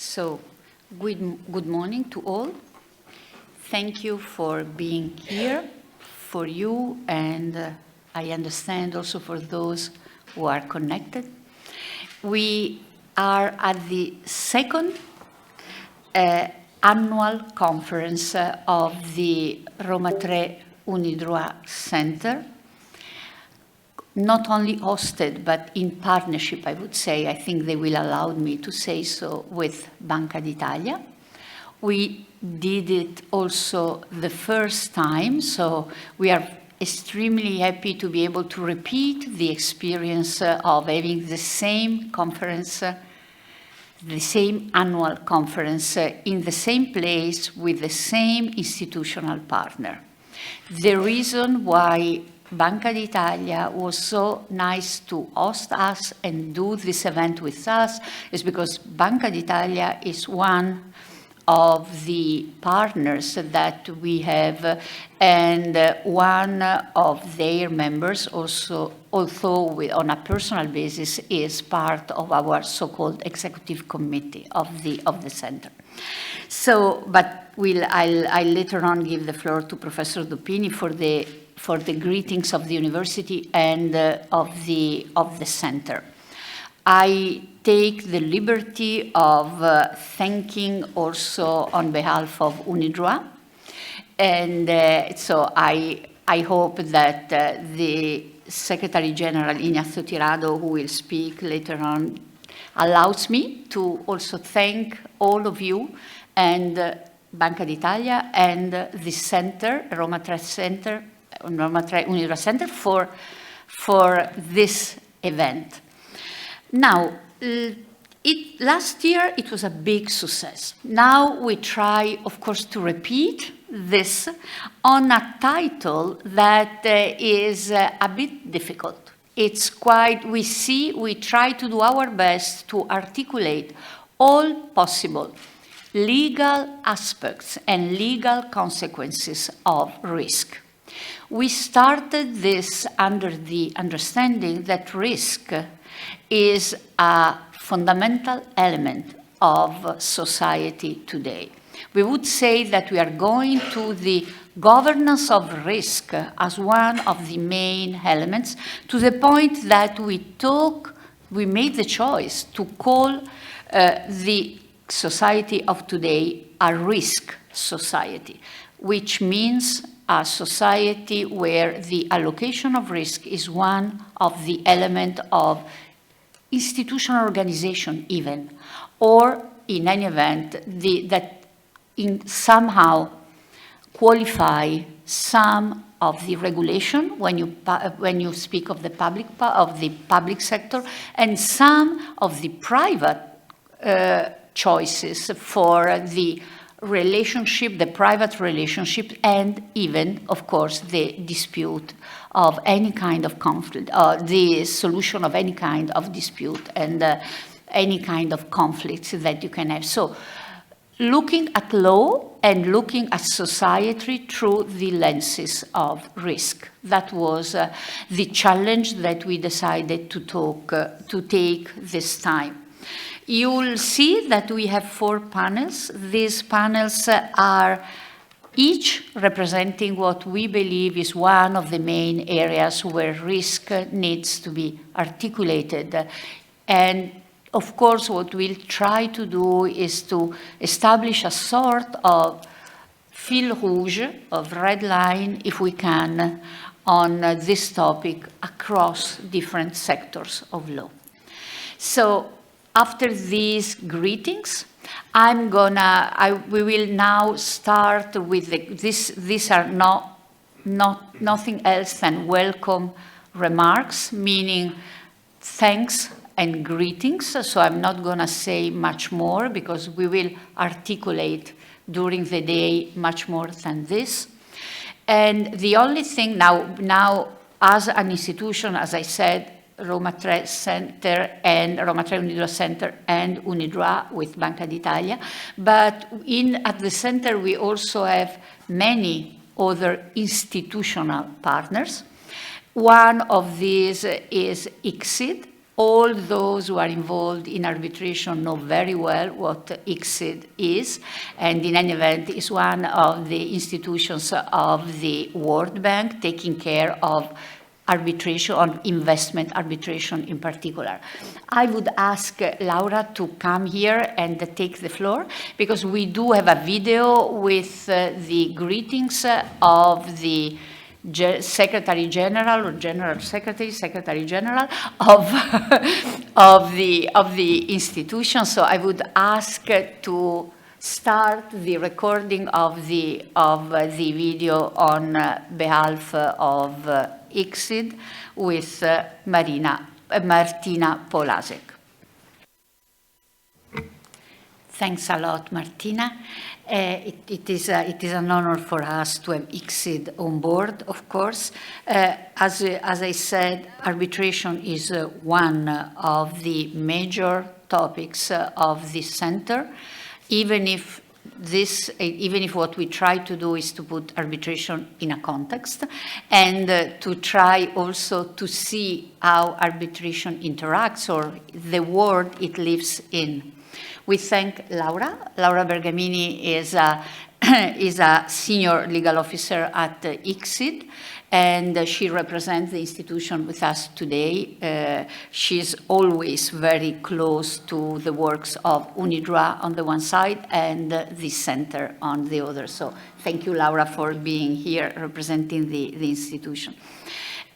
So, good morning to all. Thank you for being here, for you, and I understand also for those who are connected. We are at the second annual conference of the Roma 3 UniDroit Center, not only hosted, but in partnership, I would say. I think they will allow me to say so, with Banca d'Italia. We did it also the first time, so we are extremely happy to be able to repeat the experience of having the same conference, the same annual conference in the same place with the same institutional partner. The reason why Banca d'Italia was so nice to host us and do this event with us is because Banca d'Italia is one of the partners that we have, and one of their members also, although on a personal basis, is part of our so-called executive committee of the center. So, but I'll later on give the floor to Professor ZOPPINI for the greetings of the university and of the center. I take the liberty of thanking also on behalf of UniDroit, and so I hope that the Secretary General Ignacio TIRADO, who will speak later on, allows me to also thank all of you and Banca d'Italia and the center, Roma 3 Center, Roma 3 UniDroit Center for this event. Now, last year it was a big success. Now we try, of course, to repeat this on a title that is a bit difficult. It's quite, we try to do our best to articulate all possible legal aspects and legal consequences of risk. We started this under the understanding that risk is a fundamental element of society today. We would say that we are going to the governance of risk as one of the main elements, to the point that we made the choice to call the society of today a risk society, which means a society where the allocation of risk is one of the elements of institutional organization even, or in any event, that somehow qualify some of the regulation when you speak of the public sector, and some of the private choices for the relationship, the private relationship, and even, of course, the dispute of any kind of conflict, the solution of any kind of dispute and any kind of conflicts that you can have. So, looking at law and looking at society through the lenses of risk. That was the challenge that we decided to take this time. You'll see that we have 4 panels. These panels are each representing what we believe is one of the main areas where risk needs to be articulated. And of course, what we'll try to do is to establish a sort of fil rouge, of red line, if we can, on this topic across different sectors of law. So, after these greetings, we will now start with these are nothing else than welcome remarks, meaning thanks and greetings. So I'm not gonna say much more because we will articulate during the day much more than this. And the only thing now as an institution, as I said, Roma 3 Center and Roma 3 UniDroit Center and UniDroit with Banca d'Italia. But at the center, we also have many other institutional partners. One of these is ICSID, all those who are involved in arbitration know very well what ICSID is, and in any event is one of the institutions of the World Bank taking care of arbitration, on investment arbitration in particular. I would ask Laura to come here and take the floor, because we do have a video with the greetings of the Secretary General or General Secretary, Secretary General of, of the institution. So I would ask to start the recording of the video on behalf of ICSID with Martina Polasek. Thanks a lot, Martina. It is an honor for us to have ICSID on board, of course. As I said, arbitration is one of the major topics of this center, even if what we try to do is to put arbitration in a context and to try also to see how arbitration interacts or the world it lives in. We thank Laura. Laura Bergamini is a senior legal officer at ICSID, and she represents the institution with us today. She's always very close to the works of UNIDROIT on the one side and the center on the other. So thank you, Laura, for being here representing the institution.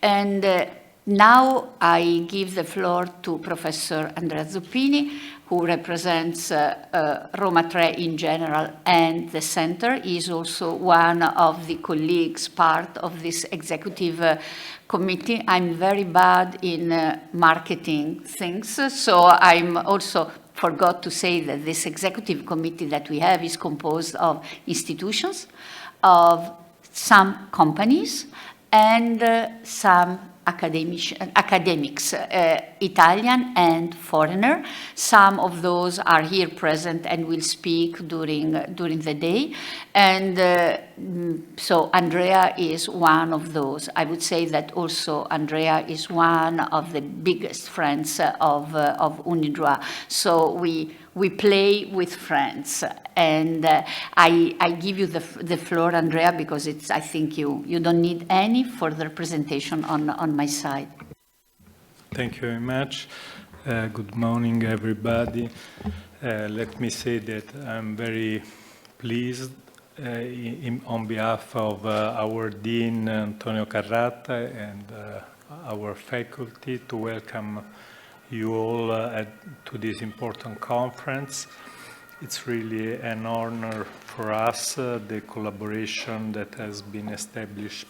And now I give the floor to Professor Andrea ZOPPINI, who represents Roma 3 in general and the center. He is also one of the colleagues, part of this executive committee. I'm very bad in marketing things, so I'm also forgot to say that this executive committee that we have is composed of institutions, of some companies, and some academics, Italian and foreigner. Some of those are here present and will speak during the day. And so Andrea is one of those. I would say that also Andrea is one of the biggest friends of UNIDROIT. So we play with friends. And I give you the floor, Andrea, because I think you don't need any further presentation on my side. Thank you very much. Good morning, everybody. Let me say that I'm very pleased on behalf of our Dean, Antonio Carrata, and our faculty to welcome you all to this important conference. It's really an honor for us, the collaboration that has been established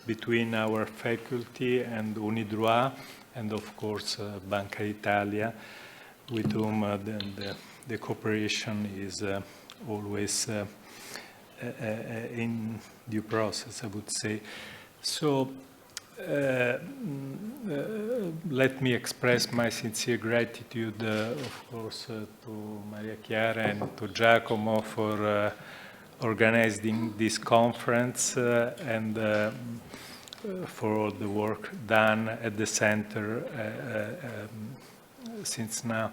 between our faculty and UNIDROIT, and of course Banca d'Italia, with whom the cooperation is always in due process, I would say. So let me express my sincere gratitude, of course, to Maria Chiara and to Giacomo for organizing this conference and for all the work done at the center since now.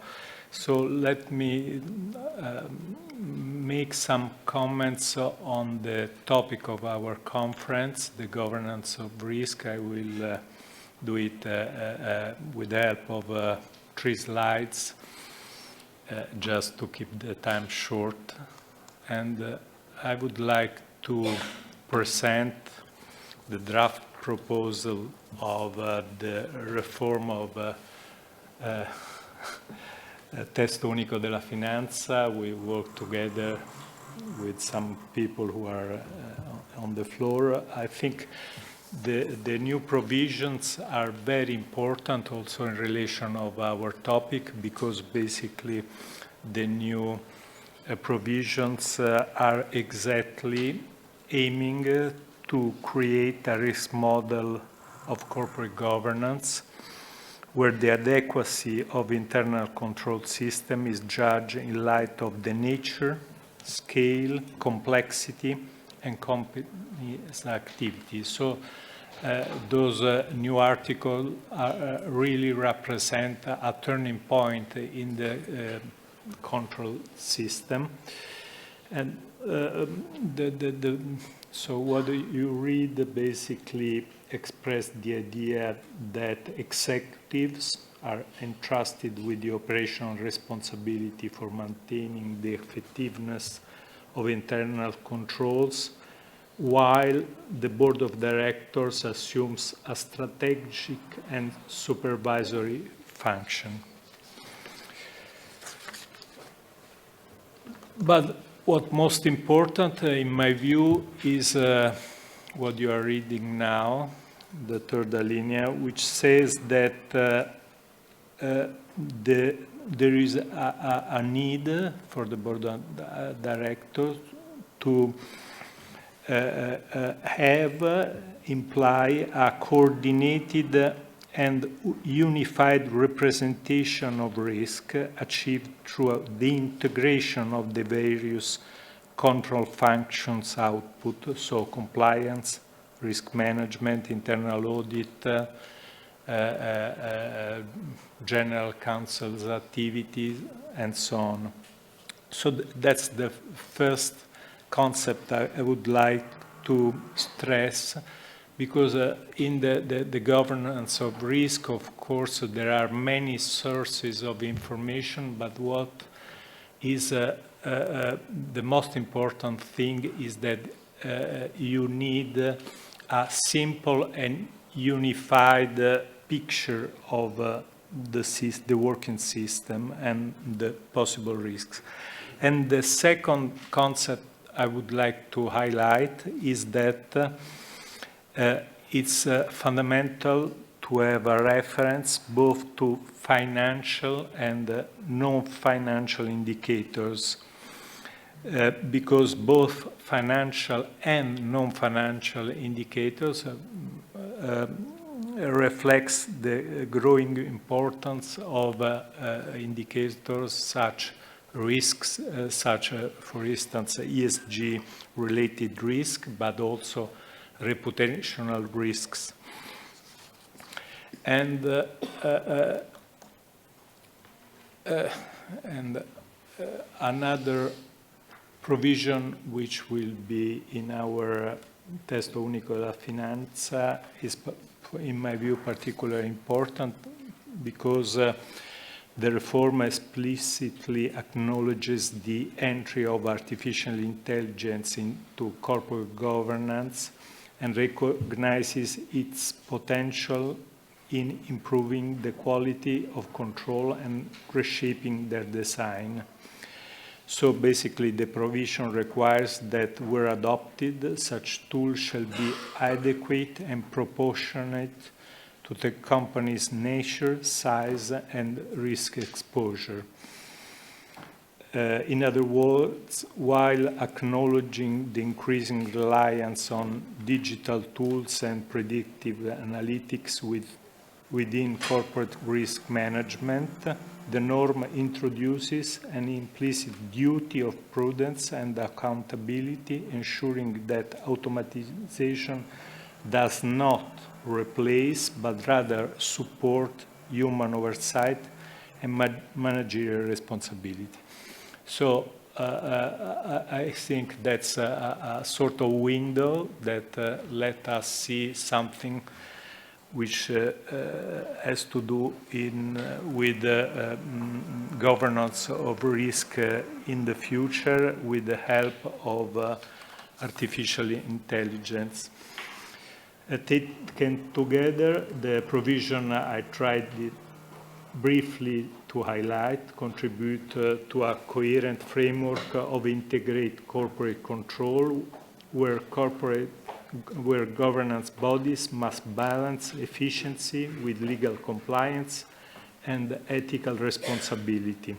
So let me make some comments on the topic of our conference, the governance of risk. I will do it with the help of 3 slides, just to keep the time short. And I would like to present the draft proposal of the reform of Testo Unico della Finanza. We work together with some people who are on the floor. I think the new provisions are very important also in relation of our topic, because basically the new provisions are exactly aiming to create a risk model of corporate governance where the adequacy of internal control system is judged in light of the nature, scale, complexity, and company's activity. So those new articles really represent a turning point in the control system. And so what you read basically expressed the idea that executives are entrusted with the operational responsibility for maintaining the effectiveness of internal controls, while the board of directors assumes a strategic and supervisory function. But what most important, in my view, is what you are reading now, the third alinea, which says that there is a need for the board of directors to imply a coordinated and unified representation of risk achieved through the integration of the various control functions output, so compliance, risk management, internal audit, general counsel's activities, and so on. So that's the first concept I would like to stress, because in the governance of risk, of course, there are many sources of information, but what is the most important thing is that you need a simple and unified picture of the working system and the possible risks. And the second concept I would like to highlight is that it's fundamental to have a reference both to financial and non-financial indicators, because both financial and non-financial indicators reflects the growing importance of indicators such risks, such, for instance, ESG-related risk, but also reputational risks. And another provision which will be in our Testo Unico della Finanza is, in my view, particularly important because the reform explicitly acknowledges the entry of artificial intelligence into corporate governance and recognizes its potential in improving the quality of control and reshaping their design. So basically, the provision requires that where adopted, such tools shall be adequate and proportionate to the company's nature, size, and risk exposure. In other words, while acknowledging the increasing reliance on digital tools and predictive analytics within corporate risk management, the norm introduces an implicit duty of prudence and accountability, ensuring that automatization does not replace, but rather support human oversight and managerial responsibility. So I think that's a sort of window that let us see something which has to do with governance of risk in the future with the help of artificial intelligence. Taken together, the provision I tried briefly to highlight contribute to a coherent framework of integrated corporate control where governance bodies must balance efficiency with legal compliance and ethical responsibility.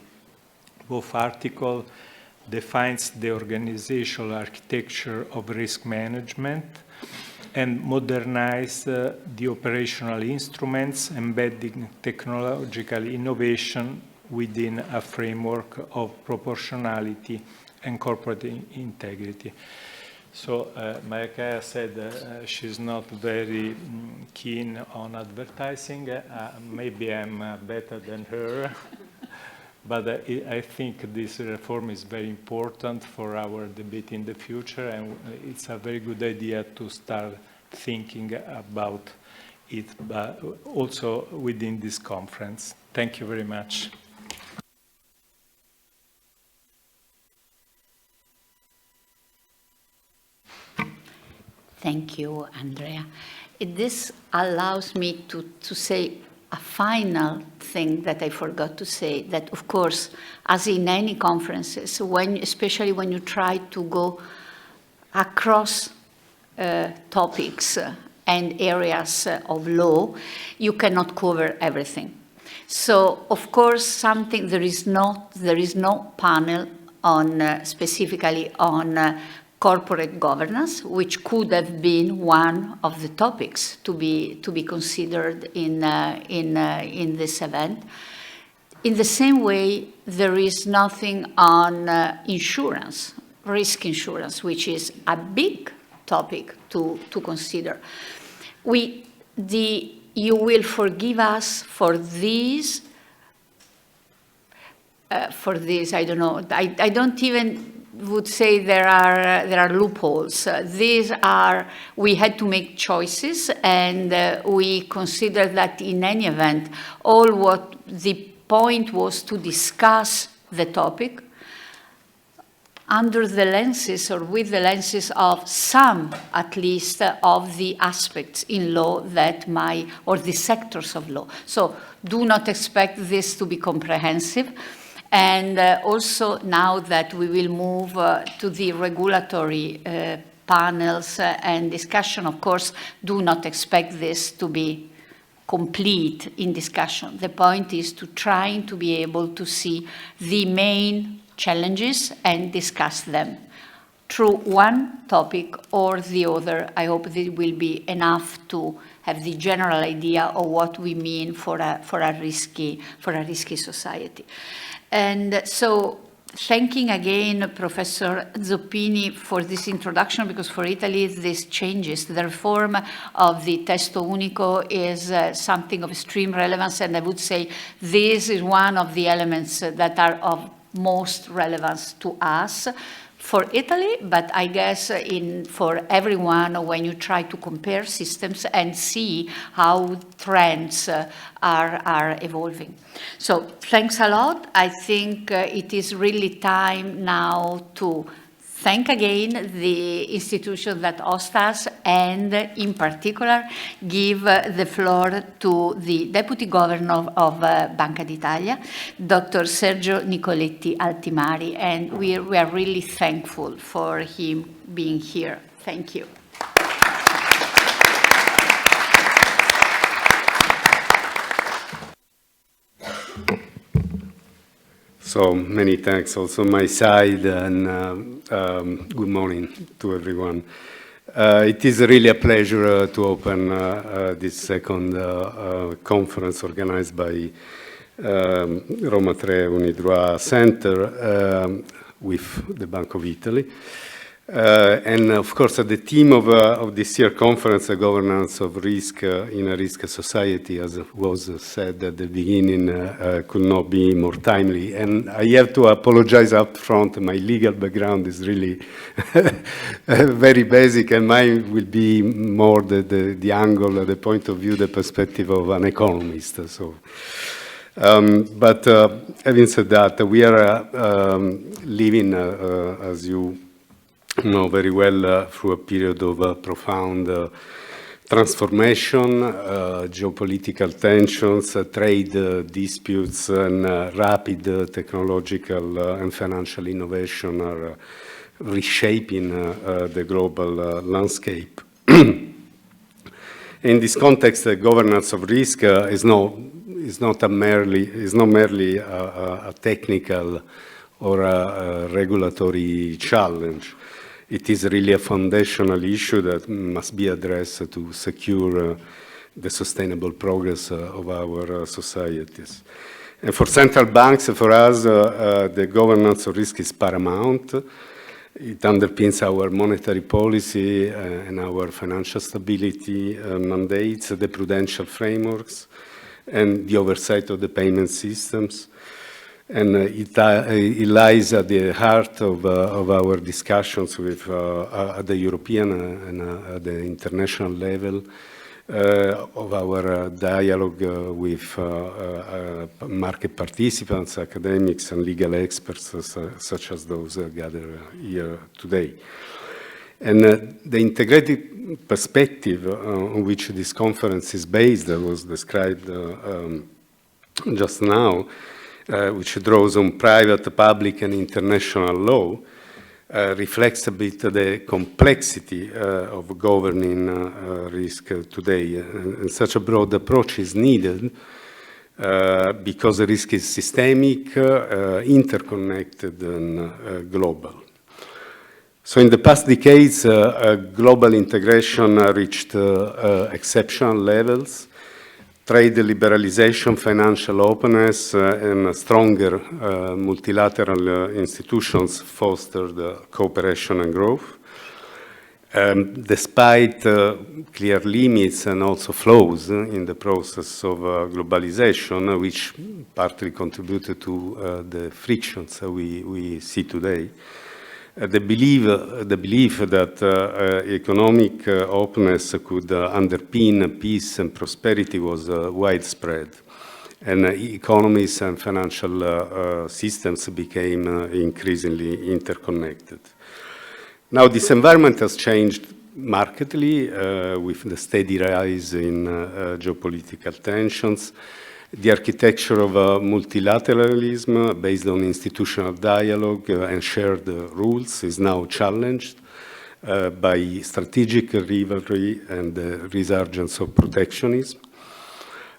Both article defines the organizational architecture of risk management and modernize the operational instruments, embedding technological innovation within a framework of proportionality and corporate integrity. So Maria said she's not very keen on advertising. Maybe I'm better than her. But I think this reform is very important for our debate in the future, and it's a very good idea to start thinking about it, but also within this conference. Thank you very much. Thank you, Andrea. This allows me to say a final thing that I forgot to say, that of course, as in any conferences, especially when you try to go across topics and areas of law, you cannot cover everything. So, of course, there is no panel on specifically on corporate governance, which could have been one of the topics to be considered in this event. In the same way, there is nothing on insurance, risk insurance, which is a big topic to consider. You will forgive us for these. I don't know. I don't even would say there are loopholes. We had to make choices, and we consider that in any event, what the point was to discuss the topic under the lenses or with the lenses of some, at least, of the aspects in law or the sectors of law. So do not expect this to be comprehensive. And also now that we will move to the regulatory panels and discussion, of course, do not expect this to be complete in discussion. The point is to trying to be able to see the main challenges and discuss them through one topic or the other. I hope this will be enough to have the general idea of what we mean for a risky society. And so, thanking again Professor ZOPPINI for this introduction, because for Italy this changes. The reform of the Testo Unico is something of extreme relevance, and I would say this is one of the elements that are of most relevance to us. For Italy, but I guess for everyone when you try to compare systems and see how trends are evolving. So thanks a lot. I think it is really time now to thank again the institution that hosts us, and in particular give the floor to the Deputy Governor of Banca d'Italia, Dr. Sergio Nicoletti Altimari, and we are really thankful for him being here. Thank you. So many thanks also on my side, and good morning to everyone. It is really a pleasure to open this second conference organized by Roma 3 Unidroit Center with the Bank of Italy. And of course, the theme of this year's conference, the governance of risk in a risk society, as was said at the beginning, could not be more timely. And I have to apologize up front. My legal background is really very basic, and mine will be more the angle, the point of view, the perspective of an economist. So. But having said that, we are living, as you know very well, through a period of profound transformation, geopolitical tensions, trade disputes, and rapid technological and financial innovation are reshaping the global landscape. In this context, the governance of risk is not merely a technical or a regulatory challenge. It is really a foundational issue that must be addressed to secure the sustainable progress of our societies. And for central banks, for us, the governance of risk is paramount. It underpins our monetary policy and our financial stability mandates, the prudential frameworks, and the oversight of the payment systems. And it lies at the heart of our discussions with, at the European and at the international level, of our dialogue with market participants, academics, and legal experts, such as those gathered here today. And the integrated perspective on which this conference is based was described just now, which draws on private, public, and international law, reflects a bit the complexity of governing risk today. And such a broad approach is needed because the risk is systemic, interconnected, and global. So in the past decades, global integration reached exceptional levels. Trade liberalization, financial openness, and stronger multilateral institutions fostered cooperation and growth. Despite clear limits and also flaws in the process of globalization, which partly contributed to the frictions we see today, the belief that economic openness could underpin peace and prosperity was widespread, and economies and financial systems became increasingly interconnected. Now, this environment has changed markedly with the steady rise in geopolitical tensions. The architecture of multilateralism based on institutional dialogue and shared rules is now challenged by strategic rivalry and the resurgence of protectionism.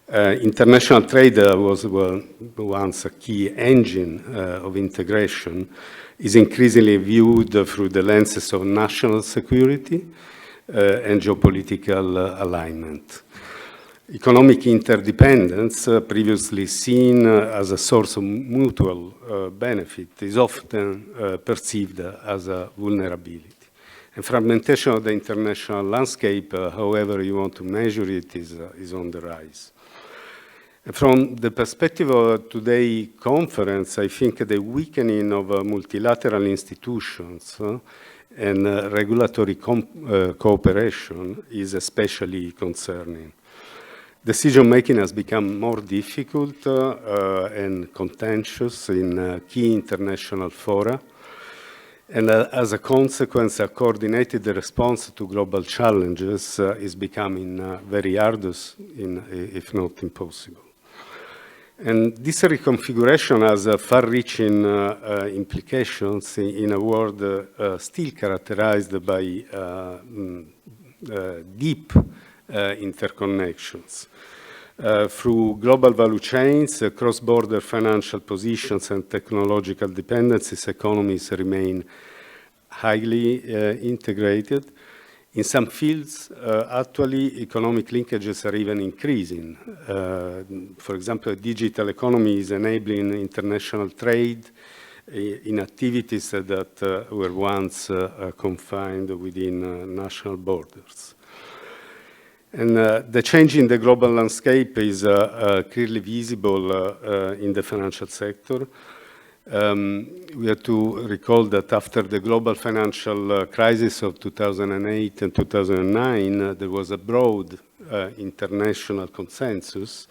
International trade was once a key engine of integration, is increasingly viewed through the lenses of national security and geopolitical alignment. Economic interdependence, previously seen as a source of mutual benefit, is often perceived as a vulnerability. And fragmentation of the international landscape, however you want to measure it, is on the rise. From the perspective of today's conference, I think the weakening of multilateral institutions and regulatory cooperation is especially concerning. Decision-making has become more difficult and contentious in key international fora, and as a consequence, a coordinated response to global challenges is becoming very arduous, if not impossible. And this reconfiguration has far-reaching implications in a world still characterized by deep interconnections. Through global value chains, cross-border financial positions, and technological dependencies, economies remain highly integrated. In some fields, actually, economic linkages are even increasing. For example, a digital economy is enabling international trade in activities that were once confined within national borders. And the change in the global landscape is clearly visible in the financial sector. We have to recall that after the global financial crisis of 2008 and 2009, there was a broad international consensus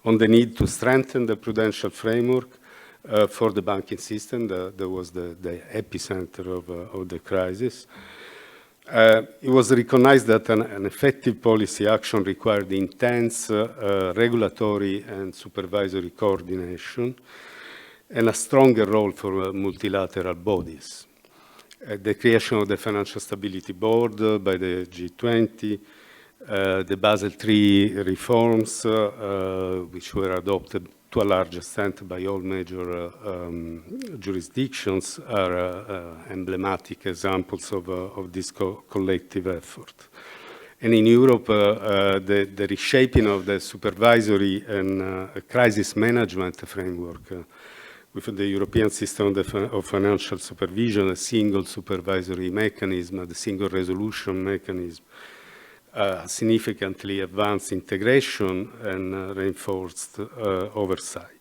on the need to strengthen the prudential framework for the banking system. That was the epicenter of the crisis. It was recognized that an effective policy action required intense regulatory and supervisory coordination and a stronger role for multilateral bodies. The creation of the Financial Stability Board by the G20, the Basel III reforms, which were adopted to a large extent by all major jurisdictions, are emblematic examples of this collective effort. And in Europe, the reshaping of the supervisory and crisis management framework with the European system of financial supervision, a single supervisory mechanism, the single resolution mechanism, significantly advanced integration and reinforced oversight.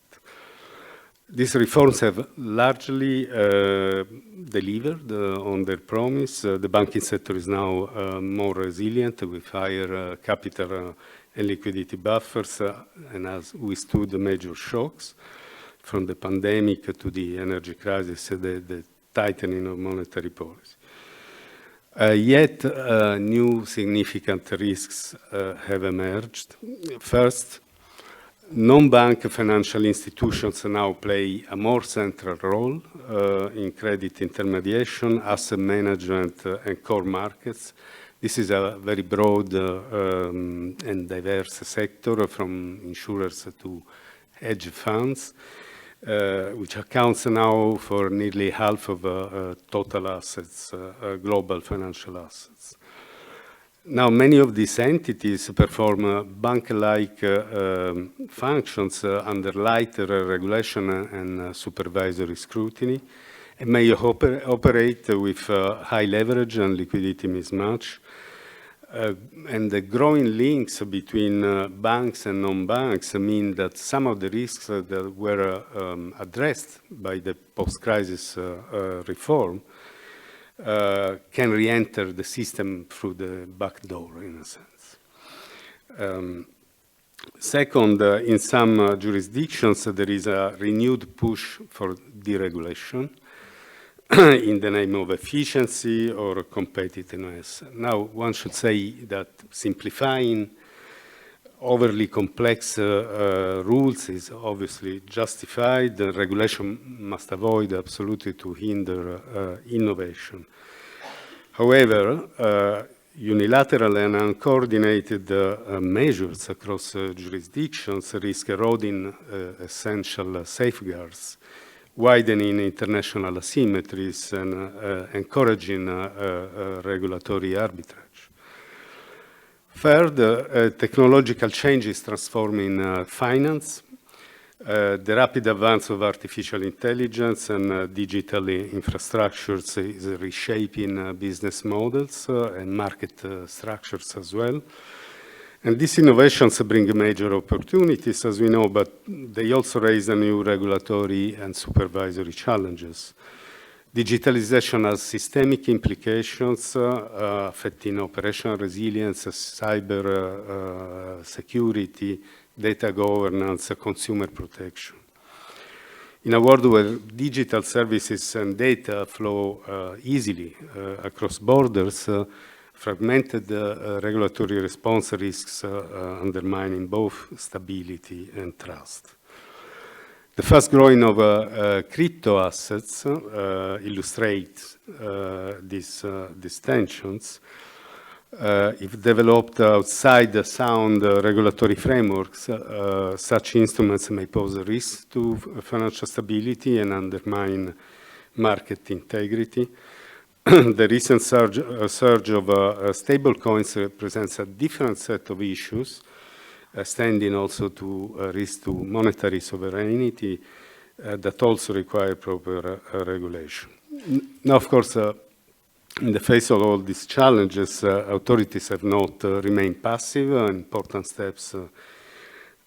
These reforms have largely delivered on their promise. The banking sector is now more resilient with higher capital and liquidity buffers and has withstood the major shocks from the pandemic to the energy crisis, the tightening of monetary policy. Yet, new significant risks have emerged. First, non-bank financial institutions now play a more central role in credit intermediation, asset management, and core markets. This is a very broad and diverse sector, from insurers to hedge funds, which accounts now for nearly half of total assets, global financial assets. Now, many of these entities perform bank-like functions under lighter regulation and supervisory scrutiny, and may operate with high leverage and liquidity mismatch. And the growing links between banks and non-banks mean that some of the risks that were addressed by the post-crisis reform can re-enter the system through the back door, in a sense. Second, in some jurisdictions, there is a renewed push for deregulation in the name of efficiency or competitiveness. Now, one should say that simplifying overly complex rules is obviously justified. The regulation must avoid absolutely to hinder innovation. However, unilateral and uncoordinated measures across jurisdictions risk eroding essential safeguards, widening international asymmetries, and encouraging regulatory arbitrage. Third, technological change is transforming finance. The rapid advance of artificial intelligence and digital infrastructures is reshaping business models and market structures as well. And these innovations bring major opportunities, as we know, but they also raise new regulatory and supervisory challenges. Digitalization has systemic implications affecting operational resilience, cyber security, data governance, consumer protection. In a world where digital services and data flow easily across borders, fragmented regulatory response risks undermining both stability and trust. The fast growing of crypto assets illustrates these tensions. If developed outside the sound regulatory frameworks, such instruments may pose a risk to financial stability and undermine market integrity. The recent surge of stablecoins represents a different set of issues, standing also to risk to monetary sovereignty that also require proper regulation. Now, of course, in the face of all these challenges, authorities have not remained passive. Important steps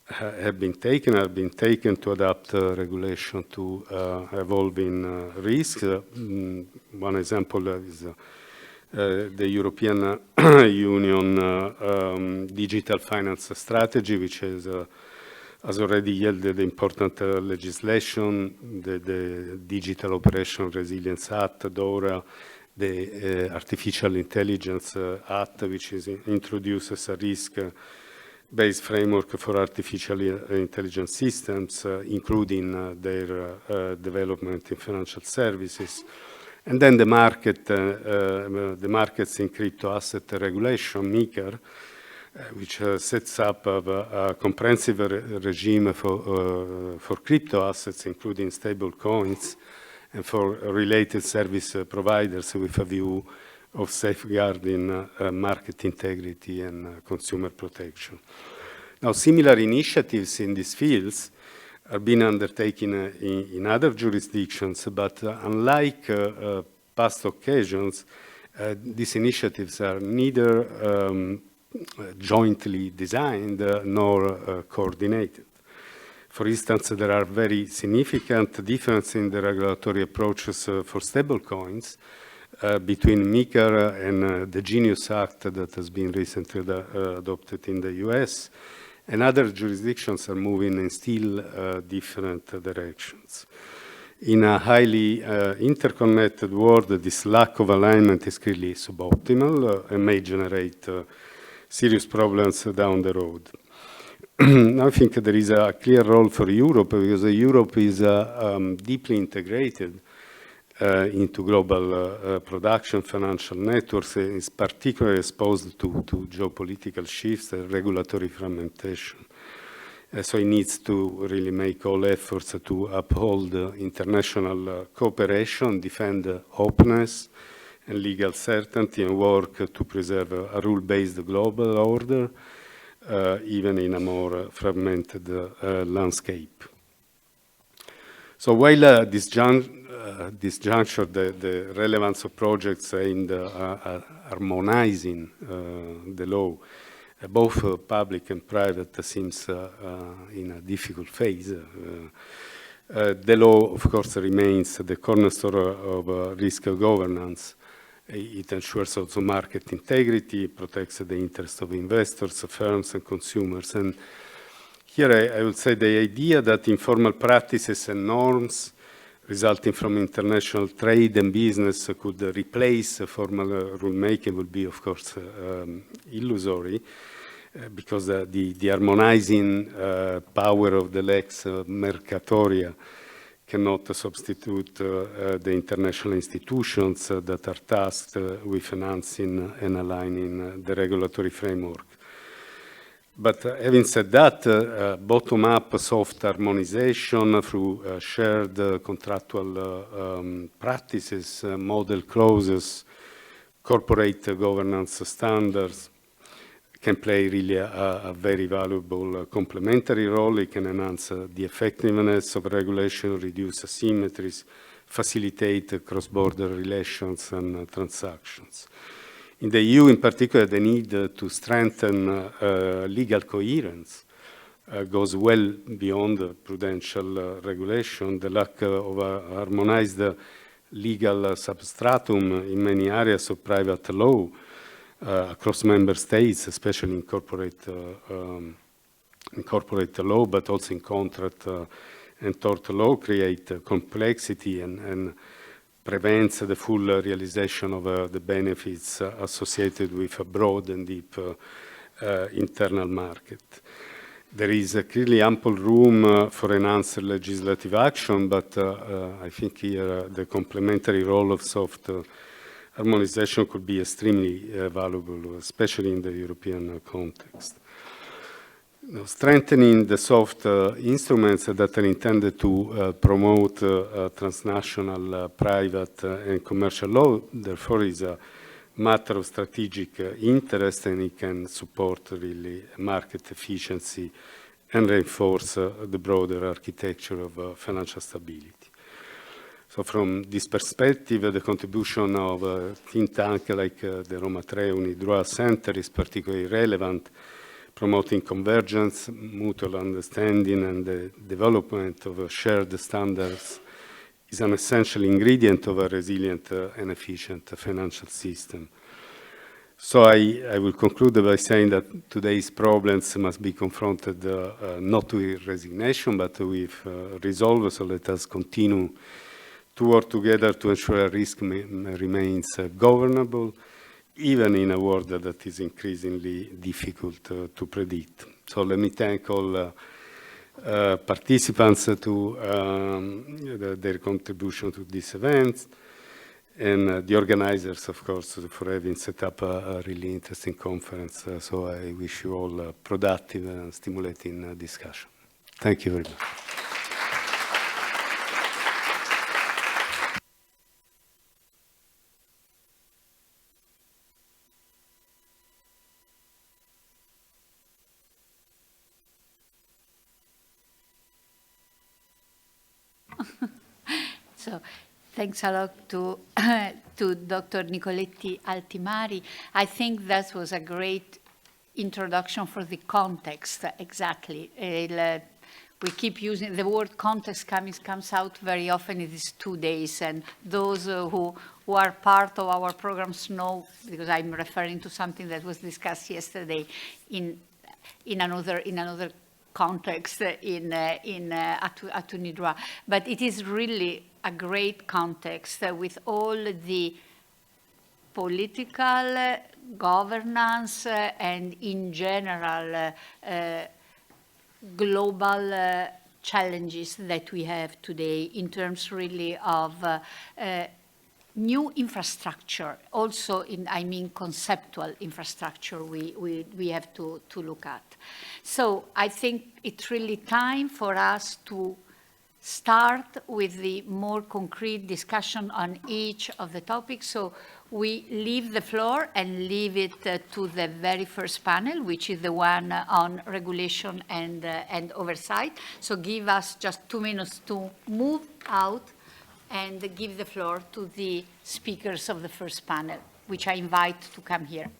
have been taken to adapt regulation to evolving risks. One example is the European Union digital finance strategy, which has already yielded important legislation, the Digital Operation Resilience Act, DORA, the Artificial Intelligence Act, which introduces a risk-based framework for artificial intelligence systems, including their development in financial services. And then the markets in crypto asset regulation, MiCAR, which sets up a comprehensive regime for crypto assets, including stable coins, and for related service providers with a view of safeguarding market integrity and consumer protection. Now, similar initiatives in these fields are being undertaken in other jurisdictions, but unlike past occasions, these initiatives are neither jointly designed nor coordinated. For instance, there are very significant differences in the regulatory approaches for stablecoins between MiCAR and the Genius Act that has been recently adopted in the US, and other jurisdictions are moving in still different directions. In a highly interconnected world, this lack of alignment is clearly suboptimal and may generate serious problems down the road. I think there is a clear role for Europe, because Europe is deeply integrated into global production, financial networks, and is particularly exposed to geopolitical shifts and regulatory fragmentation. So it needs to really make all efforts to uphold international cooperation, defend openness and legal certainty, and work to preserve a rule-based global order, even in a more fragmented landscape. So while this juncture, the relevance of projects aimed at harmonizing the law, both public and private, seems in a difficult phase. The law, of course, remains the cornerstone of risk governance. It ensures also market integrity, protects the interests of investors, firms, and consumers. And here I would say the idea that informal practices and norms resulting from international trade and business could replace formal rulemaking would be, of course, illusory, because the harmonizing power of the lex mercatoria cannot substitute the international institutions that are tasked with financing and aligning the regulatory framework. But having said that, bottom-up soft harmonization through shared contractual practices, model clauses, corporate governance standards can play really a very valuable complementary role. It can enhance the effectiveness of regulation, reduce asymmetries, facilitate cross-border relations and transactions. In the EU, in particular, the need to strengthen legal coherence goes well beyond prudential regulation. The lack of a harmonized legal substratum in many areas of private law across member states, especially in corporate law, but also in contract and tort law, create complexity and prevents the full realization of the benefits associated with a broad and deep internal market. There is clearly ample room for enhanced legislative action, but I think here the complementary role of soft harmonization could be extremely valuable, especially in the European context. Strengthening the soft instruments that are intended to promote transnational private and commercial law, therefore, is a matter of strategic interest, and it can support really market efficiency and reinforce the broader architecture of financial stability. So from this perspective, the contribution of a think tank like the Roma Tre UniDroit Center is particularly relevant, promoting convergence, mutual understanding, and the development of shared standards is an essential ingredient of a resilient and efficient financial system. So I will conclude by saying that today's problems must be confronted not with resignation, but with resolve. So let us continue to work together to ensure risk remains governable, even in a world that is increasingly difficult to predict. So let me thank all participants to their contribution to this event, and the organizers, of course, for having set up a really interesting conference. So I wish you all a productive and stimulating discussion. Thank you very much. So thanks a lot to, to Dr. Nicoletti Altimari. I think that was a great introduction for the context, exactly. We keep using the word context comes out very often in these 2 days, and those who are part of our programs know, because I'm referring to something that was discussed yesterday in another context at UNIDROIT. But it is really a great context with all the political governance and in general global challenges that we have today in terms really of new infrastructure, also in, I mean, conceptual infrastructure we have to look at. So I think it's really time for us to start with the more concrete discussion on each of the topics. So we leave the floor and leave it to the very first panel, which is the one on regulation and oversight. So give us just 2 minutes to move out and give the floor to the speakers of the first panel, which I invite to come here.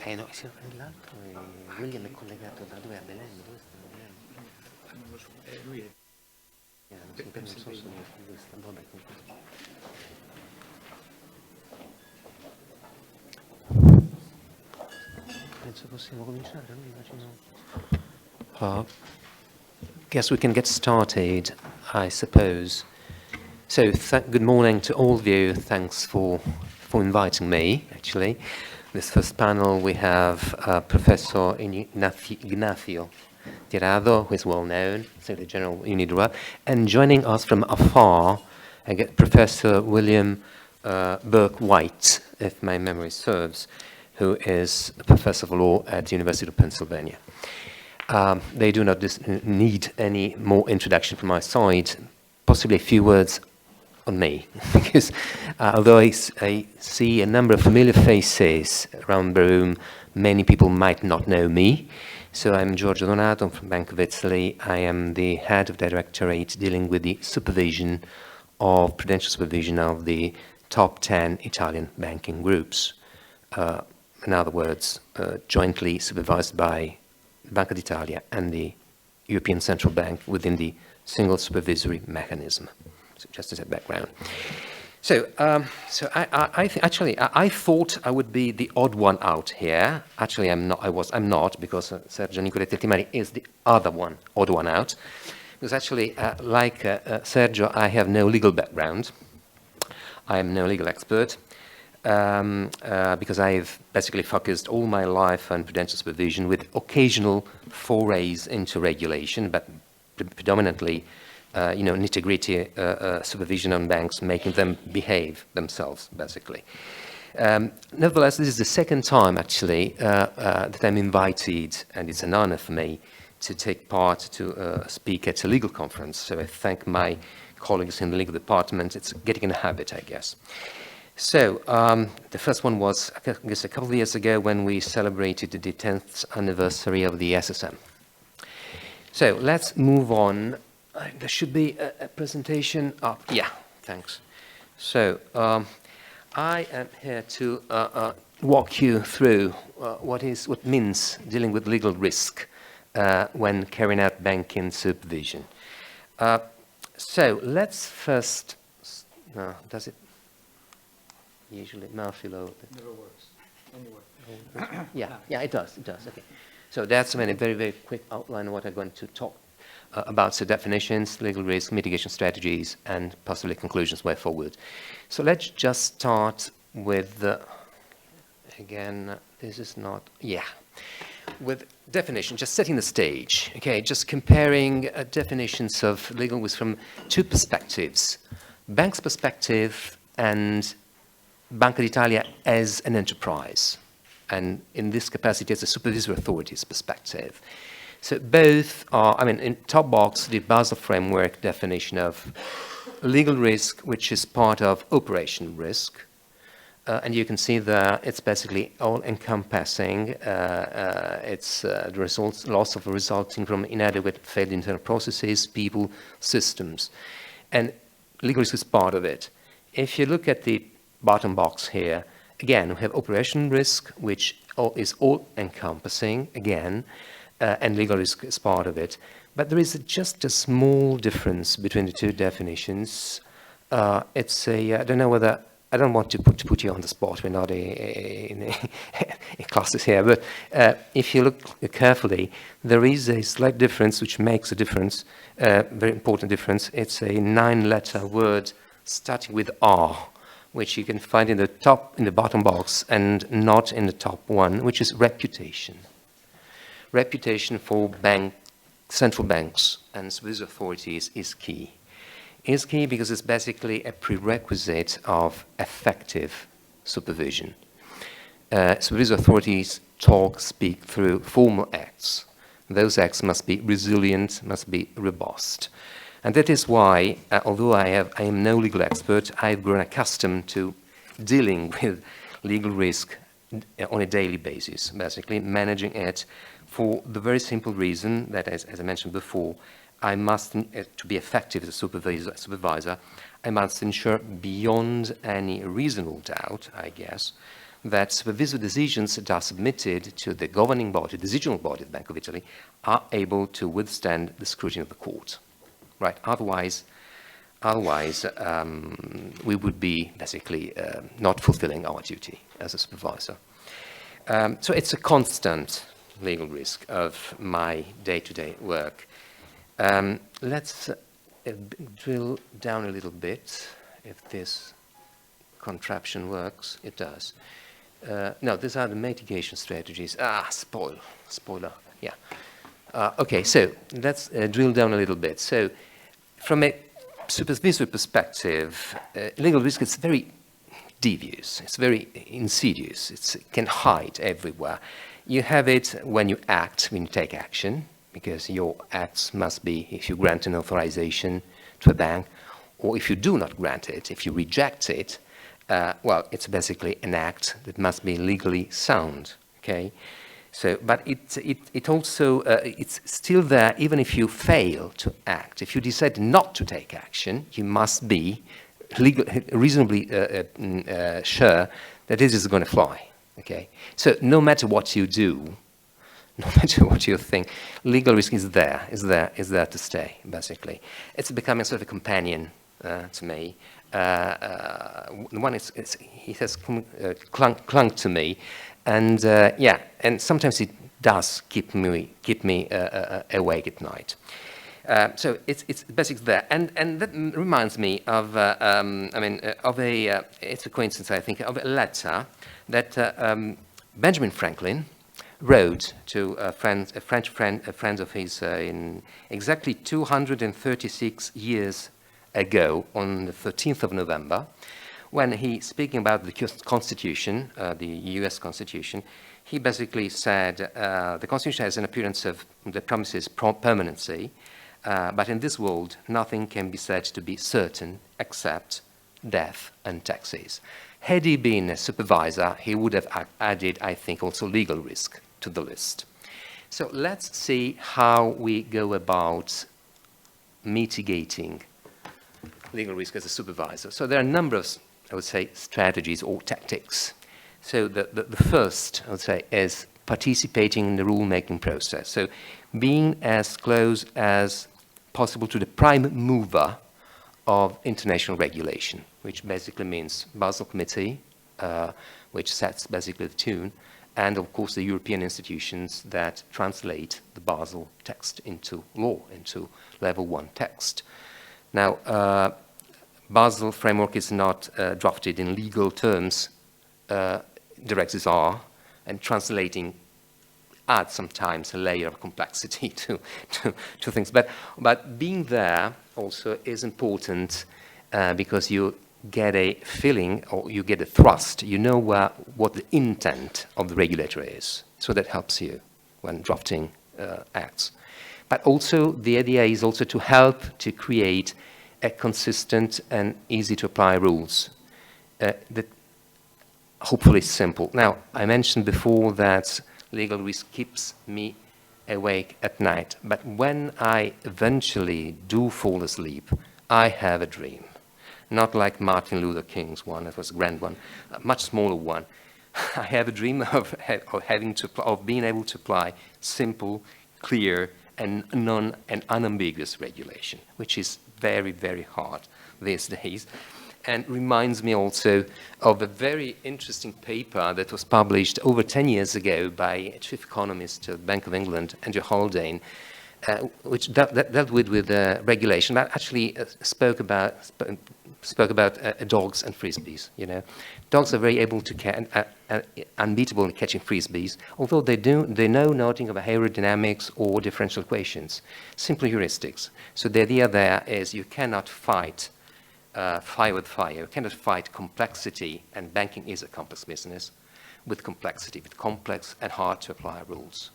No, siamo nell'altro e William è collegato da dove? A Hélène? Dove sta Hélène? Non lo so, lui è... Non so se lui sta, vabbè, penso possiamo cominciare, lui immagino. Guess we can get started, I suppose. So, good morning to all of you. Thanks for inviting me, actually. This first panel, we have Professor Ignacio TIRADO, who is well known, Secretary General UNIDROIT, and joining us from afar, I get Professor William BURKE-WHITE, if my memory serves, who is a Professor of Law at the University of Pennsylvania. They do not need any more introduction from my side, possibly a few words on me, because although I see a number of familiar faces around the room, many people might not know me. So I'm Giorgio Donato, I'm from Bank of Italy. I am the head of directorate dealing with the supervision of prudential supervision of the top 10 Italian banking groups. In other words, jointly supervised by Banca d'Italia and the European Central Bank within the single supervisory mechanism. So just as a background. So, I thought I would be the odd one out here. Actually, I'm not, because Sergio Nicoletti Altimari is the odd one out. Because actually, like Sergio, I have no legal background. I am no legal expert, because I've basically focused all my life on prudential supervision with occasional forays into regulation, but predominantly nitty-gritty supervision on banks, making them behave themselves, basically. Nevertheless, this is the second time, actually, that I'm invited, and it's an honor for me to take part to speak at a legal conference. So I thank my colleagues in the legal department. It's getting in a habit, I guess. So the first one was, I guess, a couple of years ago when we celebrated the 10th anniversary of the SSM. So let's move on. There should be a presentation up. Yeah, thanks. So I am here to walk you through what means dealing with legal risk when carrying out banking supervision. So let's first, no, does it usually, Marfilo? Never works. Anyway. Yeah, it does, okay. So that's a very, very quick outline of what I'm going to talk about. So definitions, legal risk, mitigation strategies, and possibly conclusions way forward. So let's just start with, again, this is not, with definition, just setting the stage, okay, just comparing definitions of legal risk from two perspectives, bank's perspective and Banca d'Italia as an enterprise, and in this capacity as a supervisory authority's perspective. So both are, I mean, in top box, the Basel framework definition of legal risk, which is part of operational risk, and you can see that it's basically all-encompassing. It's the results, loss of resulting from inadequate, failed internal processes, people, systems. And legal risk is part of it. If you look at the bottom box here, again, we have operational risk, which is all-encompassing, again, and legal risk is part of it. But there is just a small difference between the two definitions. It's a, I don't know whether, I don't want to put you on the spot, we're not in classes here, but if you look carefully, there is a slight difference which makes a difference, very important difference. It's a 9-letter word starting with R, which you can find in the bottom box and not in the top one, which is reputation. Reputation for central banks and supervisory authorities is key. Is key because it's basically a prerequisite of effective supervision. Supervisory authorities speak through formal acts. Those acts must be resilient, must be robust. And that is why, although I am no legal expert, I've grown accustomed to dealing with legal risk on a daily basis, basically managing it for the very simple reason that, as I mentioned before, I must, to be effective as a supervisor, I must ensure beyond any reasonable doubt, I guess, that supervisory decisions that are submitted to the governing body, the decisional body of the Bank of Italy, are able to withstand the scrutiny of the court. Right? Otherwise, we would be basically not fulfilling our duty as a supervisor. So it's a constant legal risk of my day-to-day work. Let's drill down a little bit. If this contraption works, it does. No, these are the mitigation strategies. Spoiler, yeah. Okay, so let's drill down a little bit. So from a supervisory perspective, legal risk is very devious. It's very insidious. It can hide everywhere. You have it when you act, when you take action, because your acts must be, if you grant an authorization to a bank, or if you do not grant it, if you reject it, well, it's basically an act that must be legally sound, okay? So, but it also, it's still there even if you fail to act. If you decide not to take action, you must be reasonably sure that this is going to fly, okay? So no matter what you do, no matter what you think, legal risk is there to stay, basically. It's becoming sort of a companion to me. One is, he has clung to me, and yeah, and sometimes it does keep me awake at night. So it's basically there, and that reminds me of it's a coincidence, I think, of a letter that Benjamin Franklin wrote to a French friend of his in exactly 236 years ago, on the 13th of November, when he, speaking about the Constitution, the U.S. Constitution, he basically said the Constitution has an appearance of the promises permanency, but in this world, nothing can be said to be certain except death and taxes. Had he been a supervisor, he would have added, I think, also legal risk to the list. So let's see how we go about mitigating legal risk as a supervisor. So there are a number of, I would say, strategies or tactics So the first, I would say, is participating in the rule-making process. So being as close as possible to the prime mover of international regulation, which basically means Basel Committee, which sets basically the tune, and of course the European institutions that translate the Basel text into law, into level 1 text. Now, Basel framework is not drafted in legal terms, directives are, and translating adds sometimes a layer of complexity to things. But being there also is important because you get a feeling, or you get a thrust, you know what the intent of the regulator is. So that helps you when drafting acts. But also the idea is also to help to create a consistent and easy to apply rules that hopefully simple. Now, I mentioned before that legal risk keeps me awake at night, but when I eventually do fall asleep, I have a dream. Not like Martin Luther King's one, it was a grand one, a much smaller one. I have a dream of being able to apply simple, clear, and unambiguous regulation, which is very, very hard these days. And reminds me also of a very interesting paper that was published over 10 years ago by a chief economist of Bank of England, Andrew Haldane, which dealt with regulation, but actually spoke about dogs and frisbees. You know, dogs are very able to unbeatable in catching frisbees, although they know nothing about aerodynamics or differential equations, simply heuristics. So the idea there is you cannot fight fire with fire. You cannot fight complexity, and banking is a complex business, with complexity, with complex and hard to apply rules.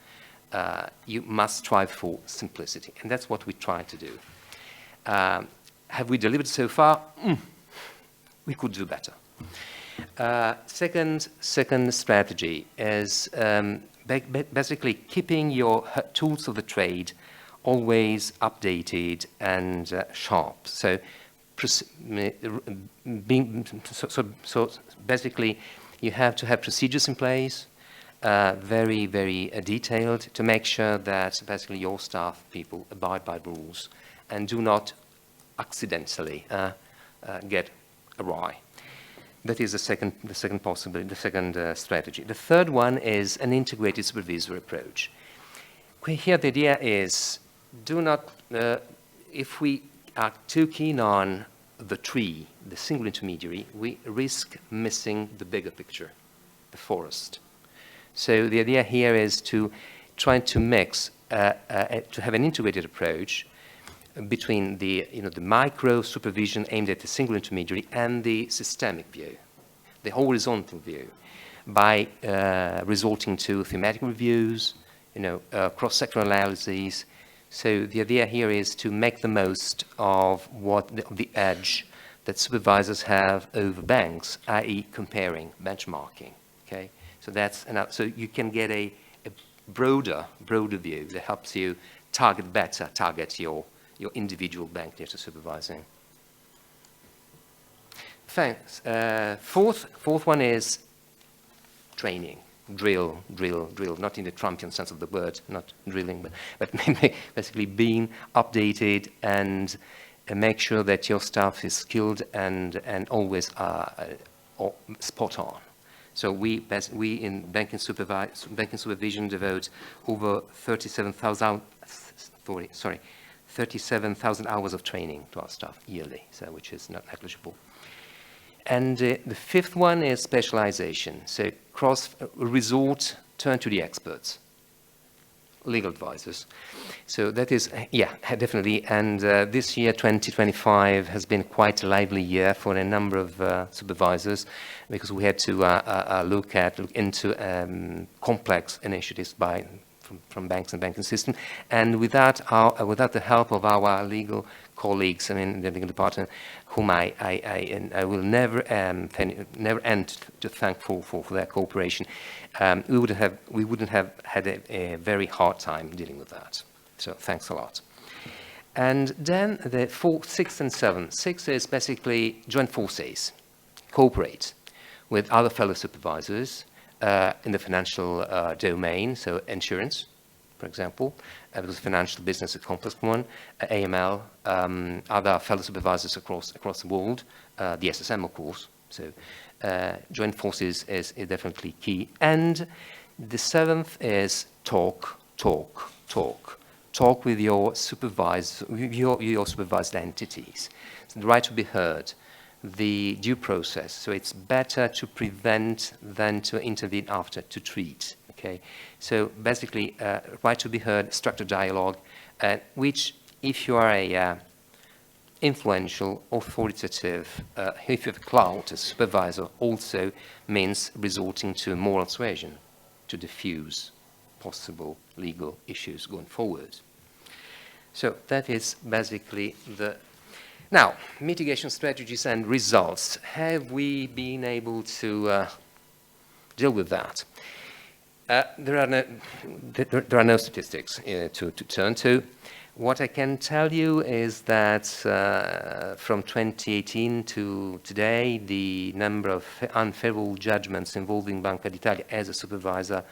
You must strive for simplicity, and that's what we try to do. Have we delivered so far? We could do better. Second strategy is basically keeping your tools of the trade always updated and sharp. So basically, you have to have procedures in place, very, very detailed, to make sure that basically your staff people abide by rules and do not accidentally get awry. That is the second possibility, the second strategy. The third one is an integrated supervisory approach. Here the idea is, do not, if we are too keen on the tree, the single intermediary, we risk missing the bigger picture, the forest. So the idea here is to try to mix, to have an integrated approach between the micro supervision aimed at the single intermediary and the systemic view, the horizontal view, by resorting to thematic reviews, cross-sector analyses. So the idea here is to make the most of the edge that supervisors have over banks, i.e. comparing, benchmarking, okay? So so you can get a broader view that helps you target your individual bank data supervising. Thanks. Fourth one is training. Drill, not in the Trumpian sense of the word, not drilling, but basically being updated and make sure that your staff is skilled and always spot on. So we in banking supervision devote over 37,000 hours of training to our staff yearly, so which is not negligible. And the fifth one is specialization. So turn to the experts, legal advisors. So that is, definitely. And this year, 2025, has been quite a lively year for a number of supervisors, because we had to look into complex initiatives from banks and banking system. And without the help of our legal colleagues, the legal department, whom I will never end to thank for their cooperation, we wouldn't have had a very hard time dealing with that. So thanks a lot. And then the 6 and 7. 6 is basically join forces, cooperate. with other fellow supervisors in the financial domain, so insurance, for example, because financial business is a complex one, AML, other fellow supervisors across the world, the SSM, of course. So joint forces is definitely key. And the seventh is talk with your supervised entities. So the right to be heard, the due process. So it's better to prevent than to intervene after, to treat. Okay. So basically, right to be heard, structured dialogue, which, if you are a influential, authoritative, if you have clout as supervisor, also means resorting to moral suasion to diffuse possible legal issues going forward. So that is basically the... Now, mitigation strategies and results. Have we been able to deal with that? There are no statistics to turn to. What I can tell you is that from 2018 to today, the number of unfavorable judgments involving Banca d'Italia as a supervisor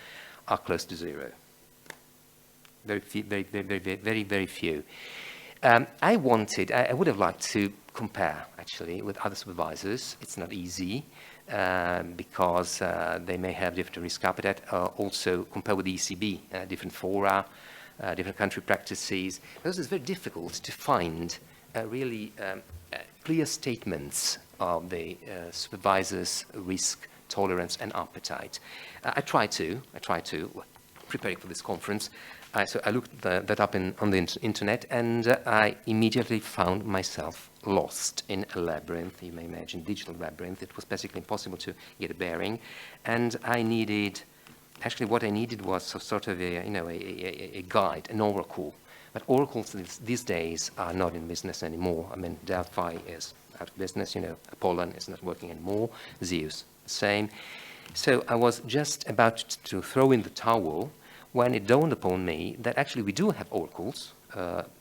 are close to zero. Very few, very few. I would have liked to compare, actually, with other supervisors. It's not easy because they may have different risk appetite. Also, compare with the ECB, different fora, different country practices. Because it's very difficult to find really clear statements of the supervisor's risk tolerance and appetite. I try to, preparing for this conference, so I looked that up on the internet, and I immediately found myself lost in a labyrinth. You may imagine, digital labyrinth. It was basically impossible to get a bearing, and I needed. Actually, what I needed was sort of a guide, an oracle. But oracles these days are not in business anymore. I mean, Delphi is out of business. Apollon is not working anymore. Zeus, the same. So I was just about to throw in the towel when it dawned upon me that actually we do have oracles,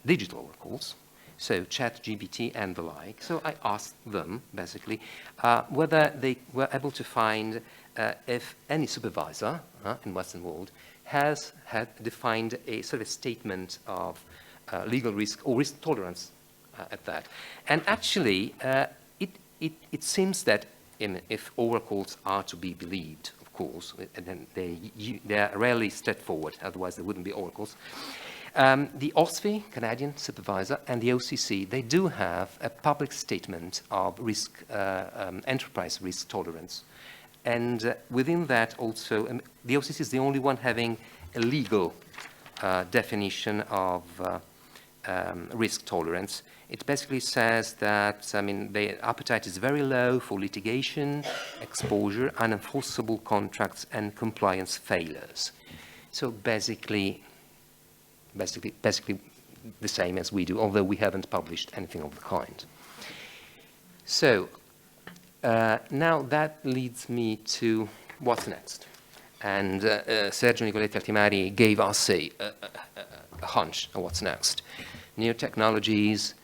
digital oracles, so ChatGPT and the like. So I asked them, basically, whether they were able to find if any supervisor in Western world had defined a sort of statement of legal risk or risk tolerance at that. And actually, it seems that if oracles are to be believed, of course, and then they are rarely straightforward, otherwise they wouldn't be oracles. The OSFI, Canadian supervisor, and the OCC, they do have a public statement of risk, enterprise risk tolerance. And within that also, the OCC is the only one having a legal definition of risk tolerance. It basically says that, the appetite is very low for litigation, exposure, unenforceable contracts, and compliance failures. So basically the same as we do, although we haven't published anything of the kind. So now that leads me to what's next. And Sergio, Nicoletti, ALTIMARI gave us a hunch of what's next. New technologies,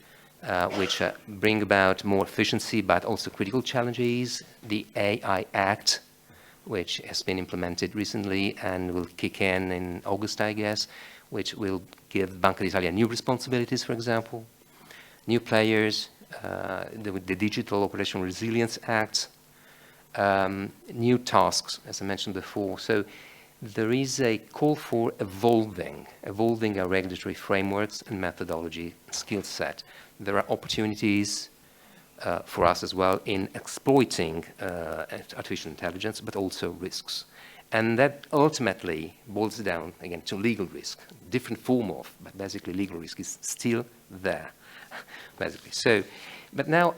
which bring about more efficiency, but also critical challenges. The AI Act, which has been implemented recently and will kick in August, I guess, which will give Banca d'Italia new responsibilities, for example, new players, the Digital Operational Resilience Act, new tasks, as I mentioned before. So there is a call for evolving our regulatory frameworks and methodology skill set. There are opportunities for us as well in exploiting artificial intelligence, but also risks. And that ultimately boils down, again, to legal risk. Different form of, but basically legal risk is still there, basically. So, but now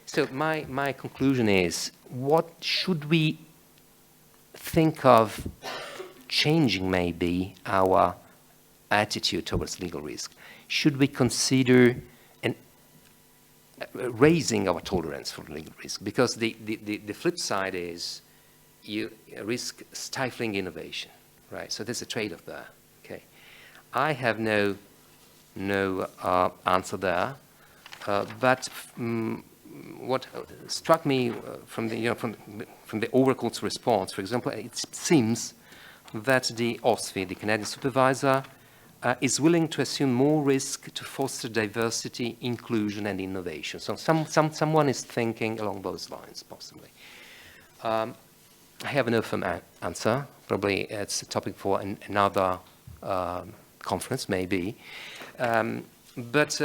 So my conclusion is, what should we think of changing maybe our attitude towards legal risk? Should we consider raising our tolerance for legal risk? Because the flip side is you risk stifling innovation, right? So there's a trade-off there, okay? I have no answer there. but what struck me from the, from the Oracle's response, for example, it seems that the OSFI, the Canadian supervisor, is willing to assume more risk to foster diversity, inclusion, and innovation. So someone is thinking along those lines, possibly. I have no firm answer. Probably it's a topic for another conference, maybe. But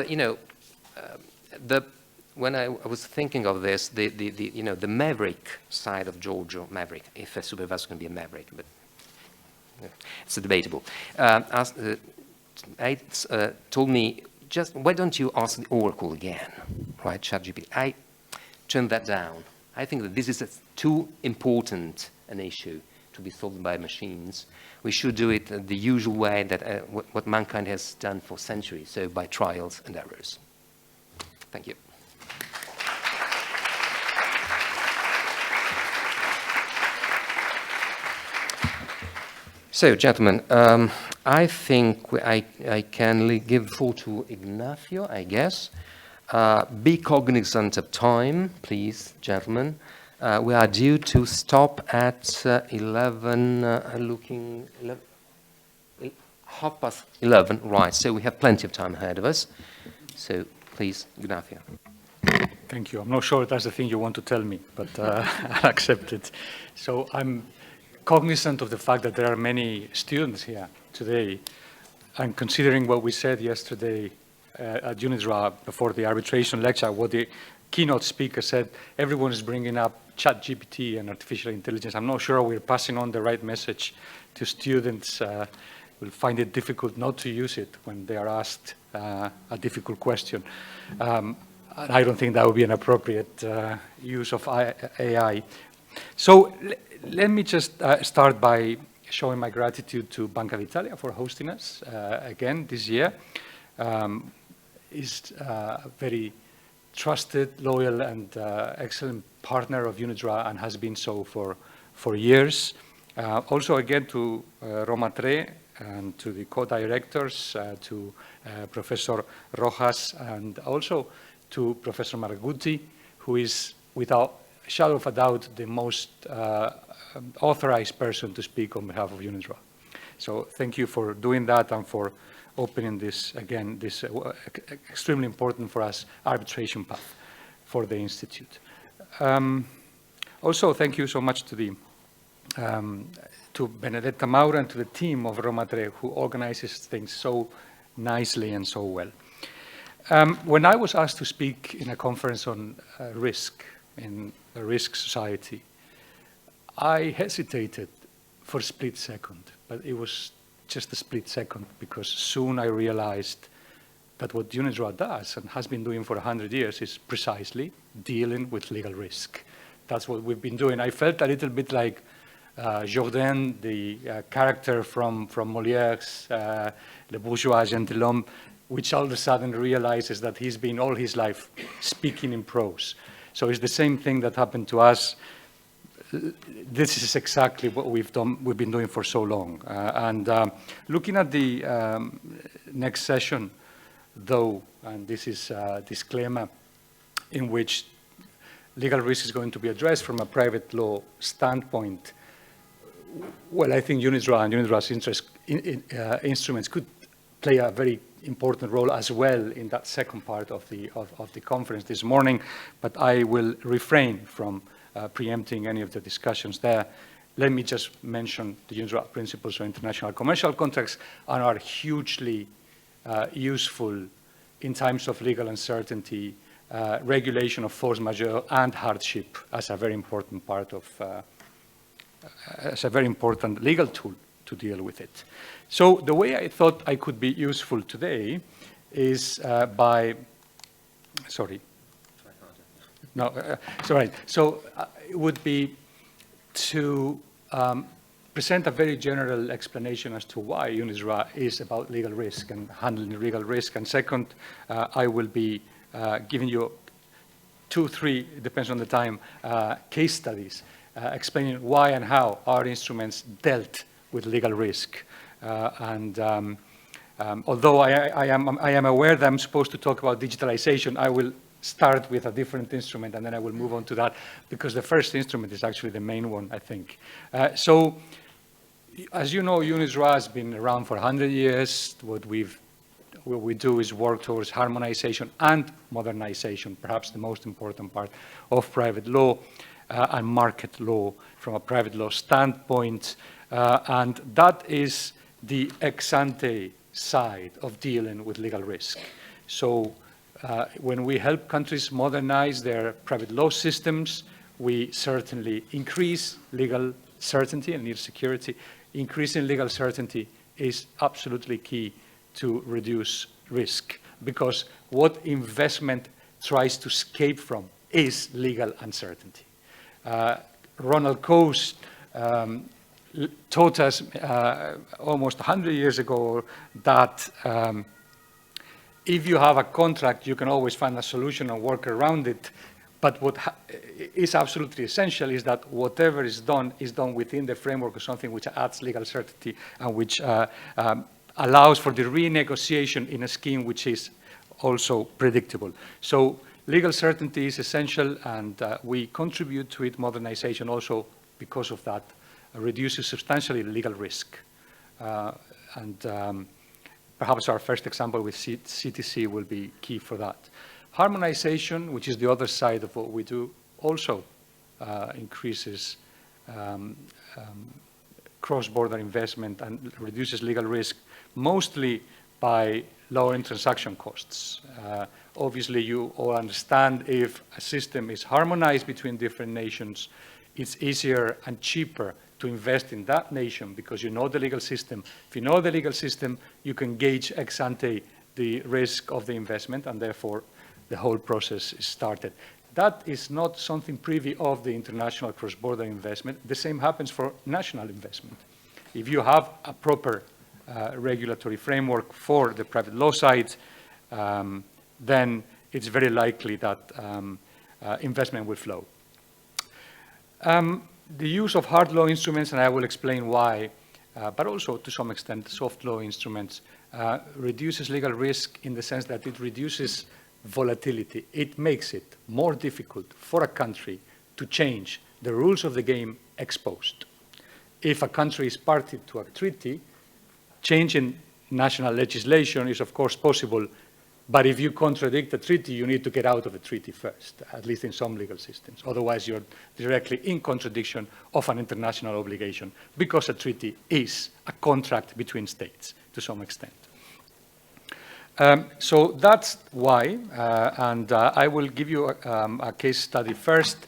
when I was thinking of this, the maverick side of Giorgio, maverick, if a supervisor can be a maverick, but it's debatable. Told me, just why don't you ask the Oracle again, right? ChatGPT. I turned that down. I think that this is too important an issue to be solved by machines. We should do it the usual way that what mankind has done for centuries, so by trials and errors. Thank you. So, gentlemen, I think I can give the floor to Ignacio, I guess. Be cognizant of time, please, gentlemen. We are due to stop at 11, 11:30, right, so we have plenty of time ahead of us. So, please, Ignacio. Thank you. I'm not sure if that's the thing you want to tell me, but I'll accept it. So I'm cognizant of the fact that there are many students here today, and considering what we said yesterday at UNIDRA before the arbitration lecture, what the keynote speaker said, everyone is bringing up ChatGPT and artificial intelligence. I'm not sure we're passing on the right message to students. Will find it difficult not to use it when they are asked a difficult question. I don't think that would be an appropriate use of AI. So let me just start by showing my gratitude to Banca d'Italia for hosting us again this year. Is a very trusted, loyal, and excellent partner of UNIDRA and has been so for years. Also again to Roma 3 and to the co-directors, to Professor Rojas, and also to Professor Malaguti, who is without a shadow of a doubt the most authorized person to speak on behalf of UNIDRA. So thank you for doing that and for opening this, again, this extremely important for us arbitration path for the Institute. Also, thank you so much to the to Benedetta Maura and to the team of Roma 3 who organizes things so nicely and so well. When I was asked to speak in a conference on risk, in a risk society, I hesitated for a split second, but it was just a split second because soon I realized that what UNIDRA does and has been doing for 100 years is precisely dealing with legal risk. That's what we've been doing. I felt a little bit like Jourdain, the character from Molière's Le Bourgeois Gentilhomme, which all of a sudden realizes that he's been all his life speaking in prose. So it's the same thing that happened to us. This is exactly what we've been doing for so long. Looking at the next session, though, and this is a disclaimer in which legal risk is going to be addressed from a private law standpoint, well, I think UNIDRA and UNIDRA's instruments could play a very important role as well in that second part of the conference this morning, but I will refrain from preempting any of the discussions there. Let me just mention the UNIDRA principles of international commercial contracts are hugely useful in times of legal uncertainty, regulation of force majeure and hardship as a very important part of, as a very important legal tool to deal with it. So the way I thought I could be useful today is by, sorry. No, sorry. So it would be to present a very general explanation as to why UNIDRA is about legal risk and handling legal risk. And second, I will be giving you 2, 3, it depends on the time, case studies explaining why and how our instruments dealt with legal risk. And Although I am aware that I'm supposed to talk about digitalization, I will start with a different instrument and then I will move on to that, because the first instrument is actually the main one, I think. So, as you know, UNISRA has been around for 100 years. What we do is work towards harmonization and modernization, perhaps the most important part of private law and market law from a private law standpoint. And that is the ex-ante side of dealing with legal risk. So when we help countries modernize their private law systems, we certainly increase legal certainty and legal security. Increasing legal certainty is absolutely key to reduce risk, because what investment tries to escape from is legal uncertainty. Ronald Coase taught us almost 100 years ago that if you have a contract, you can always find a solution and work around it. But what is absolutely essential is that whatever is done within the framework of something which adds legal certainty and which allows for the renegotiation in a scheme which is also predictable. So legal certainty is essential, and we contribute to its modernization also because of that. Reduces substantially legal risk. Perhaps our first example with CTC will be key for that. Harmonization, which is the other side of what we do, also increases cross-border investment and reduces legal risk, mostly by lowering transaction costs. Obviously, you all understand if a system is harmonized between different nations, it's easier and cheaper to invest in that nation because you know the legal system. If you know the legal system, you can gauge ex ante the risk of the investment, and therefore the whole process is started. That is not something privy of the international cross-border investment. The same happens for national investment. If you have a proper regulatory framework for the private law side, then it's very likely that investment will flow. The use of hard law instruments, and I will explain why, but also to some extent soft law instruments, reduces legal risk in the sense that it reduces volatility. It makes it more difficult for a country to change the rules of the game ex post. If a country is party to a treaty, changing national legislation is of course possible, but if you contradict the treaty, you need to get out of the treaty first, at least in some legal systems. Otherwise, you're directly in contradiction of an international obligation, because a treaty is a contract between states to some extent. So that's why, and I will give you a case study first,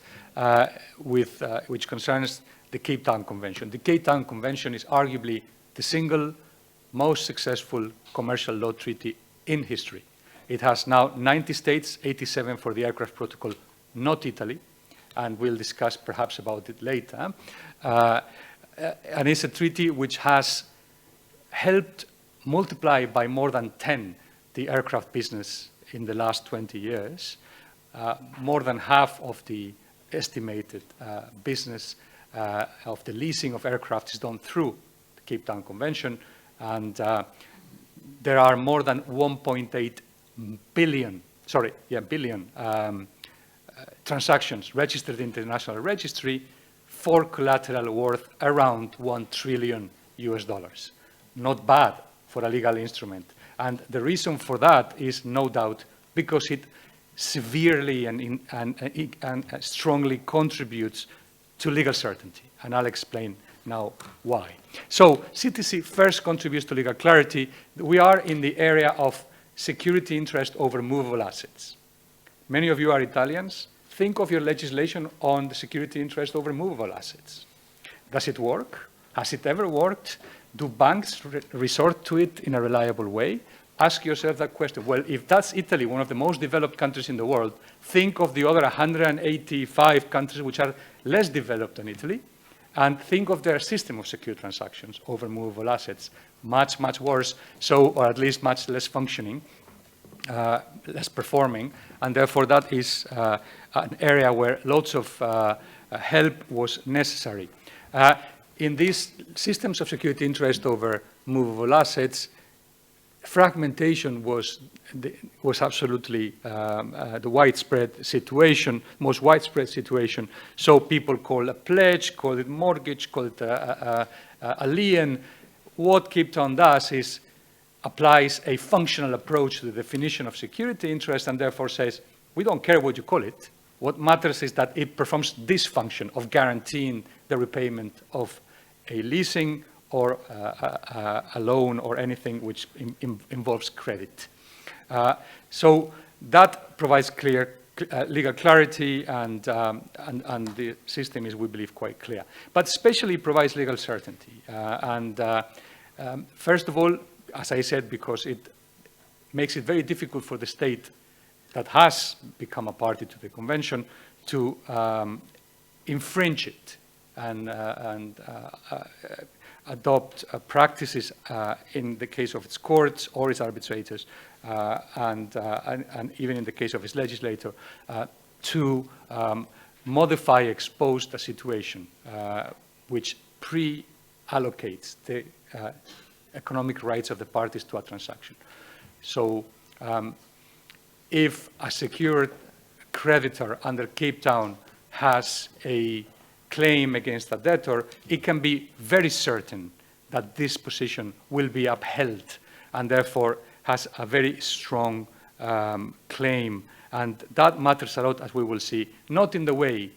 which concerns the Cape Town Convention. The Cape Town Convention is arguably the single most successful commercial law treaty in history. It has now 90 states, 87 for the aircraft protocol, not Italy, and we'll discuss perhaps about it later. And it's a treaty which has helped multiply by more than 10 the aircraft business in the last 20 years. More than half of the estimated business of the leasing of aircraft is done through the Cape Town Convention, and there are more than 1.8 billion transactions registered in the international registry for collateral worth around $1 trillion US. Not bad for a legal instrument. And the reason for that is no doubt because it severely and strongly contributes to legal certainty. And I'll explain now why. So CTC first contributes to legal clarity. We are in the area of security interest over movable assets. Many of you are Italians. Think of your legislation on the security interest over movable assets. Does it work? Has it ever worked? Do banks resort to it in a reliable way? Ask yourself that question. Well, if that's Italy, one of the most developed countries in the world, think of the other 185 countries which are less developed than Italy, and think of their system of secure transactions over movable assets. Much, much worse, or at least much less functioning, less performing, and therefore that is an area where lots of help was necessary. In these systems of security interest over movable assets, fragmentation was absolutely the widespread situation, most widespread situation. So people call a pledge, call it mortgage, call it a lien. What Cape Town does is applies a functional approach to the definition of security interest and therefore says, we don't care what you call it. What matters is that it performs this function of guaranteeing the repayment of a leasing or a loan or anything which involves credit. So that provides clear legal clarity and the system is, we believe, quite clear. But especially provides legal certainty. First of all, as I said, because it makes it very difficult for the state that has become a party to the convention to infringe it and adopt practices in the case of its courts or its arbitrators, and even in the case of its legislator, to modify, expose the situation which pre-allocates the economic rights of the parties to a transaction. So if a secured creditor under Cape Town has a claim against a debtor, it can be very certain that this position will be upheld and therefore has a very strong claim. And that matters a lot, as we will see, not in the way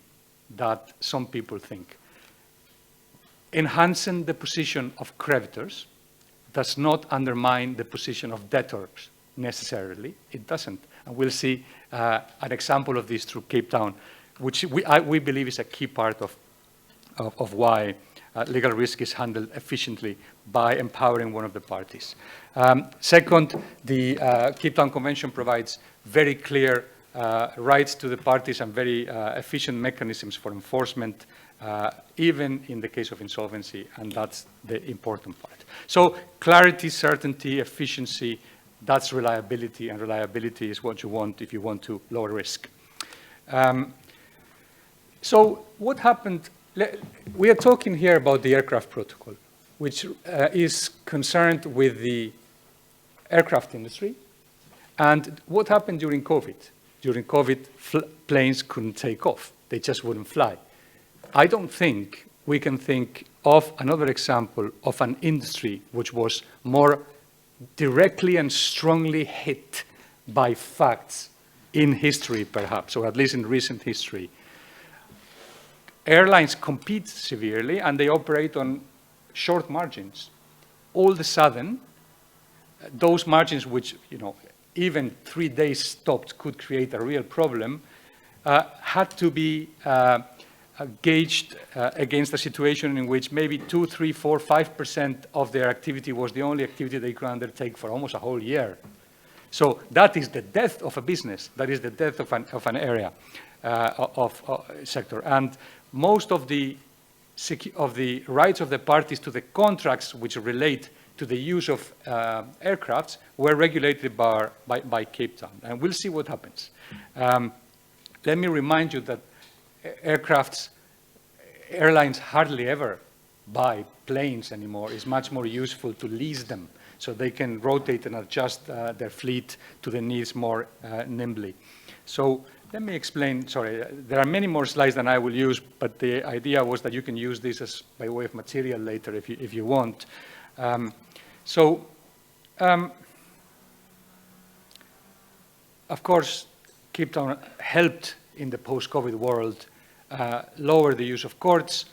that some people think. Enhancing the position of creditors does not undermine the position of debtors necessarily. It doesn't. And we'll see an example of this through Cape Town, which we believe is a key part of why legal risk is handled efficiently by empowering one of the parties. Second, the Cape Town Convention provides very clear rights to the parties and very efficient mechanisms for enforcement, even in the case of insolvency, and that's the important part. So clarity, certainty, efficiency, that's reliability, and reliability is what you want if you want to lower risk. So what happened? We are talking here about the aircraft protocol, which is concerned with the aircraft industry. And what happened during COVID? During COVID, planes couldn't take off. They just wouldn't fly. I don't think we can think of another example of an industry which was more directly and strongly hit by facts in history, perhaps, or at least in recent history. Airlines compete severely and they operate on short margins. All of a sudden, those margins which, even 3 days stopped could create a real problem, had to be gauged against a situation in which maybe 2, 3, 4, 5% of their activity was the only activity they could undertake for almost a whole year. So that is the death of a business. That is the death of an area of sector. And most of the rights of the parties to the contracts which relate to the use of aircrafts were regulated by Cape Town. And we'll see what happens. Let me remind you that airlines hardly ever buy planes anymore. It's much more useful to lease them so they can rotate and adjust their fleet to the needs more nimbly. So let me explain, sorry, there are many more slides than I will use, but the idea was that you can use this as by way of material later if you want. Of course, Cape Town helped in the post-COVID world lower the use of courts,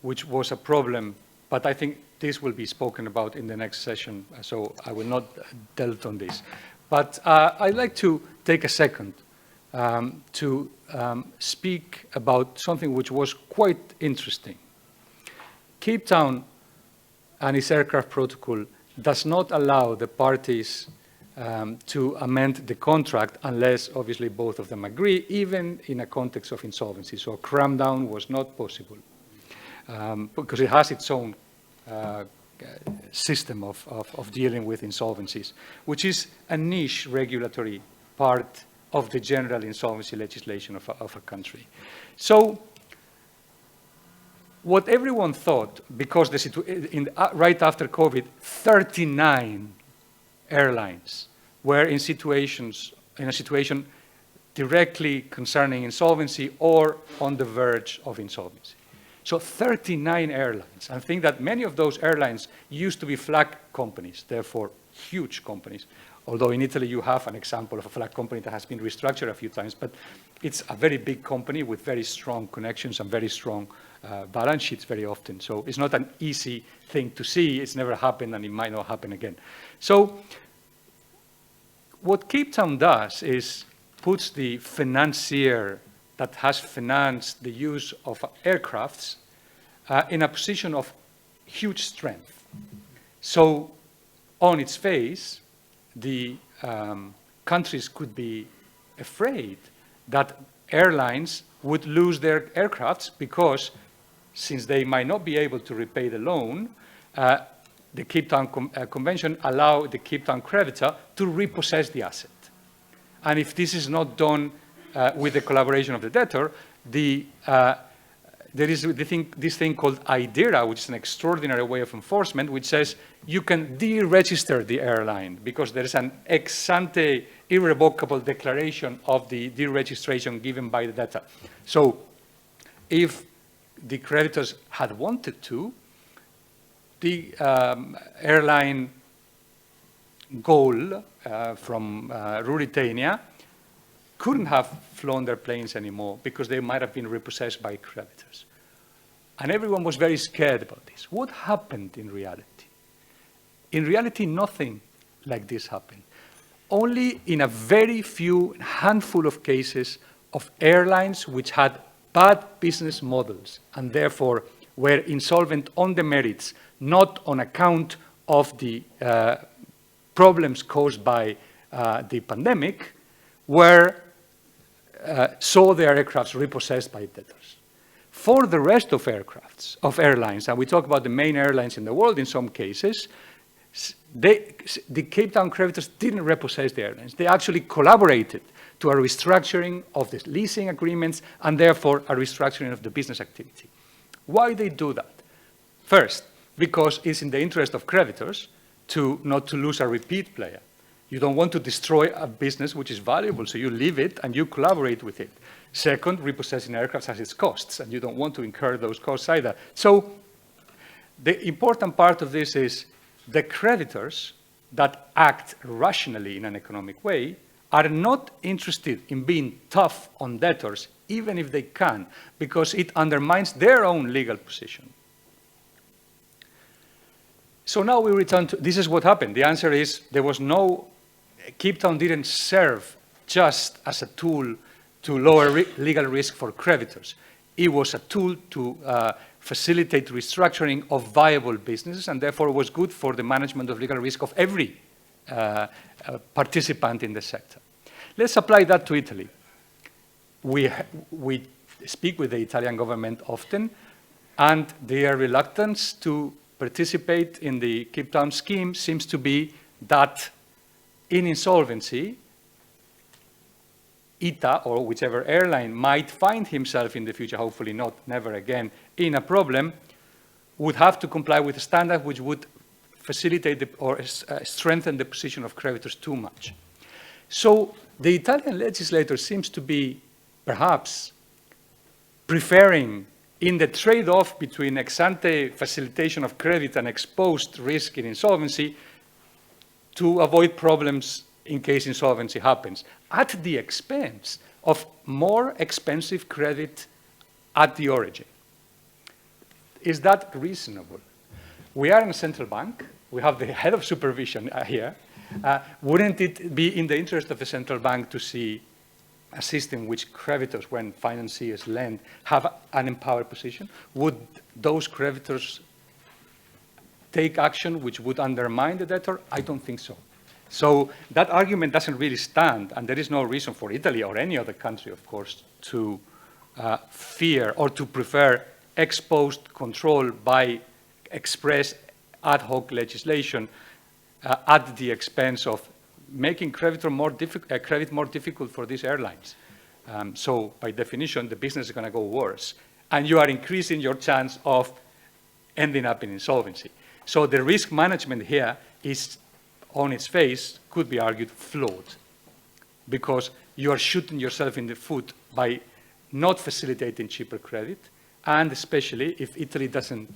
which was a problem, but I think this will be spoken about in the next session, so I will not delve on this. But I'd like to take a second to speak about something which was quite interesting. Cape Town and its aircraft protocol does not allow the parties to amend the contract unless, obviously, both of them agree, even in a context of insolvency. So a cram down was not possible because it has its own system of dealing with insolvencies, which is a niche regulatory part of the general insolvency legislation of a country. So what everyone thought, because right after COVID, 39 airlines were in a situation directly concerning insolvency or on the verge of insolvency. So 39 airlines. I think that many of those airlines used to be flag companies, therefore huge companies. Although in Italy you have an example of a flag company that has been restructured a few times, but it's a very big company with very strong connections and very strong balance sheets very often. So it's not an easy thing to see. It's never happened and it might not happen again. So what Cape Town does is puts the financier that has financed the use of aircrafts in a position of huge strength. So on its face, the countries could be afraid that airlines would lose their aircrafts because since they might not be able to repay the loan, the Cape Town Convention allowed the Cape Town creditor to repossess the asset. And if this is not done with the collaboration of the debtor, there is this thing called IDERA, which is an extraordinary way of enforcement, which says you can deregister the airline because there is an ex-ante irrevocable declaration of the deregistration given by the debtor. So if the creditors had wanted to, the airline goal from Ruritania couldn't have flown their planes anymore because they might have been repossessed by creditors. And everyone was very scared about this. What happened in reality? In reality, nothing like this happened. Only in a very few handful of cases of airlines which had bad business models and therefore were insolvent on the merits, not on account of the problems caused by the pandemic, saw their aircrafts repossessed by debtors. For the rest of airlines, and we talk about the main airlines in the world in some cases, the Cape Town creditors didn't repossess the airlines. They actually collaborated to a restructuring of the leasing agreements and therefore a restructuring of the business activity. Why they do that? First, because it's in the interest of creditors not to lose a repeat player. You don't want to destroy a business which is valuable, so you leave it and you collaborate with it. Second, repossessing aircraft has its costs, and you don't want to incur those costs either. So the important part of this is the creditors that act rationally in an economic way are not interested in being tough on debtors, even if they can, because it undermines their own legal position. So now we return to, this is what happened. The answer is there was no, Cape Town didn't serve just as a tool to lower legal risk for creditors. It was a tool to facilitate restructuring of viable businesses, and therefore it was good for the management of legal risk of every participant in the sector. Let's apply that to Italy. We speak with the Italian government often, and their reluctance to participate in the Cape Town scheme seems to be that in insolvency, ITA, or whichever airline, might find himself in the future, hopefully not, never again, in a problem, would have to comply with a standard which would facilitate or strengthen the position of creditors too much. So the Italian legislator seems to be perhaps preferring, in the trade-off between ex-ante facilitation of credit and exposed risk in insolvency, to avoid problems in case insolvency happens, at the expense of more expensive credit at the origin. Is that reasonable? We are in a central bank. We have the head of supervision here. Wouldn't it be in the interest of the central bank to see a system in which creditors, when financiers lend, have an empowered position? Would those creditors take action which would undermine the debtor? I don't think so. So that argument doesn't really stand, and there is no reason for Italy or any other country, of course, to fear or to prefer ex-post control by express ad hoc legislation at the expense of making credit more difficult for these airlines. So by definition, the business is going to go worse, and you are increasing your chance of ending up in insolvency. So the risk management here is on its face, could be argued flawed, because you are shooting yourself in the foot by not facilitating cheaper credit, and especially if Italy doesn't,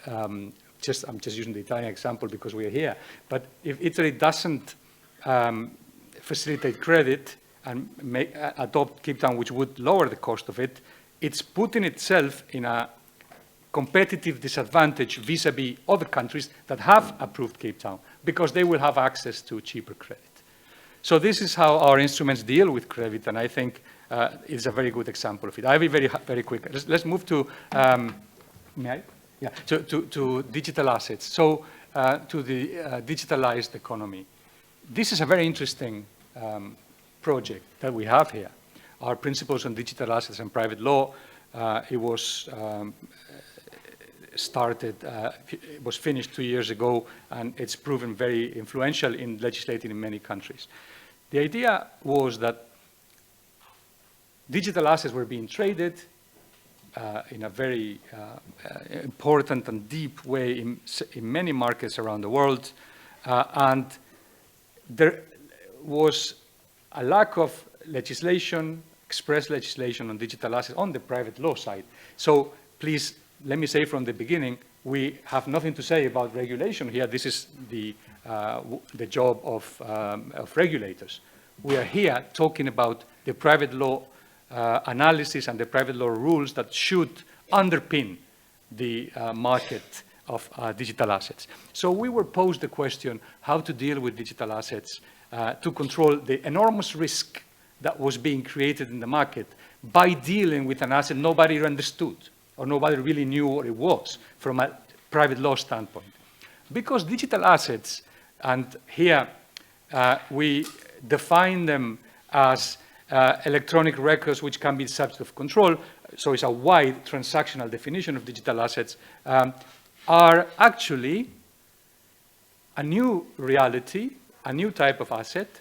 I'm just using the Italian example because we're here, but if Italy doesn't facilitate credit and adopt Cape Town, which would lower the cost of it, it's putting itself in a competitive disadvantage vis-a-vis other countries that have approved Cape Town, because they will have access to cheaper credit. So this is how our instruments deal with credit, and I think it's a very good example of it. I'll be very quick. Let's move to, may I? Yeah, to digital assets. So to the digitalized economy. This is a very interesting project that we have here. Our principles on digital assets and private law, it was it was finished 2 years ago, and it's proven very influential in legislating in many countries. The idea was that digital assets were being traded in a very important and deep way in many markets around the world, and there was a lack of legislation, express legislation on digital assets on the private law side. So please, let me say from the beginning, we have nothing to say about regulation here. This is the job of regulators. We are here talking about the private law analysis and the private law rules that should underpin the market of digital assets. So we were posed the question how to deal with digital assets to control the enormous risk that was being created in the market by dealing with an asset nobody understood or nobody really knew what it was from a private law standpoint. Because digital assets, and here we define them as electronic records which can be subject of control, so it's a wide transactional definition of digital assets, are actually a new reality, a new type of asset,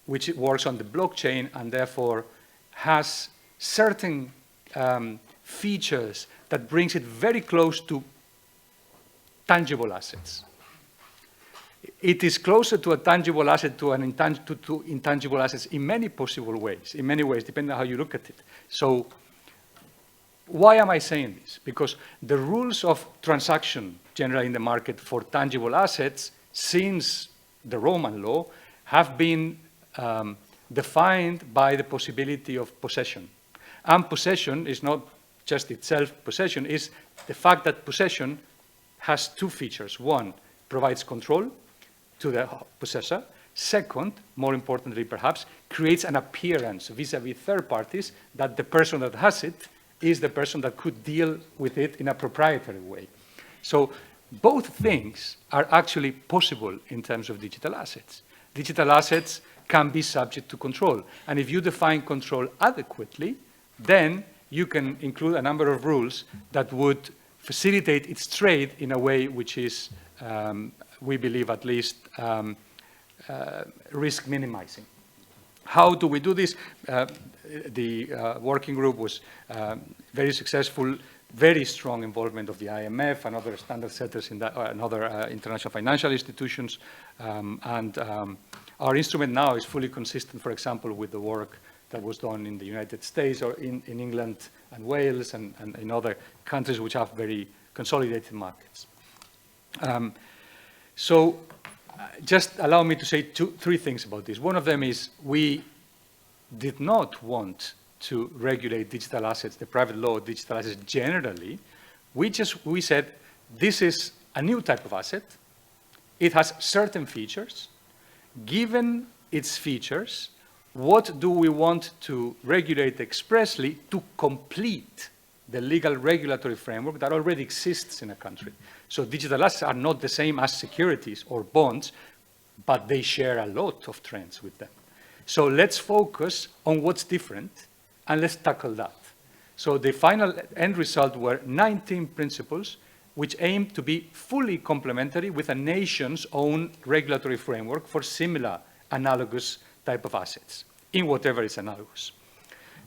which works on the blockchain and therefore has certain features that brings it very close to tangible assets. It is closer to a tangible asset to intangible assets in many possible ways, depending on how you look at it. So why am I saying this? Because the rules of transaction generally in the market for tangible assets since the Roman law have been defined by the possibility of possession. And possession is not just itself possession, is the fact that possession has two features. One, provides control to the possessor. Second, more importantly perhaps, creates an appearance vis-a-vis third parties that the person that has it is the person that could deal with it in a proprietary way. So both things are actually possible in terms of digital assets. Digital assets can be subject to control. And if you define control adequately, then you can include a number of rules that would facilitate its trade in a way which is, we believe at least, risk minimizing. How do we do this? The working group was very successful, very strong involvement of the IMF and other standard setters in that, and other international financial institutions. Our instrument now is fully consistent, for example, with the work that was done in the United States or in England and Wales and in other countries which have very consolidated markets. So just allow me to say three things about this. One of them is we did not want to regulate digital assets, the private law of digital assets generally. We said this is a new type of asset. It has certain features. Given its features, what do we want to regulate expressly to complete the legal regulatory framework that already exists in a country? So digital assets are not the same as securities or bonds, but they share a lot of trends with them. So let's focus on what's different and let's tackle that. So the final end result were 19 principles which aim to be fully complementary with a nation's own regulatory framework for similar analogous type of assets, in whatever is analogous.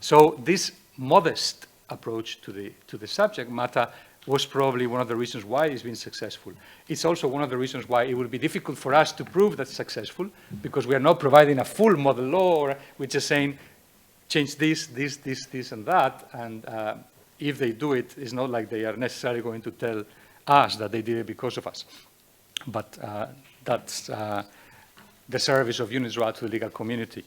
So this modest approach to the subject matter was probably one of the reasons why it's been successful. It's also one of the reasons why it will be difficult for us to prove that's successful, because we are not providing a full model law, or we're just saying, change this, and that, and if they do it, it's not like they are necessarily going to tell us that they did it because of us. But that's the service of UNIDROIT to the legal community.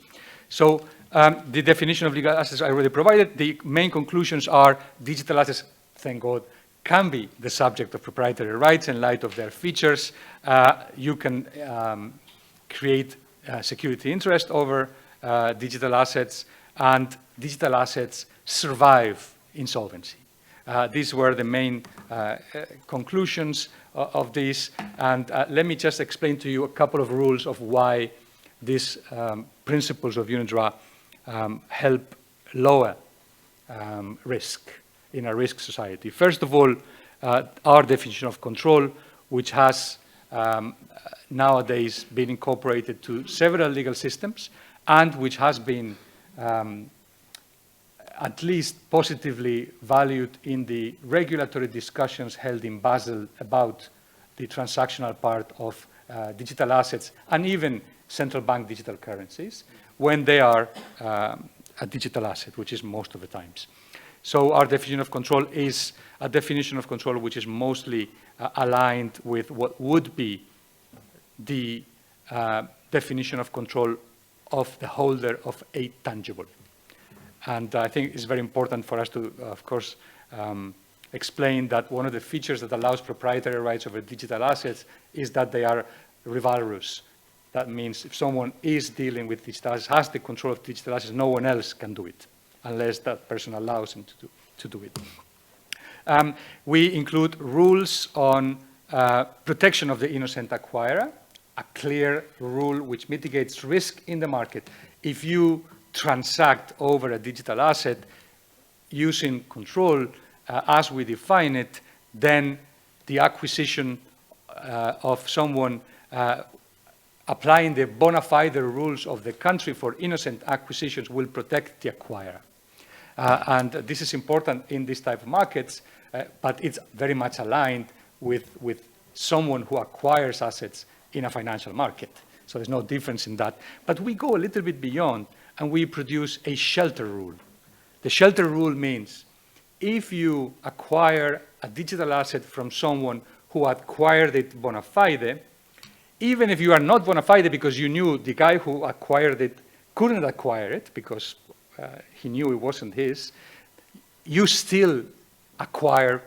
So the definition of legal assets I already provided. The main conclusions are digital assets, thank God, can be the subject of proprietary rights in light of their features. You can create security interest over digital assets, and digital assets survive insolvency. These were the main conclusions of this, and let me just explain to you a couple of rules of why these principles of UNIDROIT help lower risk in a risk society. First of all, our definition of control, which has nowadays been incorporated to several legal systems, and which has been at least positively valued in the regulatory discussions held in Basel about the transactional part of digital assets and even central bank digital currencies when they are a digital asset, which is most of the times. So our definition of control is a definition of control which is mostly aligned with what would be the definition of control of the holder of a tangible. And I think it's very important for us to, of course, explain that one of the features that allows proprietary rights over digital assets is that they are rivalrous. That means if someone is dealing with digital assets, has the control of digital assets, no one else can do it unless that person allows him to do it. We include rules on protection of the innocent acquirer, a clear rule which mitigates risk in the market. If you transact over a digital asset using control as we define it, then the acquisition of someone applying the bona fide rules of the country for innocent acquisitions will protect the acquirer. And this is important in this type of markets, but it's very much aligned with someone who acquires assets in a financial market. So there's no difference in that. But we go a little bit beyond, and we produce a shelter rule. The shelter rule means if you acquire a digital asset from someone who acquired it bona fide, even if you are not bona fide because you knew the guy who acquired it couldn't acquire it because he knew it wasn't his, you still acquire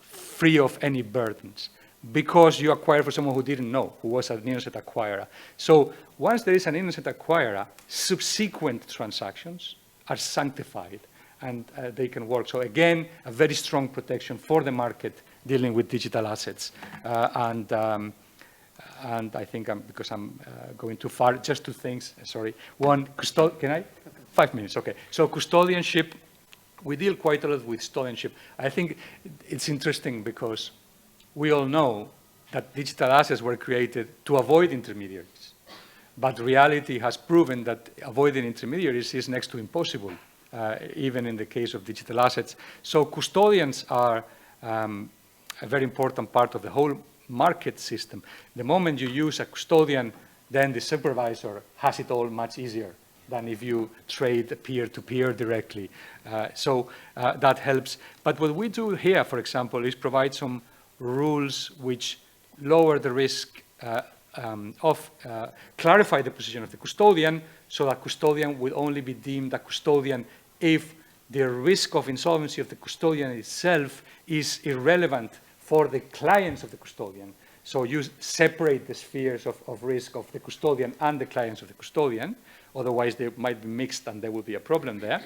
free of any burdens because you acquire for someone who didn't know, who was an innocent acquirer. So once there is an innocent acquirer, subsequent transactions are sanctified and they can work. So again, a very strong protection for the market dealing with digital assets. And I think because I'm going too far, just two things, sorry. One, can I? 5 minutes, okay. So custodianship, we deal quite a lot with custodianship. I think it's interesting because we all know that digital assets were created to avoid intermediaries. But reality has proven that avoiding intermediaries is next to impossible, even in the case of digital assets. So custodians are a very important part of the whole market system. The moment you use a custodian, then the supervisor has it all much easier than if you trade peer-to-peer directly. So that helps. But what we do here, for example, is provide some rules which lower the risk clarify the position of the custodian, so that custodian will only be deemed a custodian if the risk of insolvency of the custodian itself is irrelevant for the clients of the custodian. So you separate the spheres of risk of the custodian and the clients of the custodian. Otherwise, they might be mixed and there will be a problem there.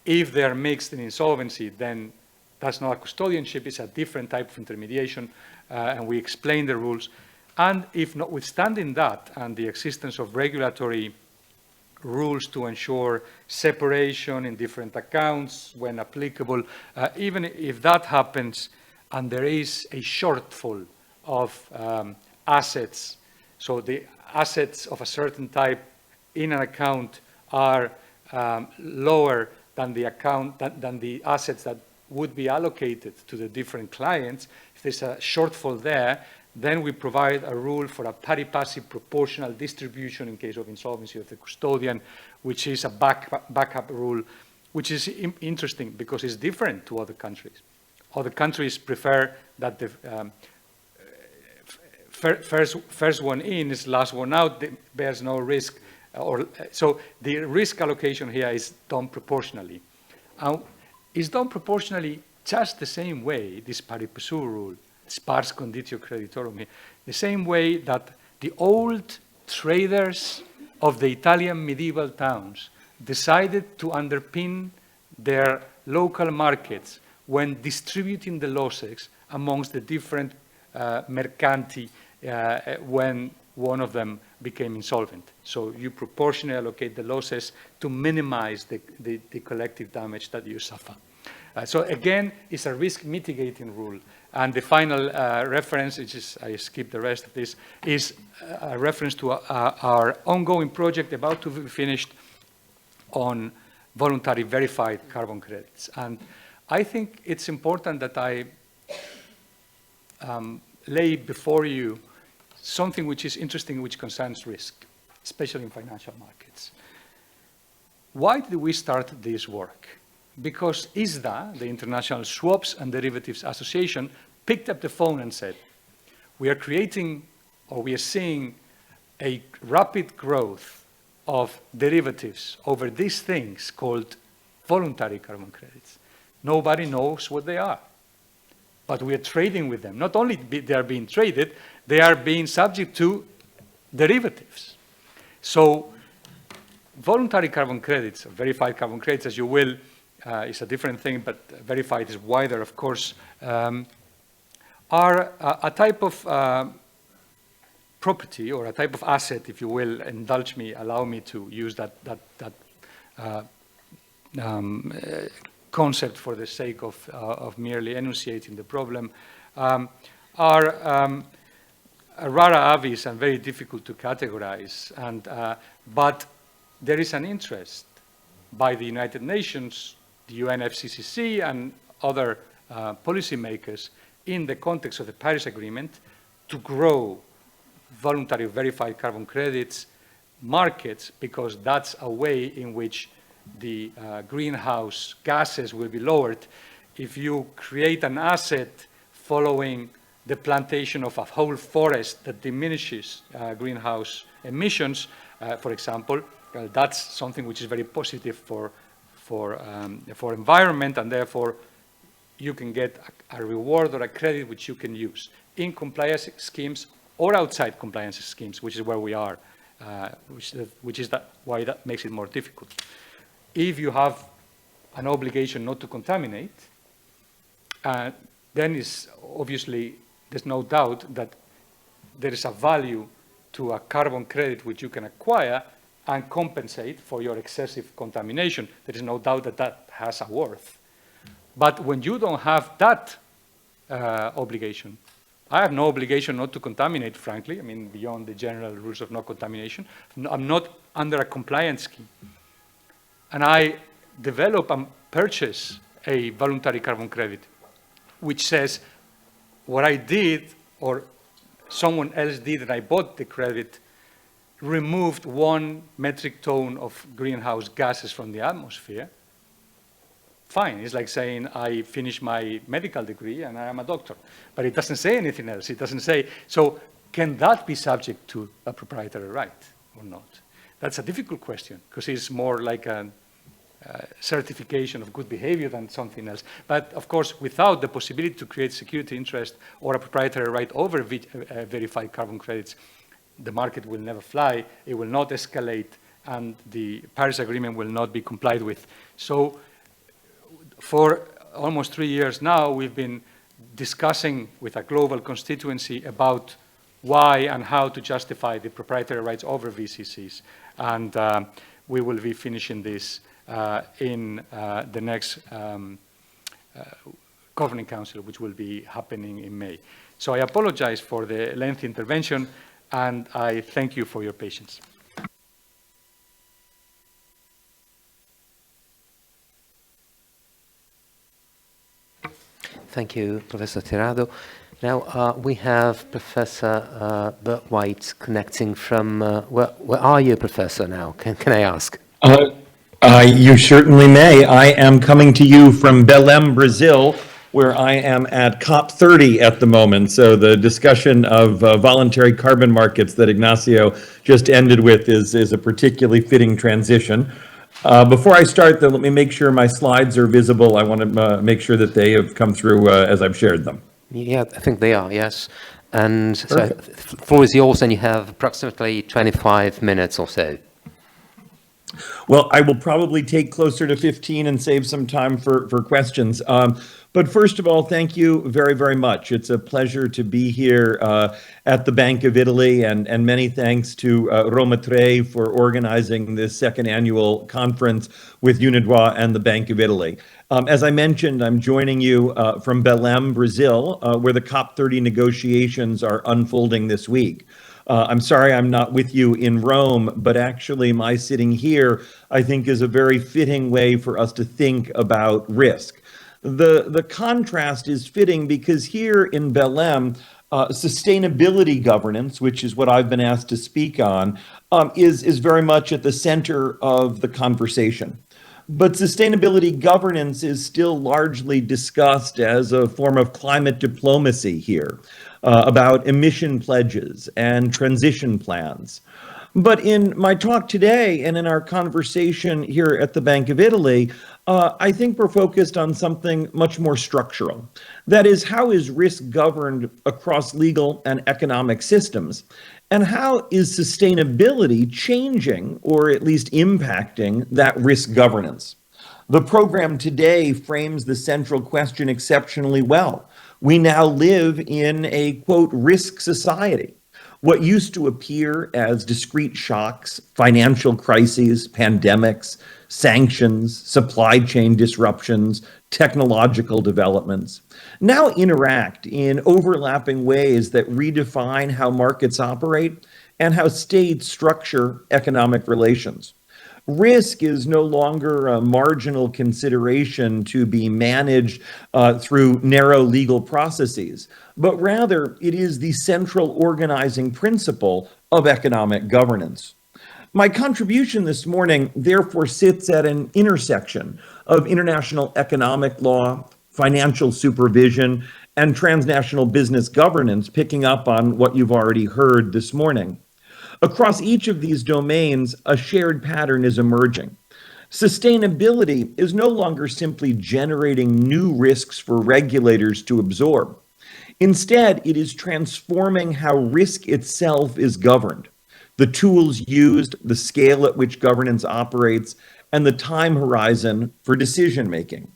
If they are mixed in insolvency, then that's not a custodianship, it's a different type of intermediation, and we explain the rules. And if notwithstanding that and the existence of regulatory rules to ensure separation in different accounts when applicable, even if that happens and there is a shortfall of assets, so the assets of a certain type in an account are lower than the assets that would be allocated to the different clients, if there's a shortfall there, then we provide a rule for a pari passu proportional distribution in case of insolvency of the custodian, which is a backup rule, which is interesting because it's different to other countries. Other countries prefer that the first one in is last one out, bears no risk. So the risk allocation here is done proportionally. It's done proportionally just the same way, this pari passu rule, spars conditio creditorum, the same way that the old traders of the Italian medieval towns decided to underpin their local markets when distributing the losses amongst the different mercanti when one of them became insolvent. So you proportionally allocate the losses to minimize the collective damage that you suffer. So again, it's a risk mitigating rule. And the final reference, which is, I skipped the rest of this, is a reference to our ongoing project about to be finished on voluntary verified carbon credits. And I think it's important that I lay before you something which is interesting, which concerns risk, especially in financial markets. Why did we start this work? Because ISDA, the International Swaps and Derivatives Association, picked up the phone and said, we are creating, or we are seeing a rapid growth of derivatives over these things called voluntary carbon credits. Nobody knows what they are, but we are trading with them. Not only they are being traded, they are being subject to derivatives. So voluntary carbon credits, or verified carbon credits, as you will, is a different thing, but verified is wider, of course, are a type of property or a type of asset, if you will, indulge me, allow me to use that concept for the sake of merely enunciating the problem, are rara avis and very difficult to categorize. And, but there is an interest by the United Nations, the UNFCCC, and other policymakers in the context of the Paris Agreement to grow voluntary verified carbon credits markets, because that's a way in which the greenhouse gases will be lowered. If you create an asset following the plantation of a whole forest that diminishes greenhouse emissions, for example, that's something which is very positive for environment, and therefore you can get a reward or a credit which you can use in compliance schemes or outside compliance schemes, which is where we are, which is why that makes it more difficult. If you have an obligation not to contaminate, then is obviously, there's no doubt that there is a value to a carbon credit which you can acquire and compensate for your excessive contamination. There is no doubt that that has a worth. But when you don't have that obligation, I have no obligation not to contaminate, frankly, I mean, beyond the general rules of no contamination. I'm not under a compliance scheme. And I develop and purchase a voluntary carbon credit, which says what I did or someone else did and I bought the credit removed 1 metric ton of greenhouse gases from the atmosphere. Fine, it's like saying I finished my medical degree and I am a doctor, but it doesn't say anything else. It doesn't say, so can that be subject to a proprietary right or not? That's a difficult question because it's more like a certification of good behavior than something else. But of course, without the possibility to create security interest or a proprietary right over verified carbon credits, the market will never fly, it will not escalate, and the Paris Agreement will not be complied with. So for almost 3 years now, we've been discussing with a global constituency about why and how to justify the proprietary rights over VCCs. And we will be finishing this in the next Governing Council, which will be happening in May. So I apologize for the lengthy intervention, and I thank you for your patience. Thank you, Professor Tirado. Now, we have Professor BURKE-WHITE connecting from, where are you, Professor, now? Can I ask? You certainly may. I am coming to you from Belém, Brazil, where I am at COP30 at the moment. So the discussion of voluntary carbon markets that Ignacio just ended with is a particularly fitting transition. Before I start, though, let me make sure my slides are visible. I want to make sure that they have come through as I've shared them. Yeah, I think they are, yes. And so the floor is yours, and you have approximately 25 minutes or so. Well, I will probably take closer to 15 and save some time for questions. But first of all, thank you very, very much. It's a pleasure to be here at the Bank of Italy, and many thanks to Roma 3 for organizing this second annual conference with UNIDROIT and the Bank of Italy. As I mentioned, I'm joining you from Belém, Brazil, where the COP30 negotiations are unfolding this week. I'm sorry I'm not with you in Rome, but actually my sitting here, I think, is a very fitting way for us to think about risk. The contrast is fitting because here in Belém, sustainability governance, which is what I've been asked to speak on, is very much at the center of the conversation. But sustainability governance is still largely discussed as a form of climate diplomacy here, about emission pledges and transition plans. But in my talk today and in our conversation here at the Bank of Italy, I think we're focused on something much more structural. That is, how is risk governed across legal and economic systems? And how is sustainability changing, or at least impacting, that risk governance? The program today frames the central question exceptionally well. We now live in a, quote, risk society. What used to appear as discrete shocks, financial crises, pandemics, sanctions, supply chain disruptions, technological developments, now interact in overlapping ways that redefine how markets operate and how states structure economic relations. Risk is no longer a marginal consideration to be managed through narrow legal processes, but rather it is the central organizing principle of economic governance. My contribution this morning, therefore, sits at an intersection of international economic law, financial supervision, and transnational business governance, picking up on what you've already heard this morning. Across each of these domains, a shared pattern is emerging. Sustainability is no longer simply generating new risks for regulators to absorb. Instead, it is transforming how risk itself is governed, the tools used, the scale at which governance operates, and the time horizon for decision making.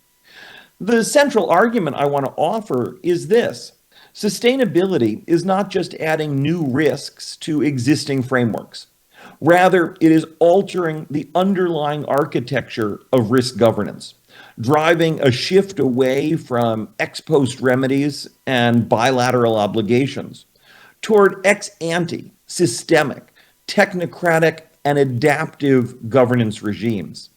The central argument I want to offer is this. Sustainability is not just adding new risks to existing frameworks. Rather, it is altering the underlying architecture of risk governance, driving a shift away from ex post remedies and bilateral obligations toward ex ante, systemic, technocratic, and adaptive governance regimes.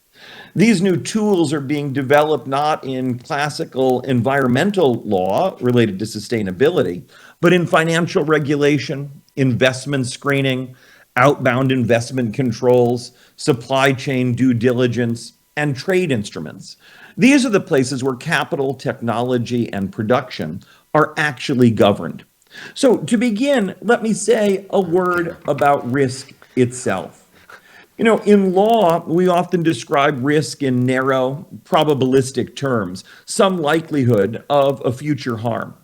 These new tools are being developed not in classical environmental law related to sustainability, but in financial regulation, investment screening, outbound investment controls, supply chain due diligence, and trade instruments. These are the places where capital, technology, and production are actually governed. So to begin, let me say a word about risk itself. You know, in law, we often describe risk in narrow, probabilistic terms, some likelihood of a future harm.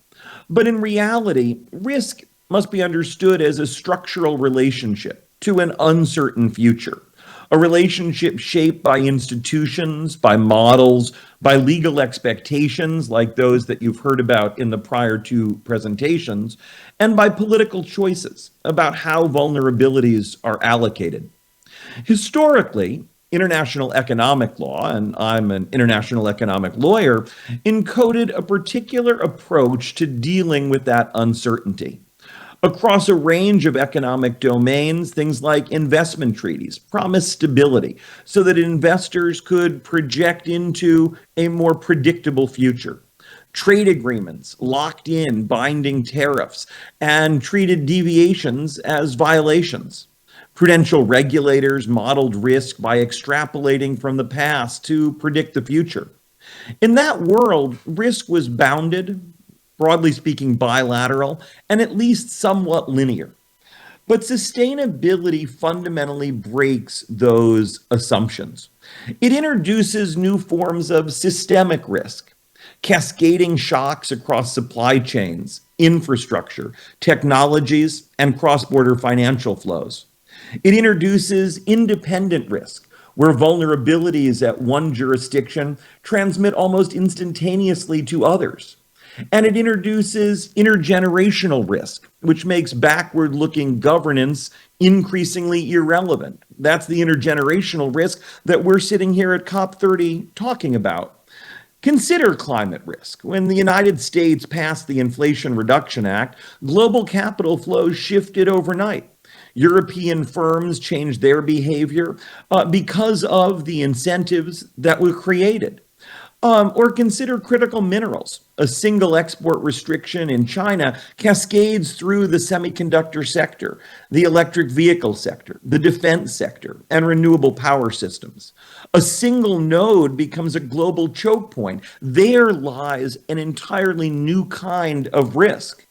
But in reality, risk must be understood as a structural relationship to an uncertain future, a relationship shaped by institutions, by models, by legal expectations like those that you've heard about in the prior two presentations, and by political choices about how vulnerabilities are allocated. Historically, international economic law, and I'm an international economic lawyer, encoded a particular approach to dealing with that uncertainty. Across a range of economic domains, things like investment treaties promised stability so that investors could project into a more predictable future. trade agreements locked in binding tariffs and treated deviations as violations. Prudential regulators modeled risk by extrapolating from the past to predict the future. In that world, risk was bounded, broadly speaking, bilateral, and at least somewhat linear. But sustainability fundamentally breaks those assumptions. It introduces new forms of systemic risk, cascading shocks across supply chains, infrastructure, technologies, and cross-border financial flows. It introduces independent risk, where vulnerabilities at one jurisdiction transmit almost instantaneously to others. And it introduces intergenerational risk, which makes backward-looking governance increasingly irrelevant. That's the intergenerational risk that we're sitting here at COP30 talking about. Consider climate risk. When the United States passed the Inflation Reduction Act, global capital flows shifted overnight. European firms changed their behavior because of the incentives that were created. Or consider critical minerals. A single export restriction in China cascades through the semiconductor sector, the electric vehicle sector, the defense sector, and renewable power systems. A single node becomes a global choke point. There lies an entirely new kind of risk.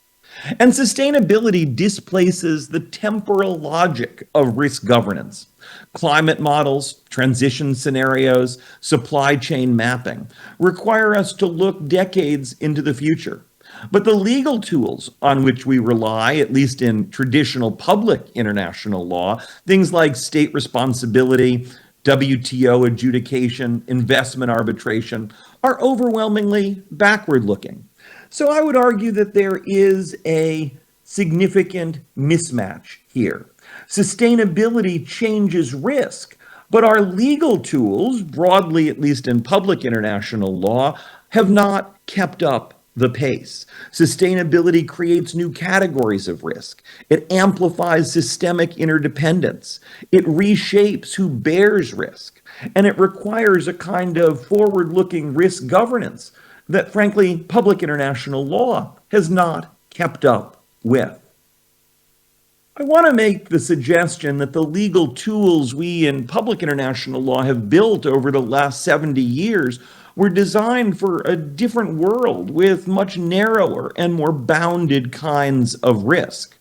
And sustainability displaces the temporal logic of risk governance. Climate models, transition scenarios, supply chain mapping require us to look decades into the future. But the legal tools on which we rely, at least in traditional public international law, things like state responsibility, WTO adjudication, investment arbitration, are overwhelmingly backward-looking. So I would argue that there is a significant mismatch here. Sustainability changes risk, but our legal tools, broadly at least in public international law, have not kept up the pace. Sustainability creates new categories of risk. It amplifies systemic interdependence. It reshapes who bears risk. And it requires a kind of forward-looking risk governance that, frankly, public international law has not kept up with. I want to make the suggestion that the legal tools we in public international law have built over the last 70 years were designed for a different world with much narrower and more bounded kinds of risk.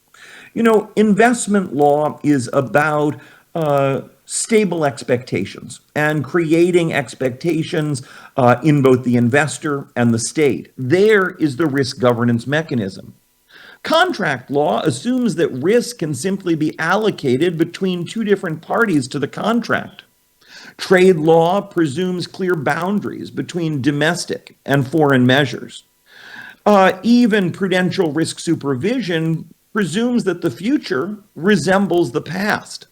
You know, investment law is about stable expectations and creating expectations in both the investor and the state. There is the risk governance mechanism. Contract law assumes that risk can simply be allocated between two different parties to the contract. Trade law presumes clear boundaries between domestic and foreign measures. Even prudential risk supervision presumes that the future resembles the past.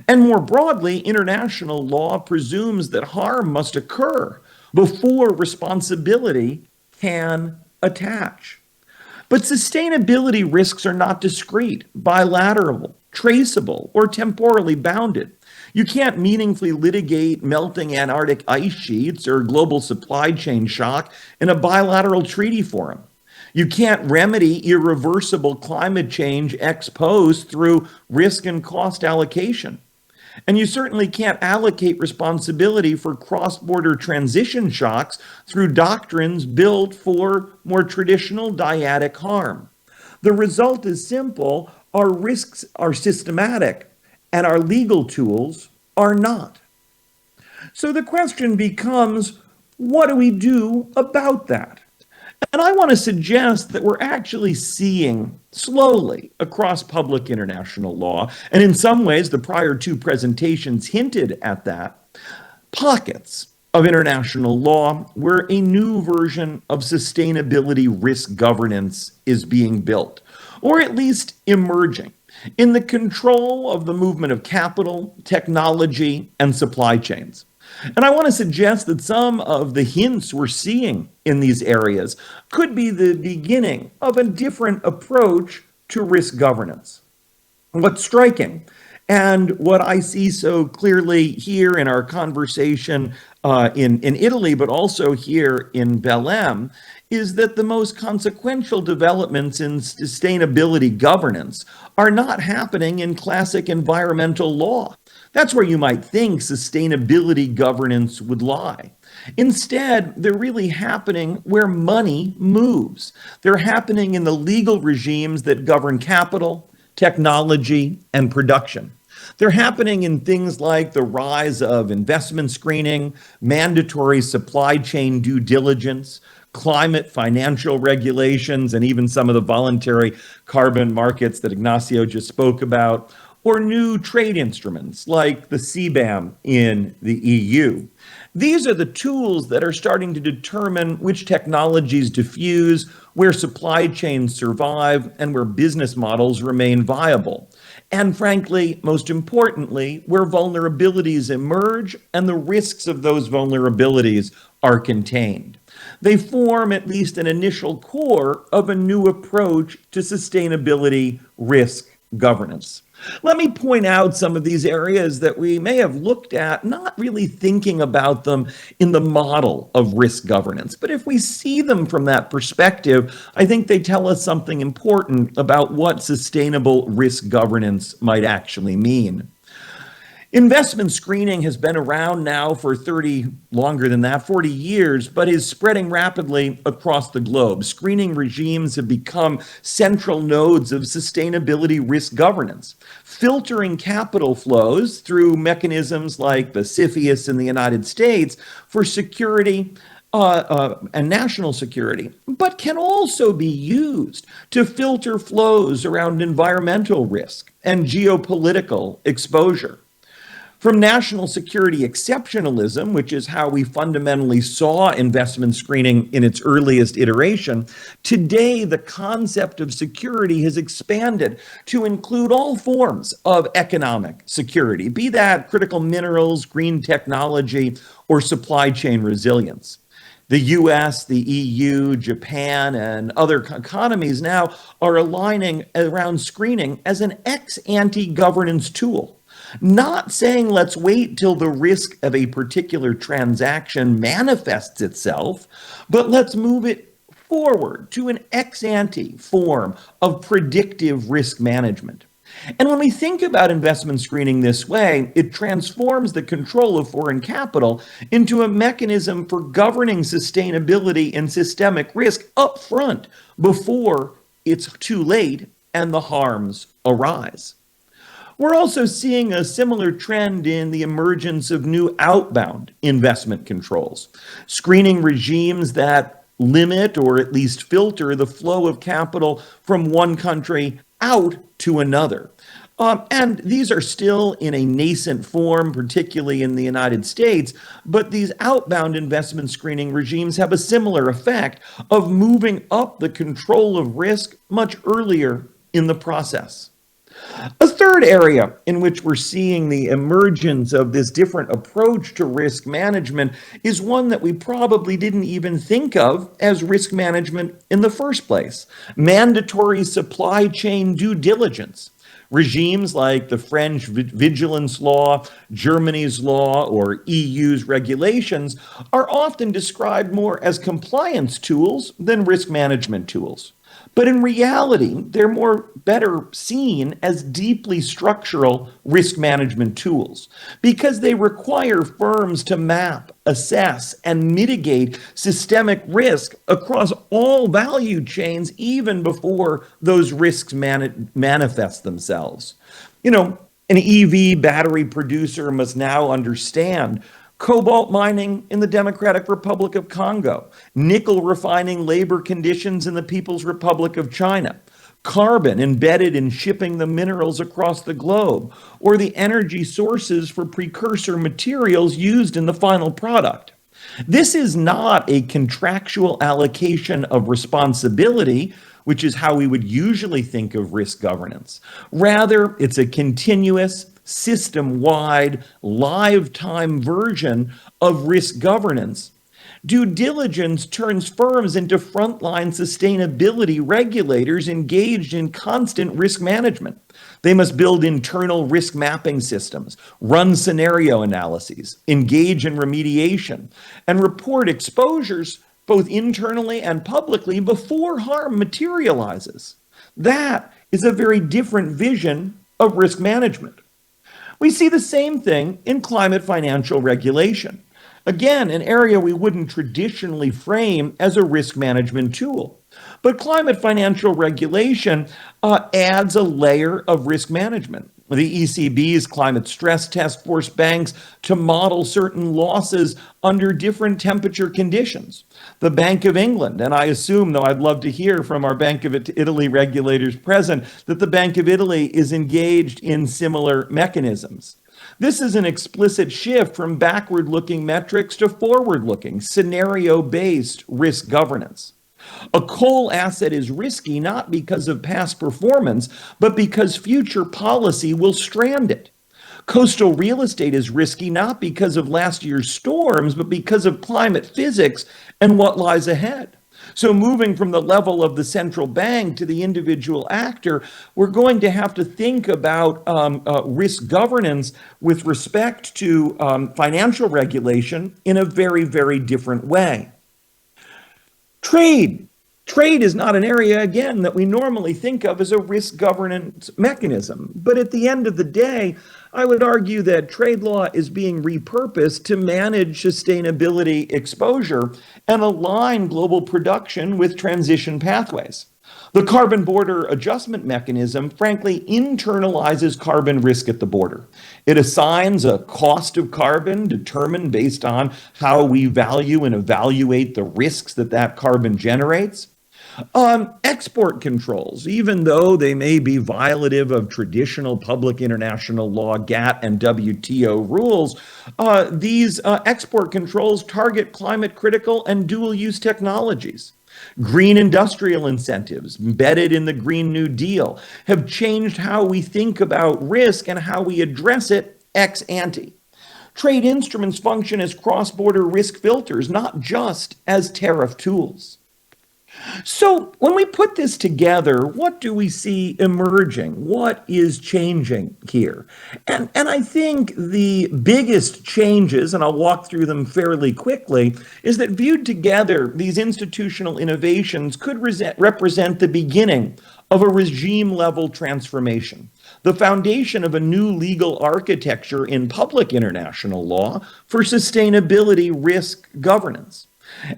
And more broadly, international law presumes that harm must occur before responsibility can attach. But sustainability risks are not discrete, bilateral, traceable, or temporally bounded. You can't meaningfully litigate melting Antarctic ice sheets or global supply chain shock in a bilateral treaty forum. You can't remedy irreversible climate change ex post through risk and cost allocation. And you certainly can't allocate responsibility for cross-border transition shocks through doctrines built for more traditional dyadic harm. The result is simple: our risks are systematic and our legal tools are not. So the question becomes, what do we do about that? And I want to suggest that we're actually seeing slowly across public international law, and in some ways the prior two presentations hinted at that, pockets of international law where a new version of sustainability risk governance is being built, or at least emerging, in the control of the movement of capital, technology, and supply chains. And I want to suggest that some of the hints we're seeing in these areas could be the beginning of a different approach to risk governance. What's striking, and what I see so clearly here in our conversation in Italy, but also here in Belém, is that the most consequential developments in sustainability governance are not happening in classic environmental law. That's where you might think sustainability governance would lie. Instead, they're really happening where money moves. They're happening in the legal regimes that govern capital, technology, and production. They're happening in things like the rise of investment screening, mandatory supply chain due diligence, climate financial regulations, and even some of the voluntary carbon markets that Ignacio just spoke about, or new trade instruments like the CBAM in the EU. These are the tools that are starting to determine which technologies diffuse, where supply chains survive, and where business models remain viable. And frankly, most importantly, where vulnerabilities emerge and the risks of those vulnerabilities are contained. They form at least an initial core of a new approach to sustainability risk governance. Let me point out some of these areas that we may have looked at, not really thinking about them in the model of risk governance. But if we see them from that perspective, I think they tell us something important about what sustainable risk governance might actually mean. Investment screening has been around now for 40 years, but is spreading rapidly across the globe. Screening regimes have become central nodes of sustainability risk governance, filtering capital flows through mechanisms like the CFIUS in the United States for security and national security, but can also be used to filter flows around environmental risk and geopolitical exposure. From national security exceptionalism, which is how we fundamentally saw investment screening in its earliest iteration, today the concept of security has expanded to include all forms of economic security, be that critical minerals, green technology, or supply chain resilience. The US, the EU, Japan, and other economies now are aligning around screening as an ex-ante governance tool. Not saying let's wait till the risk of a particular transaction manifests itself, but let's move it forward to an ex-ante form of predictive risk management. And when we think about investment screening this way, it transforms the control of foreign capital into a mechanism for governing sustainability and systemic risk up front before it's too late and the harms arise. We're also seeing a similar trend in the emergence of new outbound investment controls, screening regimes that limit or at least filter the flow of capital from one country out to another. And these are still in a nascent form, particularly in the United States, but these outbound investment screening regimes have a similar effect of moving up the control of risk much earlier in the process. A third area in which we're seeing the emergence of this different approach to risk management is one that we probably didn't even think of as risk management in the first place: mandatory supply chain due diligence. Regimes like the French vigilance law, Germany's law, or EU's regulations are often described more as compliance tools than risk management tools. But in reality, they're better seen as deeply structural risk management tools because they require firms to map, assess, and mitigate systemic risk across all value chains even before those risks manifest themselves. You know, an EV battery producer must now understand cobalt mining in the Democratic Republic of Congo, nickel refining labor conditions in the People's Republic of China, carbon embedded in shipping the minerals across the globe, or the energy sources for precursor materials used in the final product. This is not a contractual allocation of responsibility, which is how we would usually think of risk governance. Rather, it's a continuous, system-wide, live-time version of risk governance. Due diligence turns firms into frontline sustainability regulators engaged in constant risk management. They must build internal risk mapping systems, run scenario analyses, engage in remediation, and report exposures both internally and publicly, before harm materializes. That is a very different vision of risk management. We see the same thing in climate financial regulation. Again, an area we wouldn't traditionally frame as a risk management tool. But climate financial regulation adds a layer of risk management. The ECB's climate stress test forced banks to model certain losses under different temperature conditions. The Bank of England, and I assume, though I'd love to hear from our Bank of Italy regulators present, that the Bank of Italy is engaged in similar mechanisms. This is an explicit shift from backward-looking metrics to forward-looking, scenario-based risk governance. A coal asset is risky not because of past performance, but because future policy will strand it. Coastal real estate is risky not because of last year's storms, but because of climate physics and what lies ahead. So moving from the level of the central bank to the individual actor, we're going to have to think about risk governance with respect to financial regulation in a very, very different way. Trade. Trade is not an area, again, that we normally think of as a risk governance mechanism. But at the end of the day, I would argue that trade law is being repurposed to manage sustainability exposure and align global production with transition pathways. The carbon border adjustment mechanism, frankly, internalizes carbon risk at the border. It assigns a cost of carbon determined based on how we value and evaluate the risks that that carbon generates. Export controls, even though they may be violative of traditional public international law, GATT and WTO rules, these export controls target climate critical and dual use technologies. Green industrial incentives embedded in the Green New Deal have changed how we think about risk and how we address it ex ante. Trade instruments function as cross-border risk filters, not just as tariff tools. So when we put this together, what do we see emerging? What is changing here? And I think the biggest changes, and I'll walk through them fairly quickly, is that viewed together, these institutional innovations could represent the beginning of a regime-level transformation, the foundation of a new legal architecture in public international law for sustainability risk governance.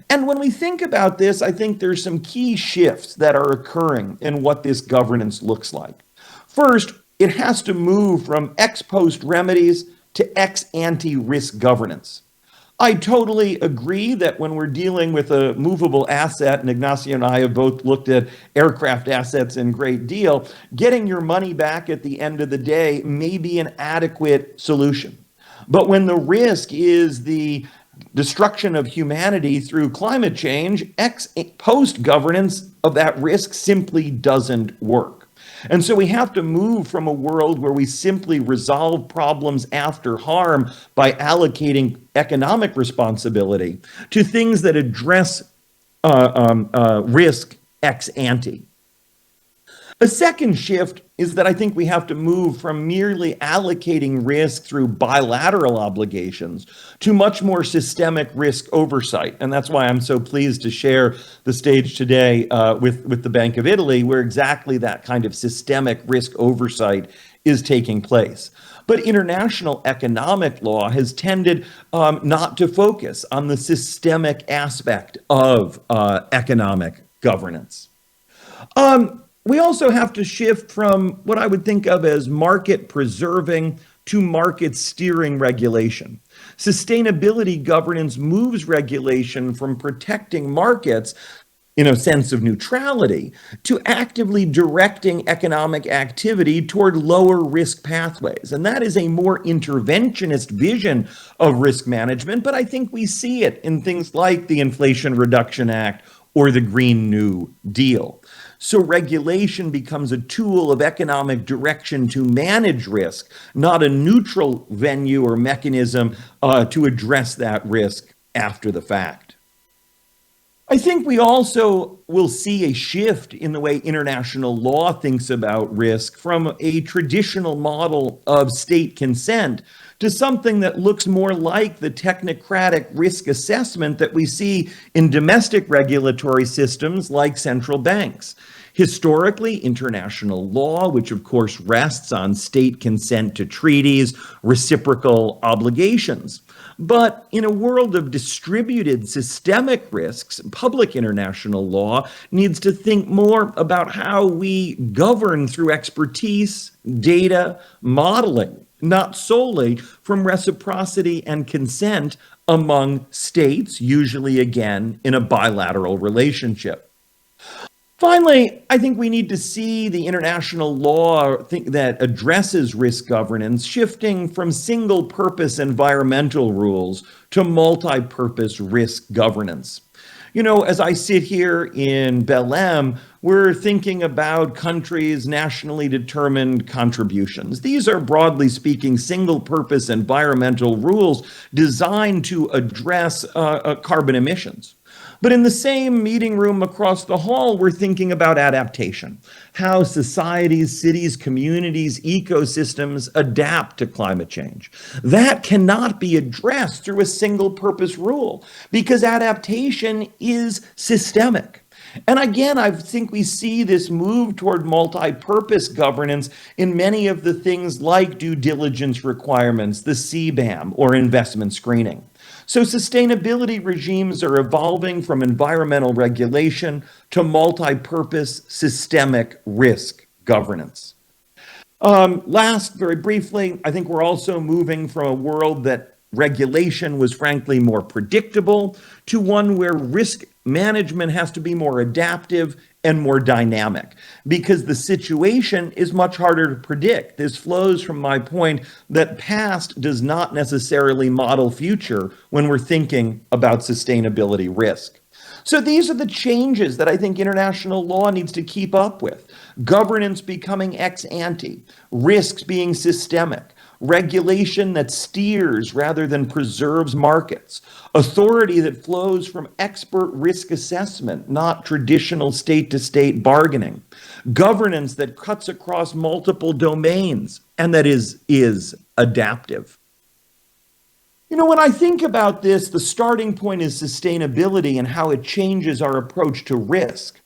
And when we think about this, I think there's some key shifts that are occurring in what this governance looks like. First, it has to move from ex post remedies to ex ante risk governance. I totally agree that when we're dealing with a movable asset, and Ignacio and I have both looked at aircraft assets in great deal, getting your money back at the end of the day may be an adequate solution. But when the risk is the destruction of humanity through climate change, ex post governance of that risk simply doesn't work. And so we have to move from a world where we simply resolve problems after harm by allocating economic responsibility to things that address risk ex ante. A second shift is that I think we have to move from merely allocating risk through bilateral obligations to much more systemic risk oversight. And that's why I'm so pleased to share the stage today with the Bank of Italy, where exactly that kind of systemic risk oversight is taking place. But international economic law has tended not to focus on the systemic aspect of economic governance. We also have to shift from what I would think of as market preserving to market steering regulation. Sustainability governance moves regulation from protecting markets in a sense of neutrality to actively directing economic activity toward lower risk pathways. And that is a more interventionist vision of risk management, but I think we see it in things like the Inflation Reduction Act or the Green New Deal. So regulation becomes a tool of economic direction to manage risk, not a neutral venue or mechanism to address that risk after the fact. I think we also will see a shift in the way international law thinks about risk from a traditional model of state consent to something that looks more like the technocratic risk assessment that we see in domestic regulatory systems like central banks. Historically, international law, which of course rests on state consent to treaties, reciprocal obligations. But in a world of distributed systemic risks, public international law needs to think more about how we govern through expertise, data, modeling, not solely from reciprocity and consent among states, usually again in a bilateral relationship. Finally, I think we need to see the international law that addresses risk governance shifting from single-purpose environmental rules to multi-purpose risk governance. You know, as I sit here in Belém, we're thinking about countries' nationally determined contributions. These are, broadly speaking, single-purpose environmental rules designed to address carbon emissions. But in the same meeting room across the hall, we're thinking about adaptation, how societies, cities, communities, ecosystems adapt to climate change. That cannot be addressed through a single purpose rule because adaptation is systemic. And again, I think we see this move toward multi-purpose governance in many of the things like due diligence requirements, the CBAM, or investment screening. So sustainability regimes are evolving from environmental regulation to multi-purpose systemic risk governance. Last, very briefly, I think we're also moving from a world that regulation was frankly more predictable to one where risk management has to be more adaptive and more dynamic because the situation is much harder to predict. This flows from my point that past does not necessarily model future when we're thinking about sustainability risk. So these are the changes that I think international law needs to keep up with. Governance becoming ex ante, risks being systemic, regulation that steers rather than preserves markets, authority that flows from expert risk assessment, not traditional state-to-state bargaining, governance that cuts across multiple domains and that is adaptive. You know, when I think about this, the starting point is sustainability and how it changes our approach to risk.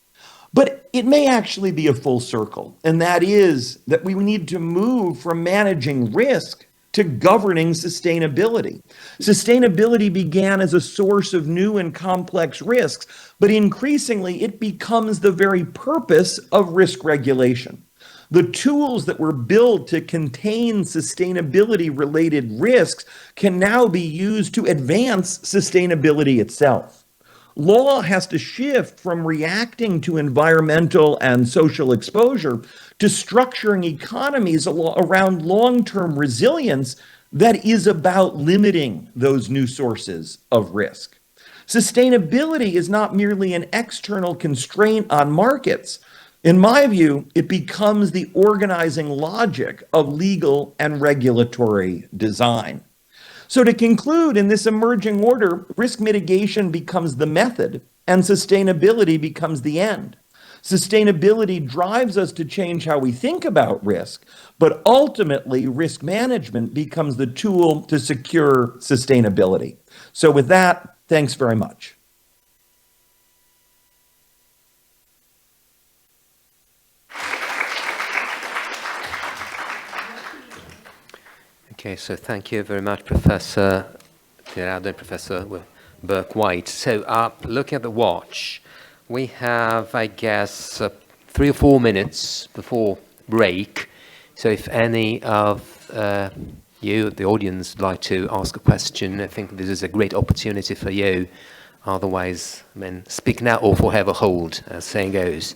But it may actually be a full circle, and that is that we need to move from managing risk to governing sustainability. Sustainability began as a source of new and complex risks, but increasingly it becomes the very purpose of risk regulation. The tools that were built to contain sustainability-related risks can now be used to advance sustainability itself. Law has to shift from reacting to environmental and social exposure to structuring economies around long-term resilience that is about limiting those new sources of risk. Sustainability is not merely an external constraint on markets. In my view, it becomes the organizing logic of legal and regulatory design. So to conclude, in this emerging order, risk mitigation becomes the method and sustainability becomes the end. Sustainability drives us to change how we think about risk, but ultimately risk management becomes the tool to secure sustainability. So with that, thanks very much. Okay, so thank you very much, Professor Tirado and Professor BURKE-WHITE. So looking at the watch, we have, I guess, 3 or 4 minutes before break. So if any of you, the audience, would like to ask a question, I think this is a great opportunity for you. Otherwise, I mean, speak now or forever hold, as saying goes.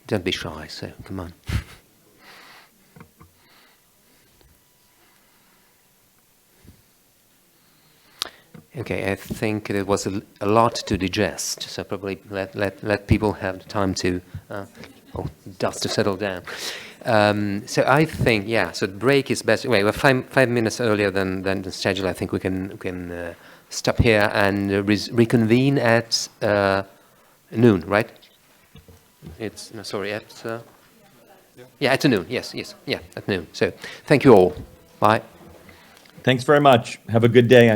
Don't be shy, so come on. Okay, I think there was a lot to digest, so probably let people have the time to, dust to settle down. So I think, yeah, so the break is best. Wait, we're 5 minutes earlier than the schedule. I think we can stop here and reconvene at noon, right? It's, no, sorry, at... yeah, at noon, yes, yeah, at noon. So, thank you all. Bye. Thanks very much. Have a good day.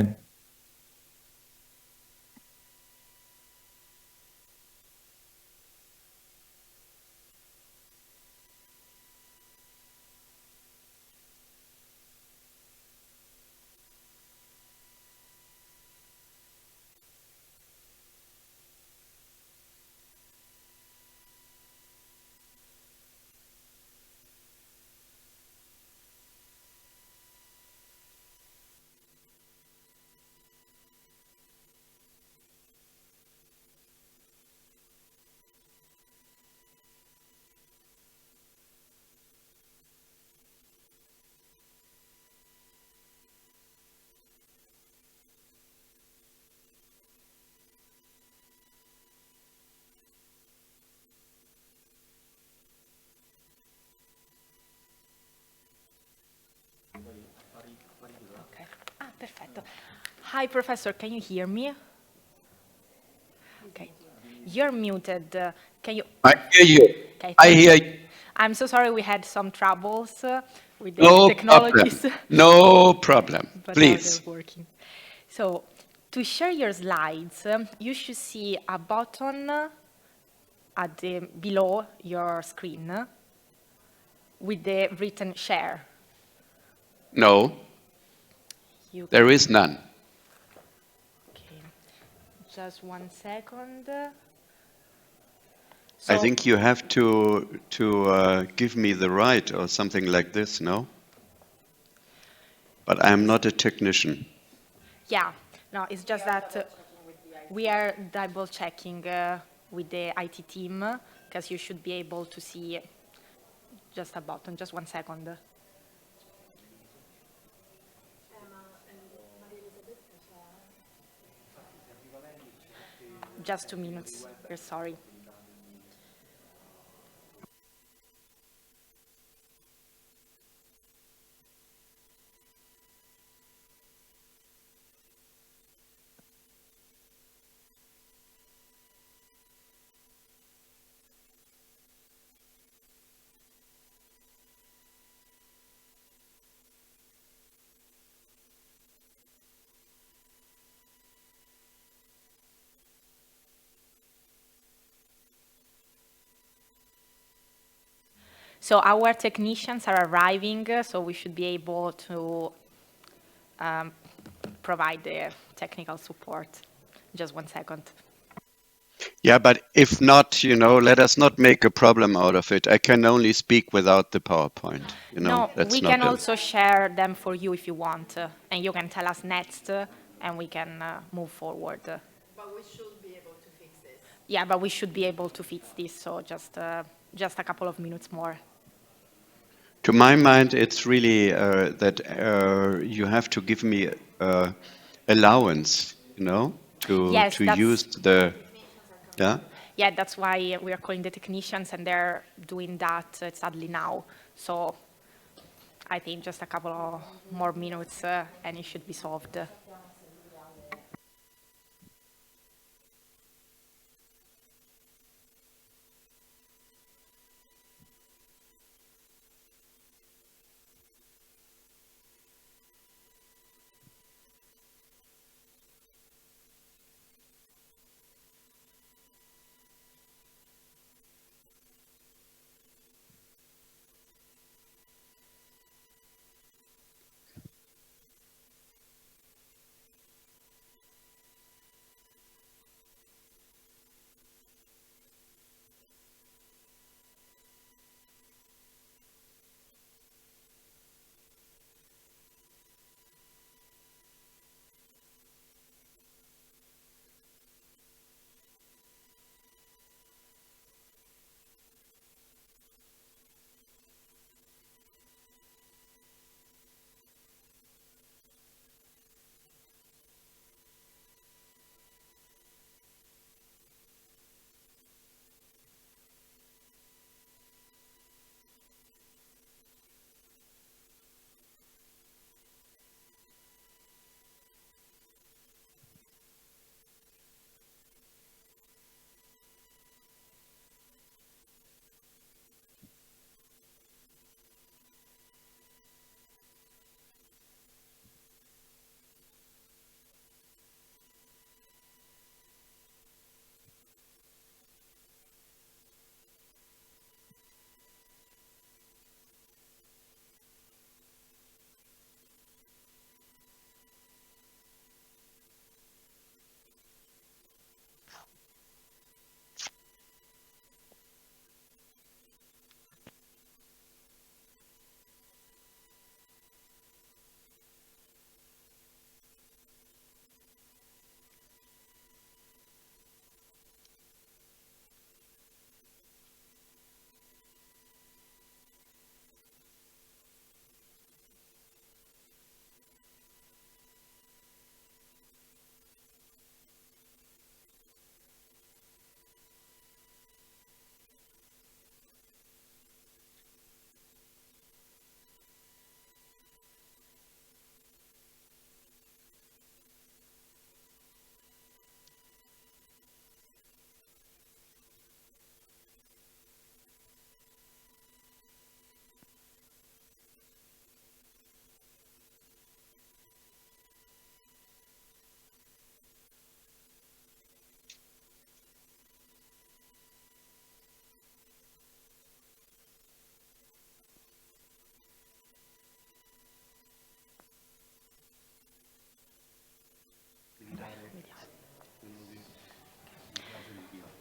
Okay. Ah, perfetto. Hi, Professor, can you hear me? Okay. You're muted. Can you... I hear you. Okay, I hear you. I'm so sorry we had some troubles with the No technologies. problem. No problem. But now Please. they're working. So, to share your slides, you should see a button at the below your screen with the written share. No, You there is none. Okay. Just 1 second. I think you have to give me the right or something like this, no? But I'm not a technician. Yeah, no, it's just that we are double checking with the IT team because you should be able to see just a button. Just 1 second. Just 2 minutes. We're sorry. So our technicians are arriving, so we should be able to provide the technical support. Just 1 second. Yeah, but if not, let us not make a problem out of it. I can only speak without the PowerPoint. No, that's we not can a- also share them for you if you want, and you can tell us next, and we can move forward. But we should be able to fix this. Yeah, but we should be able to fix this, so just a couple of minutes more. To my mind, it's really that you have to give me allowance, Yes, to that's- use the, yeah? Yeah, that's why we are calling the technicians, and they're doing that sadly now. So I think just a couple of more minutes, and it should be solved.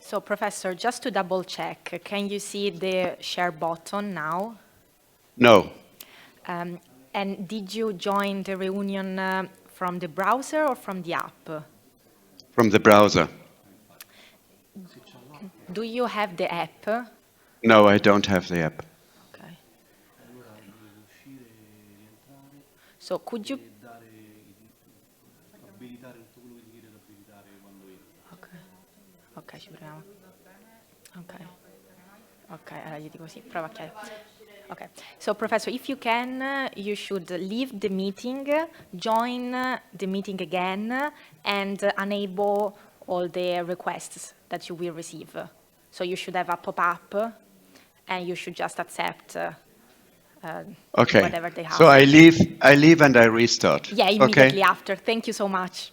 So, Professor, just to double check, can you see the share button now? No. And did you join the reunion from the browser or from the app? From the browser. Do you have the app? No, I don't have the app. Okay. So could you... Okay, ok, ci proviamo. Ok, ok, allora gli dico sì, prova a chiedere. Okay, so Professor, if you can, you should leave the meeting, join the meeting again, and enable all the requests that you will receive. So you should have a pop-up, and you should just accept Okay. whatever they have. So I leave and I restart. Yeah, immediately Okay. after. Thank you so much.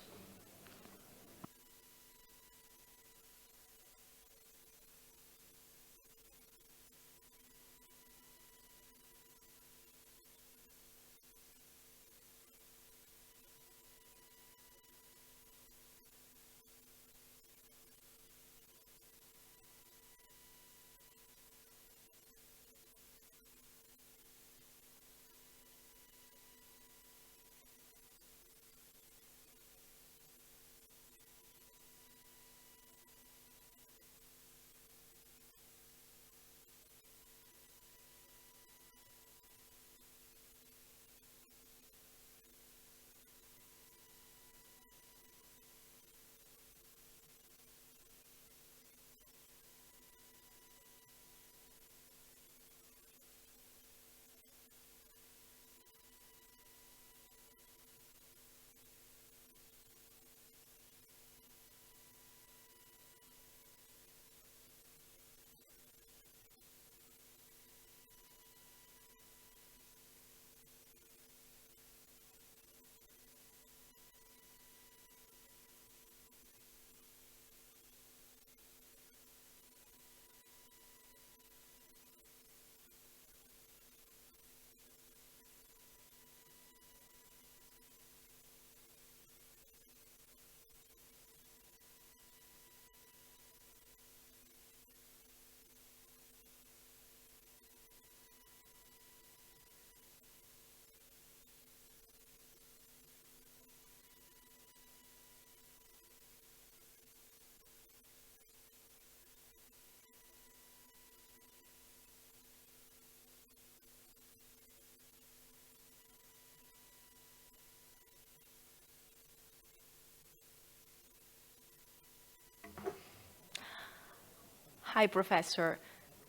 Hi, Professor.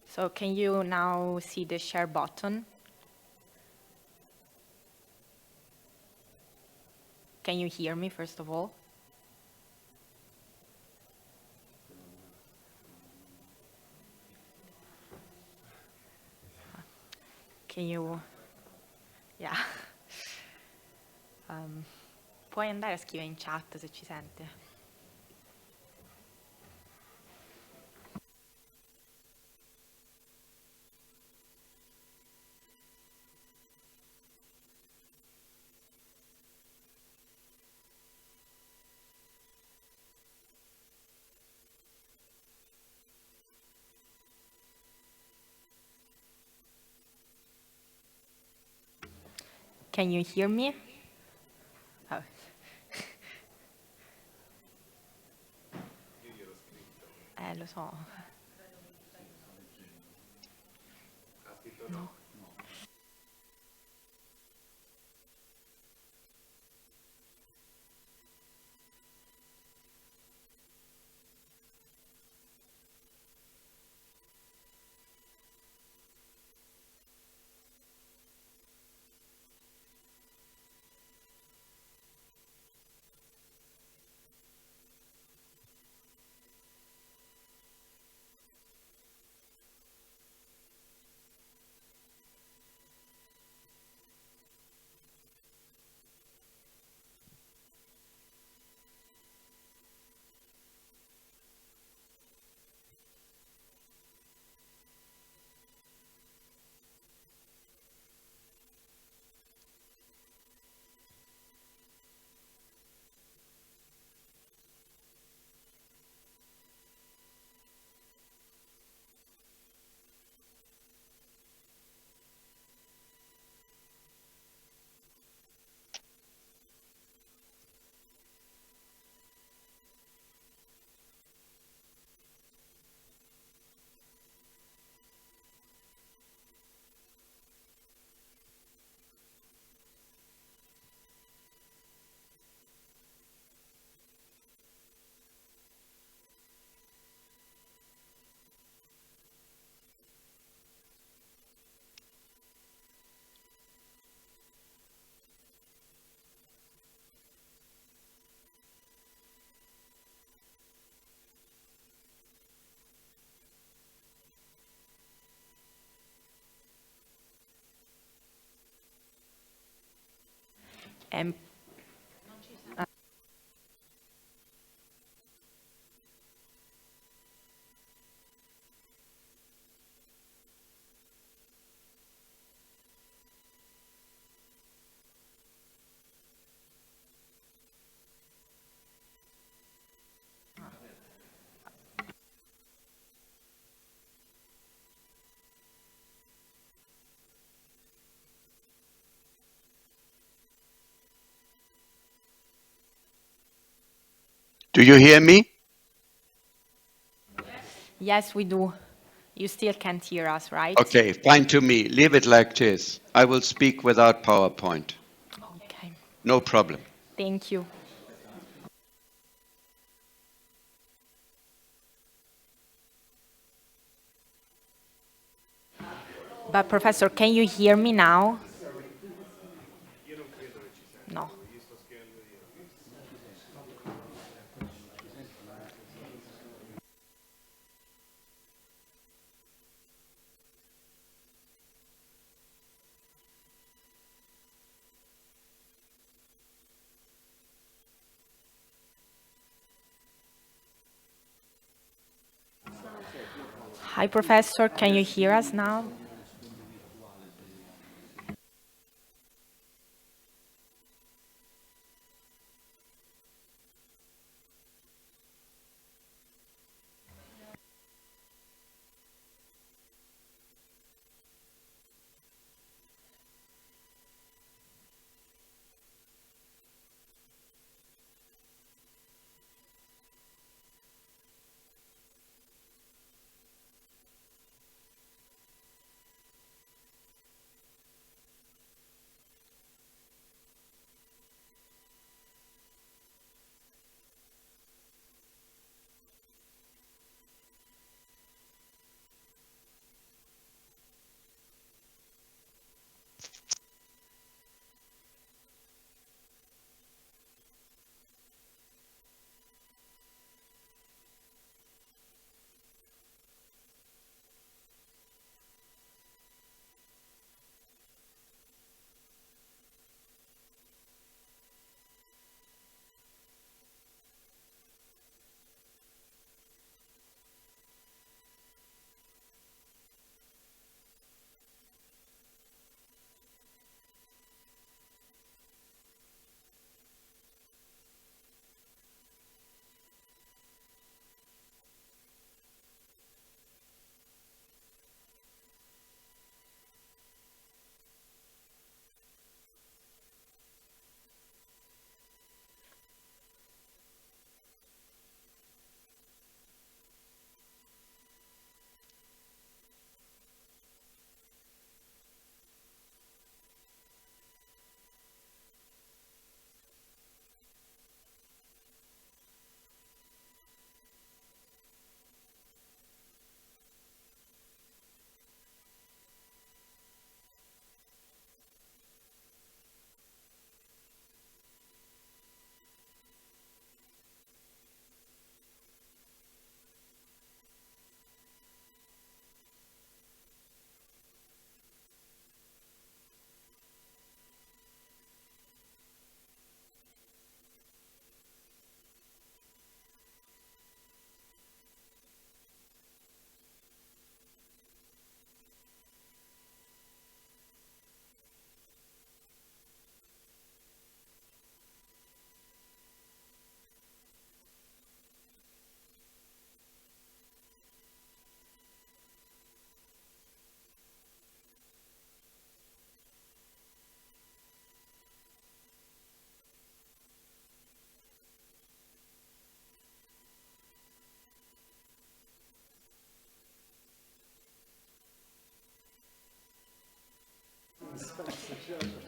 So can you now see the share button? Can you hear me, first of all? Can you... Yeah. Puoi andare a scrivere in chat se ci sente. Can you hear me? Oh. Lo so. No. And Do you hear me? yes, we do. You still can't hear us, right? Okay, fine to me. Leave it like this. I will speak without PowerPoint. Okay. No problem. Thank you. But Professor, can you hear me now? No. Hi, Professor, can you hear us now?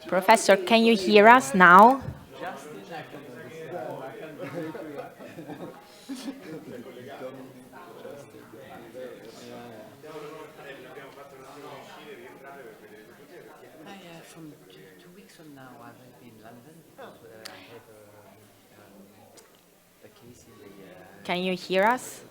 Professor, can you hear us now? From 2 weeks from now, I will be in London because I have a case in the. Can you hear us?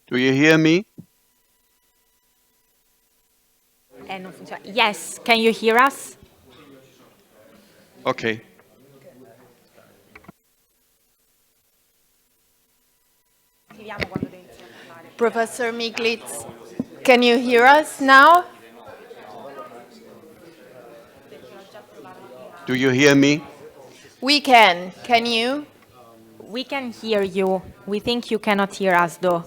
Do you hear me? Non funziona. Yes, can you hear us? Okay. Professor MICKILITZ, can you hear us now? Do you hear me? We can. Can you? We can hear you. We think you cannot hear us, though.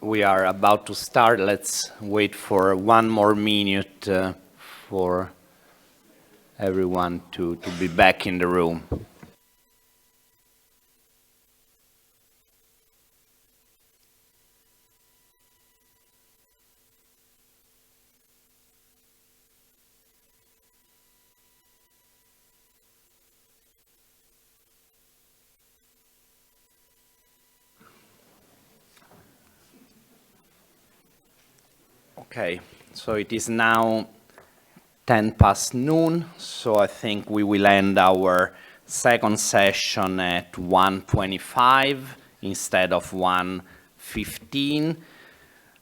we are about to start. Let's wait for 1 more minute for everyone to be back in the room. Okay, so it is now 10 past noon, so I think we will end our second session at 1:25 instead of 1:15.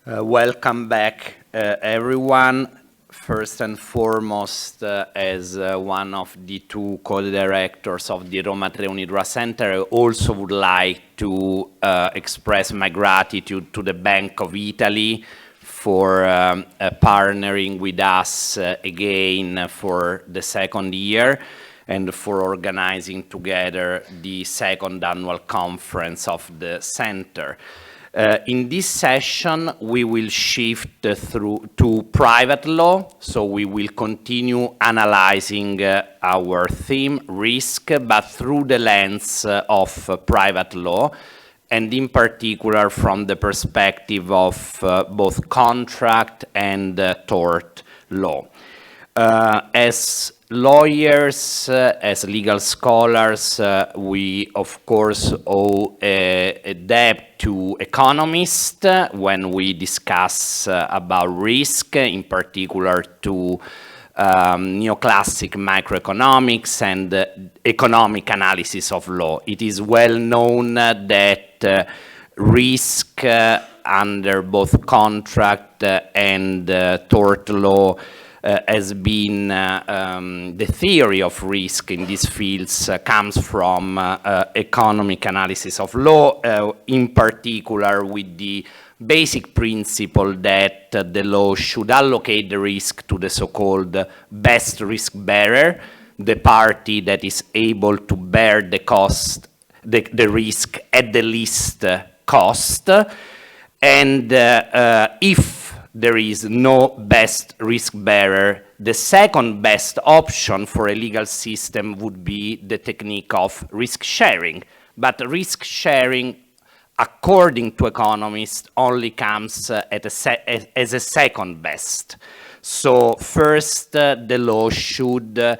Welcome back, everyone. First and foremost, as one of the 2 co-directors of the Roma Tre UNIDROIT Center, I also would like to express my gratitude to the Bank of Italy for partnering with us again for the second year and for organizing together the second annual conference of the center. In this session, we will shift to private law, so we will continue analyzing our theme, risk, but through the lens of private law, and in particular from the perspective of both contract and tort law. As lawyers, as legal scholars, we of course owe a debt to economists when we discuss about risk, in particular to neoclassic macroeconomics and economic analysis of law. It is well known that risk under both contract and tort law has been the theory of risk in these fields comes from economic analysis of law, in particular with the basic principle that the law should allocate the risk to the so-called best risk bearer, the party that is able to bear the cost, the risk at the least cost, and if there is no best risk bearer, the second best option for a legal system would be the technique of risk sharing. But risk sharing, according to economists, only comes as a second best. So first, the law should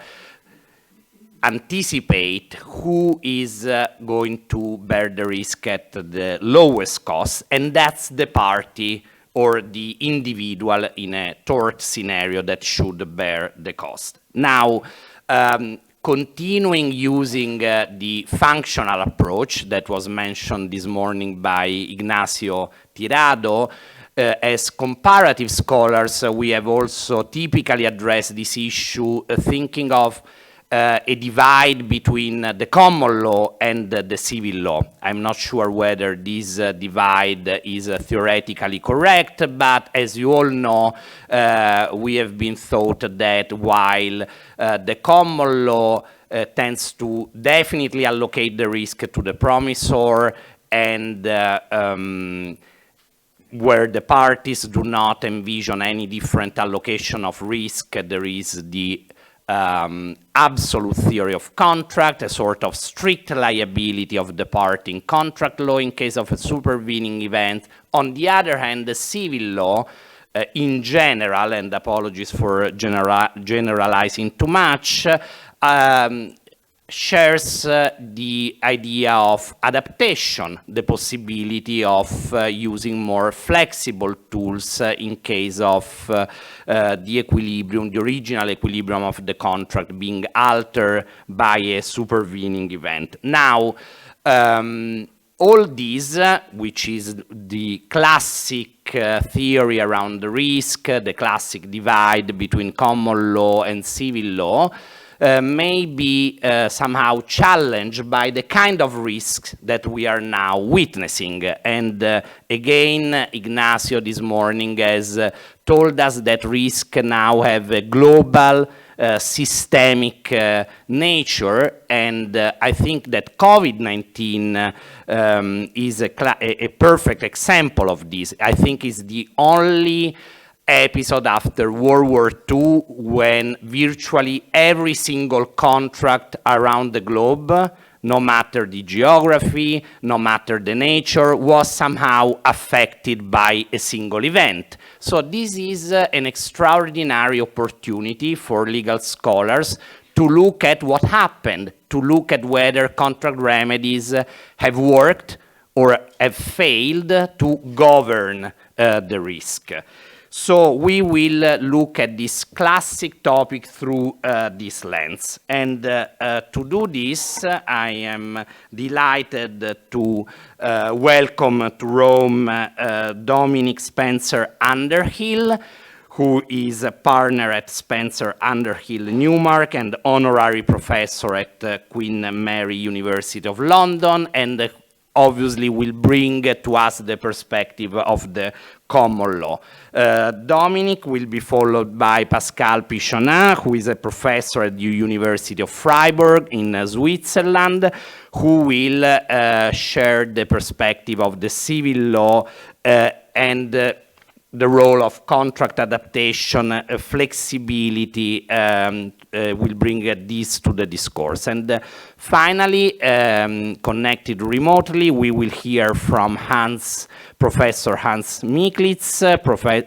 anticipate who is going to bear the risk at the lowest cost, and that's the party or the individual in a tort scenario that should bear the cost. Now, continuing using the functional approach that was mentioned this morning by Ignacio TIRADO, as comparative scholars, we have also typically addressed this issue thinking of a divide between the common law and the civil law. I'm not sure whether this divide is theoretically correct, but as you all know, we have been taught that while the common law tends to definitely allocate the risk to the promissor, and where the parties do not envision any different allocation of risk, there is the absolute theory of contract, a sort of strict liability of the party in contract law in case of a supervening event. On the other hand, the civil law in general, and apologies for generalizing too much, shares the idea of adaptation, the possibility of using more flexible tools in case of the equilibrium, the original equilibrium of the contract being altered by a supervening event. Now, all these, which is the classic theory around the risk, the classic divide between common law and civil law, may be somehow challenged by the kind of risks that we are now witnessing. And again, Ignacio this morning has told us that risk now have a global systemic nature, and I think that COVID-19 is a perfect example of this. I think it's the only episode after World War II when virtually every single contract around the globe, no matter the geography, no matter the nature, was somehow affected by a single event. So this is an extraordinary opportunity for legal scholars to look at what happened, to look at whether contract remedies have worked or have failed to govern the risk. So we will look at this classic topic through this lens. And to do this, I am delighted to welcome to Rome Dominic Spencer Underhill, who is a partner at Spencer Underhill Newmark and honorary professor at Queen Mary University of London, and obviously will bring to us the perspective of the common law. Dominic will be followed by Pascal PICHONNAZ, who is a professor at the University of Freiburg in Switzerland, who will share the perspective of the civil law and the role of contract adaptation, flexibility, will bring this to the discourse. And finally, connected remotely, we will hear from Professor Hans MICKILITZ,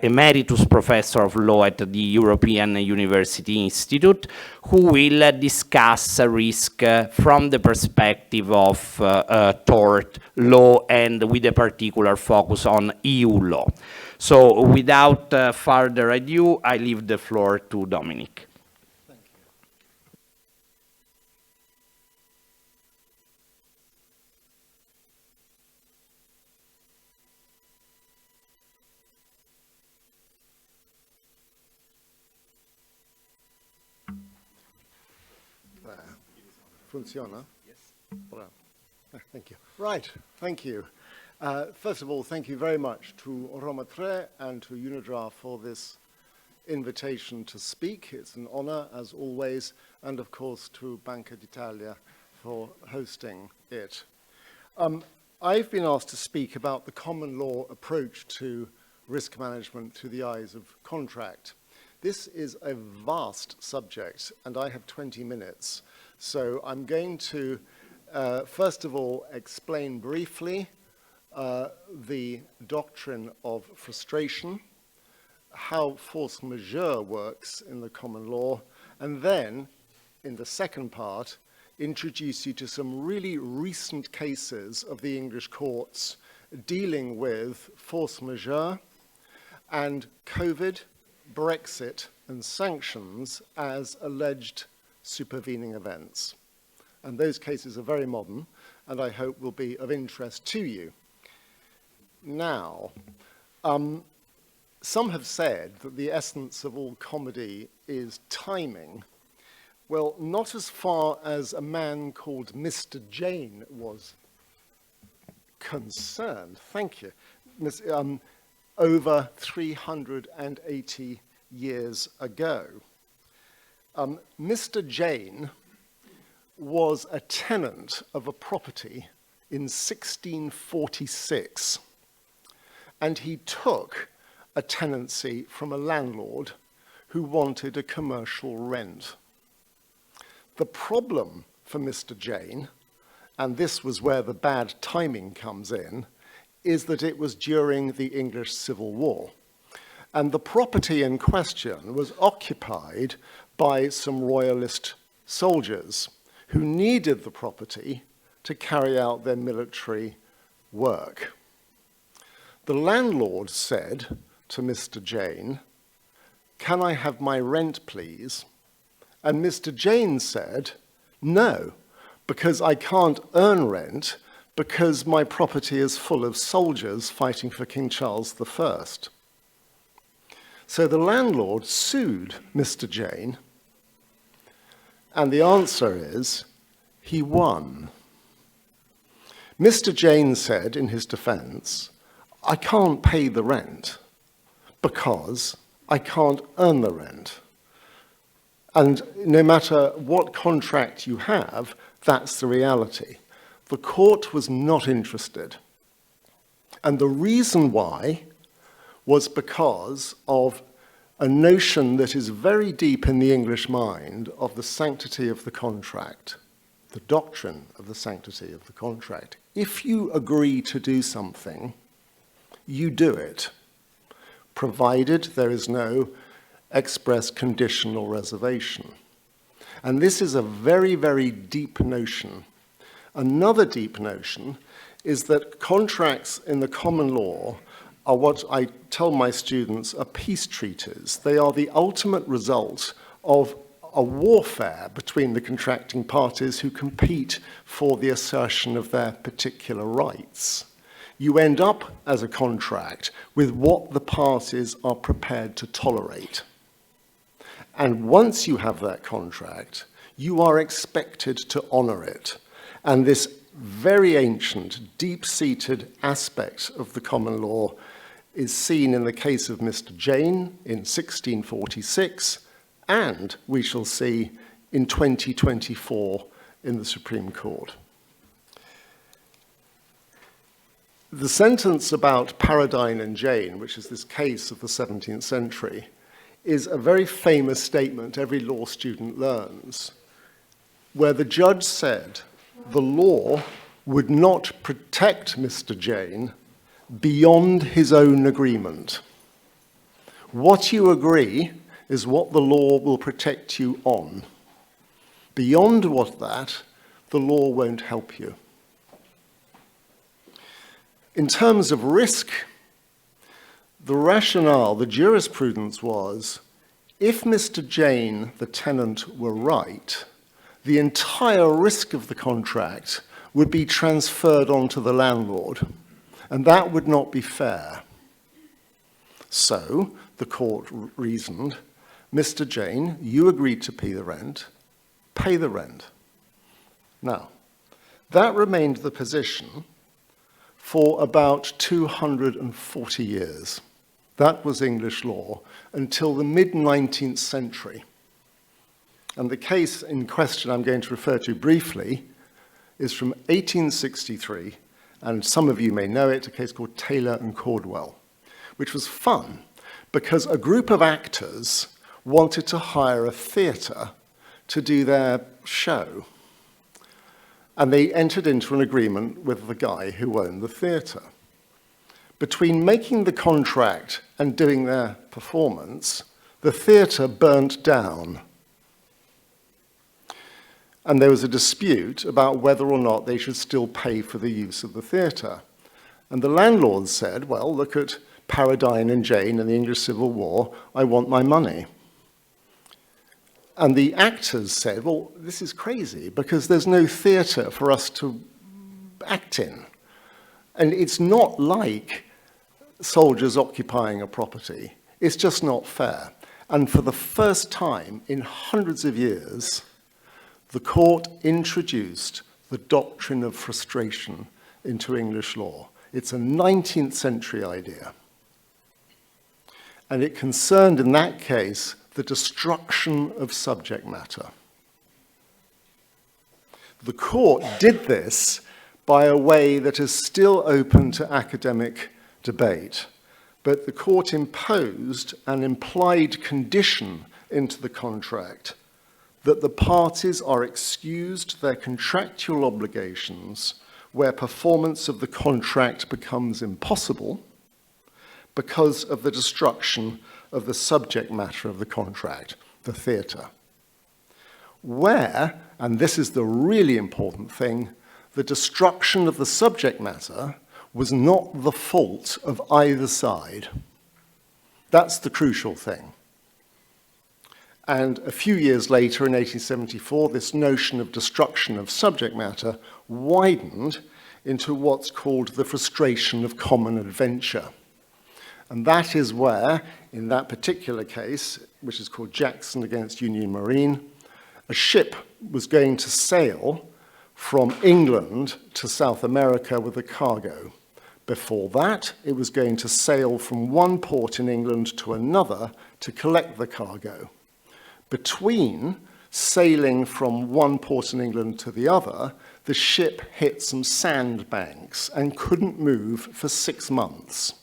Emeritus Professor of Law at the European University Institute, who will discuss risk from the perspective of tort law and with a particular focus on EU law. So without further ado, I leave the floor to Dominic. Thank you. Funziona? Yes. Bravo. Thank you. Right, thank you. First of all, thank you very much to Roma 3 and to UNIDRA for this invitation to speak. It's an honor, as always, and of course to Banca d'Italia for hosting it. I've been asked to speak about the common law approach to risk management through the eyes of contract. This is a vast subject, and I have 20 minutes. So I'm going to, first of all, explain briefly the doctrine of frustration, how force majeure works in the common law, and then, in the second part, introduce you to some really recent cases of the English courts dealing with force majeure and COVID, Brexit, and sanctions as alleged supervening events. And those cases are very modern, and I hope will be of interest to you. Now, some have said that the essence of all comedy is timing. Well, not as far as a man called Mr. Jane was concerned. Thank you. Over 380 years ago. Mr. Jane was a tenant of a property in 1646. And he took a tenancy from a landlord who wanted a commercial rent. The problem for Mr. Jane, and this was where the bad timing comes in, is that it was during the English Civil War. And the property in question was occupied by some royalist soldiers who needed the property to carry out their military work. The landlord said to Mr. Jane, "Can I have my rent, please?" And Mr. Jane said, "No, because I can't earn rent because my property is full of soldiers fighting for King Charles I." So the landlord sued Mr. Jane, and the answer is he won. Mr. Jane said in his defense, "I can't pay the rent because I can't earn the rent." And no matter what contract you have, that's the reality. The court was not interested. And the reason why was because of a notion that is very deep in the English mind of the sanctity of the contract, the doctrine of the sanctity of the contract. If you agree to do something, you do it, provided there is no express conditional reservation. And this is a very, very deep notion. Another deep notion is that contracts in the common law are what I tell my students are peace treaties. They are the ultimate result of a warfare between the contracting parties who compete for the assertion of their particular rights. You end up as a contract with what the parties are prepared to tolerate. And once you have that contract, you are expected to honor it. And this very ancient, deep-seated aspect of the common law is seen in the case of Mr. Jane in 1646, and we shall see in 2024 in the Supreme Court. The sentence about Paradine and Jane, which is this case of the 17th century, is a very famous statement every law student learns, where the judge said the law would not protect Mr. Jane beyond his own agreement. What you agree is what the law will protect you on. Beyond what that, the law won't help you. In terms of risk, the rationale, the jurisprudence was, if Mr. Jane, the tenant, were right, the entire risk of the contract would be transferred onto the landlord, and that would not be fair. So, the court reasoned, Mr. Jane, you agreed to pay the rent. Now, that remained the position for about 240 years. That was English law until the mid-19th century. And the case in question I'm going to refer to briefly is from 1863, and some of you may know it, a case called Taylor and Caldwell, which was fun because a group of actors wanted to hire a theatre to do their show. And they entered into an agreement with the guy who owned the theatre. Between making the contract and doing their performance, the theatre burnt down. And there was a dispute about whether or not they should still pay for the use of the theatre. And the landlord said, well, look at Paradine and Jane and the English Civil War, I want my money. And the actors said, well, this is crazy because there's no theatre for us to act in. And it's not like soldiers occupying a property. It's just not fair. And for the first time in hundreds of years, the court introduced the doctrine of frustration into English law. It's a 19th century idea. And it concerned, in that case, the destruction of subject matter. The court did this by a way that is still open to academic debate, but the court imposed an implied condition into the contract that the parties are excused their contractual obligations where performance of the contract becomes impossible because of the destruction of the subject matter of the contract, the theatre. Where, and this is the really important thing, the destruction of the subject matter was not the fault of either side. That's the crucial thing. And a few years later, in 1874, this notion of destruction of subject matter widened into what's called the frustration of common adventure. And that is where, in that particular case, which is called Jackson against Union Marine, a ship was going to sail from England to South America with a cargo. Before that, it was going to sail from one port in England to another to collect the cargo. Between sailing from one port in England to the other, the ship hit some sandbanks and couldn't move for 6 months.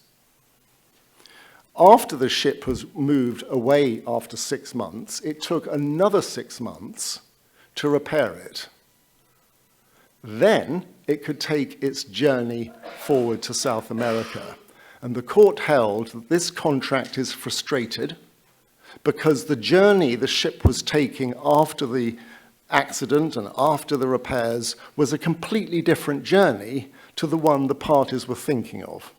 After the ship was moved away after 6 months, it took another 6 months to repair it. Then it could take its journey forward to South America. And the court held that this contract is frustrated because the journey the ship was taking after the accident and after the repairs was a completely different journey to the one the parties were thinking of.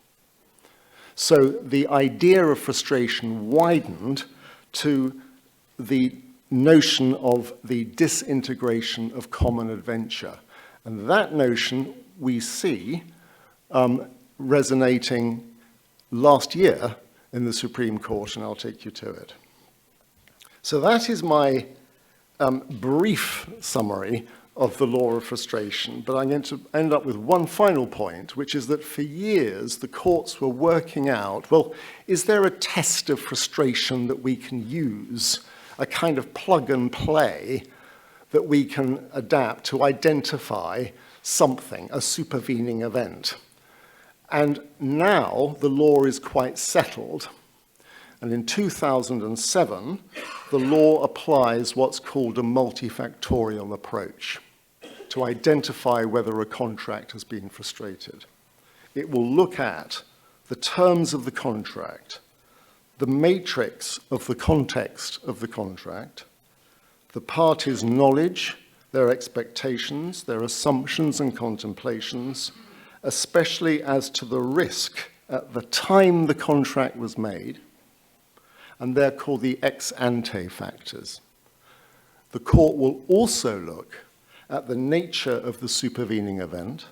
So the idea of frustration widened to the notion of the disintegration of common adventure. And that notion we see resonating last year in the Supreme Court, and I'll take you to it. So that is my brief summary of the law of frustration, but I'm going to end up with one final point, which is that for years the courts were working out, well, is there a test of frustration that we can use, a kind of plug and play that we can adapt to identify something, a supervening event? And now the law is quite settled. And in 2007, the law applies what's called a multifactorial approach to identify whether a contract has been frustrated. It will look at the terms of the contract, the matrix of the context of the contract, the parties' knowledge, their expectations, their assumptions and contemplations, especially as to the risk at the time the contract was made, and they're called the ex ante factors. The court will also look at the nature of the supervening event,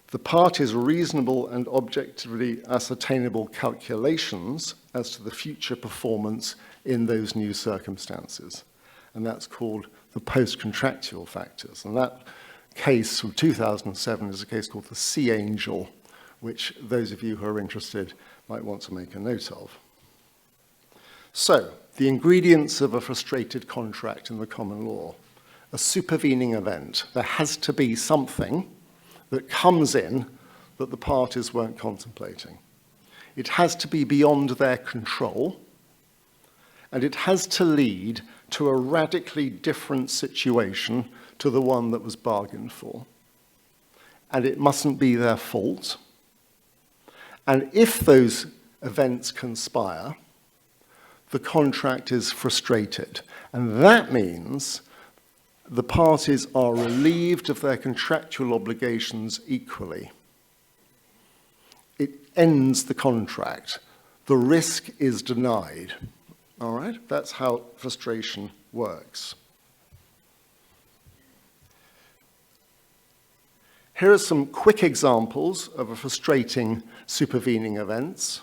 the parties' reasonable and objectively ascertainable calculations as to the future performance in those new circumstances. And that's called the post-contractual factors. And that case from 2007 is a case called the Sea Angel, which those of you who are interested might want to make a note of. So, the ingredients of a frustrated contract in the common law: a supervening event. There has to be something that comes in that the parties weren't contemplating. It has to be beyond their control, and it has to lead to a radically different situation to the one that was bargained for. And it mustn't be their fault. And if those events conspire, the contract is frustrated. And that means the parties are relieved of their contractual obligations equally. It ends the contract. The risk is denied. All right? That's how frustration works. Here are some quick examples of a frustrating supervening events: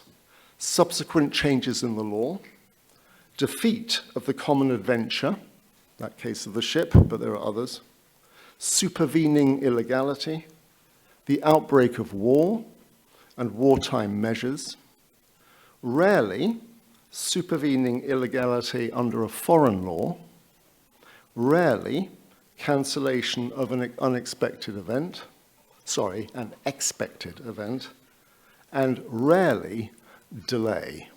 subsequent changes in the law, defeat of the common adventure, that case of the ship, but there are others, supervening illegality, the outbreak of war and wartime measures, rarely supervening illegality under a foreign law, rarely cancellation of an unexpected event, an expected event, and rarely delay.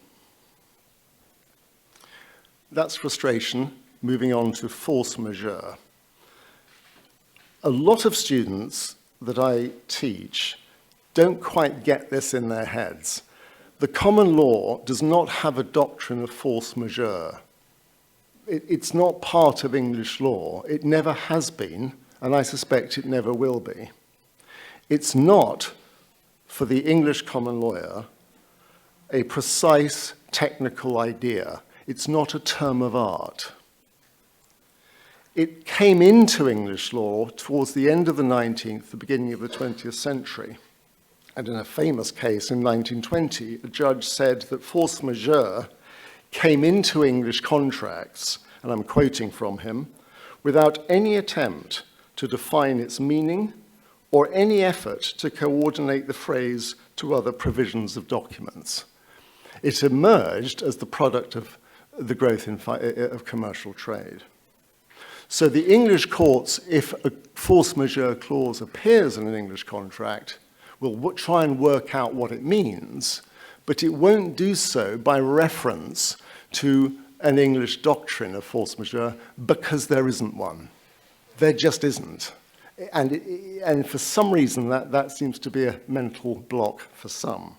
That's frustration. Moving on to force majeure. A lot of students that I teach don't quite get this in their heads. The common law does not have a doctrine of force majeure. It's not part of English law. It never has been, and I suspect it never will be. It's not, for the English common lawyer, a precise technical idea. It's not a term of art. It came into English law towards the end of the 19th, the beginning of the 20th century. And in a famous case in 1920, a judge said that force majeure came into English contracts, and I'm quoting from him, without any attempt to define its meaning or any effort to coordinate the phrase to other provisions of documents. It emerged as the product of the growth of commercial trade. So the English courts, if a force majeure clause appears in an English contract, will try and work out what it means, but it won't do so by reference to an English doctrine of force majeure because there isn't one. There just isn't. And for some reason, that seems to be a mental block for some.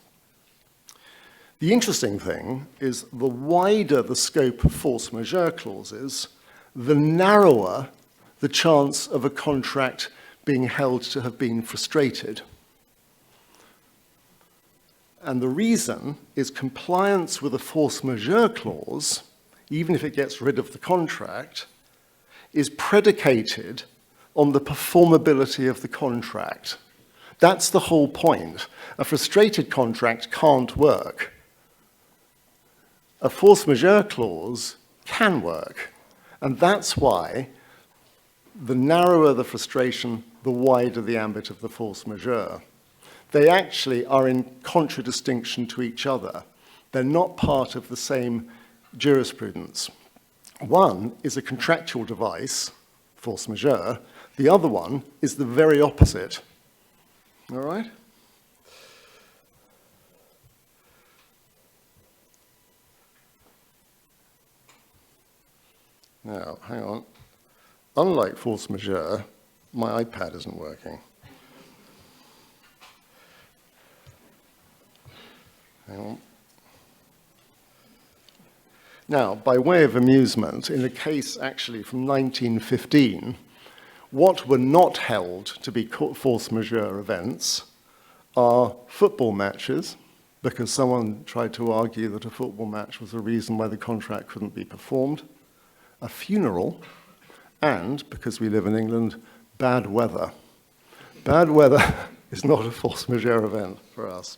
The interesting thing is the wider the scope of force majeure clauses, the narrower the chance of a contract being held to have been frustrated. And the reason is compliance with a force majeure clause, even if it gets rid of the contract, is predicated on the performability of the contract. That's the whole point. A frustrated contract can't work. A force majeure clause can work. And that's why the narrower the frustration, the wider the ambit of the force majeure. They actually are in contradistinction to each other. They're not part of the same jurisprudence. One is a contractual device, force majeure. The other one is the very opposite. All right? Now, hang on. Unlike force majeure, my iPad isn't working. Hang on. Now, by way of amusement, in a case actually from 1915, what were not held to be force majeure events are football matches, because someone tried to argue that a football match was a reason why the contract couldn't be performed, a funeral, and, because we live in England, bad weather. Bad weather is not a force majeure event for us.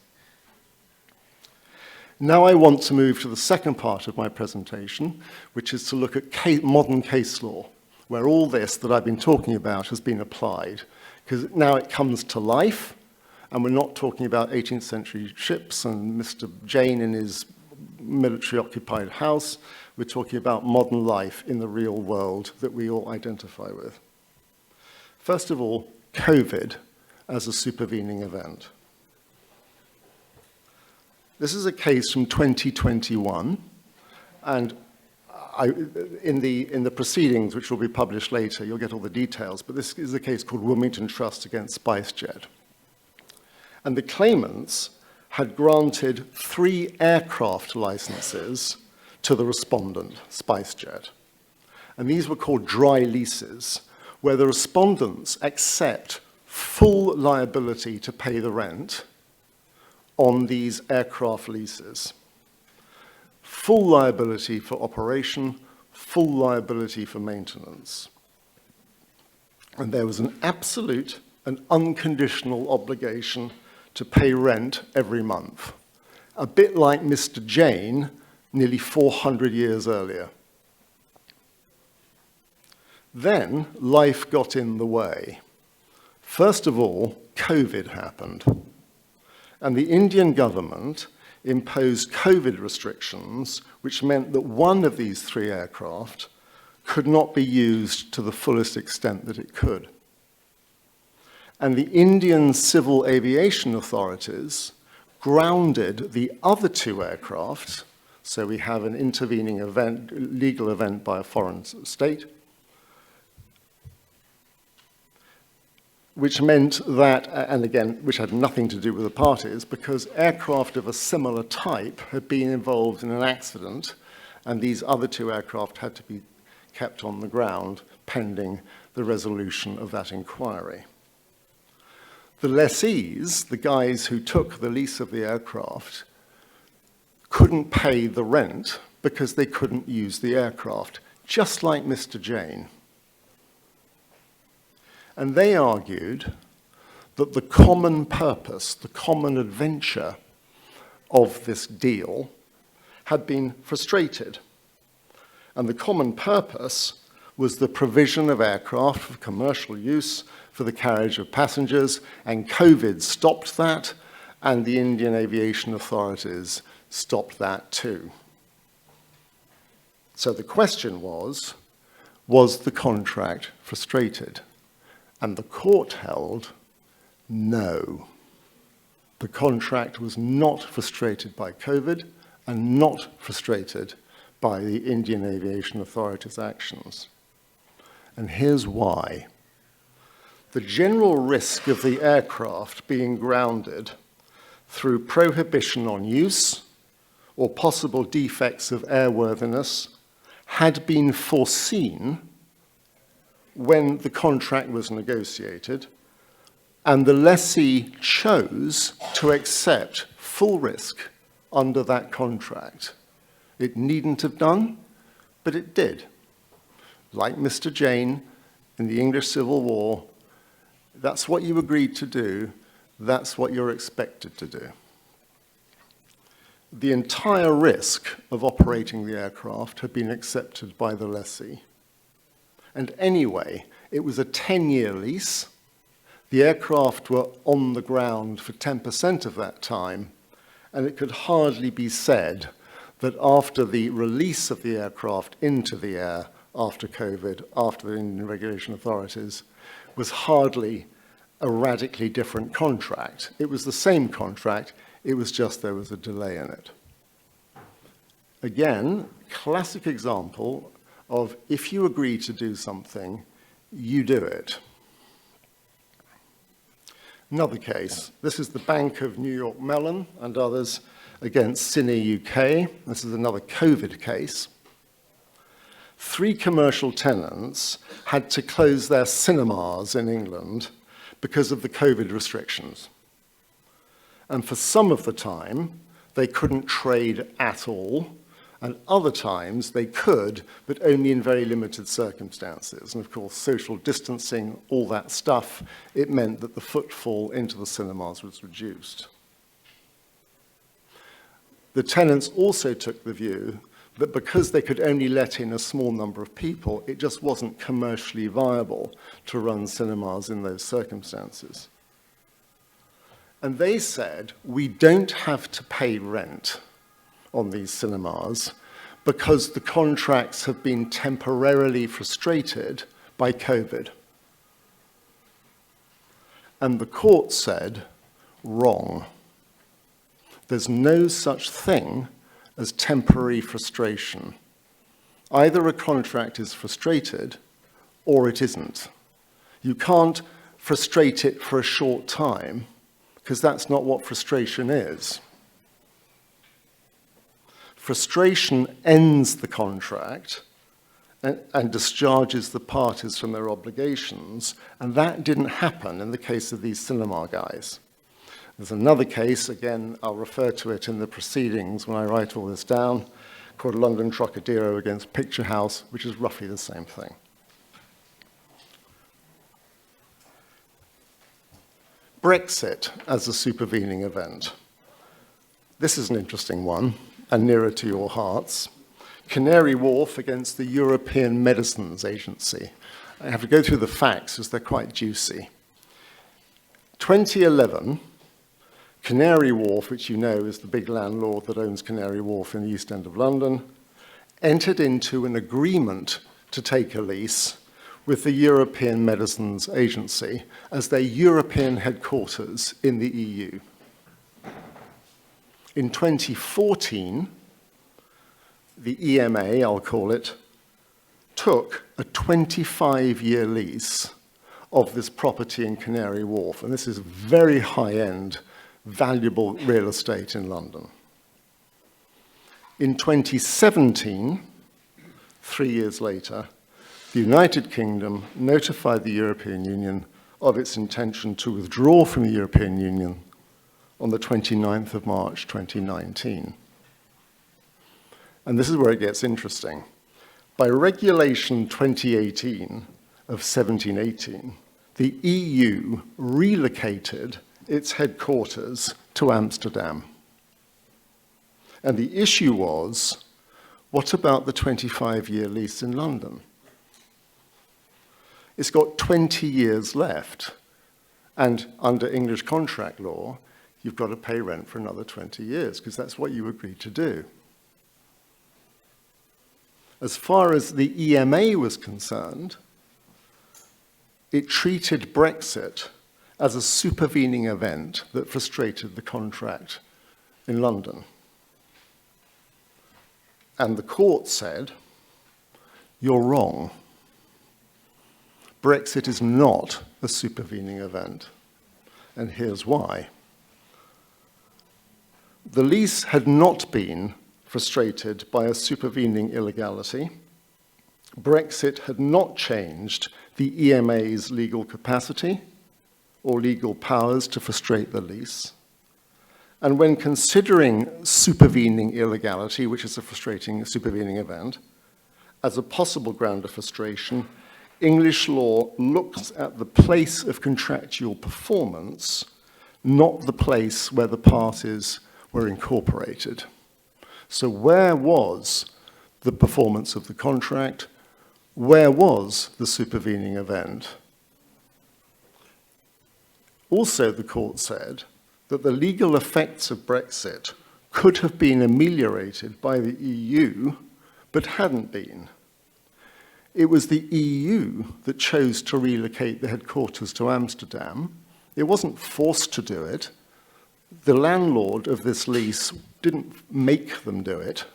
Now I want to move to the second part of my presentation, which is to look at modern case law, where all this that I've been talking about has been applied. Because now it comes to life, and we're not talking about 18th century ships and Mr. Jane in his military-occupied house. We're talking about modern life in the real world that we all identify with. First of all, COVID as a supervening event. This is a case from 2021, and in the proceedings, which will be published later, you'll get all the details, but this is a case called Wilmington Trust against SpiceJet. And the claimants had granted 3 aircraft licenses to the respondent, SpiceJet. And these were called dry leases, where the respondents accept full liability to pay the rent on these aircraft leases. Full liability for operation, full liability for maintenance. And there was an absolute and unconditional obligation to pay rent every month, a bit like Mr. Jane nearly 400 years earlier. Then life got in the way. First of all, COVID happened. And the Indian government imposed COVID restrictions, which meant that one of these 3 aircraft could not be used to the fullest extent that it could. And the Indian civil aviation authorities grounded the other 2 aircraft, so we have an intervening event, legal event by a foreign state, which meant that, and again, which had nothing to do with the parties, because aircraft of a similar type had been involved in an accident, and these other 2 aircraft had to be kept on the ground pending the resolution of that inquiry. The lessees, the guys who took the lease of the aircraft, couldn't pay the rent because they couldn't use the aircraft, just like Mr. Jane. And they argued that the common purpose, the common adventure of this deal had been frustrated. And the common purpose was the provision of aircraft for commercial use for the carriage of passengers, and COVID stopped that, and the Indian aviation authorities stopped that too. So the question was the contract frustrated? And the court held, no. The contract was not frustrated by COVID and not frustrated by the Indian Aviation Authority's actions. And here's why. The general risk of the aircraft being grounded through prohibition on use or possible defects of airworthiness had been foreseen when the contract was negotiated, and the lessee chose to accept full risk under that contract. It needn't have done, but it did. Like Mr. Jain in the English Civil War, that's what you agreed to do, that's what you're expected to do. The entire risk of operating the aircraft had been accepted by the lessee. And anyway, it was a 10-year lease. The aircraft were on the ground for 10% of that time, and it could hardly be said that after the release of the aircraft into the air after COVID, after the Indian regulation authorities, was hardly a radically different contract. It was the same contract, it was just there was a delay in it. Again, classic example of if you agree to do something, you do it. Another case, this is the Bank of New York Mellon and others against Cine UK. This is another COVID case. 3 commercial tenants had to close their cinemas in England because of the COVID restrictions. And for some of the time, they couldn't trade at all, and other times they could, but only in very limited circumstances. And of course, social distancing, all that stuff, it meant that the footfall into the cinemas was reduced. The tenants also took the view that because they could only let in a small number of people, it just wasn't commercially viable to run cinemas in those circumstances. And they said, we don't have to pay rent on these cinemas because the contracts have been temporarily frustrated by COVID. And the court said, wrong. There's no such thing as temporary frustration. Either a contract is frustrated or it isn't. You can't frustrate it for a short time because that's not what frustration is. Frustration ends the contract and discharges the parties from their obligations, and that didn't happen in the case of these cinema guys. There's another case, again, I'll refer to it in the proceedings when I write all this down, called London Trocadero against Picture House, which is roughly the same thing. Brexit as a supervening event. This is an interesting one, and nearer to your hearts. Canary Wharf against the European Medicines Agency. I have to go through the facts as they're quite juicy. 2011, Canary Wharf, which you know is the big landlord that owns Canary Wharf in the East End of London, entered into an agreement to take a lease with the European Medicines Agency as their European headquarters in the EU. In 2014, the EMA, I'll call it, took a 25-year lease of this property in Canary Wharf, and this is very high-end, valuable real estate in London. In 2017, 3 years later, the United Kingdom notified the European Union of its intention to withdraw from the European Union on the 29th of March 2019. And this is where it gets interesting. By Regulation 2018 of 1718, the EU relocated its headquarters to Amsterdam. And the issue was, what about the 25-year lease in London? It's got 20 years left, and under English contract law, you've got to pay rent for another 20 years, because that's what you agreed to do. As far as the EMA was concerned, it treated Brexit as a supervening event that frustrated the contract in London. And the court said, you're wrong. Brexit is not a supervening event, and here's why. The lease had not been frustrated by a supervening illegality. Brexit had not changed the EMA's legal capacity or legal powers to frustrate the lease. And when considering supervening illegality, which is a frustrating supervening event, as a possible ground of frustration, English law looks at the place of contractual performance, not the place where the parties were incorporated. So where was the performance of the contract? Where was the supervening event? Also, the court said that the legal effects of Brexit could have been ameliorated by the EU, but hadn't been. It was the EU that chose to relocate the headquarters to Amsterdam. It wasn't forced to do it. The landlord of this lease didn't make them do it.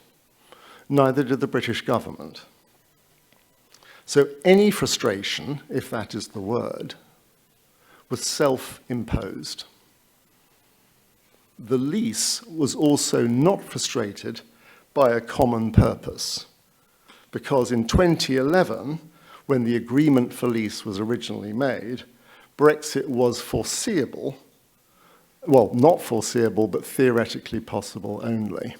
Neither did the British government. So any frustration, if that is the word, was self-imposed. The lease was also not frustrated by a common purpose, because in 2011, when the agreement for lease was originally made, Brexit was foreseeable, well, not foreseeable, but theoretically possible only.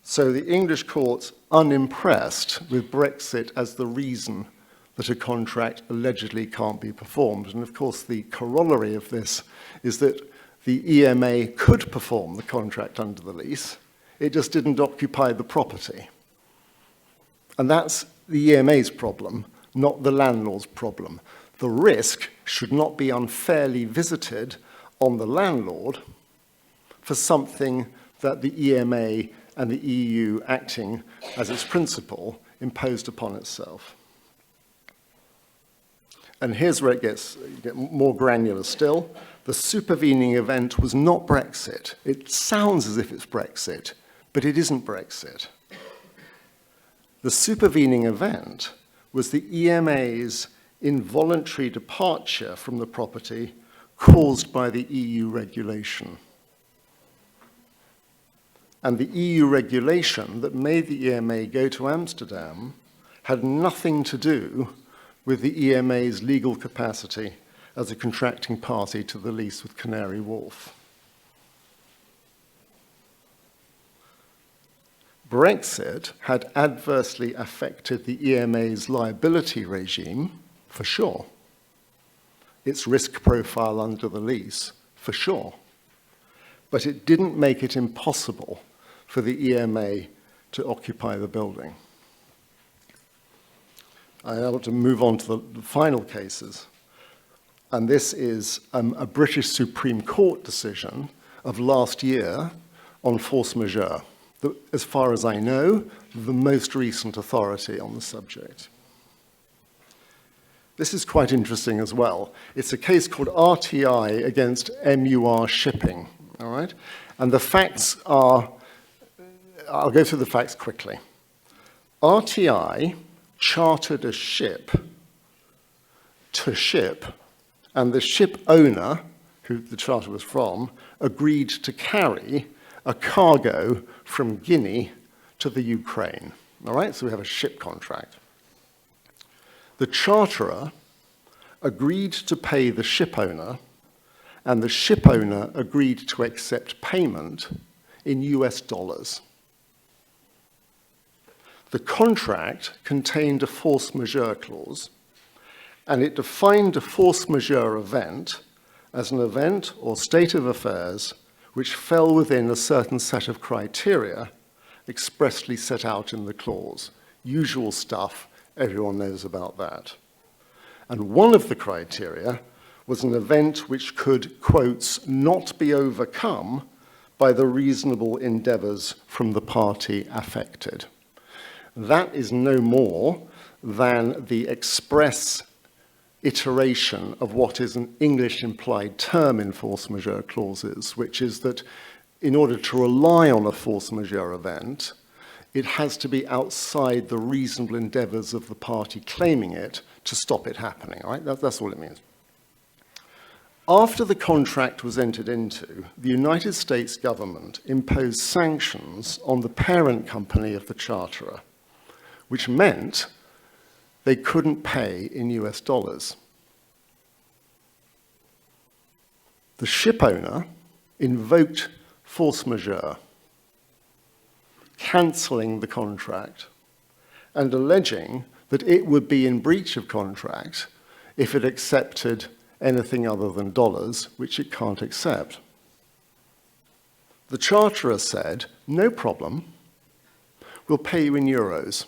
So the English court's unimpressed with Brexit as the reason that a contract allegedly can't be performed. And of course, the corollary of this is that the EMA could perform the contract under the lease. It just didn't occupy the property. And that's the EMA's problem, not the landlord's problem. The risk should not be unfairly visited on the landlord for something that the EMA and the EU, acting as its principal, imposed upon itself. And here's where it gets more granular still. The supervening event was not Brexit. It sounds as if it's Brexit, but it isn't Brexit. The supervening event was the EMA's involuntary departure from the property caused by the EU regulation. And the EU regulation that made the EMA go to Amsterdam had nothing to do with the EMA's legal capacity as a contracting party to the lease with Canary Wharf. Brexit had adversely affected the EMA's liability regime, for sure. Its risk profile under the lease, for sure. But it didn't make it impossible for the EMA to occupy the building. I want to move on to the final cases. And this is a British Supreme Court decision of last year on force majeure. As far as I know, the most recent authority on the subject. This is quite interesting as well. It's a case called RTI against MUR Shipping, all right? And the facts are, I'll go through the facts quickly. RTI chartered a ship to ship, and the ship owner, who the charter was from, agreed to carry a cargo from Guinea to the Ukraine. All right, so we have a ship contract. The charterer agreed to pay the ship owner, and the ship owner agreed to accept payment in US dollars. The contract contained a force majeure clause, and it defined a force majeure event as an event or state of affairs which fell within a certain set of criteria expressly set out in the clause. Usual stuff, everyone knows about that. And one of the criteria was an event which could, quotes, not be overcome by the reasonable endeavors from the party affected. That is no more than the express iteration of what is an English implied term in force majeure clauses, which is that in order to rely on a force majeure event, it has to be outside the reasonable endeavours of the party claiming it to stop it happening, right? That's all it means. After the contract was entered into, the United States government imposed sanctions on the parent company of the charterer, which meant they couldn't pay in US dollars. The ship owner invoked force majeure, cancelling the contract and alleging that it would be in breach of contract if it accepted anything other than dollars, which it can't accept. The charterer said, no problem, we'll pay you in euros,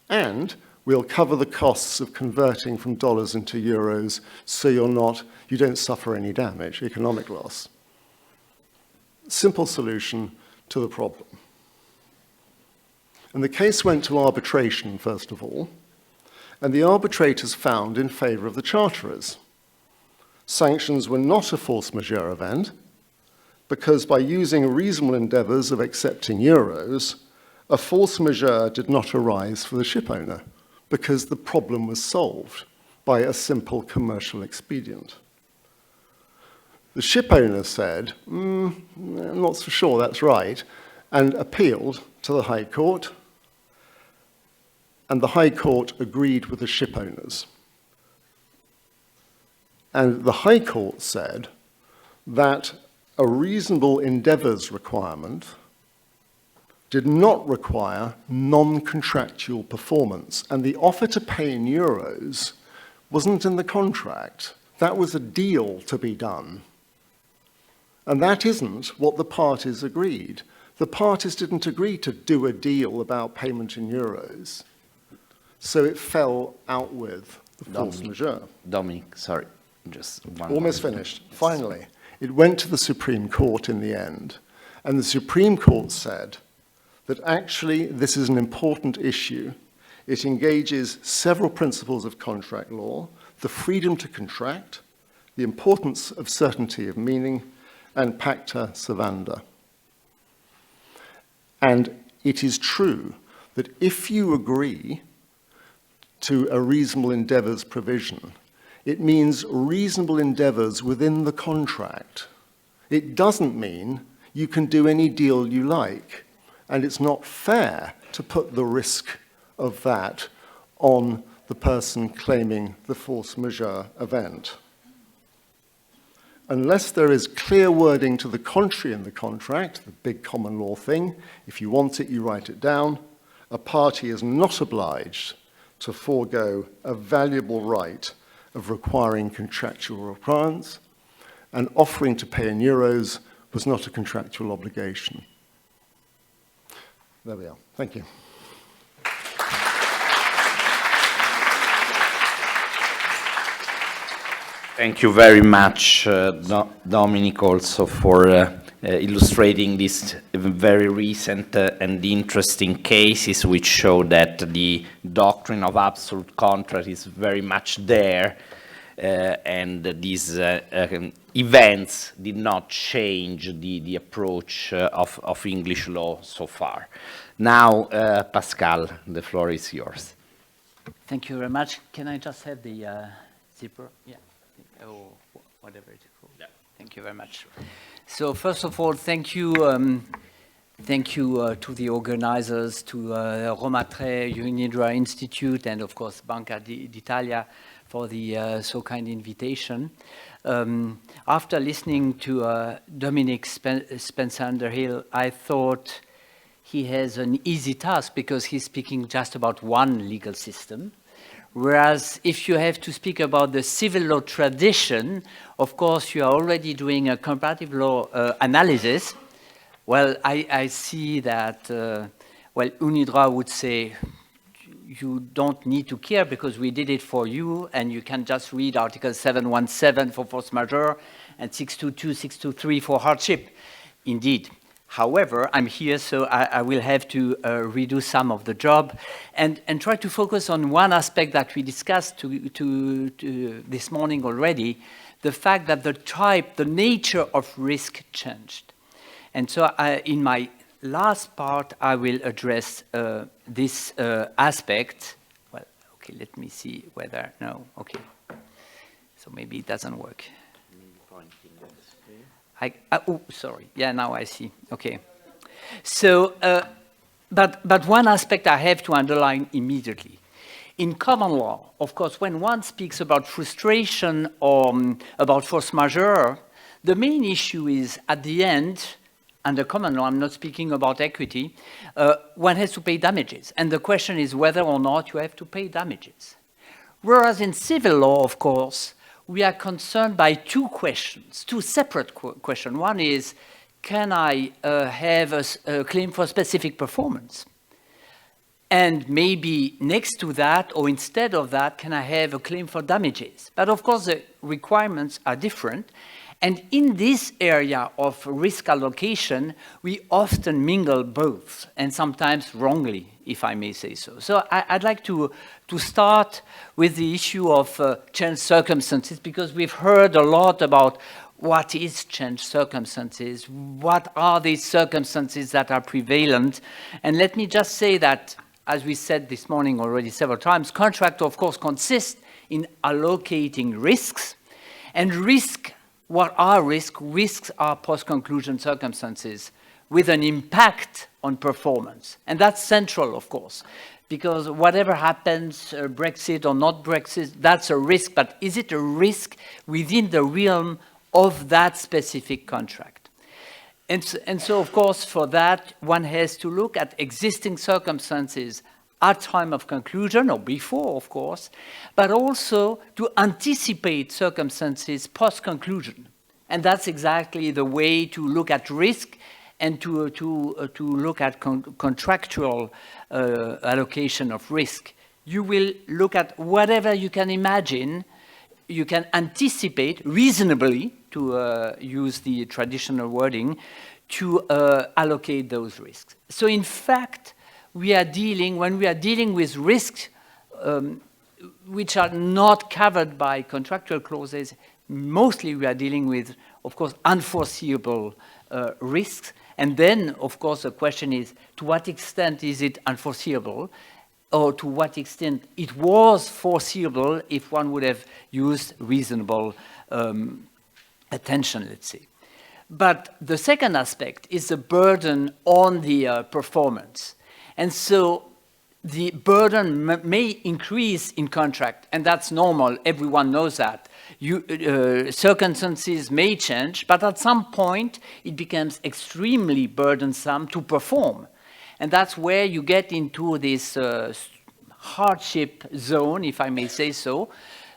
and we'll cover the costs of converting from dollars into euros so you don't suffer any damage, economic loss. Simple solution to the problem. And the case went to arbitration, first of all, and the arbitrators found in favour of the charterers. Sanctions were not a force majeure event because by using reasonable endeavours of accepting euros, a force majeure did not arise for the ship owner because the problem was solved by a simple commercial expedient. The ship owner said, I'm not so sure that's right, and appealed to the High Court, and the High Court agreed with the ship owners. And the High Court said that a reasonable endeavours requirement did not require non-contractual performance, and the offer to pay in euros wasn't in the contract. That was a deal to be done. And that isn't what the parties agreed. The parties didn't agree to do a deal about payment in euros. So it fell out with the force majeure. Dominic, sorry, just one. Almost finished. Finally, it went to the Supreme Court in the end, and the Supreme Court said that actually this is an important issue. It engages several principles of contract law, the freedom to contract, the importance of certainty of meaning, and pacta servanda. And it is true that if you agree to a reasonable endeavours provision, it means reasonable endeavours within the contract. It doesn't mean you can do any deal you like, and it's not fair to put the risk of that on the person claiming the force majeure event. Unless there is clear wording to the contrary in the contract, the big common law thing, if you want it, you write it down, a party is not obliged to forego a valuable right of requiring contractual requirements, and offering to pay in euros was not a contractual obligation. There we are. Thank you. Thank you very much, Dominic, also for illustrating these very recent and interesting cases which show that the doctrine of absolute contract is very much there, and these events did not change the approach of English law so far. Now, Pascal, the floor is yours. Thank you very much. Can I just have the zipper? Yeah. Or whatever it's called. Yeah. Thank you very much. So first of all, thank you to the organizers, to Roma Tre, Unidra Institute, and of course Banca d'Italia for the so kind invitation. After listening to Dominic Spencer Underhill, I thought he has an easy task because he's speaking just about one legal system. Whereas if you have to speak about the civil law tradition, of course, you are already doing a comparative law analysis. Well, I see that, well, Unidra would say, you don't need to care because we did it for you, and you can just read Article 717 for force majeure and 622, 623 for hardship. Indeed. However, I'm here, so I will have to redo some of the job and try to focus on one aspect that we discussed this morning already, the fact that the nature of risk changed. And so in my last part, I will address this aspect. Well, okay, let me see whether, no, okay. So maybe it doesn't work. Oh, sorry. Yeah, now I see. Okay. So, but one aspect I have to underline immediately. In common law, of course, when one speaks about frustration or about force majeure, the main issue is at the end, under common law, I'm not speaking about equity, one has to pay damages. And the question is whether or not you have to pay damages. Whereas in civil law, of course, we are concerned by two questions, two separate questions. One is, can I have a claim for specific performance? And maybe next to that, or instead of that, can I have a claim for damages? But of course, the requirements are different. And in this area of risk allocation, we often mingle both, and sometimes wrongly, if I may say so. So I'd like to start with the issue of changed circumstances, because we've heard a lot about what is changed circumstances, what are these circumstances that are prevalent. And let me just say that, as we said this morning already several times, contract, of course, consists in allocating risks, and what are risks? Risks are post-conclusion circumstances with an impact on performance. And that's central, of course, because whatever happens, Brexit or not Brexit, that's a risk, but is it a risk within the realm of that specific contract? And so, of course, for that, one has to look at existing circumstances at time of conclusion, or before, of course, but also to anticipate circumstances post-conclusion. And that's exactly the way to look at risk and to look at contractual allocation of risk. You will look at whatever you can imagine, you can anticipate reasonably, to use the traditional wording, to allocate those risks. So in fact, when we are dealing with risks which are not covered by contractual clauses, mostly we are dealing with, of course, unforeseeable risks. And then, of course, the question is, to what extent is it unforeseeable, or to what extent it was foreseeable if one would have used reasonable attention, let's say. But the second aspect is the burden on the performance. And so the burden may increase in contract, and that's normal. Everyone knows that. Circumstances may change, but at some point it becomes extremely burdensome to perform. And that's where you get into this hardship zone, if I may say so.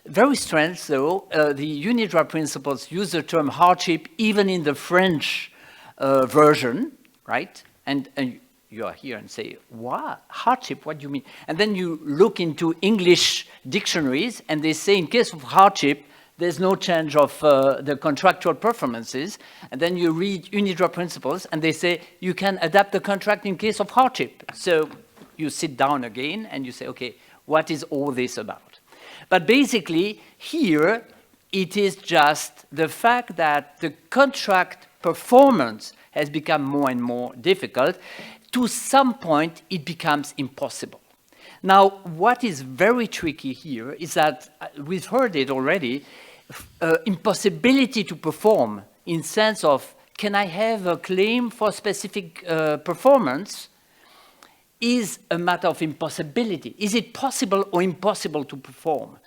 Very strange, though. The UNIDROIT principles use the term hardship even in the French version, right? And you are here and say, what? Hardship, what do you mean? And then you look into English dictionaries, and they say in case of hardship, there's no change of the contractual performances. And then you read UNIDROIT principles, and they say you can adapt the contract in case of hardship. So you sit down again, and you say, okay, what is all this about? But basically, here, it is just the fact that the contract performance has become more and more difficult. To some point, it becomes impossible. Now, what is very tricky here is that, we've heard it already, impossibility to perform in sense of, can I have a claim for specific performance, is a matter of impossibility. Is it possible or impossible to perform?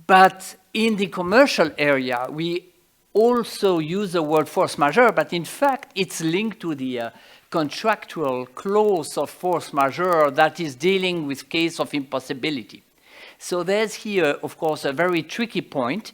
But in the commercial area, we also use the word force majeure, but in fact, it's linked to the contractual clause of force majeure that is dealing with case of impossibility. So there's here, of course, a very tricky point.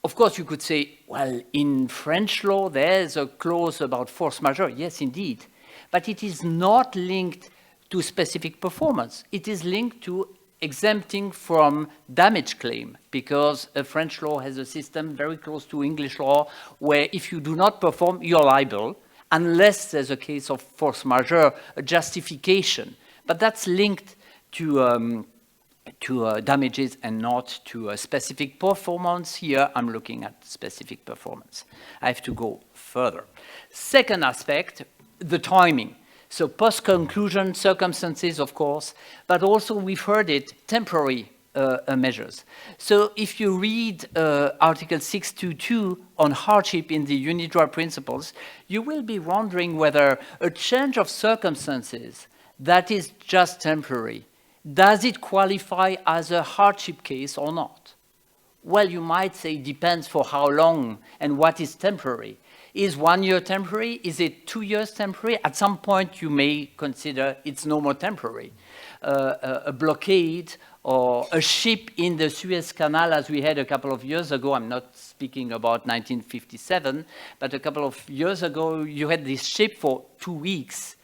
Of course, you could say, well, in French law, there's a clause about force majeure. Yes, indeed. But it is not linked to specific performance. It is linked to exempting from damage claim, because French law has a system very close to English law where if you do not perform, you're liable. unless there's a case of force majeure, a justification. But that's linked to damages and not to a specific performance. Here, I'm looking at specific performance. I have to go further. Second aspect, the timing. So post-conclusion circumstances, of course, but also we've heard it, temporary measures. So if you read Article 622 on hardship in the UNIDROIT principles, you will be wondering whether a change of circumstances that is just temporary, does it qualify as a hardship case or not? Well, you might say it depends for how long and what is temporary. Is 1 year temporary? Is it 2 years temporary? At some point, you may consider it's no more temporary. A blockade or a ship in the Suez Canal, as we had a couple of years ago, I'm not speaking about 1957, but a couple of years ago, you had this ship for 2 weeks.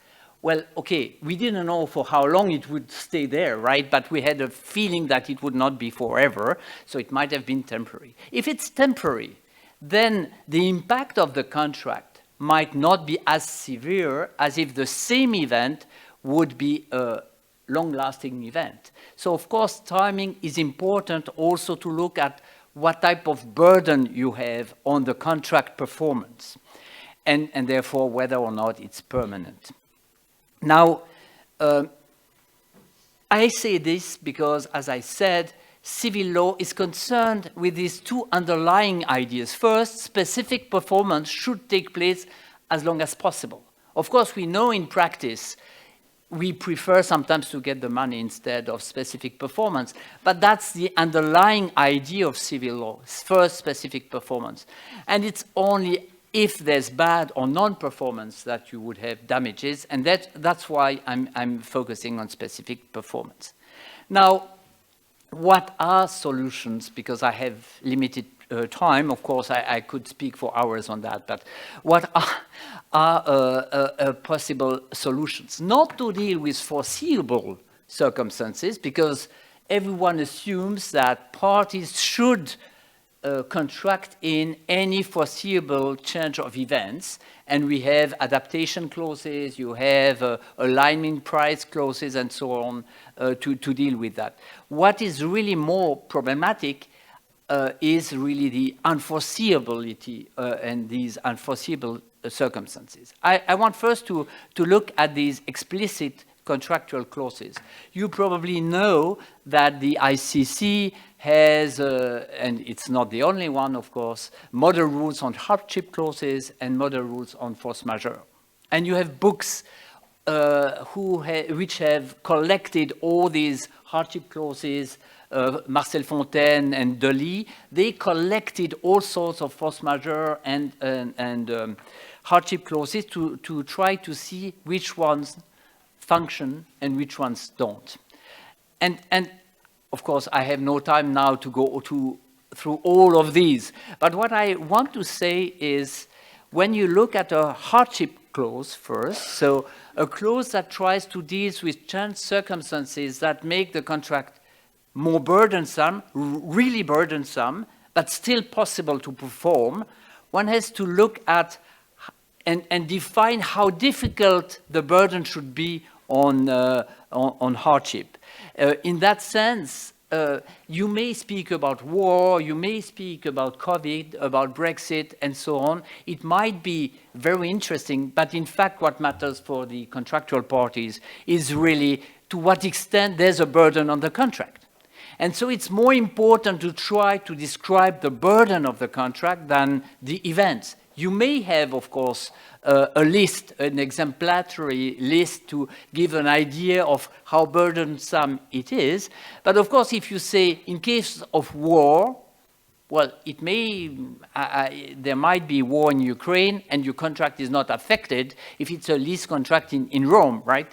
Well, okay, we didn't know for how long it would stay there, right? But we had a feeling that it would not be forever, so it might have been temporary. If it's temporary, then the impact of the contract might not be as severe as if the same event would be a long-lasting event. So, of course, timing is important also to look at what type of burden you have on the contract performance, and therefore whether or not it's permanent. Now, I say this because, as I said, civil law is concerned with these two underlying ideas. First, specific performance should take place as long as possible. Of course, we know in practice, we prefer sometimes to get the money instead of specific performance, but that's the underlying idea of civil law, first specific performance. And it's only if there's bad or non-performance that you would have damages, and that's why I'm focusing on specific performance. Now, what are solutions? Because I have limited time, of course, I could speak for hours on that, but what are possible solutions? Not to deal with foreseeable circumstances, because everyone assumes that parties should contract in any foreseeable change of events, and we have adaptation clauses, you have alignment price clauses, and so on to deal with that. What is really more problematic is really the unforeseeability and these unforeseeable circumstances. I want first to look at these explicit contractual clauses. You probably know that the ICC has, and it's not the only one, of course, model rules on hardship clauses and model rules on force majeure. And you have books which have collected all these hardship clauses, Marcel Fontaine and Delis. They collected all sorts of force majeure and hardship clauses to try to see which ones function and which ones don't. And of course, I have no time now to go through all of these. But what I want to say is, when you look at a hardship clause first, so a clause that tries to deal with changed circumstances that make the contract more burdensome, really burdensome, but still possible to perform, one has to look at and define how difficult the burden should be on hardship. In that sense, you may speak about war, you may speak about COVID, about Brexit, and so on. It might be very interesting, but in fact, what matters for the contractual parties is really to what extent there's a burden on the contract. And so it's more important to try to describe the burden of the contract than the events. You may have, of course, a list, an exemplary list to give an idea of how burdensome it is. But of course, if you say, in case of war, well, it may, there might be war in Ukraine and your contract is not affected if it's a lease contract in Rome, right?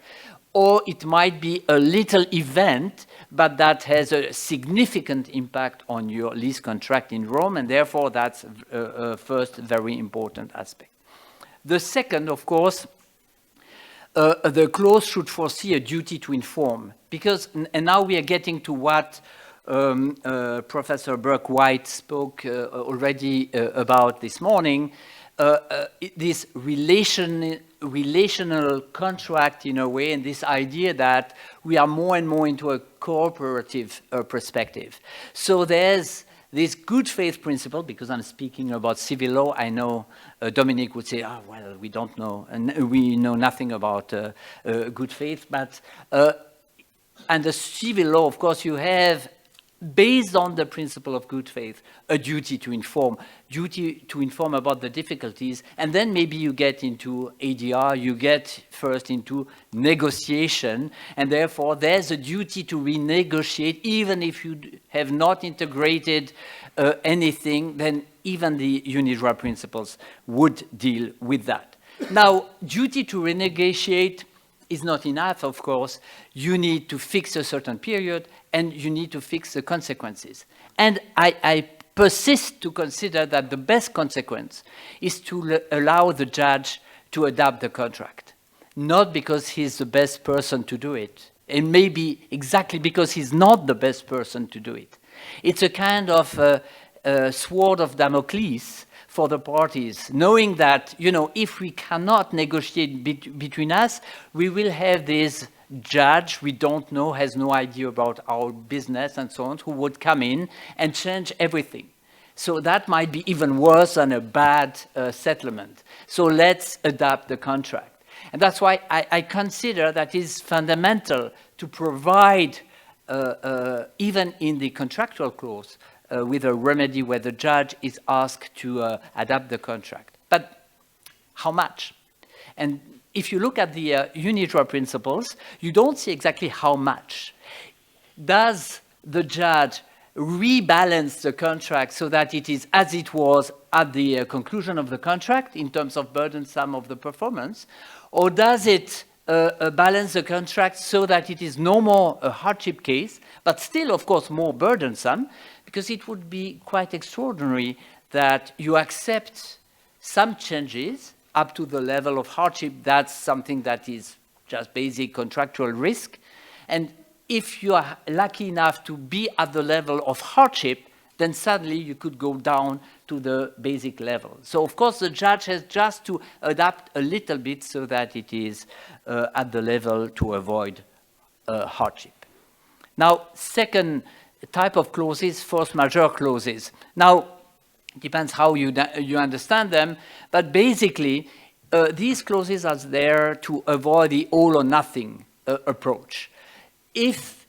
Or it might be a little event, but that has a significant impact on your lease contract in Rome, and therefore that's a first very important aspect. The second, of course, the clause should foresee a duty to inform, because, and now we are getting to what Professor BURKE-WHITE spoke already about this morning. this relational contract in a way, and this idea that we are more and more into a cooperative perspective. So there's this good faith principle, because I'm speaking about civil law. I know Dominic would say, oh, well, we don't know, and we know nothing about good faith, but under civil law, of course, you have, based on the principle of good faith, a duty to inform about the difficulties, and then maybe you get into ADR, you get first into negotiation, and therefore there's a duty to renegotiate, even if you have not integrated anything, then even the UNIDROIT principles would deal with that. Now, duty to renegotiate is not enough, of course. You need to fix a certain period, and you need to fix the consequences. And I persist to consider that the best consequence is to allow the judge to adapt the contract, not because he's the best person to do it, and maybe exactly because he's not the best person to do it. It's a kind of sword of Damocles for the parties, knowing that, you know, if we cannot negotiate between us, we will have this judge we don't know, has no idea about our business and so on, who would come in and change everything. So that might be even worse than a bad settlement. So let's adapt the contract. And that's why I consider that it's fundamental to provide, even in the contractual clause, with a remedy where the judge is asked to adapt the contract. But how much? And if you look at the UNIDROIT principles, you don't see exactly how much. Does the judge rebalance the contract so that it is as it was at the conclusion of the contract in terms of burdensome of the performance? Or does it balance the contract so that it is no more a hardship case, but still, of course, more burdensome? Because it would be quite extraordinary that you accept some changes up to the level of hardship. That's something that is just basic contractual risk. And if you are lucky enough to be at the level of hardship, then suddenly you could go down to the basic level. So, of course, the judge has just to adapt a little bit so that it is at the level to avoid hardship. Now, second type of clauses, force majeure clauses. Now, it depends how you understand them, but basically, these clauses are there to avoid the all or nothing approach. If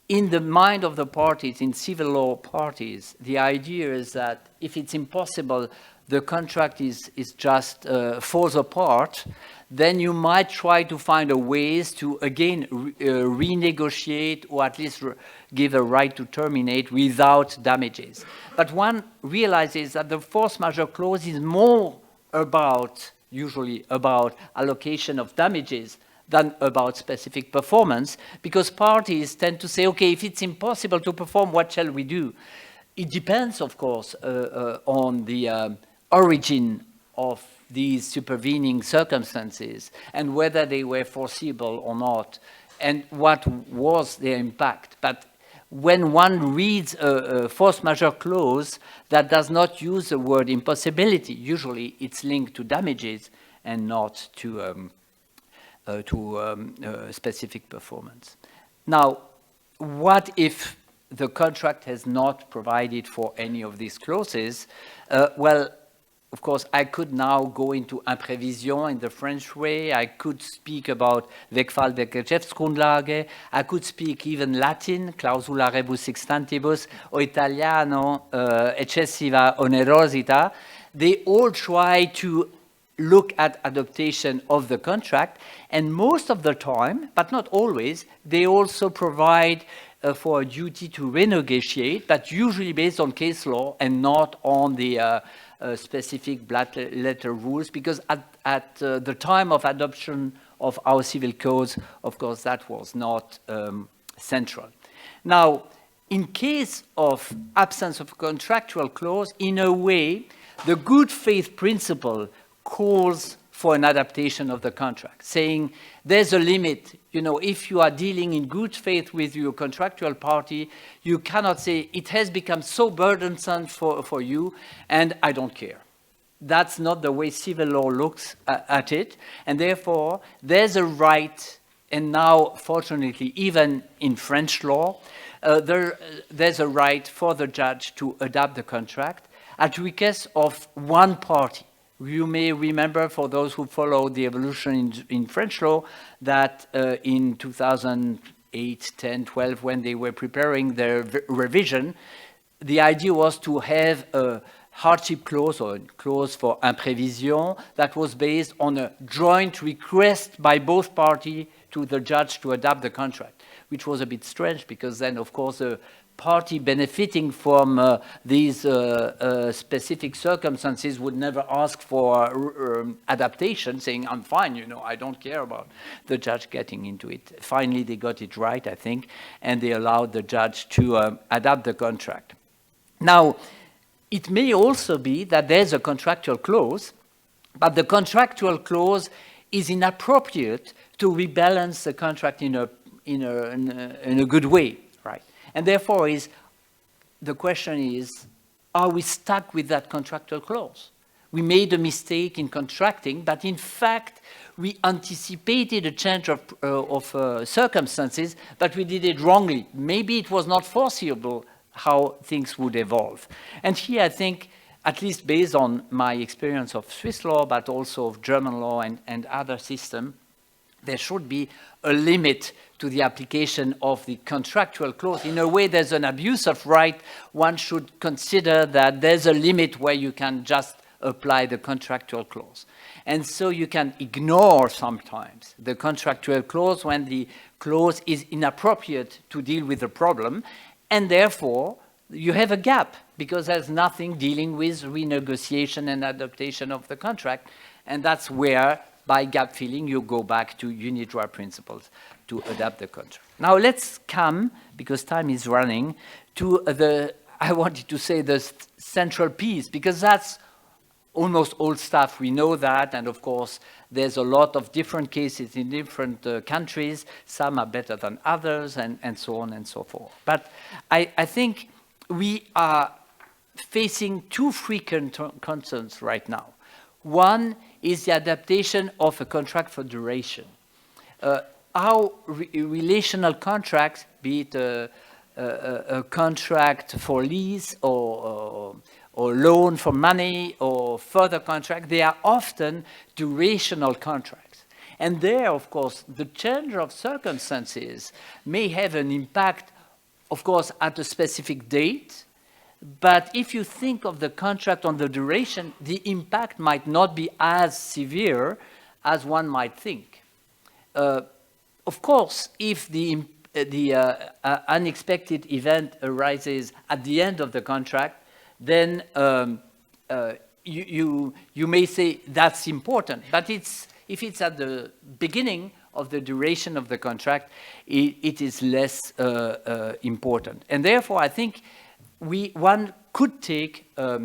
in the mind of the parties, in civil law parties, the idea is that if it's impossible, the contract is just falls apart, then you might try to find a ways to, again, renegotiate or at least give a right to terminate without damages. But one realizes that the force majeure clause is more about, usually about allocation of damages than about specific performance, because parties tend to say, okay, if it's impossible to perform, what shall we do? It depends, of course, on the origin of these supervening circumstances and whether they were foreseeable or not and what was their impact. But when one reads a force majeure clause that does not use the word impossibility, usually it's linked to damages and not to specific performance. Now, what if the contract has not provided for any of these clauses? Well, of course, I could now go into imprévision in the French way. I could speak about Wegfall der Geschäftsgrundlage. I could speak even Latin, clausula rebus sextantibus, or Italiano, eccessiva onerosità. They all try to look at adaptation of the contract, and most of the time, but not always, they also provide for a duty to renegotiate, but usually based on case law and not on the specific black letter rules, because at the time of adoption of our civil codes, of course, that was not central. Now, in case of absence of contractual clause, in a way, the good faith principle calls for an adaptation of the contract, saying there's a limit. You know, if you are dealing in good faith with your contractual party, you cannot say it has become so burdensome for you and I don't care. that's not the way civil law looks at it. And therefore, there's a right, and now, fortunately, even in French law, there's a right for the judge to adopt the contract at request of one party. You may remember, for those who follow the evolution in French law, that in 2008, 10, 12, when they were preparing their revision, the idea was to have a hardship clause or a clause for imprévision that was based on a joint request by both parties to the judge to adopt the contract, which was a bit strange because then, of course, the party benefiting from these specific circumstances would never ask for adaptation, saying, I'm fine, you know, I don't care about the judge getting into it. Finally, they got it right, I think, and they allowed the judge to adapt the contract. Now, it may also be that there's a contractual clause, but the contractual clause is inappropriate to rebalance the contract in a good way, right? And therefore, the question is, are we stuck with that contractual clause? We made a mistake in contracting, but in fact, we anticipated a change of circumstances, but we did it wrongly. Maybe it was not foreseeable how things would evolve. And here, I think, at least based on my experience of Swiss law, but also of German law and other systems, there should be a limit to the application of the contractual clause. In a way, there's an abuse of right. One should consider that there's a limit where you can just apply the contractual clause. And so you can ignore sometimes the contractual clause when the clause is inappropriate to deal with the problem. And therefore, you have a gap because there's nothing dealing with renegotiation and adaptation of the contract. And that's where, by gap filling, you go back to UNIDROIT principles to adapt the contract. Now let's come, because time is running, to I wanted to say the central piece, because that's almost all stuff. We know that, and of course, there's a lot of different cases in different countries. Some are better than others, and so on and so forth. But I think we are facing two frequent concerns right now. One is the adaptation of a contract for duration. How relational contracts, be it a contract for lease or loan for money or further contract, they are often durational contracts. And there, of course, the change of circumstances may have an impact, of course, at a specific date. But if you think of the contract on the duration, the impact might not be as severe as one might think. Of course, if the unexpected event arises at the end of the contract, then you may say that's important. But if it's at the beginning of the duration of the contract, it is less important. And therefore, I think one could take a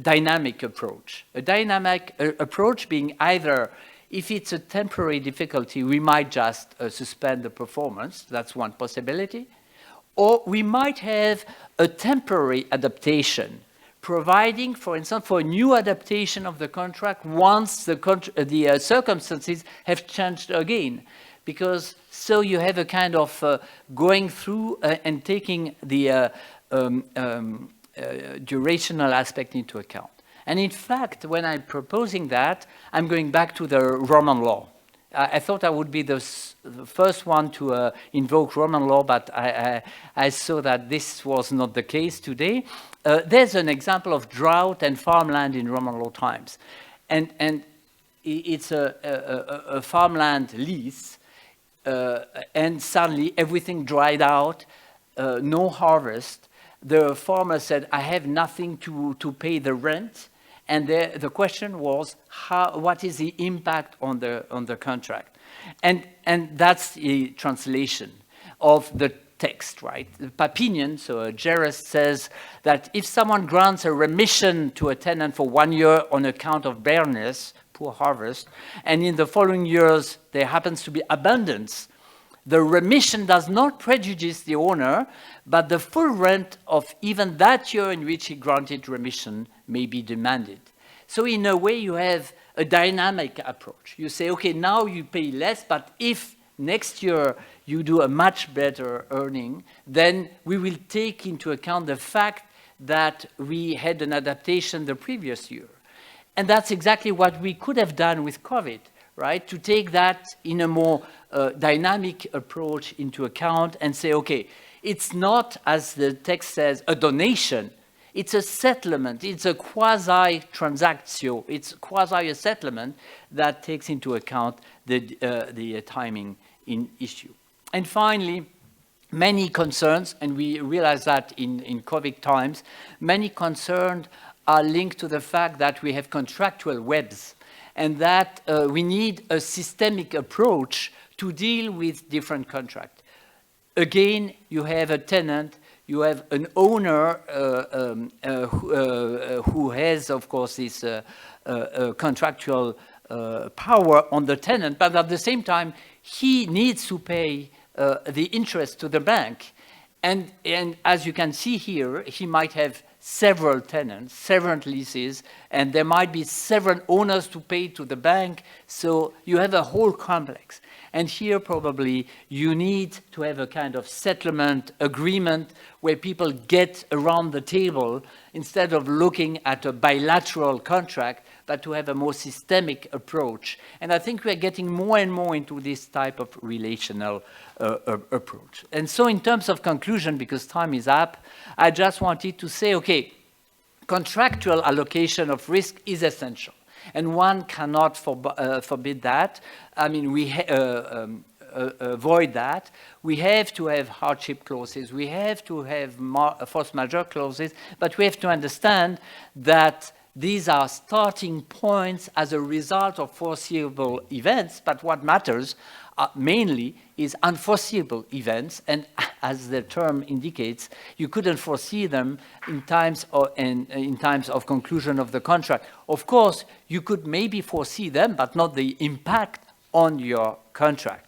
dynamic approach. A dynamic approach being either, if it's a temporary difficulty, we might just suspend the performance. That's one possibility. Or we might have a temporary adaptation, providing, for instance, for a new adaptation of the contract once the circumstances have changed again. Because so you have a kind of going through and taking the durational aspect into account. And in fact, when I'm proposing that, I'm going back to the Roman law. I thought I would be the first one to invoke Roman law, but I saw that this was not the case today. There's an example of drought and farmland in Roman law times. And it's a farmland lease, and suddenly everything dried out, no harvest. The farmer said, I have nothing to pay the rent. And the question was, what is the impact on the contract? And that's the translation of the text, right? Papinian, so a jurist, says that if someone grants a remission to a tenant for 1 year on account of bareness, poor harvest, and in the following years there happens to be abundance, the remission does not prejudice the owner, but the full rent of even that year in which he granted remission may be demanded. So in a way, you have a dynamic approach. You say, okay, now you pay less, but if next year you do a much better earning, then we will take into account the fact that we had an adaptation the previous year. And that's exactly what we could have done with COVID, right? To take that in a more dynamic approach into account and say, okay, it's not, as the text says, a donation. It's a settlement. It's a quasi-transactio. It's quasi a settlement that takes into account the timing in issue. And finally, many concerns, and we realize that in COVID times, many concerns are linked to the fact that we have contractual webs and that we need a systemic approach to deal with different contracts. Again, you have a tenant, you have an owner who has, of course, this contractual power on the tenant, but at the same time, he needs to pay the interest to the bank. And as you can see here, he might have several tenants, several leases, and there might be several owners to pay to the bank. So you have a whole complex. And here probably you need to have a kind of settlement agreement where people get around the table instead of looking at a bilateral contract, but to have a more systemic approach. And I think we're getting more and more into this type of relational approach. And so in terms of conclusion, because time is up, I just wanted to say, okay, contractual allocation of risk is essential. And one cannot forbid that. I mean, we avoid that. We have to have hardship clauses. We have to have force majeure clauses. But we have to understand that these are starting points as a result of foreseeable events. But what matters mainly is unforeseeable events. And as the term indicates, you couldn't foresee them in times of conclusion of the contract. Of course, you could maybe foresee them, but not the impact on your contract.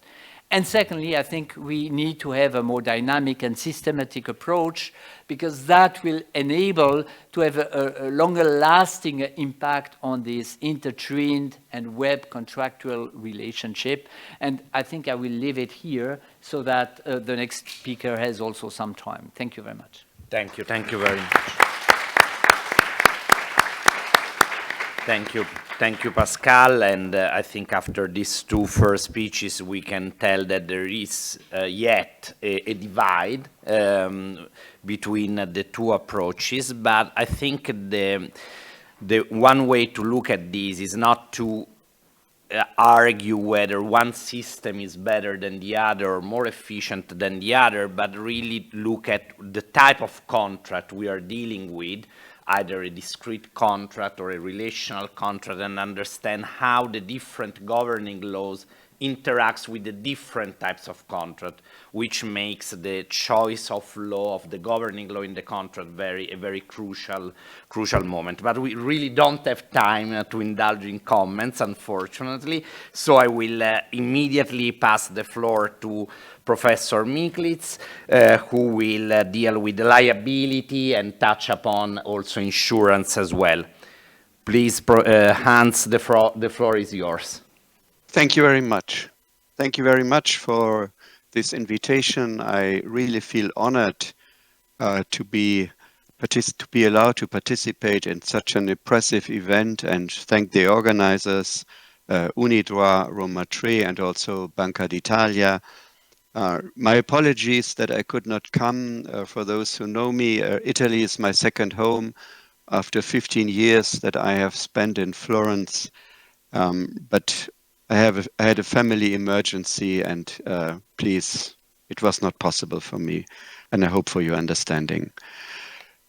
And secondly, I think we need to have a more dynamic and systematic approach because that will enable to have a longer lasting impact on this intertwined and web contractual relationship. And I think I will leave it here so that the next speaker has also some time. Thank you very much. Thank you very much. Thank you, Pascal. And I think after these two first speeches, we can tell that there is yet a divide between the two approaches. But I think the one way to look at this is not to argue whether one system is better than the other or more efficient than the other, but really look at the type of contract we are dealing with, either a discrete contract or a relational contract, and understand how the different governing laws interacts with the different types of contract, which makes the choice of law, of the governing law in the contract, a very crucial moment. But we really don't have time to indulge in comments, unfortunately, so I will immediately pass the floor to Professor MICKILITZ, who will deal with liability and touch upon also insurance as well. Please, Hans, the floor is yours. Thank you very much. Thank you very much for this invitation. I really feel honored to be allowed to participate in such an impressive event, and thank the organizers, Unidroit, Roma 3, and also Banca d'Italia. My apologies that I could not come. For those who know me, Italy is my second home after 15 years that I have spent in Florence. But I had a family emergency, and please, it was not possible for me, and I hope for your understanding.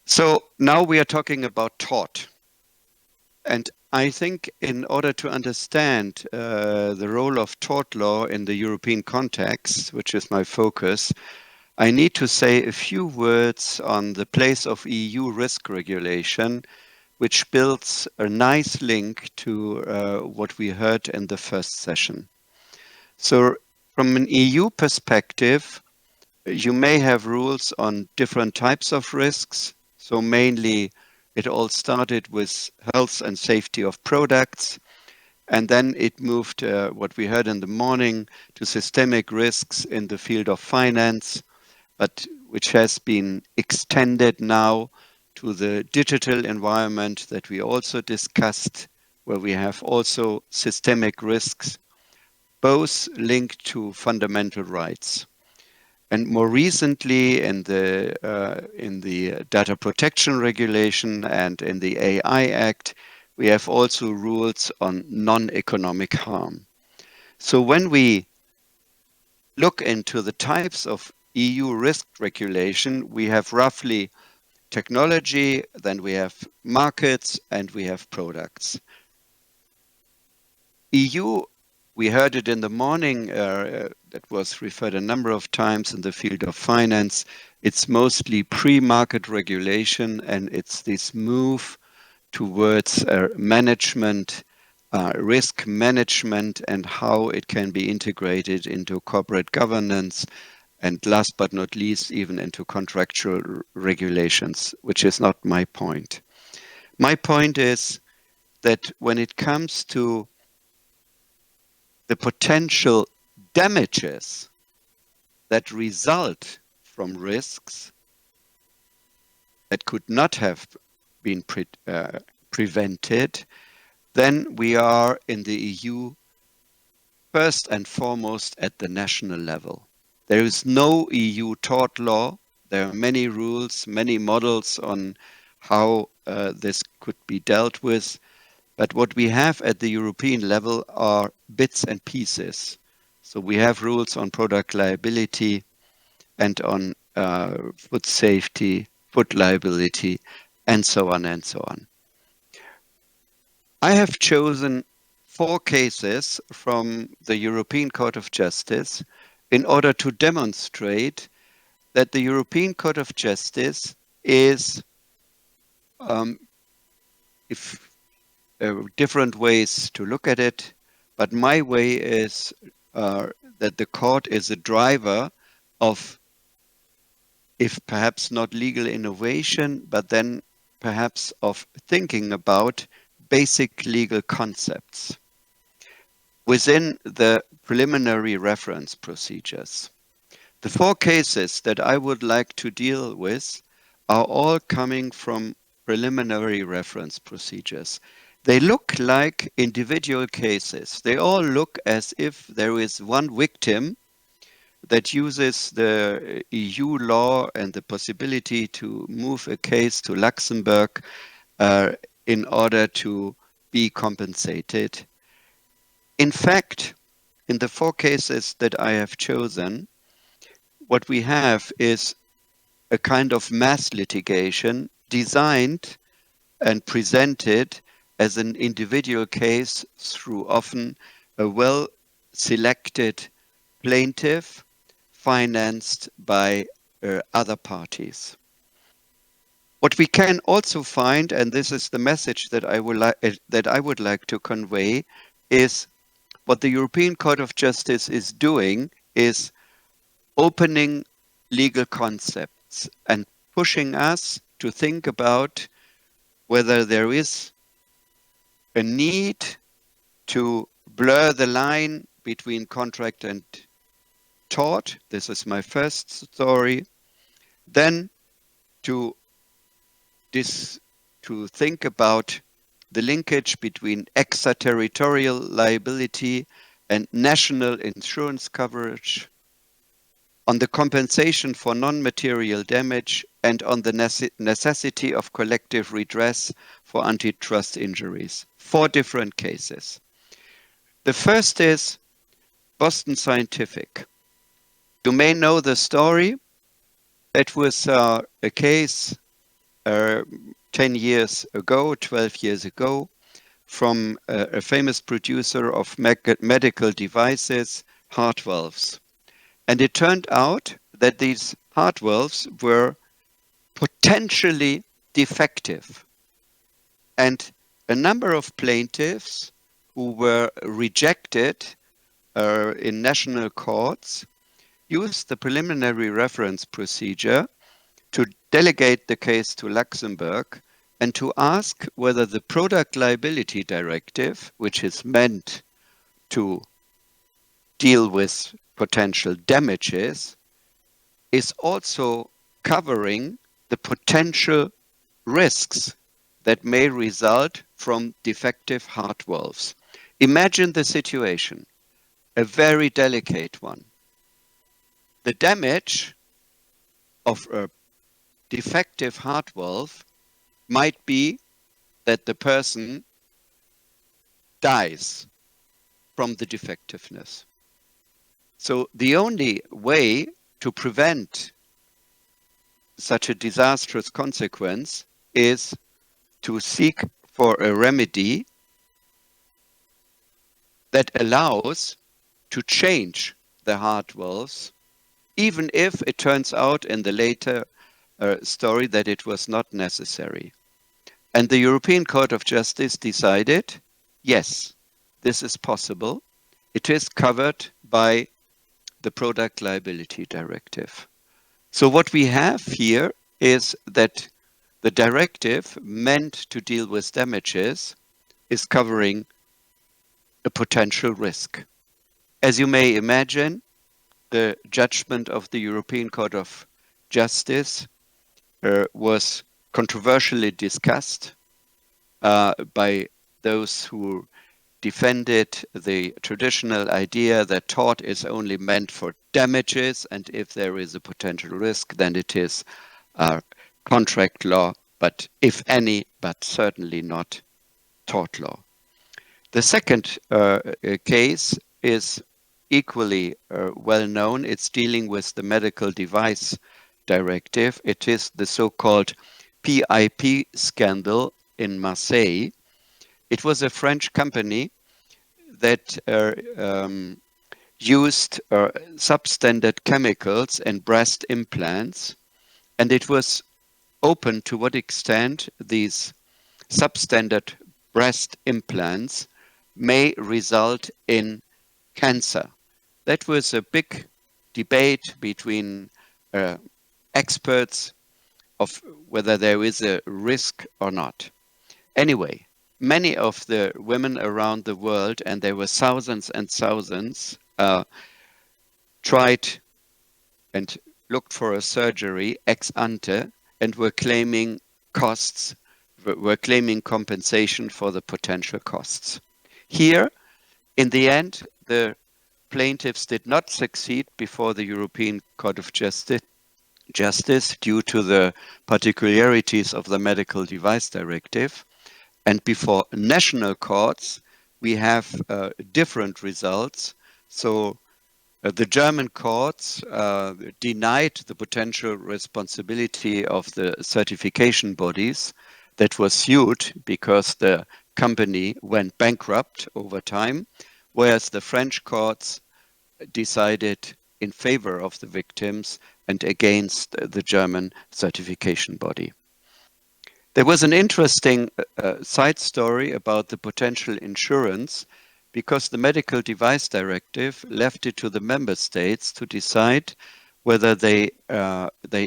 So now we are talking about tort. And I think in order to understand the role of tort law in the European context, which is my focus, I need to say a few words on the place of EU risk regulation, which builds a nice link to what we heard in the first session. So from an EU perspective, you may have rules on different types of risks, so mainly It all started with health and safety of products, and then it moved, what we heard in the morning, to systemic risks in the field of finance, but which has been extended now to the digital environment that we also discussed, where we have also systemic risks, both linked to fundamental rights. And more recently, in the Data Protection Regulation and in the AI Act, we have also rules on non-economic harm. So when we look into the types of EU risk regulation, we have roughly technology, then we have markets, and we have products. EU, we heard it in the morning, that was referred a number of times in the field of finance. It's mostly pre-market regulation, and it's this move towards management, risk management, and how it can be integrated into corporate governance, and last but not least, even into contractual regulations, which is not my point. My point is that when it comes to the potential damages that result from risks that could not have been prevented, then we are in the EU first and foremost at the national level. There is no EU tort law. There are many rules, many models on how this could be dealt with. But what we have at the European level are bits and pieces. So we have rules on product liability and on food safety, food liability, and so on and so on. I have chosen 4 cases from the European Court of Justice in order to demonstrate that the European Court of Justice is, different ways to look at it, but my way is that the court is a driver of, if perhaps not legal innovation, but then perhaps of thinking about basic legal concepts within the preliminary reference procedures. The 4 cases that I would like to deal with are all coming from preliminary reference procedures. They look like individual cases. They all look as if there is one victim that uses the EU law and the possibility to move a case to Luxembourg in order to be compensated. In fact, in the 4 cases that I have chosen, what we have is a kind of mass litigation designed and presented as an individual case through often a well-selected plaintiff financed by other parties. What we can also find, and this is the message that I would like to convey, is what the European Court of Justice is doing is opening legal concepts and pushing us to think about whether there is a need to blur the line between contract and tort. This is my first story. Then to think about the linkage between extraterritorial liability and national insurance coverage, on the compensation for non-material damage, and on the necessity of collective redress for antitrust injuries. 4 different cases. The first is Boston Scientific. You may know the story. It was a case 10 years ago, 12 years ago, from a famous producer of medical devices, heart valves. And it turned out that these heart valves were potentially defective. And a number of plaintiffs who were rejected in national courts used the preliminary reference procedure to delegate the case to Luxembourg and to ask whether the Product Liability Directive, which is meant to deal with potential damages, is also covering the potential risks that may result from defective heart valves. Imagine the situation, a very delicate one. The damage of a defective heart valve might be that the person dies from the defectiveness. So the only way to prevent such a disastrous consequence is to seek for a remedy that allows to change the heart valves, even if it turns out in the later story that it was not necessary. And the European Court of Justice decided, yes, this is possible. It is covered by the Product Liability Directive. So what we have here is that the directive meant to deal with damages is covering a potential risk. As you may imagine, the judgment of the European Court of Justice was controversially discussed by those who defended the traditional idea that tort is only meant for damages, and if there is a potential risk, then it is contract law, but if any, but certainly not tort law. The second case is equally well known. It's dealing with the Medical Device Directive. It is the so-called PIP scandal in Marseille. It was a French company that used substandard chemicals in breast implants, and it was open to what extent these substandard breast implants may result in cancer. That was a big debate between experts of whether there is a risk or not. Anyway, many of the women around the world, and there were thousands and thousands, tried and looked for a surgery ex ante and were claiming costs, were claiming compensation for the potential costs. Here, in the end, the plaintiffs did not succeed before the European Court of Justice due to the particularities of the Medical Device Directive. And before national courts, we have different results. So the German courts denied the potential responsibility of the certification bodies that were sued because the company went bankrupt over time, whereas the French courts decided in favor of the victims and against the German certification body. There was an interesting side story about the potential insurance, because the Medical Device Directive left it to the member states to decide whether they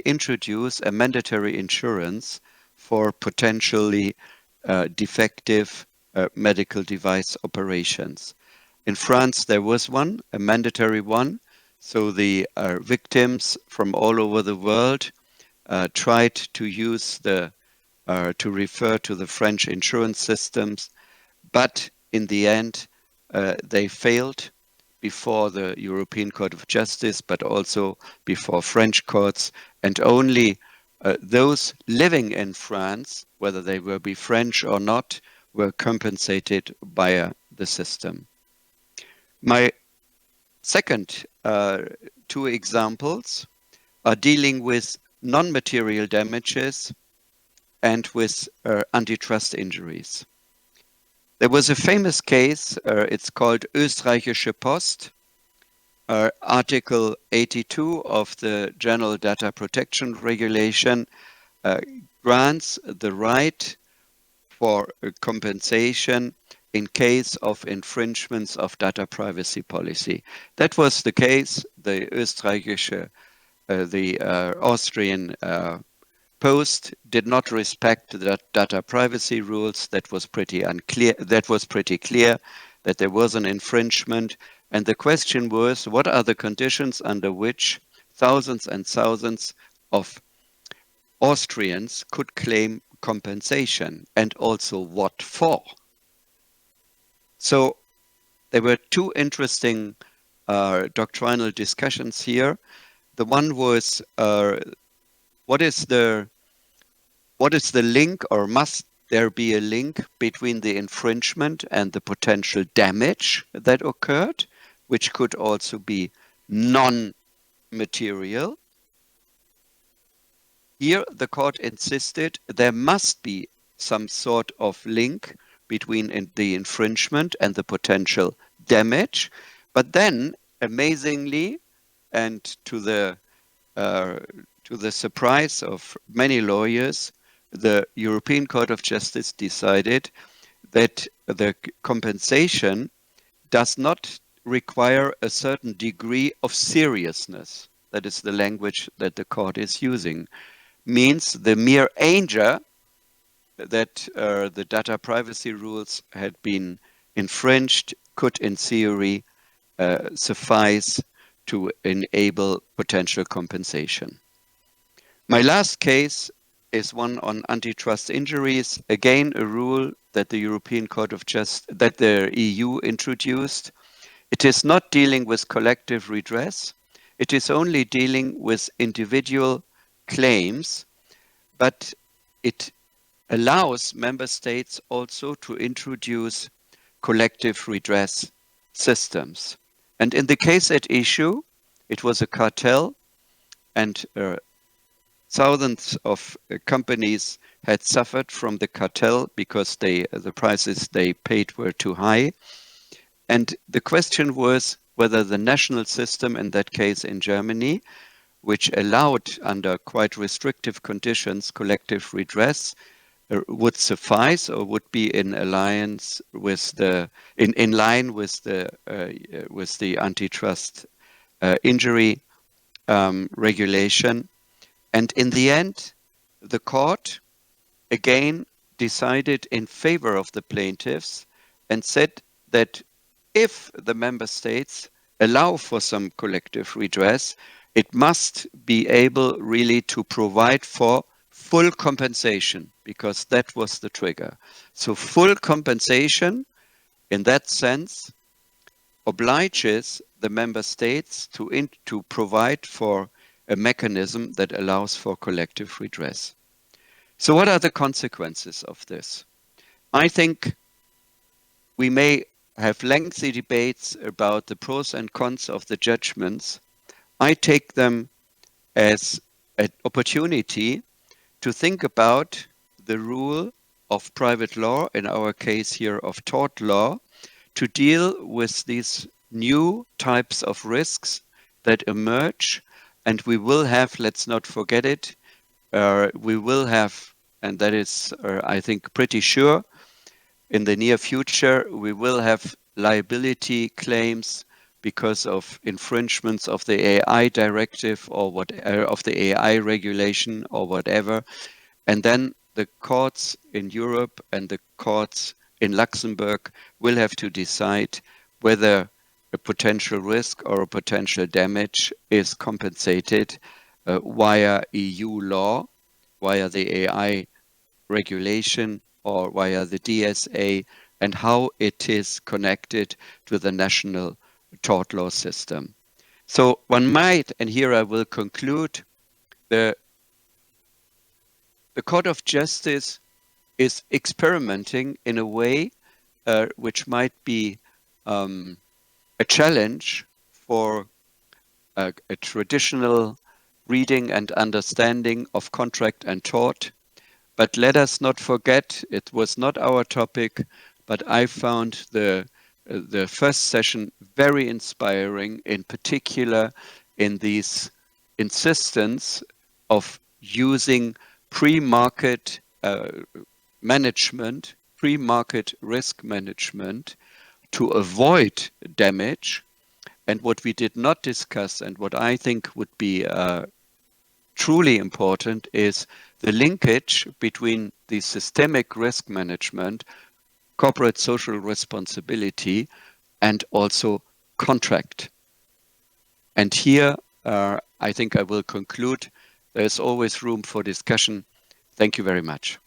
introduce a mandatory insurance for potentially defective medical device operations. In France, there was one, a mandatory one. So the victims from all over the world tried to use to refer to the French insurance systems, but in the end, they failed before the European Court of Justice, but also before French courts, and only those living in France, whether they will be French or not, were compensated by the system. My second two examples are dealing with non-material damages and with antitrust injuries. There was a famous case, it's called Österreichische Post. Article 82 of the General Data Protection Regulation grants the right for compensation in case of infringements of data privacy policy. That was the case. The Austrian proposed did not respect the data privacy rules. That was pretty unclear. That was pretty clear that there was an infringement. And the question was, what are the conditions under which thousands and thousands of Austrians could claim compensation, and also what for? So there were two interesting doctrinal discussions here. The one was, what is the link, or must there be a link between the infringement and the potential damage that occurred, which could also be non-material? Here, the court insisted there must be some sort of link between the infringement and the potential damage. But then, amazingly, and to the surprise of many lawyers, the European Court of Justice decided that the compensation does not require a certain degree of seriousness. That is the language that the court is using. Means the mere danger that the data privacy rules had been infringed could, in theory, suffice to enable potential compensation. My last case is one on antitrust injuries. Again, a rule that the European Court of Justice, that the EU introduced. It is not dealing with collective redress. It is only dealing with individual claims, but it allows member states also to introduce collective redress systems. And in the case at issue, it was a cartel, and thousands of companies had suffered from the cartel because the prices they paid were too high. And the question was whether the national system, in that case in Germany, which allowed under quite restrictive conditions collective redress, would suffice or would be in alliance with in line with the antitrust injury regulation. And in the end, the court again decided in favor of the plaintiffs and said that if the member states allow for some collective redress, it must be able really to provide for full compensation, because that was the trigger. So full compensation, in that sense, obliges the member states to provide for a mechanism that allows for collective redress. So what are the consequences of this? I think we may have lengthy debates about the pros and cons of the judgments. I take them as an opportunity to think about the rule of private law, in our case here of tort law, to deal with these new types of risks that emerge. And we will have, let's not forget it, we will have, and that is, I think, pretty sure, in the near future, we will have liability claims because of infringements of the AI directive or of the AI regulation or whatever. And then the courts in Europe and the courts in Luxembourg will have to decide whether a potential risk or a potential damage is compensated via EU law, via the AI regulation, or via the DSA, and how it is connected to the national tort law system. So one might, and here I will conclude, the Court of Justice is experimenting in a way which might be a challenge for a traditional reading and understanding of contract and tort. But let us not forget, it was not our topic, but I found the first session very inspiring, in particular in this insistence of using pre-market management, pre-market risk management to avoid damage. And what we did not discuss, and what I think would be truly important is the linkage between the systemic risk management, corporate social responsibility, and also contract. And here, I think I will conclude. There's always room for discussion. Thank you very much.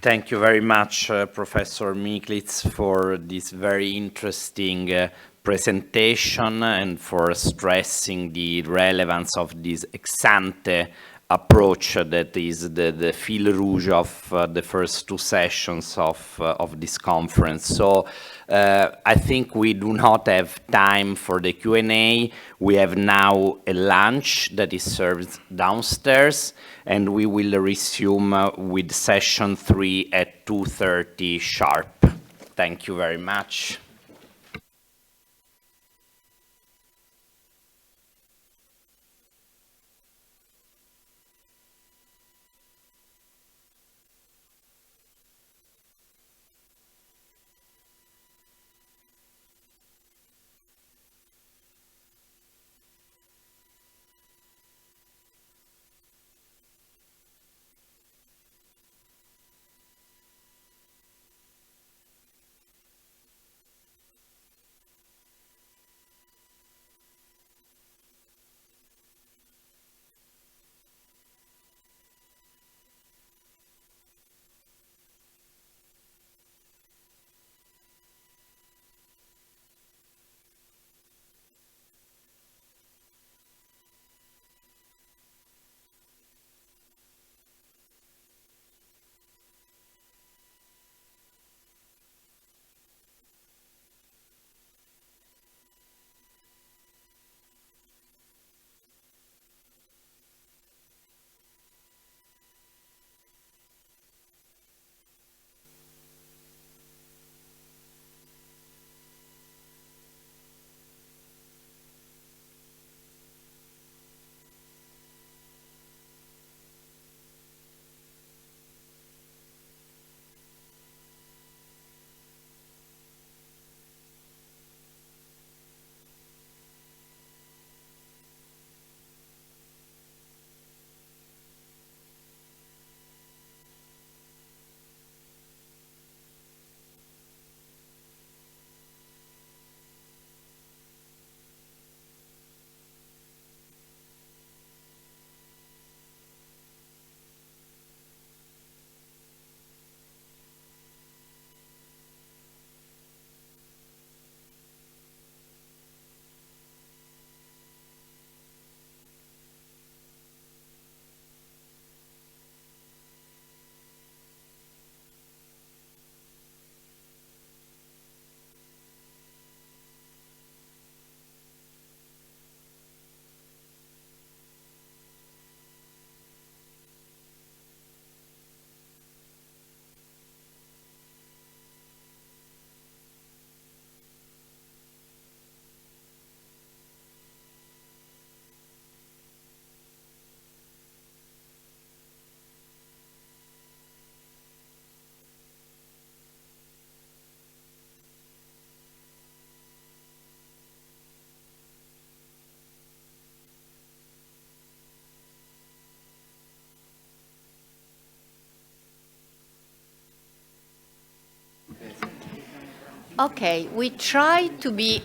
Thank you very much, Professor MICKILITZ, for this very interesting presentation and for stressing the relevance of this ex-ante approach that is the fil rouge of the first two sessions of this conference. So I think we do not have time for the Q&A. We have now a lunch that is served downstairs, and we will resume with session 3 at 2:30 sharp. Thank you very much. Okay, we try to be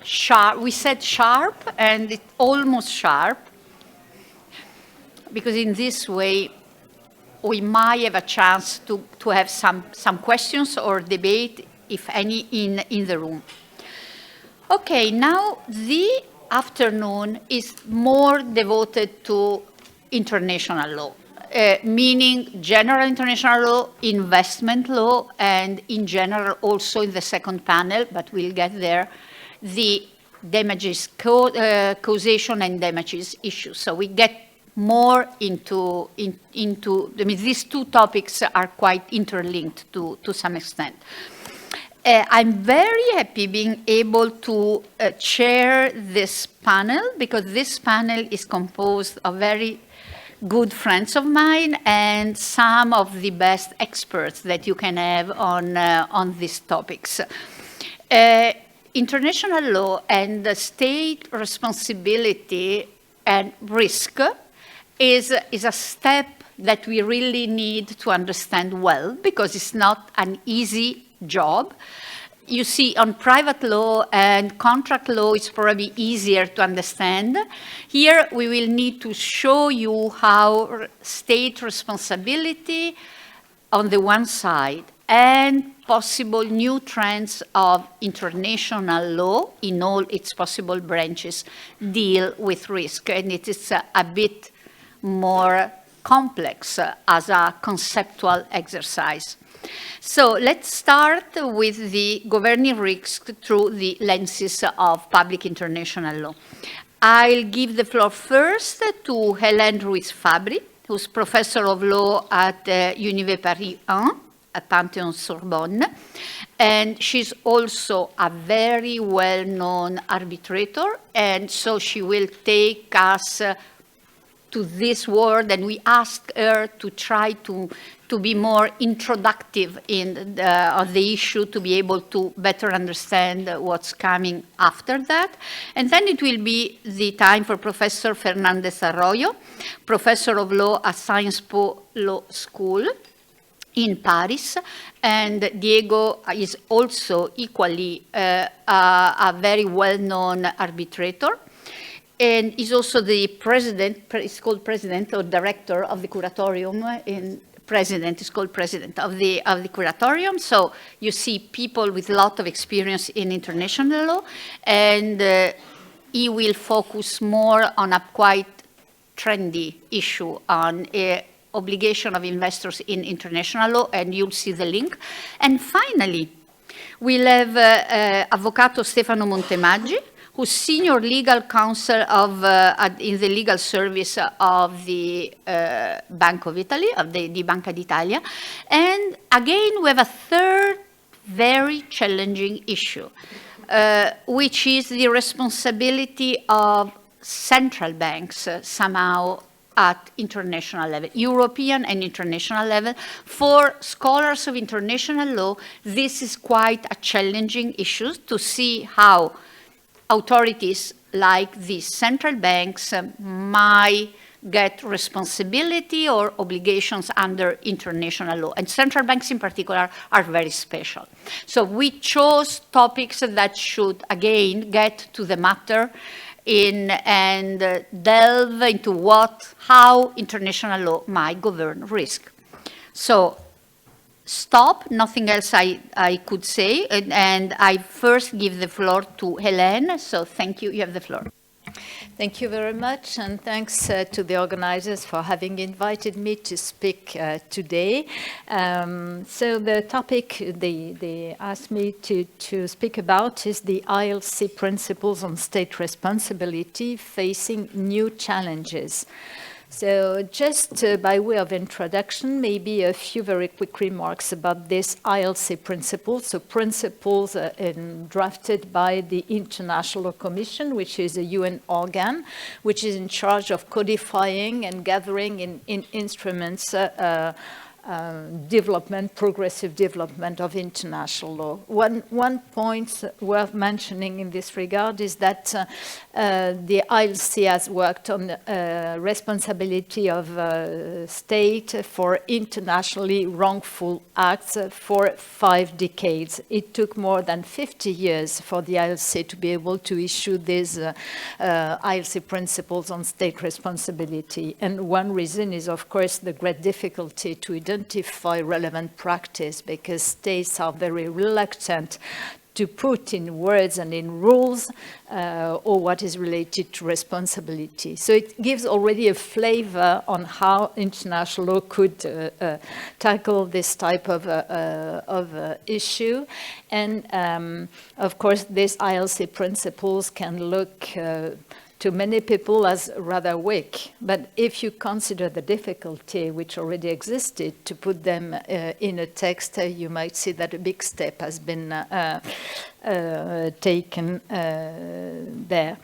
sharp. We said sharp, and it's almost sharp, because in this way we might have a chance to have some questions or debate, if any, in the room. Okay, now the afternoon is more devoted to international law. Meaning general international law, investment law, and in general also in the second panel, but we'll get there, the damages, causation and damages issues. So we get more into I mean, these two topics are quite interlinked to some extent. I'm very happy being able to chair this panel, because this panel is composed of very good friends of mine and some of the best experts that you can have on these topics. international law and the state responsibility and risk is a step that we really need to understand well, because it's not an easy job. You see, on private law and contract law, it's probably easier to understand. Here, we will need to show you how state responsibility on the one side and possible new trends of international law in all its possible branches deal with risk. And it is a bit more complex as a conceptual exercise. So let's start with the governing risk through the lenses of public international law. I'll give the floor first to Hélène Ruiz-Fabri, who's professor of law at Université Paris 1 at Panthéon-Sorbonne. And she's also a very well-known arbitrator, and so she will take us to this world, and we asked her to try to be more introductive of the issue, to be able to better understand what's coming after that. And then it will be the time for Professor Fernández Arroyo, professor of law at Sciences Po Law School in Paris, and Diego is also equally a very well-known arbitrator. And is also the president, it's called president or director of the curatorium in president, is called president of the curatorium. So you see people with a lot of experience in international law, and he will focus more on a quite trendy issue on obligation of investors in international law, and you'll see the link. And finally, we'll have Avvocato Stefano Montemaggi, who's senior legal counsel in the legal service of the Bank of Italy, of the Banca d'Italia. And again, we have a third very challenging issue, which is the responsibility of central banks somehow at international level, European and international level. For scholars of international law, this is quite a challenging issue to see how authorities like these central banks might get responsibility or obligations under international law. And central banks in particular are very special. So we chose topics that should, again, get to the matter and delve into how international law might govern risk. So stop, nothing else I could say, and I first give the floor to Hélène, so thank you, you have the floor. Thank you very much, and thanks to the organizers for having invited me to speak today. So the topic they asked me to speak about is the ILC principles on state responsibility facing new challenges. So just by way of introduction, maybe a few very quick remarks about this ILC principles. So principles drafted by the International Commission, which is a UN organ, which is in charge of codifying and gathering in instruments progressive development of international law. One point worth mentioning in this regard is that the ILC has worked on responsibility of state for internationally wrongful acts for 5 decades. It took more than 50 years for the ILC to be able to issue these ILC principles on state responsibility. And one reason is, of course, the great difficulty to identify relevant practice, because states are very reluctant to put in words and in rules or what is related to responsibility. So it gives already a flavor on how international law could tackle this type of issue. And of course, these ILC principles can look to many people as rather weak. But if you consider the difficulty which already existed to put them in a text, you might see that a big step has been taken there.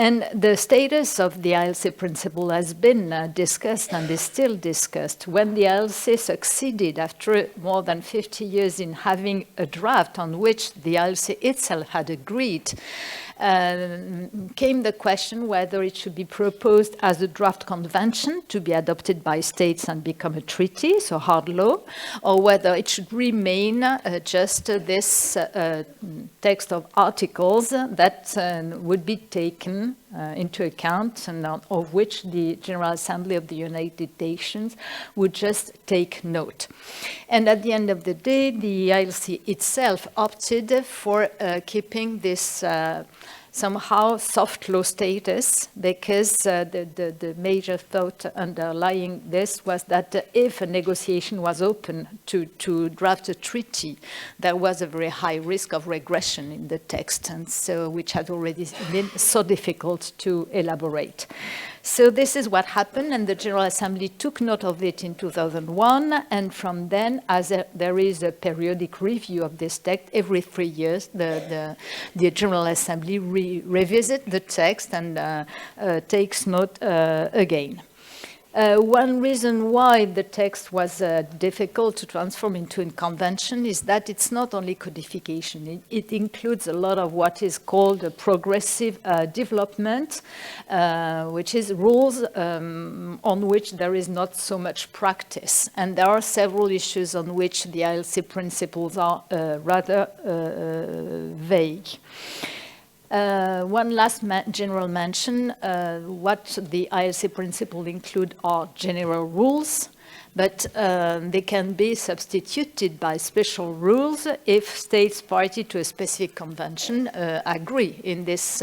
And the status of the ILC principle has been discussed and is still discussed. When the ILC succeeded after more than 50 years in having a draft on which the ILC itself had agreed, came the question whether it should be proposed as a draft convention to be adopted by states and become a treaty, so hard law, or whether it should remain just this text of articles that would be taken into account and of which the General Assembly of the United Nations would just take note. And at the end of the day, the ILC itself opted for keeping this somehow soft law status, because the major thought underlying this was that if a negotiation was open to draft a treaty, there was a very high risk of regression in the text, and so which had already been so difficult to elaborate. So this is what happened, and the General Assembly took note of it in 2001, and from then, as there is a periodic review of this text, every 3 years, the General Assembly revisits the text and takes note again. One reason why the text was difficult to transform into a convention is that it's not only codification. It includes a lot of what is called a progressive development, which is rules on which there is not so much practice. And there are several issues on which the ILC principles are rather vague. One last general mention, what the ILC principles include are general rules, but they can be substituted by special rules if states party to a specific convention agree in this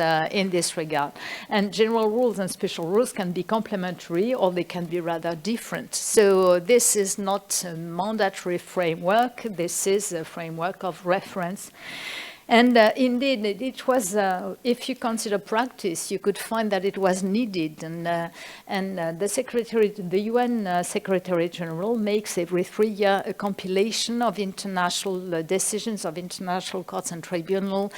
regard. And general rules and special rules can be complementary, or they can be rather different. So this is not a mandatory framework, this is a framework of reference. And indeed, it was, if you consider practice, you could find that it was needed. And the UN Secretary General makes every 3 years a compilation of international decisions of international courts and tribunals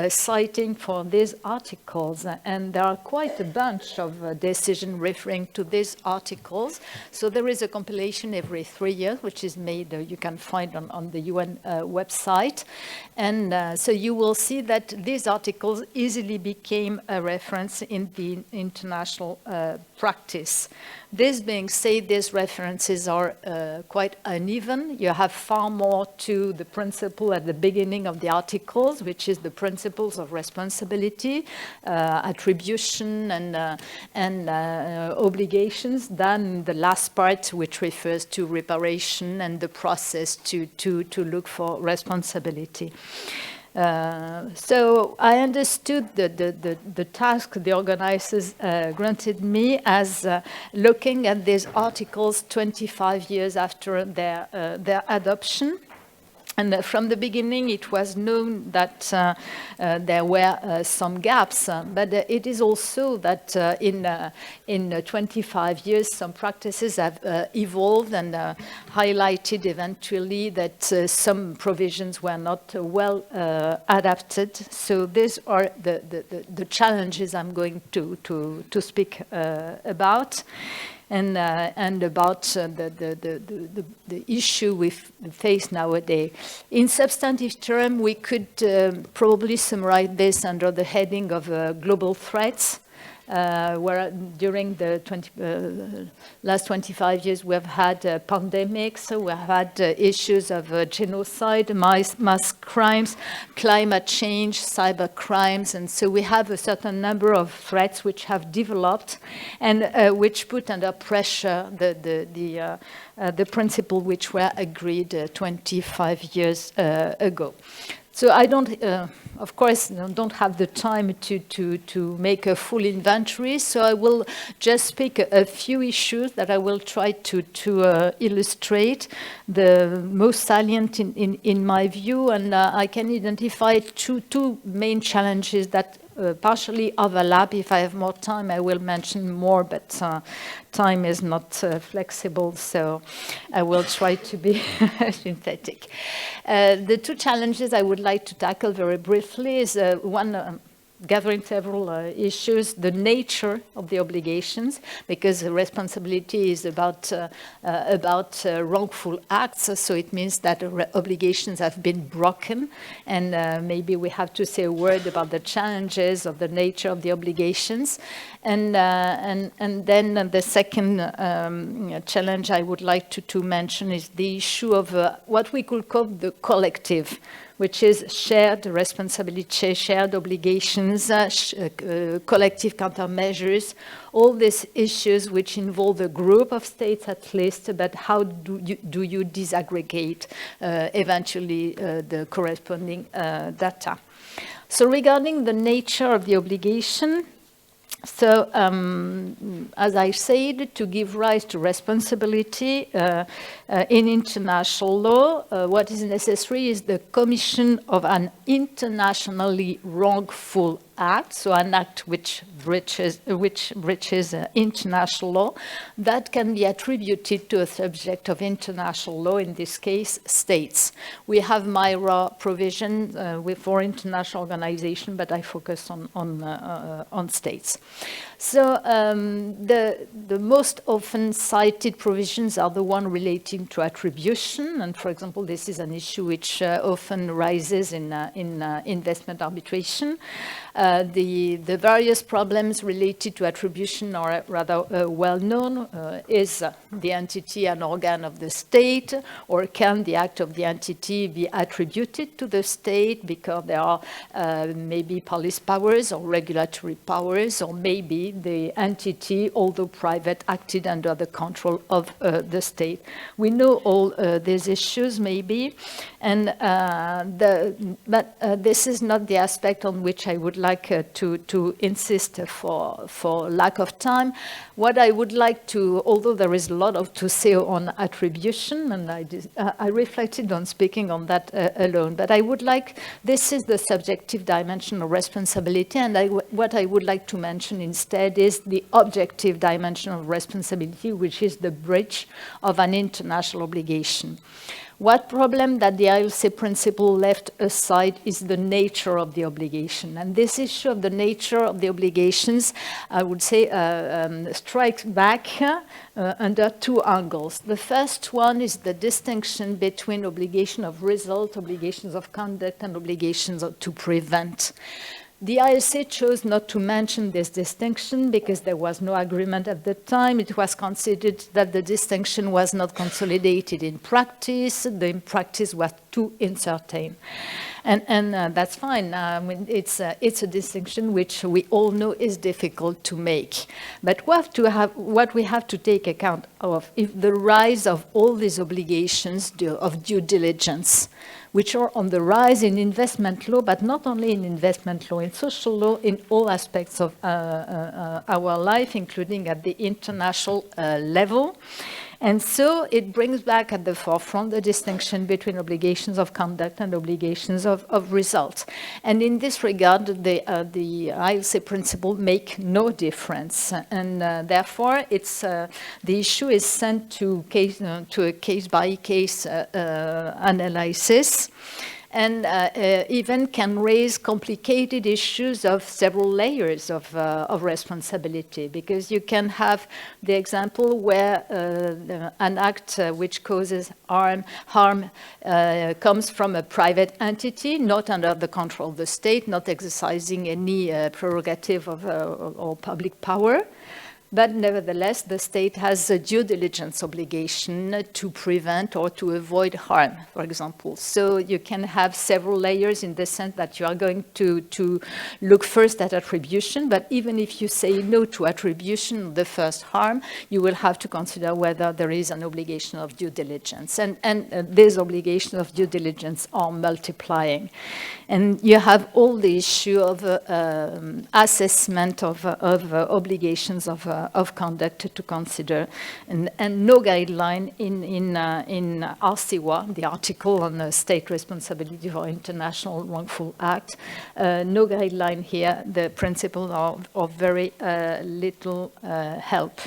citing for these articles. And there are quite a bunch of decisions referring to these articles. So there is a compilation every 3 years, which is made, you can find on the UN website. And so you will see that these articles easily became a reference in the international practice. This being said, these references are quite uneven. You have far more to the principle at the beginning of the articles, which is the principles of responsibility, attribution, and obligations, than the last part, which refers to reparation and the process to look for responsibility. So I understood the task the organizers granted me as looking at these articles 25 years after their adoption. And from the beginning, it was known that there were some gaps, but it is also that in 25 years, some practices have evolved and highlighted eventually that some provisions were not well adapted. So these are the challenges I'm going to speak about. And about the issue we face nowadays. In substantive terms, we could probably summarize this under the heading of global threats, where during the last 25 years we have had pandemics, we have had issues of genocide, mass crimes, climate change, cyber crimes, and so we have a certain number of threats which have developed and which put under pressure the principle which were agreed 25 years ago. So I don't, of course, don't have the time to make a full inventory, so I will just pick a few issues that I will try to illustrate, the most salient in my view, and I can identify two main challenges that partially overlap. If I have more time, I will mention more, but time is not flexible, so I will try to be synthetic. The two challenges I would like to tackle very briefly is one gathering several issues, the nature of the obligations, because the responsibility is about wrongful acts, so it means that obligations have been broken, and maybe we have to say a word about the challenges of the nature of the obligations. And then the second challenge I would like to mention is the issue of what we could call the collective, which is shared responsibility, shared obligations, collective countermeasures, all these issues which involve a group of states at least, but how do you disaggregate eventually the corresponding data? So regarding the nature of the obligation, so, as I said, to give rise to responsibility in international law, what is necessary is the commission of an internationally wrongful act, so an act which breaches international law, that can be attributed to a subject of international law, in this case, states. We have MIRA provision for international organization, but I focus on states. So the most often cited provisions are the one relating to attribution, and for example, this is an issue which often rises in investment arbitration. The various problems related to attribution are rather well known. Is the entity an organ of the state, or can the act of the entity be attributed to the state because there are maybe police powers or regulatory powers, or maybe the entity, although private, acted under the control of the state. We know all these issues maybe, and but this is not the aspect on which I would like to insist for lack of time. What I would like to, although there is a lot to say on attribution, and I reflected on speaking on that alone, but I would like, this is the subjective dimension of responsibility, and what I would like to mention instead is the objective dimension of responsibility, which is the breach of an international obligation. What problem that the ILC principle left aside is the nature of the obligation. And this issue of the nature of the obligations, I would say, strikes back under two angles. The first one is the distinction between obligation of result, obligations of conduct, and obligations to prevent. The ILC chose not to mention this distinction because there was no agreement at the time. It was considered that the distinction was not consolidated in practice. The practice was too uncertain. And that's fine. I mean, it's a distinction which we all know is difficult to make. But what we have to take account of is the rise of all these obligations of due diligence, which are on the rise in investment law, but not only in investment law, in social law, in all aspects of our life, including at the international level. And so it brings back at the forefront the distinction between obligations of conduct and obligations of result. And in this regard, the ILC principle make no difference. And therefore, it's, the issue is sent to a case-by-case analysis, and even can raise complicated issues of several layers of responsibility, because you can have the example where an act which causes harm comes from a private entity, not under the control of the state, not exercising any prerogative of or public power. But nevertheless, the state has a due diligence obligation to prevent or to avoid harm, for example. So you can have several layers in the sense that you are going to look first at attribution, but even if you say no to attribution, the first harm, you will have to consider whether there is an obligation of due diligence. And these obligations of due diligence are multiplying. And you have all the issue of assessment of obligations of conduct to consider, and no guideline in RCWA, the article on the state responsibility for international wrongful act, no guideline here. The principles are of very little help.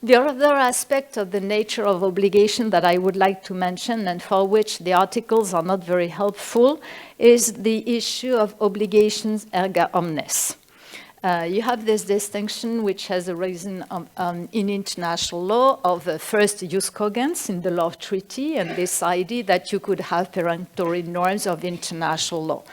The other aspect of the nature of obligation that I would like to mention, and for which the articles are not very helpful, is the issue of obligations erga omnes. You have this distinction which has arisen in international law of first jus cogens in the law of treaty, and this idea that you could have peremptory norms of international law.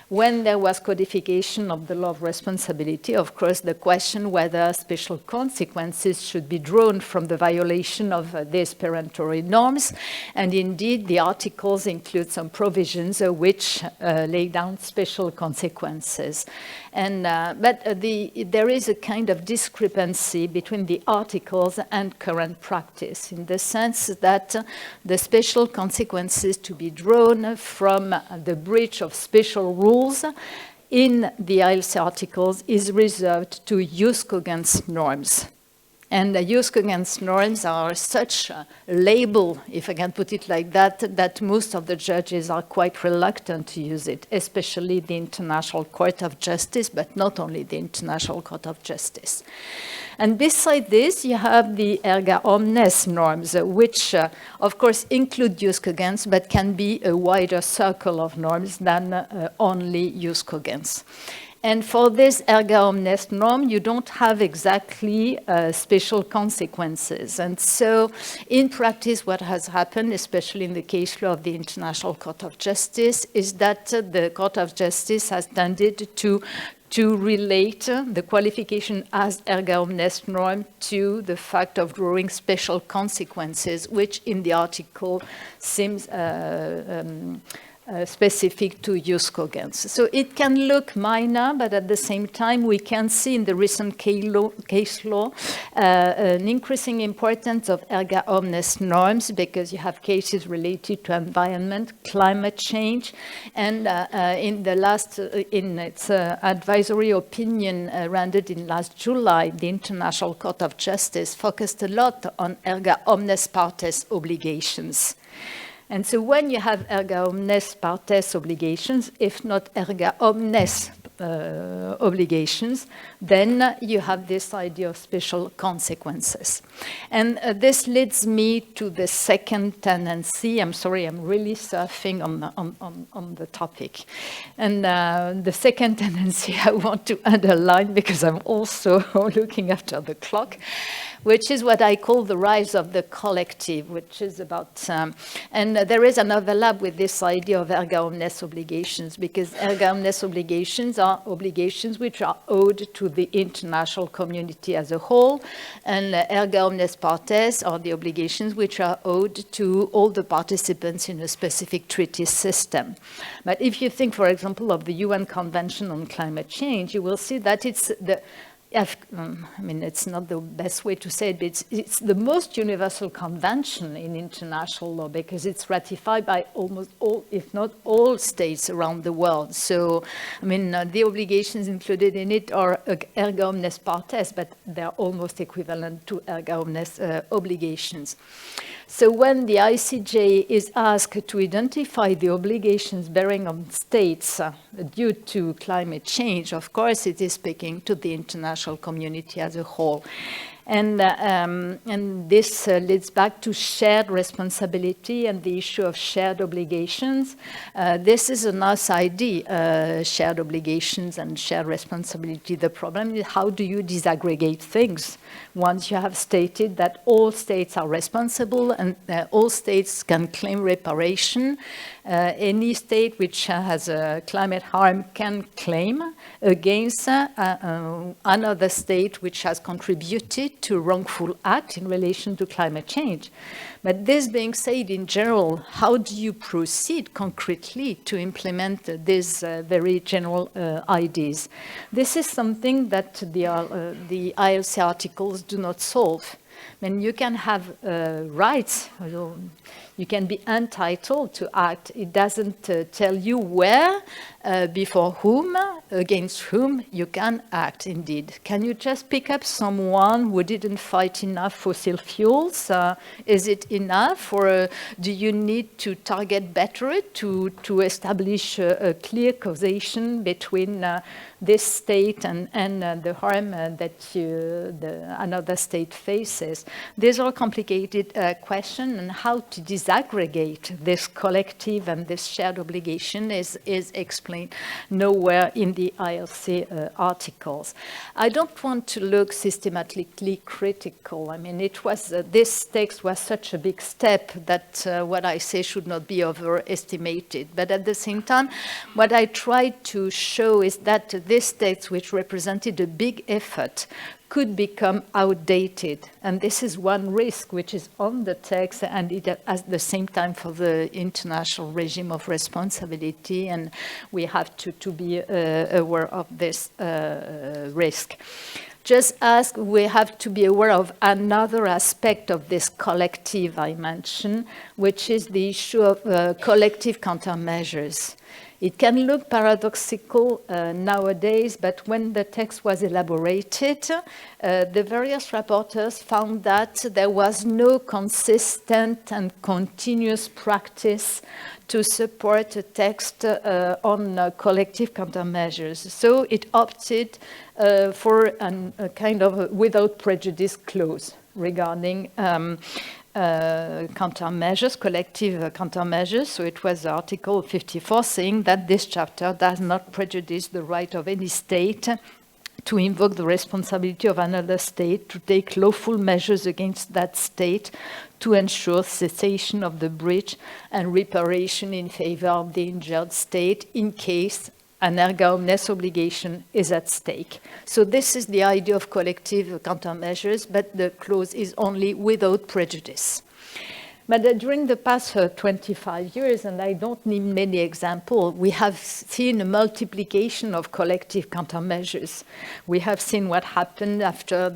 When there was codification of the law of responsibility, of course, the question whether special consequences should be drawn from the violation of these peremptory norms. And indeed, the articles include some provisions which lay down special consequences. And, there is a kind of discrepancy between the articles and current practice, in the sense that the special consequences to be drawn from the breach of special rules in the ILC articles is reserved to jus cogens norms. And the jus cogens norms are such a label, if I can put it like that, that most of the judges are quite reluctant to use it, especially the International Court of Justice, but not only the International Court of Justice. And beside this, you have the erga omnes norms, which, of course, include jus cogens, but can be a wider circle of norms than only jus cogens. And for this erga omnes norm, you don't have exactly special consequences. And so in practice, what has happened, especially in the case law of the International Court of Justice, is that the Court of Justice has tended to relate the qualification as erga omnes norm to the fact of drawing special consequences, which in the article seems specific to jus cogens. So it can look minor, but at the same time, we can see in the recent case law an increasing importance of erga omnes norms, because you have cases related to environment, climate change, and in its advisory opinion rendered in last July, the International Court of Justice focused a lot on erga omnes partes obligations. And so when you have erga omnes partes obligations, if not erga omnes obligations, then you have this idea of special consequences. And this leads me to the second tendency. I'm sorry, I'm really surfing on the topic. And the second tendency I want to underline, because I'm also looking after the clock, which is what I call the rise of the collective, which is about, and there is an overlap with this idea of erga omnes obligations, because erga omnes obligations are obligations which are owed to the international community as a whole, and erga omnes partes are the obligations which are owed to all the participants in a specific treaty system. But if you think, for example, of the UN Convention on Climate Change, you will see that it's the I mean, it's not the best way to say it, but it's the most universal convention in international law, because it's ratified by almost all, if not all, states around the world. So, I mean, the obligations included in it are erga omnes partes, but they're almost equivalent to erga omnes obligations. So when the ICJ is asked to identify the obligations bearing on states due to climate change, of course, it is speaking to the international community as a whole. And this leads back to shared responsibility and the issue of shared obligations. This is a nice idea, shared obligations and shared responsibility. The problem is, how do you disaggregate things once you have stated that all states are responsible and all states can claim reparation? Any state which has a climate harm can claim against another state which has contributed to wrongful act in relation to climate change. But this being said, in general, how do you proceed concretely to implement these very general ideas? This is something that the ILC articles do not solve. I mean, you can have rights. You can be entitled to act. It doesn't tell you where, before whom, against whom you can act, indeed. Can you just pick up someone who didn't fight enough fossil fuels? Is it enough, or do you need to target better to establish a clear causation between this state and the harm that another state faces? These are complicated questions, and how to disaggregate this collective and this shared obligation is explained nowhere in the ILC articles. I don't want to look systematically critical. I mean, it was this text was such a big step that what I say should not be overestimated. But at the same time, what I tried to show is that this text, which represented a big effort, could become outdated. And this is one risk which is on the text, and it at the same time for the international regime of responsibility, and we have to be aware of this risk. Just as we have to be aware of another aspect of this collective I mentioned, which is the issue of collective countermeasures. It can look paradoxical nowadays, but when the text was elaborated, the various rapporteurs found that there was no consistent and continuous practice to support a text on collective countermeasures. So it opted for a kind of without prejudice clause regarding countermeasures, collective countermeasures. So it was Article 54 saying that this chapter does not prejudice the right of any state to invoke the responsibility of another state to take lawful measures against that state to ensure cessation of the breach and reparation in favor of the injured state in case an erga omnes obligation is at stake. So this is the idea of collective countermeasures, but the clause is only without prejudice. But during the past 25 years, and I don't need many examples, we have seen a multiplication of collective countermeasures. We have seen what happened after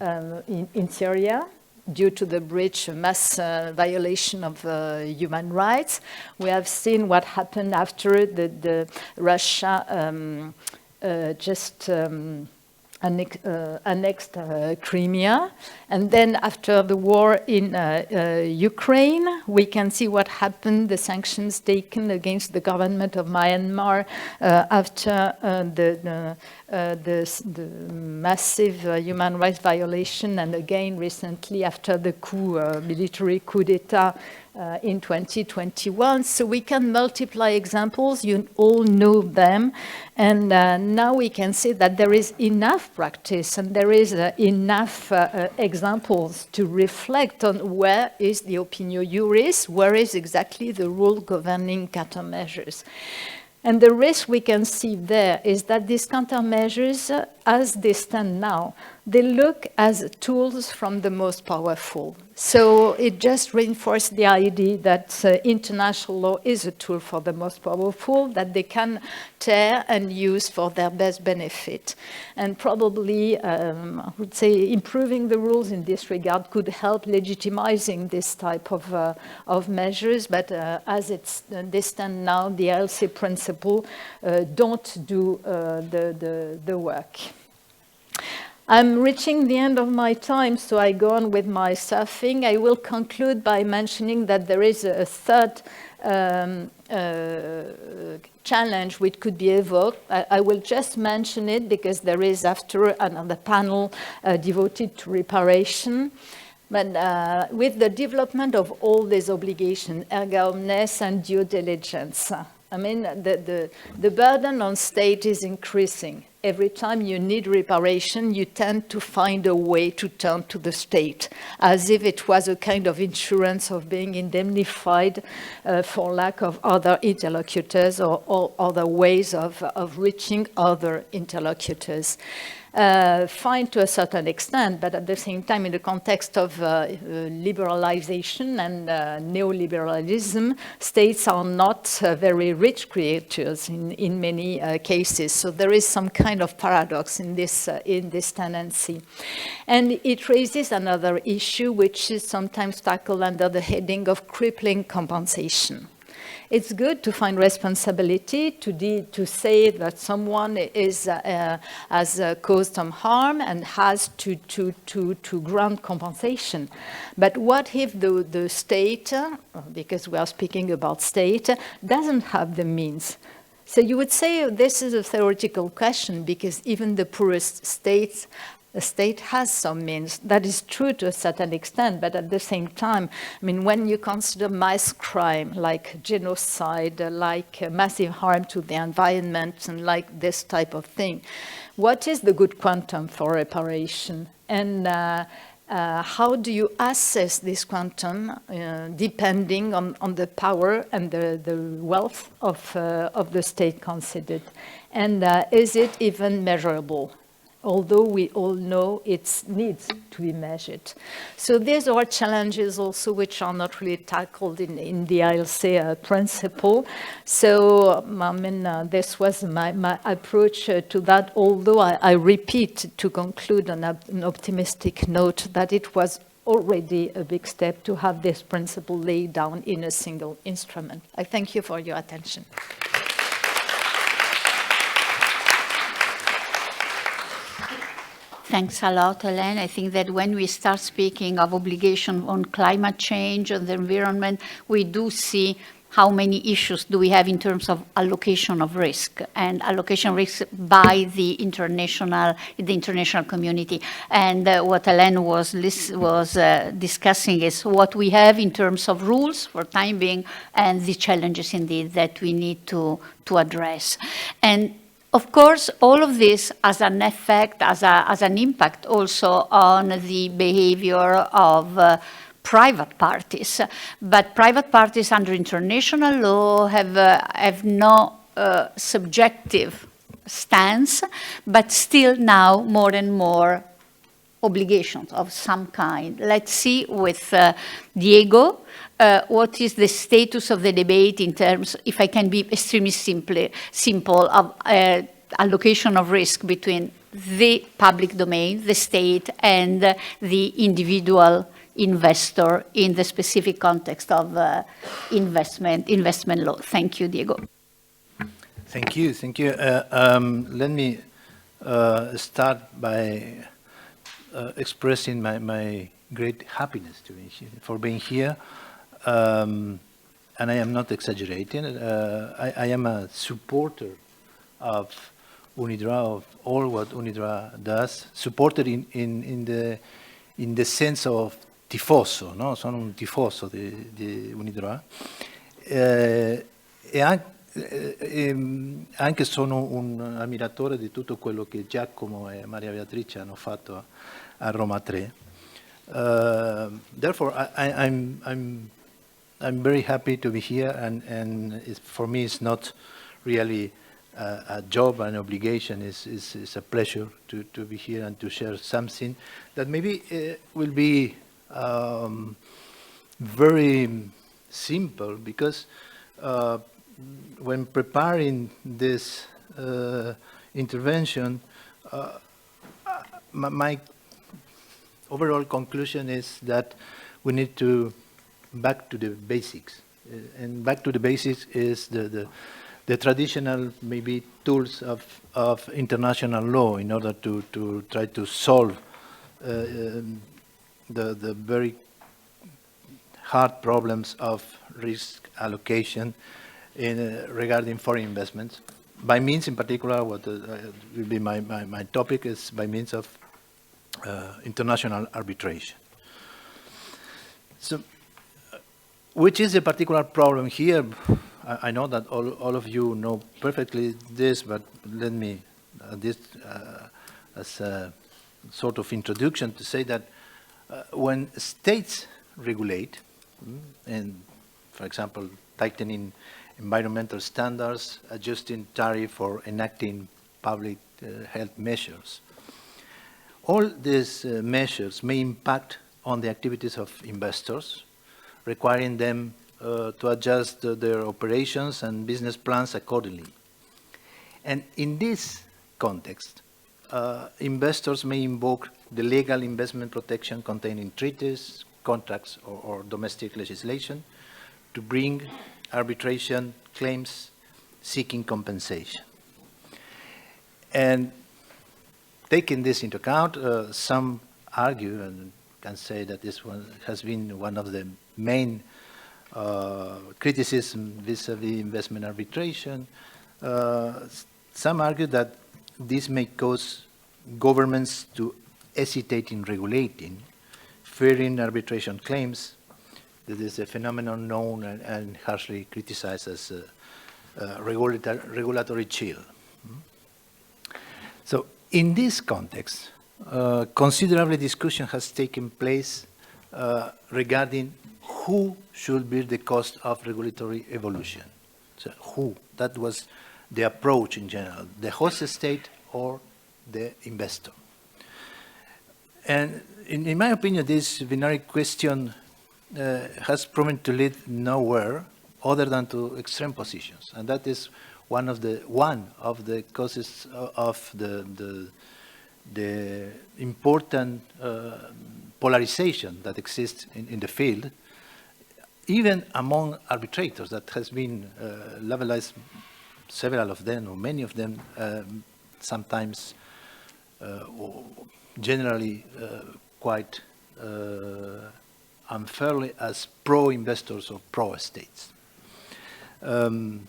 in Syria, due to the breach, mass violation of human rights. We have seen what happened after the Russia annexed Crimea. And then after the war in Ukraine, we can see what happened, the sanctions taken against the government of Myanmar after the massive human rights violation, and again recently after the military coup d'etat in 2021. So we can multiply examples, you all know them, and now we can see that there is enough practice and there is enough examples to reflect on where is the opinio juris, where is exactly the rule governing countermeasures. And the risk we can see there is that these countermeasures, as they stand now, they look as tools from the most powerful. So it just reinforced the idea that international law is a tool for the most powerful, that they can tear and use for their best benefit. And probably, I would say, improving the rules in this regard could help legitimizing this type of measures. But as they stand now, the LC principle don't do the work. I'm reaching the end of my time, so I go on with my surfing. I will conclude by mentioning that there is a third challenge which could be evoked. I will just mention it because there is after another panel devoted to reparation. But with the development of all these obligations, erga omnes and due diligence, I mean, the burden on state is increasing. Every time you need reparation, you tend to find a way to turn to the state, as if it was a kind of insurance of being indemnified for lack of other interlocutors or other ways of reaching other interlocutors. Fine to a certain extent, but at the same time, in the context of liberalization and neoliberalism, states are not very rich creators in many cases. So there is some kind kind of paradox in this tendency. And it raises another issue, which is sometimes tackled under the heading of crippling compensation. It's good to find responsibility, to say that someone has caused some harm and has to grant compensation. But what if the state, because we are speaking about state, doesn't have the means? So you would say this is a theoretical question, because even the poorest states, the state has some means. That is true to a certain extent, but at the same time, I mean, when you consider mass crime, like genocide, like massive harm to the environment, and like this type of thing, what is the good quantum for reparation? And how do you assess this quantum, depending on the power and the wealth of the state considered? And is it even measurable? Although we all know it needs to be measured. So these are challenges also which are not really tackled in the ILC principle. So I mean, this was my approach to that, although I repeat, to conclude on an optimistic note, that it was already a big step to have this principle laid down in a single instrument. I thank you for your attention. Thanks a lot, Hélène. I think that when we start speaking of obligation on climate change and the environment, we do see how many issues do we have in terms of allocation of risk and allocation risk by the international community. And what Hélène was discussing is what we have in terms of rules for time being and the challenges indeed that we need to address. And of course, all of this has an effect, has an impact also on the behavior of private parties. But private parties under international law have no subjective stance, but still now more and more obligations of some kind. Let's see with Diego, what is the status of the debate in terms, if I can be extremely simple, of allocation of risk between the public domain, the state, and the individual investor in the specific context of investment law. Thank you, Diego. Thank you. Let me start by expressing my great happiness for being here. And I am not exaggerating. I am a supporter of UNIDROIT, of all what UNIDROIT does, supported in the sense of tifoso, no? Sono un tifoso di UNIDROIT. Anche sono un ammiratore di tutto quello che Giacomo e Maria Beatrice hanno fatto a Roma 3. Therefore, I'm very happy to be here, and for me it's not really a job, an obligation. It's a pleasure to be here and to share something that maybe will be very simple, because when preparing this intervention, my overall conclusion is that we need to back to the basics, and back to the basics is the traditional maybe tools of international law in order to try to solve the very hard problems of risk allocation regarding foreign investments, by means in particular, what will be my topic is by means of international arbitration. So, which is a particular problem here? I know that all of you know perfectly this, but let me, as a sort of introduction, to say that when states regulate, and for example, tightening environmental standards, adjusting tariff, or enacting public health measures, all these measures may impact on the activities of investors, requiring them to adjust their operations and business plans accordingly. And in this context, investors may invoke the legal investment protection contained in treaties, contracts, or domestic legislation to bring arbitration claims seeking compensation. And taking this into account, some argue and can say that this one has been one of the main criticism vis-a-vis investment arbitration. Some argue that this may cause governments to hesitate in regulating, fearing arbitration claims. That is a phenomenon known and harshly criticized as regulatory chill. So in this context, considerable discussion has taken place regarding who should bear the cost of regulatory evolution. So who? That was the approach in general, the host state or the investor. And in my opinion, this binary question has proven to lead nowhere other than to extreme positions. And that is one of the causes of the important polarization that exists in the field, even among arbitrators that has been levelized, several of them or many of them, sometimes or generally quite unfairly as pro-investors or pro-states. In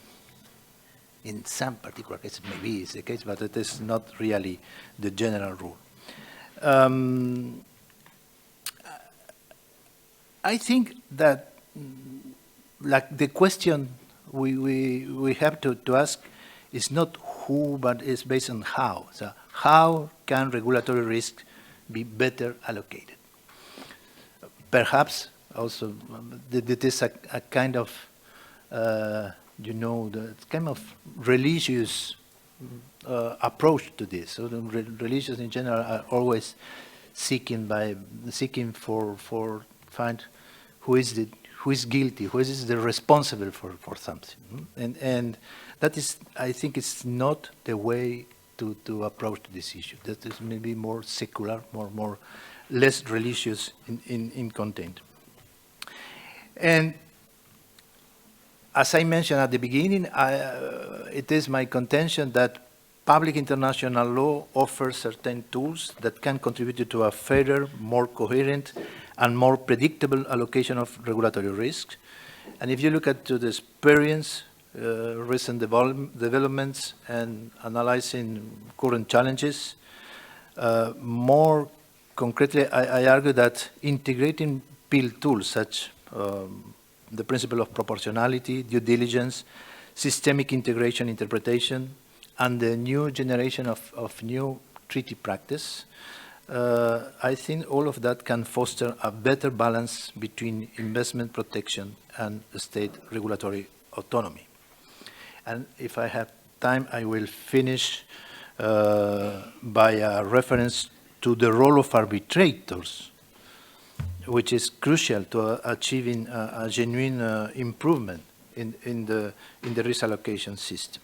some particular cases, maybe it's the case, but it is not really the general rule. I think that, like, the question we have to ask is not who, but is based on how. So how can regulatory risk be better allocated? Perhaps also that is a kind of, you know, the kind of religious approach to this. So the religious in general are always seeking for find who is guilty, who is the responsible for something. And that is, I think, it's not the way to approach this issue. That is maybe more secular, more less religious in content. And as I mentioned at the beginning, it is my contention that public international law offers certain tools that can contribute to a fairer, more coherent, and more predictable allocation of regulatory risk. And if you look at the experience, recent developments, and analyzing current challenges, more concretely, I argue that integrating PIL tools such the principle of proportionality, due diligence, systemic integration interpretation, and the new generation of new treaty practice, I think all of that can foster a better balance between investment protection and state regulatory autonomy. And if I have time, I will finish by a reference to the role of arbitrators, which is crucial to achieving a genuine improvement in the risk allocation system.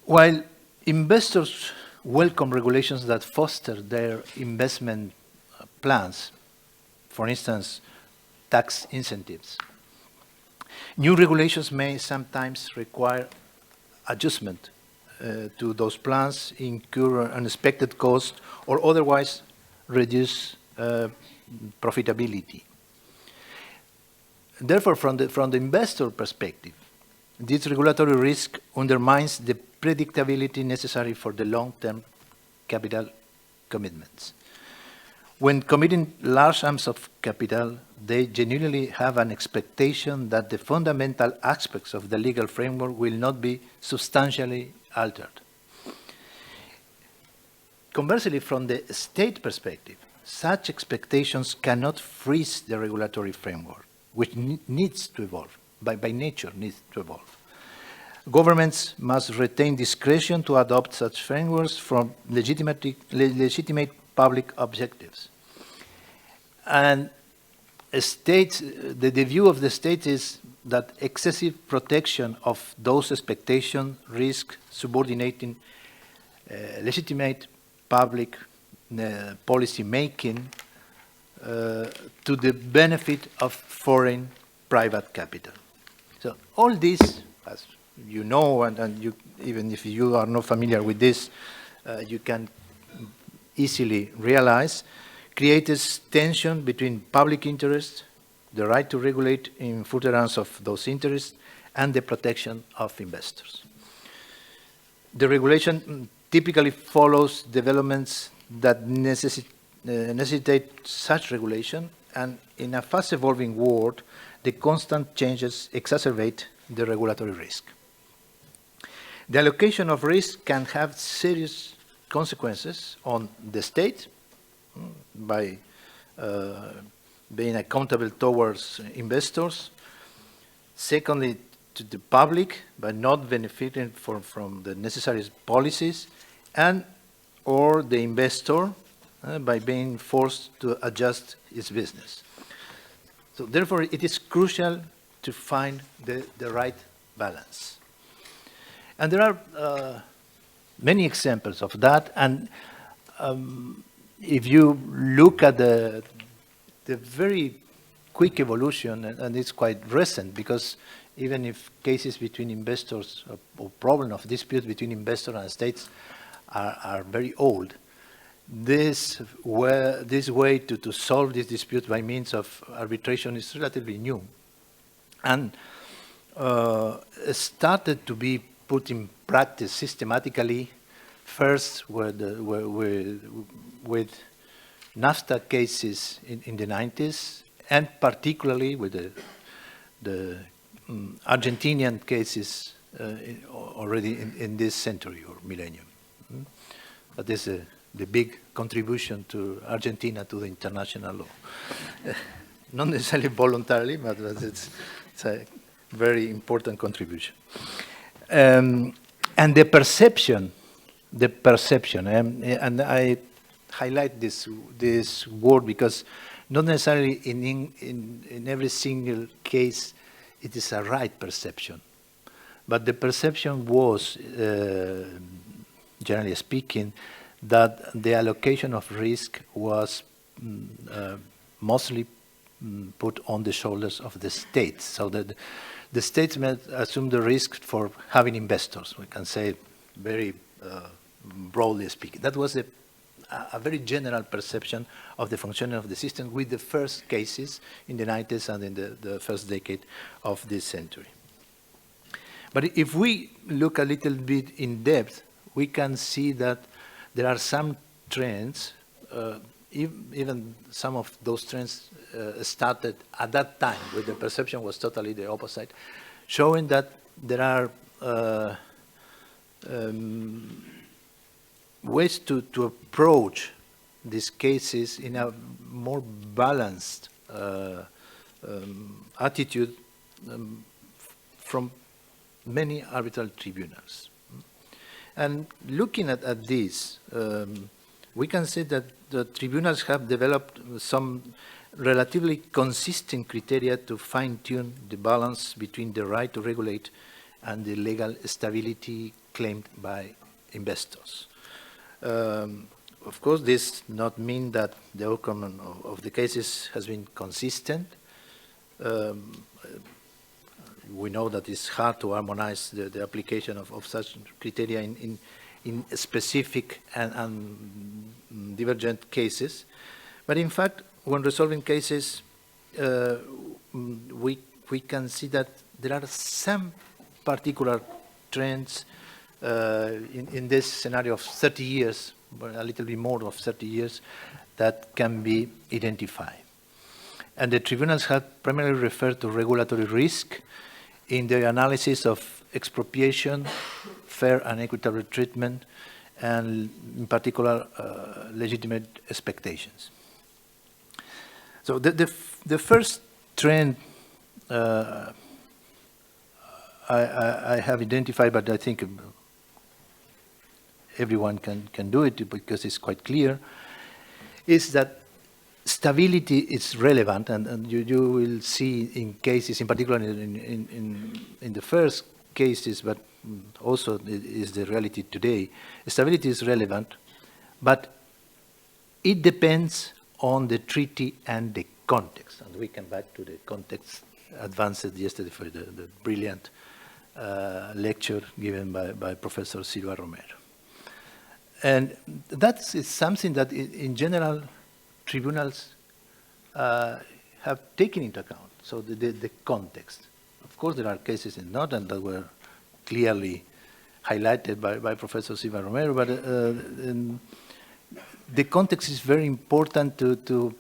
While investors welcome regulations that foster their investment plans, for instance, tax incentives, new regulations may sometimes require adjustment to those plans, incur unexpected costs, or otherwise reduce profitability. Therefore, from the investor perspective, this regulatory risk undermines the predictability necessary for the long-term capital commitments. When committing large sums of capital, they genuinely have an expectation that the fundamental aspects of the legal framework will not be substantially altered. Conversely, from the state perspective, such expectations cannot freeze the regulatory framework, which needs to evolve, by nature needs to evolve. Governments must retain discretion to adopt such frameworks from legitimate public objectives. And states, the view of the state is that excessive protection of those expectations risk subordinating legitimate public policy making to the benefit of foreign private capital. So all this, as you know, and you, even if you are not familiar with this, you can easily realize, creates tension between public interest, the right to regulate in furtherance of those interests, and the protection of investors. The regulation typically follows developments that necessitate such regulation, and in a fast-evolving world, the constant changes exacerbate the regulatory risk. The allocation of risk can have serious consequences on the state by being accountable towards investors. Secondly, to the public by not benefiting from the necessary policies, and or the investor by being forced to adjust its business. So therefore, it is crucial to find the right balance. And there are many examples of that, and if you look at the very quick evolution, and it's quite recent, because even if cases between investors or problem of dispute between investors and states are very old, this way to solve this dispute by means of arbitration is relatively new, and started to be put in practice systematically, first with NAFTA cases in the 90s, and particularly with the Argentinian cases already in this century or millennium. But this is the big contribution to Argentina to the international law. Not necessarily voluntarily, but it's a very important contribution. And the perception, and I highlight this word because not necessarily in every single case it is a right perception, but the perception was, generally speaking, that the allocation of risk was mostly put on the shoulders of the states, so that the states may assume the risk for having investors. We can say very broadly speaking. That was a very general perception of the functioning of the system with the first cases in the 90s and in the first decade of this century. But if we look a little bit in depth, we can see that there are some trends, even some of those trends started at that time, where the perception was totally the opposite, showing that there are ways to approach these cases in a more balanced attitude from many arbitral tribunals. And looking at this, we can say that the tribunals have developed some relatively consistent criteria to fine-tune the balance between the right to regulate and the legal stability claimed by investors. Of course, this does not mean that the outcome of the cases has been consistent. We know that it's hard to harmonize the application of such criteria in specific and divergent cases. But in fact, when resolving cases, we can see that there are some particular trends in this scenario of 30 years, a little bit more of 30 years, that can be identified. And the tribunals have primarily referred to regulatory risk in the analysis of expropriation, fair and equitable treatment, and in particular, legitimate expectations. So the first trend I have identified, but I think everyone can do it because it's quite clear, is that stability is relevant, and you will see in cases, in particular in the first cases, but also is the reality today. Stability is relevant, but it depends on the treaty and the context. And we come back to the context advanced yesterday for the brilliant lecture given by Professor Silva Romero. And that is something that in general tribunals have taken into account, so the context. Of course, there are cases in North and that were clearly highlighted by Professor Silva Romero, but the context is very important to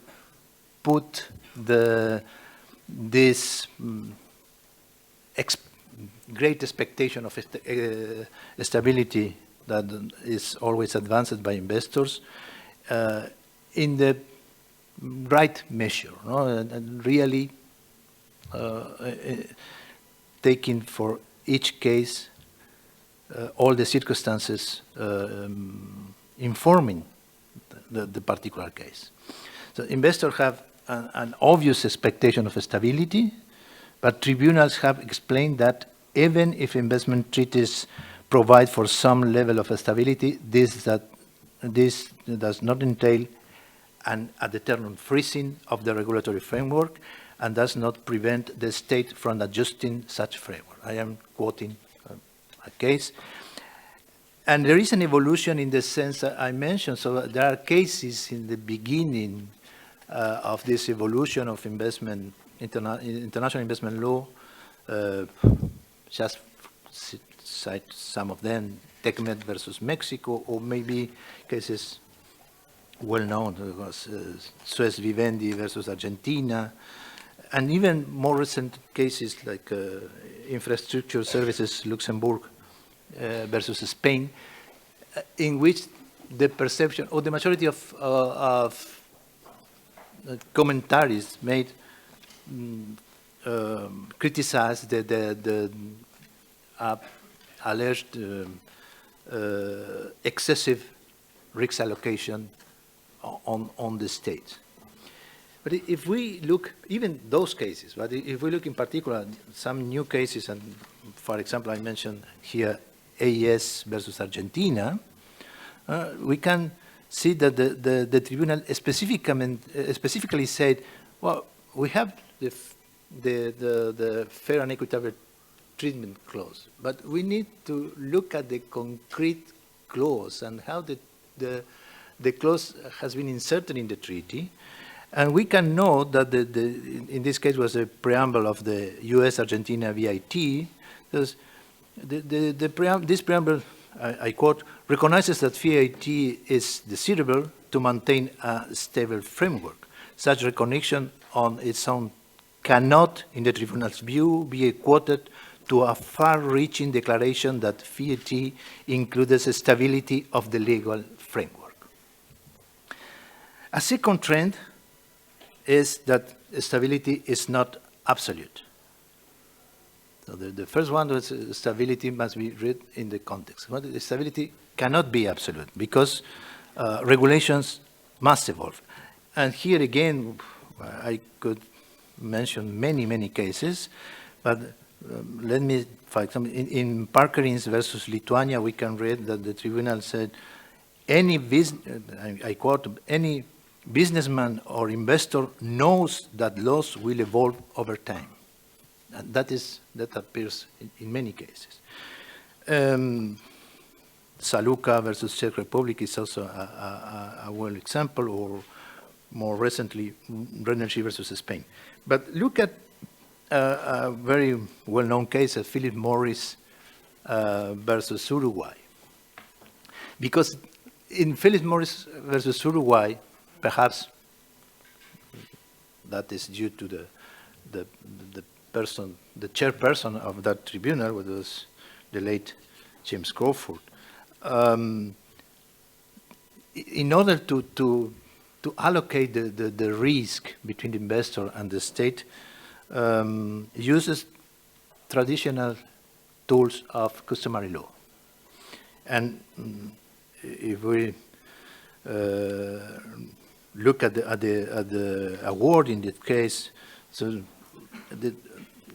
put this great expectation of stability that is always advanced by investors in the right measure, no? And really taking for each case all the circumstances informing the particular case. So investors have an obvious expectation of stability, but tribunals have explained that even if investment treaties provide for some level of stability, this does not entail a determined freezing of the regulatory framework and does not prevent the state from adjusting such framework. I am quoting a case. And there is an evolution in the sense that I mentioned. So there are cases in the beginning of this evolution of investment, international investment law, just cite some of them, TECMED versus Mexico, or maybe cases well known, Suez Vivendi versus Argentina, and even more recent cases like Infrastructure Services Luxembourg versus Spain, in which the perception or the majority of commentaries made criticize the alleged excessive risk allocation on the state. But if we look, even those cases, but if we look in particular some new cases, and for example, I mentioned here AES versus Argentina, we can see that the tribunal specifically said, well, we have the fair and equitable treatment clause, but we need to look at the concrete clause and how the clause has been inserted in the treaty. And we can know that in this case was a preamble of the US-Argentina VIT. This preamble, I quote, recognizes that VIT is desirable to maintain a stable framework. Such recognition on its own cannot, in the tribunal's view, be quoted to a far-reaching declaration that VIT includes the stability of the legal framework. A second trend is that stability is not absolute. So the first one was stability must be read in the context. But stability cannot be absolute because regulations must evolve. And here again, I could mention many cases, but let me, for example, in Parkerins versus Lithuania, we can read that the tribunal said, I quote, any businessman or investor knows that laws will evolve over time. And that appears in many cases. Saluka versus Czech Republic is also a well example, or more recently, Brenergy versus Spain. But look at a very well-known case of Philip Morris versus Uruguay. Because in Philip Morris versus Uruguay, perhaps that is due to the chairperson of that tribunal, which was the late James Crawford. In order to allocate the risk between the investor and the state, uses traditional tools of customary law. And if we look at the award in this case, so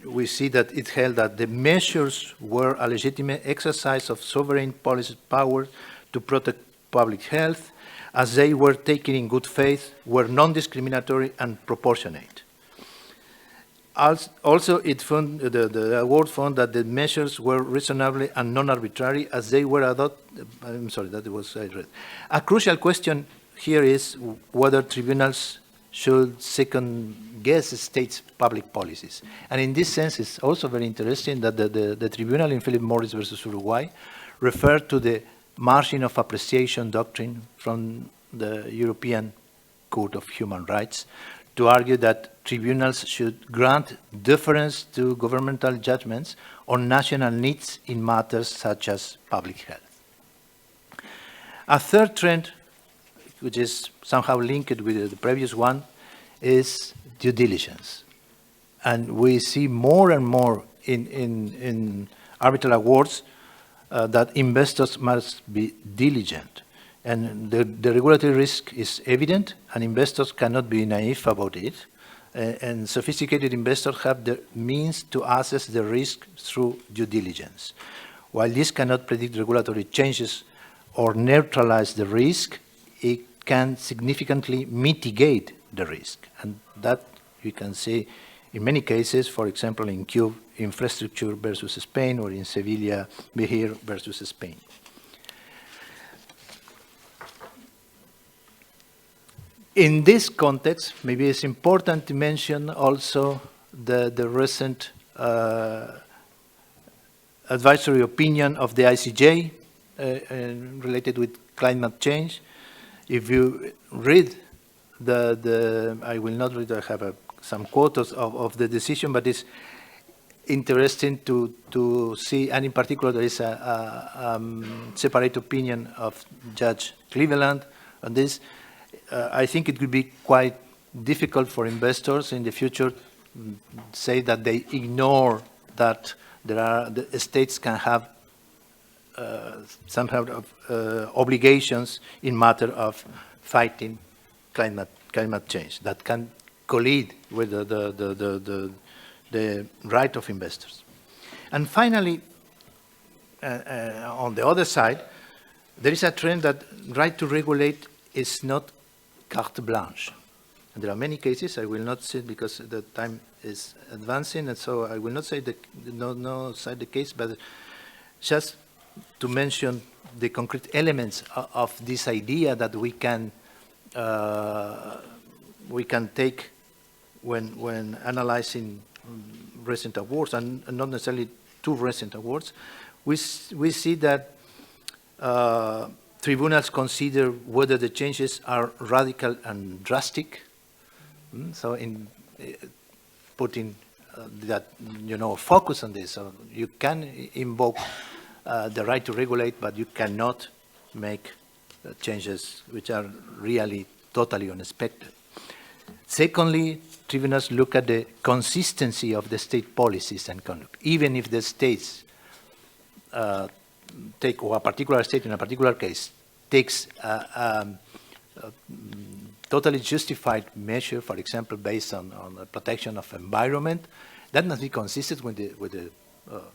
we see that it held that the measures were a legitimate exercise of sovereign policy power to protect public health, as they were taken in good faith, were non-discriminatory and proportionate. Also, it found, the award found that the measures were reasonably and non-arbitrary as they were adopted. I'm sorry, that was I read. A crucial question here is whether tribunals should second-guess states' public policies. And in this sense, it's also very interesting that the tribunal in Philip Morris versus Uruguay referred to the margin of appreciation doctrine from the European Court of Human Rights to argue that tribunals should grant deference to governmental judgments on national needs in matters such as public health. A third trend, which is somehow linked with the previous one, is due diligence. And we see more and more in arbitral awards that investors must be diligent. And the regulatory risk is evident, and investors cannot be naive about it. And sophisticated investors have the means to assess the risk through due diligence. While this cannot predict regulatory changes or neutralize the risk, it can significantly mitigate the risk. And that you can see in many cases, for example, in Cube Infrastructure versus Spain, or in Sevilla Behir versus Spain. In this context, maybe it's important to mention also the recent advisory opinion of the ICJ related with climate change. If you read I will not read, I have some quotes of the decision, but it's interesting to see, and in particular there is a separate opinion of Judge Cleveland on this. I think it would be quite difficult for investors in the future to say that they ignore that the states can have some kind of obligations in matter of fighting climate change that can collide with the right of investors. And finally, on the other side, there is a trend that right to regulate is not carte blanche. And there are many cases, I will not say because the time is advancing, and so I will not say cite the case, but just to mention the concrete elements of this idea that we can take when analyzing recent awards, and not necessarily two recent awards. We see that tribunals consider whether the changes are radical and drastic. So in putting that, focus on this, so you can invoke the right to regulate, but you cannot make changes which are really totally unexpected. Secondly, tribunals look at the consistency of the state policies and conduct. Even if the states or a particular state in a particular case takes a totally justified measure, for example, based on the protection of environment, that must be consistent with the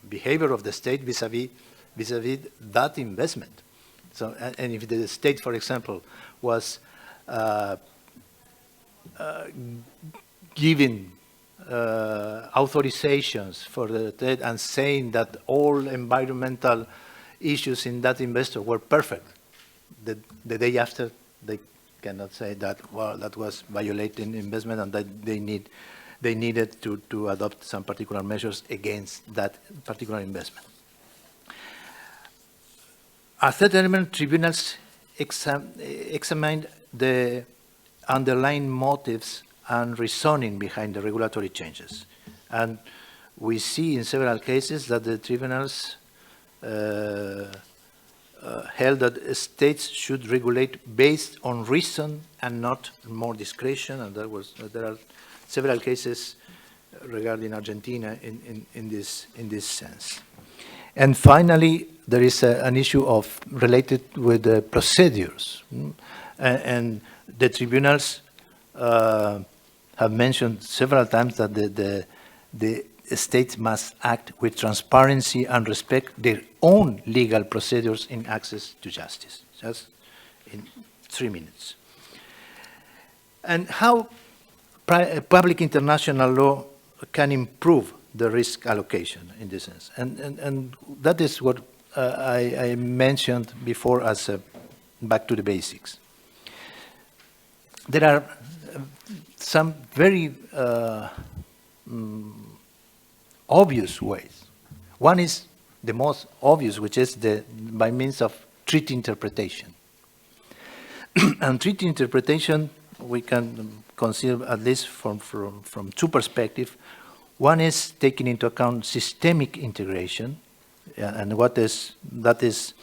behavior of the state vis-a-vis that investment. So, and if the state, for example, was giving authorizations for the trade and saying that all environmental issues in that investor were perfect, the day after they cannot say that, well, that was violating investment and that they needed to adopt some particular measures against that particular investment. A third element, tribunals examined the underlying motives and reasoning behind the regulatory changes. And we see in several cases that the tribunals held that states should regulate based on reason and not more discretion, and there are several cases regarding Argentina in this sense. And finally, there is an issue related with the procedures, and The tribunals have mentioned several times that the states must act with transparency and respect their own legal procedures in access to justice. Just in 3 minutes. And how public international law can improve the risk allocation in this sense. And that is what I mentioned before as back to the basics. There are some very obvious ways. One is the most obvious, which is by means of treaty interpretation. And treaty interpretation, we can consider at least from 2 perspectives. One is taking into account systemic integration, and that is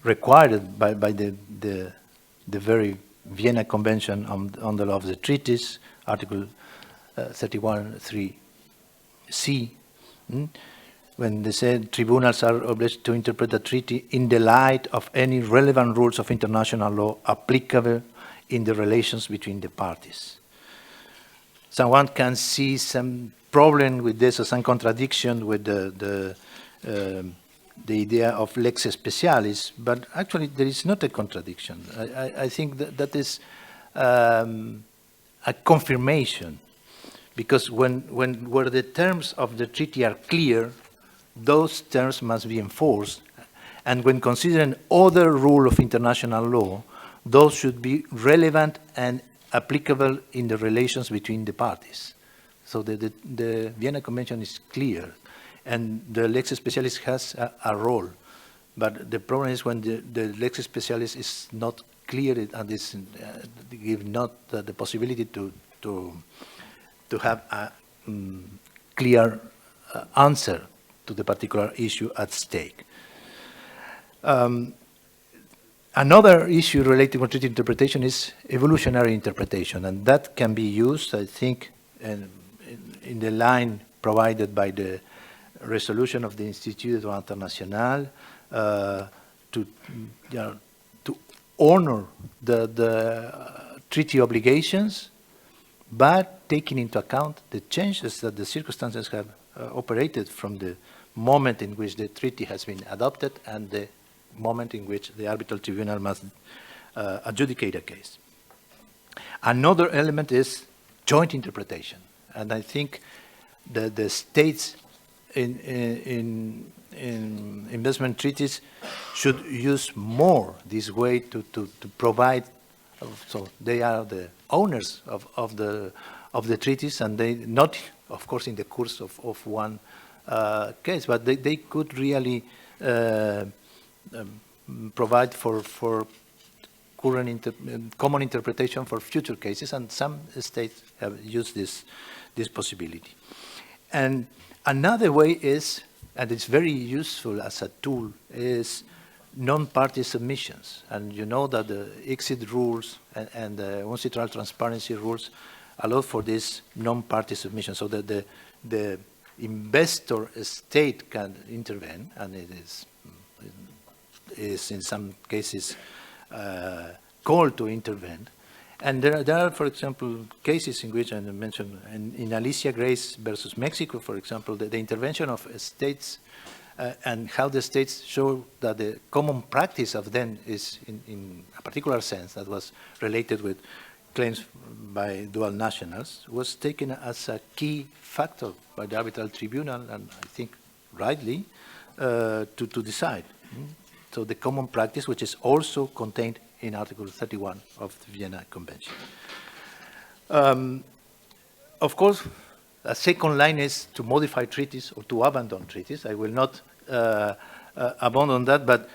required by the very Vienna Convention on the Law of the Treaties, Article 31(3)(c), when they said tribunals are obliged to interpret the treaty in the light of any relevant rules of international law applicable in the relations between the parties. Someone can see some problem with this or some contradiction with the idea of lex specialis, but actually there is not a contradiction. I think that is a confirmation, because where the terms of the treaty are clear, those terms must be enforced, and when considering other rule of international law, those should be relevant and applicable in the relations between the parties. So the Vienna Convention is clear, and the lex specialis has a role, but the problem is when the lex specialis is not clear and is give not the possibility to have a clear answer to the particular issue at stake. Another issue related to treaty interpretation is evolutionary interpretation, and that can be used, I think, in the line provided by the resolution of the Instituto Internacional to honor the treaty obligations, but taking into account the changes that the circumstances have operated from the moment in which the treaty has been adopted and the moment in which the arbitral tribunal must adjudicate a case. Another element is joint interpretation, and I think the states in investment treaties should use more this way to provide. So they are the owners of the treaties, and they not, of course, in the course of one case, but they could really provide for current common interpretation for future cases, and some states have used this possibility. And another way is, and it's very useful as a tool, is non-party submissions. And you know that the exit rules and the UNCITRAL transparency rules allow for this non-party submission, so that the investor state can intervene, and it is in some cases called to intervene. And there are, for example, cases in which I mentioned in Alicia Grace versus Mexico, for example, the intervention of states and how the states show that the common practice of them is in a particular sense that was related with claims by dual nationals was taken as a key factor by the arbitral tribunal, and I think rightly, to decide. So the common practice, which is also contained in Article 31 of the Vienna Convention. Of course, a second line is to modify treaties or to abandon treaties. I will not abandon that, but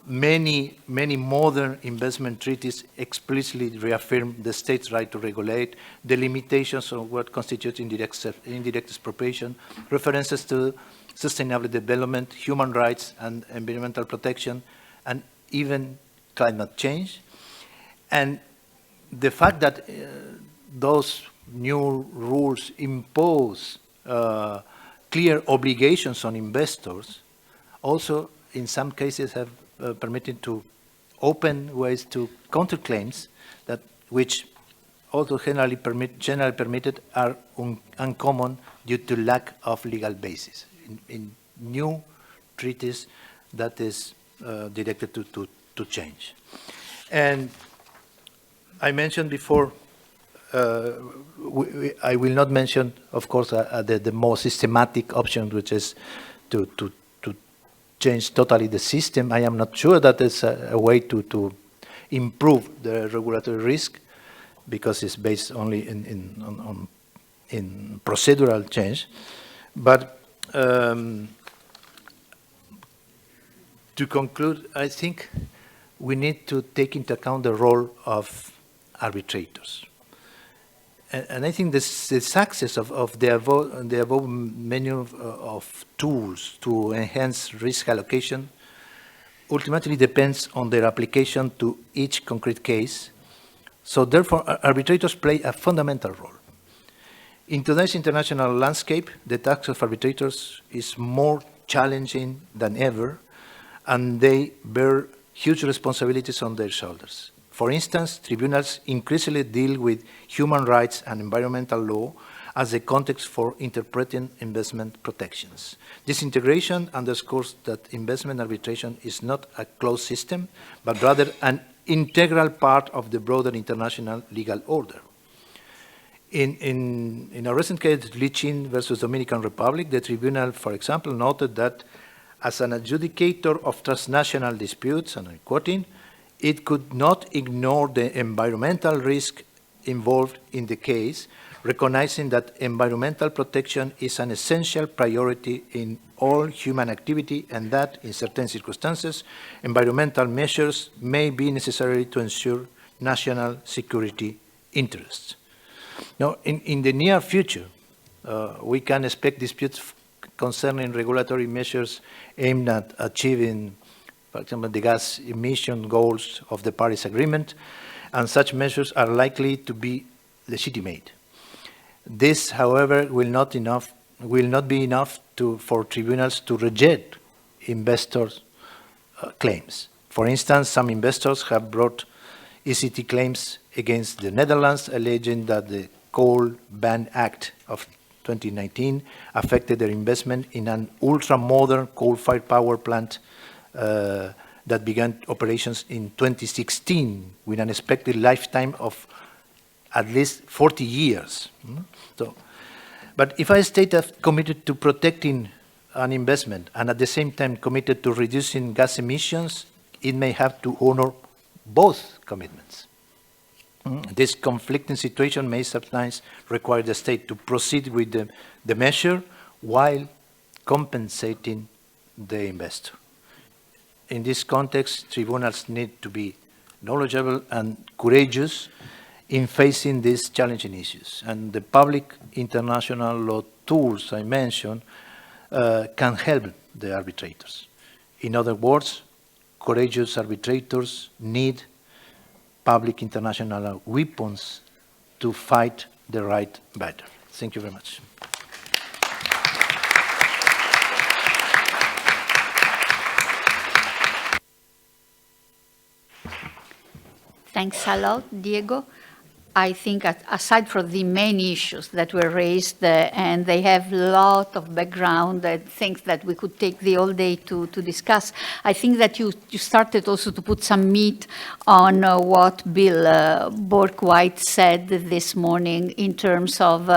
many modern investment treaties explicitly reaffirm the state's right to regulate, the limitations of what constitutes indirect expropriation, references to sustainable development, human rights and environmental protection, and even climate change. And the fact that those new rules impose clear obligations on investors also in some cases have permitted to open ways to counter claims that which, although generally permitted, are uncommon due to lack of legal basis in new treaties that is directed to change. And I mentioned before, I will not mention, of course, the more systematic option, which is to change totally the system. I am not sure that is a way to improve the regulatory risk, because it's based only in procedural change. But to conclude, I think we need to take into account the role of arbitrators. And I think the success of the above menu of tools to enhance risk allocation ultimately depends on their application to each concrete case. So therefore, arbitrators play a fundamental role. In today's international landscape, the task of arbitrators is more challenging than ever, and they bear huge responsibilities on their shoulders. For instance, tribunals increasingly deal with human rights and environmental law as a context for interpreting investment protections. This integration underscores that investment arbitration is not a closed system, but rather an integral part of the broader international legal order. In a recent case, Lichin versus Dominican Republic, the tribunal, for example, noted that as an adjudicator of transnational disputes, and I'm quoting, it could not ignore the environmental risk involved in the case, recognizing that environmental protection is an essential priority in all human activity, and that, in certain circumstances, environmental measures may be necessary to ensure national security interests. Now, in the near future, we can expect disputes concerning regulatory measures aimed at achieving, for example, the gas emission goals of the Paris Agreement, and such measures are likely to be legitimate. This, however, will not be enough for tribunals to reject investors' claims. For instance, some investors have brought ECT claims against the Netherlands, alleging that the Coal Ban Act of 2019 affected their investment in an ultra-modern coal-fired power plant that began operations in 2016 with an expected lifetime of at least 40 years. But if a state is committed to protecting an investment and at the same time committed to reducing gas emissions, it may have to honor both commitments. This conflicting situation may sometimes require the state to proceed with the measure while compensating the investor. In this context, tribunals need to be knowledgeable and courageous in facing these challenging issues. And the public international law tools I mentioned can help the arbitrators. In other words, courageous arbitrators need public international weapons to fight the right battle. Thank you very much. Thanks a lot, Diego. I think aside from the main issues that were raised, and they have a lot of background and things that we could take the whole day to discuss, I think that you started also to put some meat on what Bill BURKE-WHITE said this morning in terms of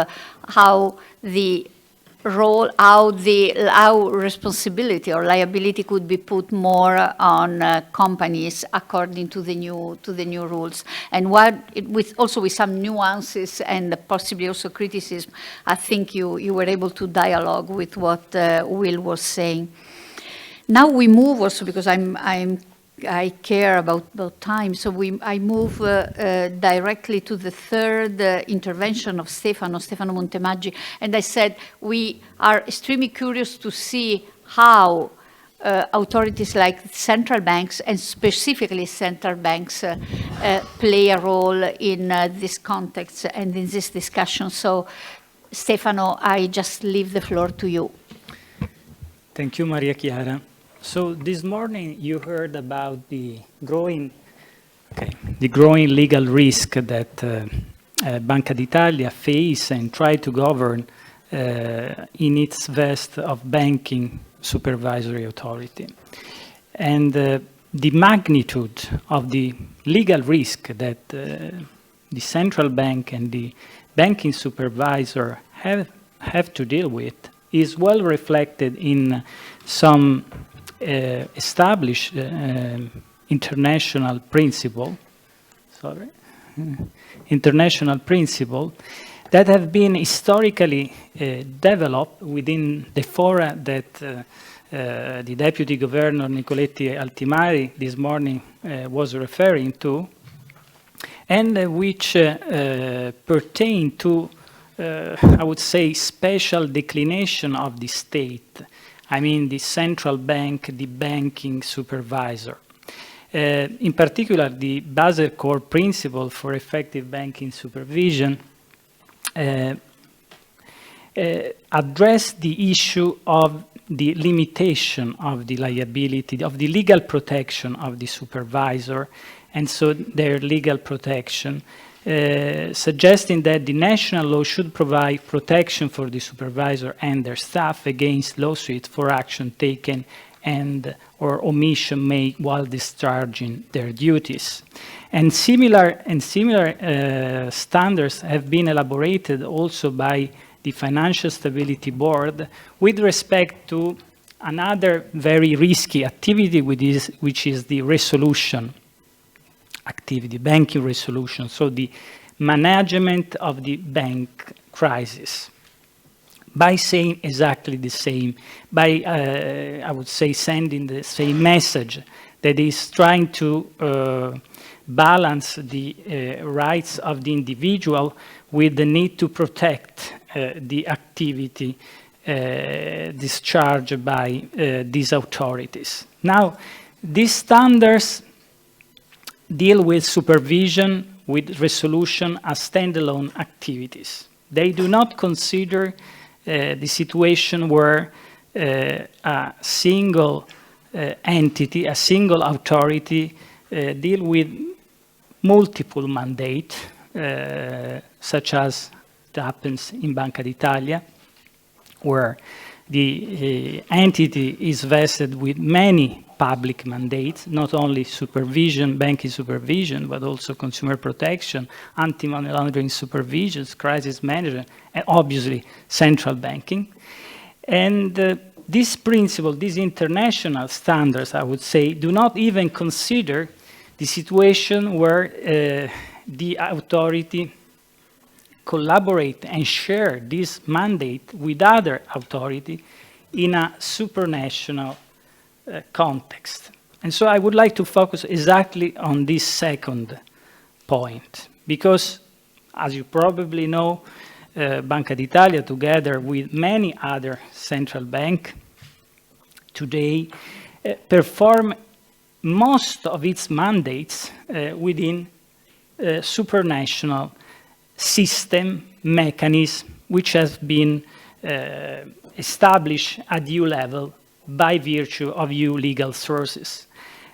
how the role, how responsibility or liability could be put more on companies according to the new rules, and also with some nuances and possibly also criticism. I think you were able to dialogue with what Will was saying. Now we move also, because I care about time, so I move directly to the third intervention of Stefano Montemaggi, and I said we are extremely curious to see how authorities like central banks, and specifically central banks, play a role in this context and in this discussion. So, Stefano, I just leave the floor to you. Thank you, Maria Chiara. So this morning you heard about the growing legal risk that Banca d'Italia face and try to govern in its vest of banking supervisory authority. And the magnitude of the legal risk that the central bank and the banking supervisor have to deal with is well reflected in some established international principle that have been historically developed within the fora that the Deputy Governor Nicoletti Altimari this morning was referring to, and which pertain to, I would say, special declination of the state. I mean, the central bank, the banking supervisor. In particular, the Basel core principle for effective banking supervision address the issue of the limitation of the liability, of the legal protection of the supervisor, and so their legal protection, suggesting that the national law should provide protection for the supervisor and their staff against lawsuits for action taken and or omission made while discharging their duties. And similar standards have been elaborated also by the Financial Stability Board with respect to another very risky activity, which is the resolution activity, banking resolution, so the management of the bank crisis. By saying exactly the same, by, I would say, sending the same message that is trying to balance the rights of the individual with the need to protect the activity discharged by these authorities. Now, these standards deal with supervision, with resolution as standalone activities. They do not consider the situation where a single entity, a single authority deal with multiple mandates, such as it happens in Banca d'Italia, where the entity is vested with many public mandates, not only supervision, banking supervision, but also consumer protection, anti-money laundering supervision, crisis management, and obviously central banking. And this principle, these international standards, I would say, do not even consider the situation where the authority collaborate and share this mandate with other authority in a supranational context. And so I would like to focus exactly on this second point, because as you probably know, Banca d'Italia, together with many other central banks today, perform most of its mandates within supranational system mechanism, which has been established at EU level by virtue of EU legal sources.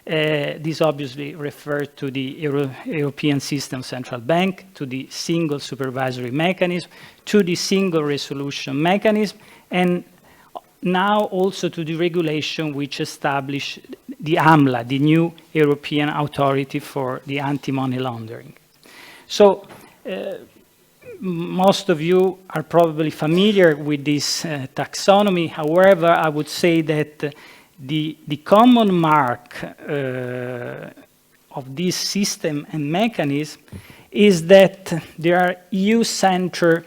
This obviously refers to the European System Central Bank, to the single supervisory mechanism, to the single resolution mechanism, and now also to the regulation which established the AMLA, the new European Authority for the Anti-Money Laundering. So most of you are probably familiar with this taxonomy. However, I would say that the common mark of this system and mechanism is that there are EU-centered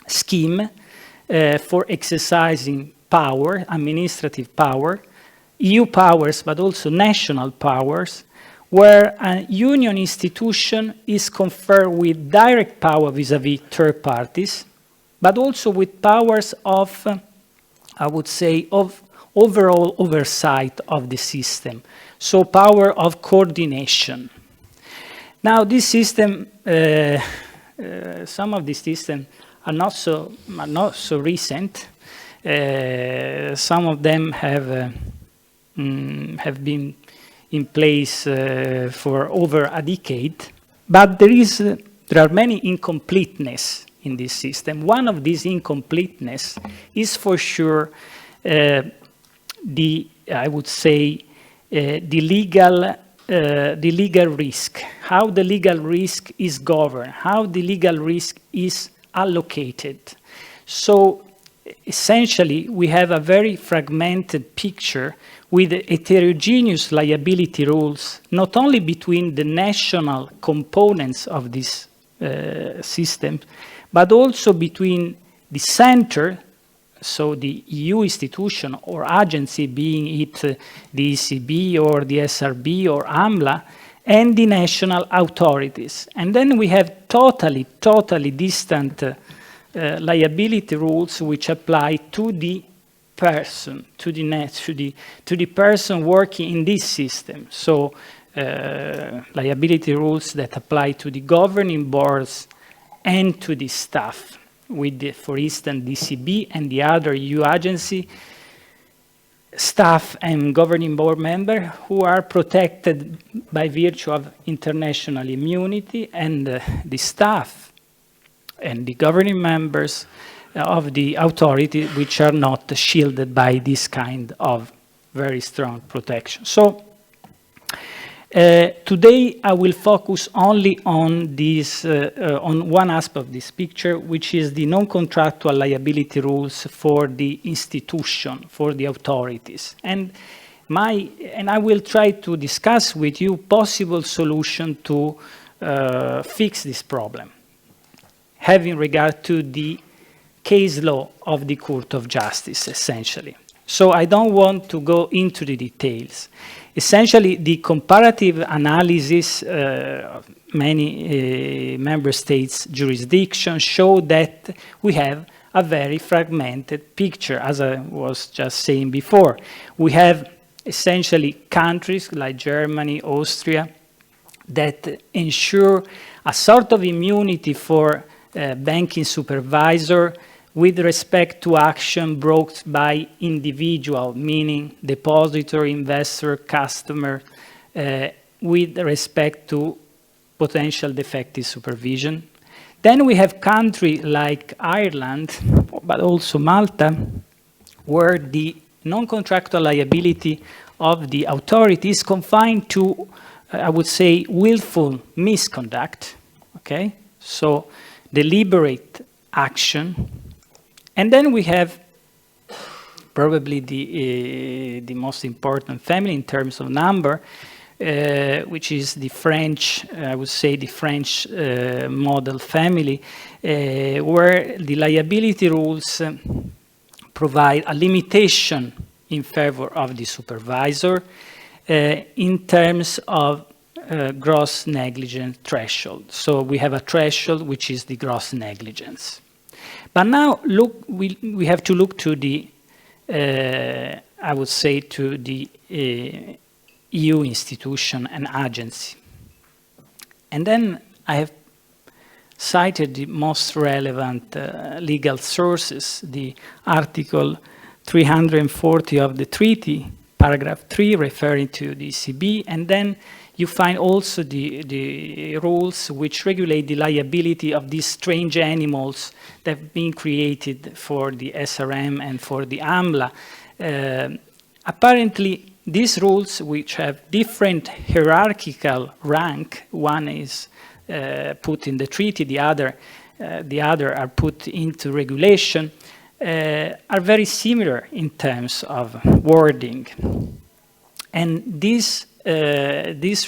scheme for exercising power, administrative power, EU powers, but also national powers, where a union institution is conferred with direct power vis-à-vis third parties, but also with powers of, I would say, of overall oversight of the system, so power of coordination. Now, this system, some of these systems are not so recent. Some of them have have been in place for over a decade, but there are many incompleteness in this system. One of these incompleteness is for sure I would say, the legal risk, how the legal risk is governed, how the legal risk is allocated. So essentially, we have a very fragmented picture with heterogeneous liability rules, not only between the national components of this system, but also between the center, so the EU institution or agency, being it the ECB or the SRB or AMLA, and the national authorities. And then we have totally distant liability rules which apply to the person, to the person working in this system. So liability rules that apply to the governing boards and to the staff, with, for instance, the ECB and the other EU agency, staff and governing board members who are protected by virtue of international immunity, and the staff and the governing members of the authority which are not shielded by this kind of very strong protection. So today I will focus only on this, on one aspect of this picture, which is the non-contractual liability rules for the institution, for the authorities. And I will try to discuss with you possible solution to fix this problem, having regard to the case law of the Court of Justice, essentially. So I don't want to go into the details. Essentially, the comparative analysis of many member states' jurisdictions show that we have a very fragmented picture, as I was just saying before. We have essentially countries like Germany, Austria, that ensure a sort of immunity for banking supervisor with respect to action brought by individual, meaning depositor, investor, customer, with respect to potential defective supervision. Then we have countries like Ireland, but also Malta, where the non-contractual liability of the authority is confined to, I would say, willful misconduct, okay? So deliberate action. And then we have probably the most important family in terms of number, which is the French, I would say the French model family, where the liability rules provide a limitation in favor of the supervisor in terms of gross negligence threshold. So we have a threshold which is the gross negligence. But now look, we have to look to the, I would say, to the EU institution and agency. And then I have cited the most relevant legal sources, the Article 340 of the treaty, paragraph 3, referring to the ECB, and then you find also the rules which regulate the liability of these strange animals that have been created for the SRM and for the AMLA. Apparently, these rules, which have different hierarchical rank, one is put in the treaty, the other are put into regulation, are very similar in terms of wording. And these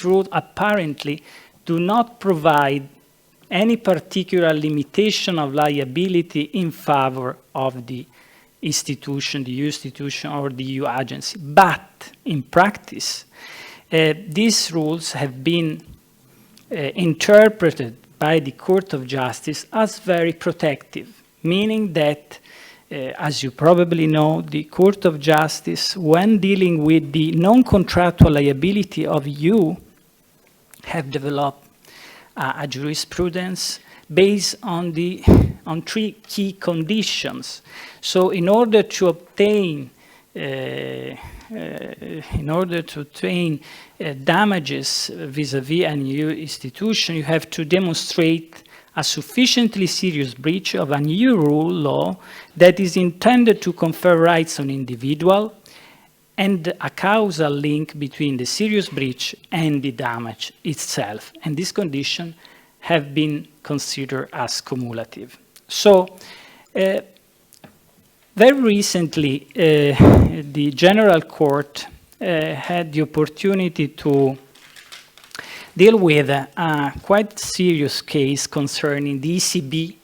rules apparently do not provide any particular limitation of liability in favor of the institution, the EU institution or the EU agency. But in practice, these rules have been interpreted by the Court of Justice as very protective, meaning that as you probably know, the Court of Justice, when dealing with the non-contractual liability of EU, have developed a jurisprudence based on three key conditions. So in order to obtain in order to obtain damages vis-à-vis an EU institution, you have to demonstrate a sufficiently serious breach of an EU rule law that is intended to confer rights on individual and a causal link between the serious breach and the damage itself. And these conditions have been considered as cumulative. So, very recently, the General Court had the opportunity to deal with a quite serious case concerning the ECB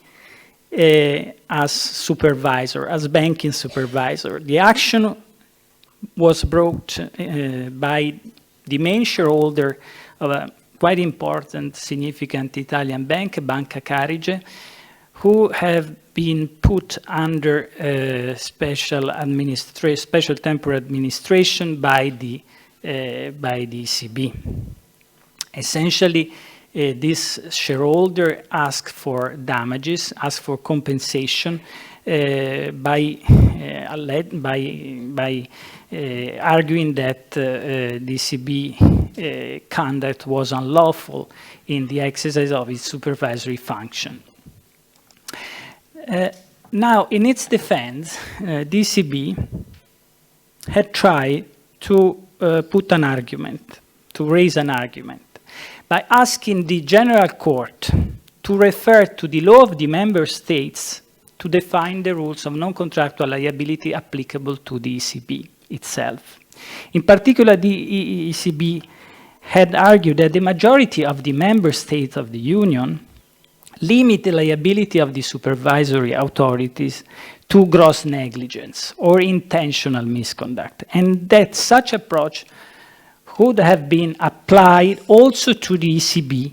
as supervisor, as banking supervisor. The action was brought by the main shareholder of a quite important, significant Italian bank, Banca Carige, who have been put under special temporary administration by the ECB. Essentially, this shareholder asked for damages, asked for compensation by arguing that the ECB conduct was unlawful in the exercise of its supervisory function. Now, in its defense, the ECB had tried to put an argument, to raise an argument, by asking the General Court to refer to the law of the member states to define the rules of non-contractual liability applicable to the ECB itself. In particular, the ECB had argued that the majority of the member states of the Union limit the liability of the supervisory authorities to gross negligence or intentional misconduct, and that such approach could have been applied also to the ECB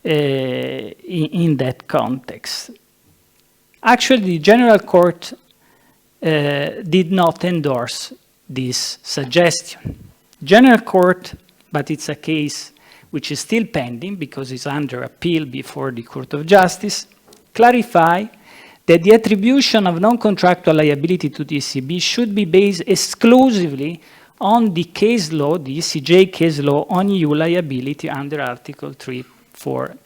in that context. Actually, the General Court did not endorse this suggestion. General Court, but it's a case which is still pending because it's under appeal before the Court of Justice, clarify that the attribution of non-contractual liability to the ECB should be based exclusively on the case law, the ECJ case law on EU liability under Article 340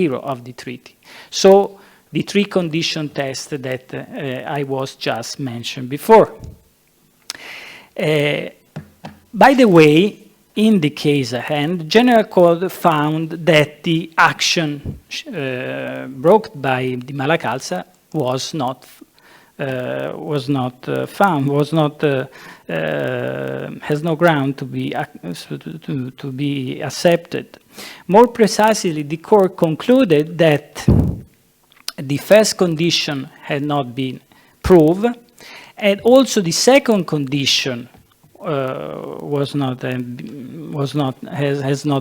of the treaty. So the three-condition test that I was just mentioned before. By the way, in the case at hand, General Court found that the action brought by the Malacalza was not found, has no ground to be accepted. More precisely, the court concluded that the first condition had not been proved, and also the second condition has not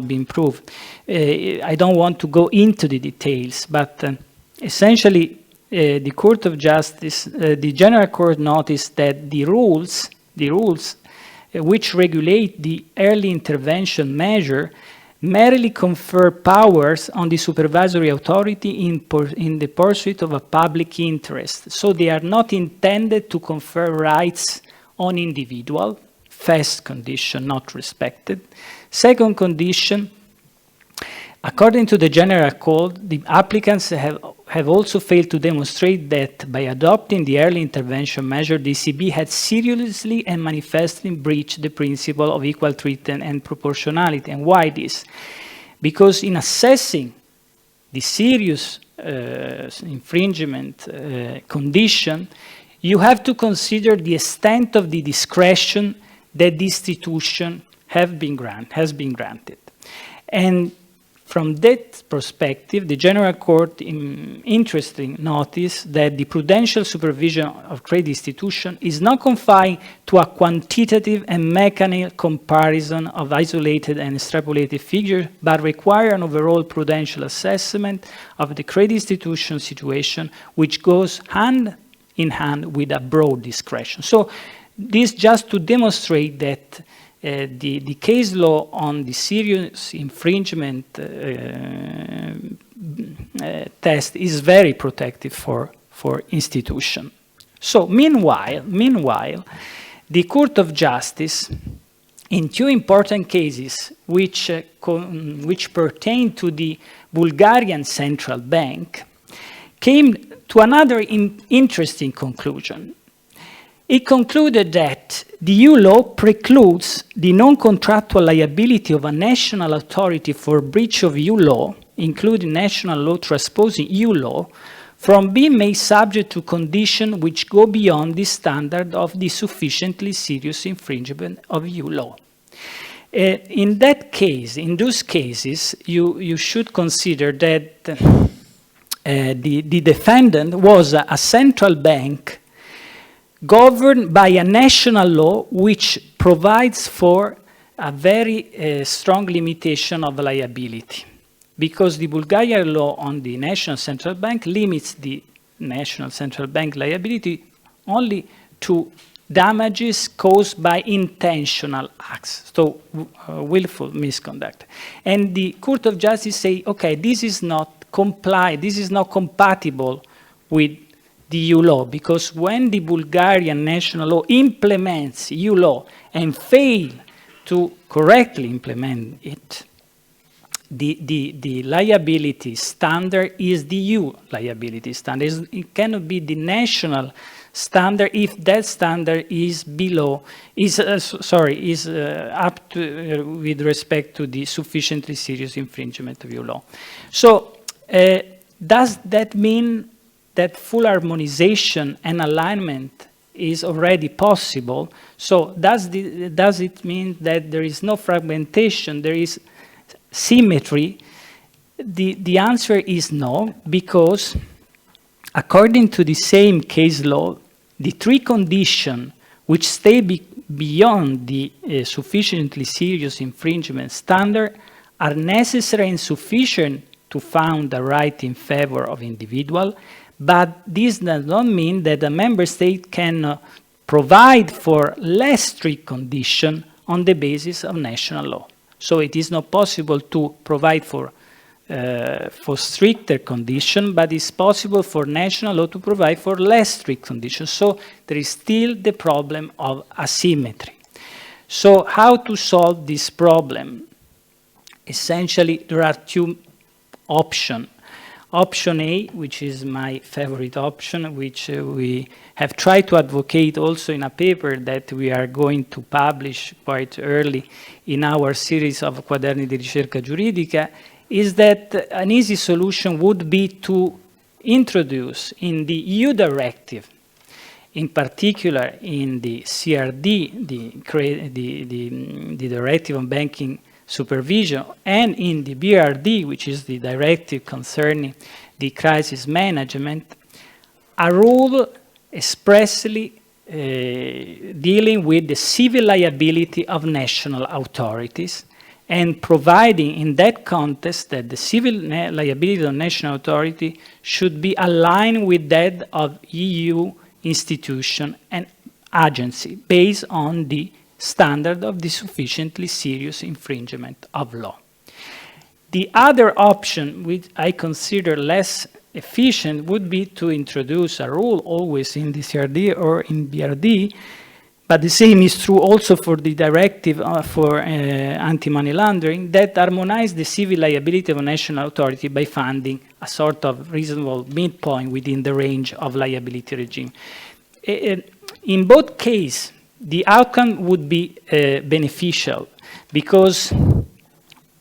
been proved. I don't want to go into the details, but essentially, the Court of Justice, the General Court noticed that the rules which regulate the early intervention measure merely confer powers on the supervisory authority in the pursuit of a public interest. So they are not intended to confer rights on individual. First condition, not respected. Second condition, according to the General Court, the applicants have also failed to demonstrate that by adopting the early intervention measure, the ECB had seriously and manifestly breached the principle of equal treatment and proportionality. And why this? Because in assessing the serious infringement condition, you have to consider the extent of the discretion that the institution has been granted. And from that perspective, the General Court interesting noticed that the prudential supervision of credit institution is not confined to a quantitative and mechanical comparison of isolated and extrapolated figures, but require an overall prudential assessment of the credit institution situation, which goes hand in hand with a broad discretion. So this just to demonstrate that the case law on the serious infringement test is very protective for institution. So meanwhile, The Court of Justice, in two important cases which pertain to the Bulgarian Central Bank, came to another interesting conclusion. It concluded that the EU law precludes the non-contractual liability of a national authority for breach of EU law, including national law transposing EU law, from being made subject to conditions which go beyond the standard of the sufficiently serious infringement of EU law. In that case, in those cases, you should consider that the defendant was a central bank governed by a national law which provides for a very strong limitation of liability, because the Bulgarian law on the national central bank limits the national central bank liability only to damages caused by intentional acts, so willful misconduct. And the Court of Justice say, okay, this is not compatible with the EU law, because when the Bulgarian national law implements EU law and fail to correctly implement it, the liability standard is the EU liability standard. It cannot be the national standard if that standard is below, up to, with respect to the sufficiently serious infringement of EU law. So does that mean that full harmonization and alignment is already possible? So does it mean that there is no fragmentation, there is symmetry? The answer is no, because according to the same case law, the three conditions which stay beyond the sufficiently serious infringement standard are necessary and sufficient to found a right in favor of individual, but this does not mean that a member state can provide for less strict conditions on the basis of national law. So it is not possible to provide for stricter conditions, but it's possible for national law to provide for less strict conditions. So there is still the problem of asymmetry. So how to solve this problem? Essentially, there are two options. Option A, which is my favorite option, which we have tried to advocate also in a paper that we are going to publish quite early in our series of Quaderni di Ricerca Giuridica, is that an easy solution would be to introduce in the EU directive, in particular in the CRD, the Directive on Banking Supervision, and in the BRD, which is the directive concerning the crisis management, a rule expressly dealing with the civil liability of national authorities, and providing in that context that the civil liability of national authority should be aligned with that of EU institution and agency based on the standard of the sufficiently serious infringement of law. The other option, which I consider less efficient, would be to introduce a rule always in the CRD or in BRD, but the same is true also for the directive for anti-money laundering, that harmonize the civil liability of a national authority by finding a sort of reasonable midpoint within the range of liability regime. In both cases, the outcome would be beneficial, because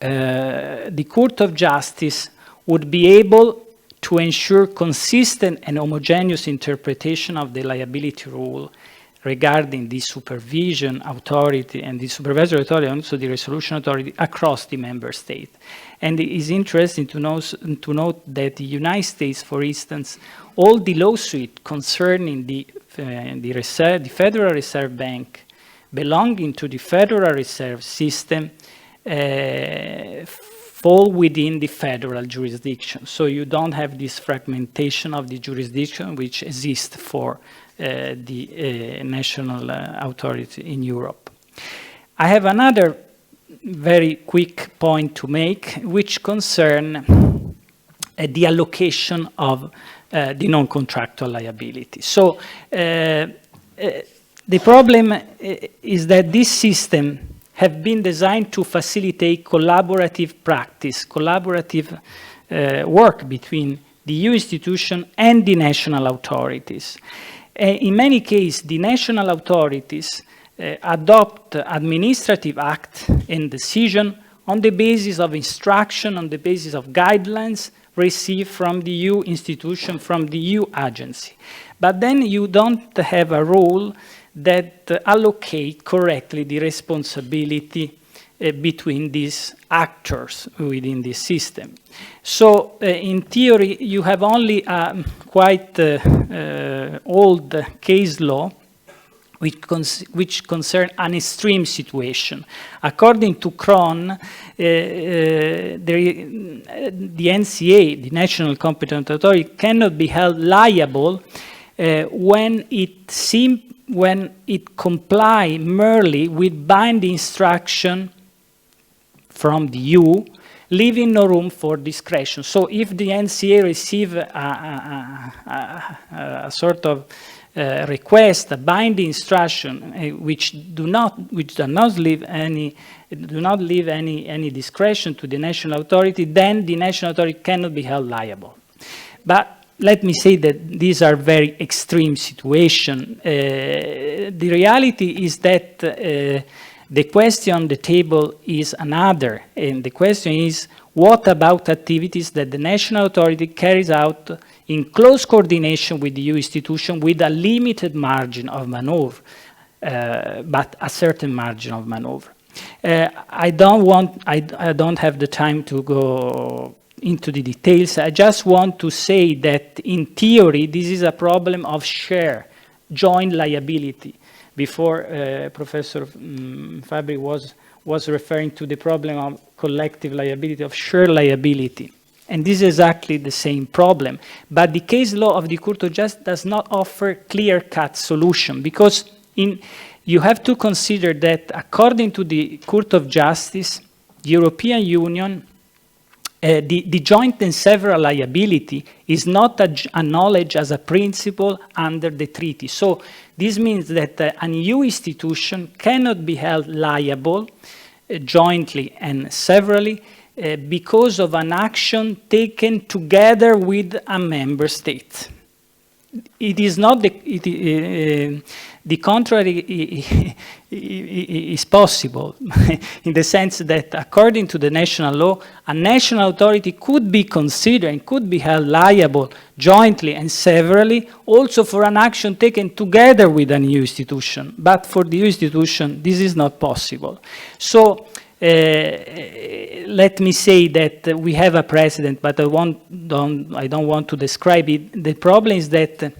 the Court of Justice would be able to ensure consistent and homogeneous interpretation of the liability rule regarding the supervision authority and the supervisory authority, and also the resolution authority across the member state. And it is interesting to note that the United States, for instance, all the lawsuits concerning the Federal Reserve Bank belonging to the Federal Reserve System fall within the federal jurisdiction. So you don't have this fragmentation of the jurisdiction which exists for the national authority in Europe. I have another very quick point to make, which concern the allocation of the non-contractual liability. So The problem is that this system have been designed to facilitate collaborative practice, collaborative work between the EU institution and the national authorities. In many cases, the national authorities adopt administrative act and decision on the basis of instruction, on the basis of guidelines received from the EU institution, from the EU agency. But then you don't have a rule that allocate correctly the responsibility between these actors within this system. So in theory, you have only a quite old case law which concern an extreme situation. According to Kron, the NCA, the National Competent Authority, cannot be held liable when it comply merely with binding instruction from the EU, leaving no room for discretion. So if the NCA receive a sort of request, a binding instruction, which do not leave any discretion to the national authority, then the national authority cannot be held liable. But let me say that these are very extreme situations. The reality is that the question on the table is another, and the question is, what about activities that the national authority carries out in close coordination with the EU institution with a limited margin of maneuver, but a certain margin of maneuver? I don't have the time to go into the details. I just want to say that in theory, this is a problem of joint liability. Before Professor Fabri was referring to the problem of collective liability, of shared liability. And this is exactly the same problem. But the case law of the Court of Justice does not offer clear-cut solution, because you have to consider that according to the Court of Justice, the European Union, the joint and several liability is not acknowledged as a principle under the treaty. So this means that an EU institution cannot be held liable jointly and severally because of an action taken together with a member state. It is not the contrary is possible in the sense that according to the national law, a national authority could be considered and could be held liable jointly and severally also for an action taken together with an EU institution. But for the EU institution, this is not possible. So let me say that we have a precedent, but I don't want to describe it. The problem is that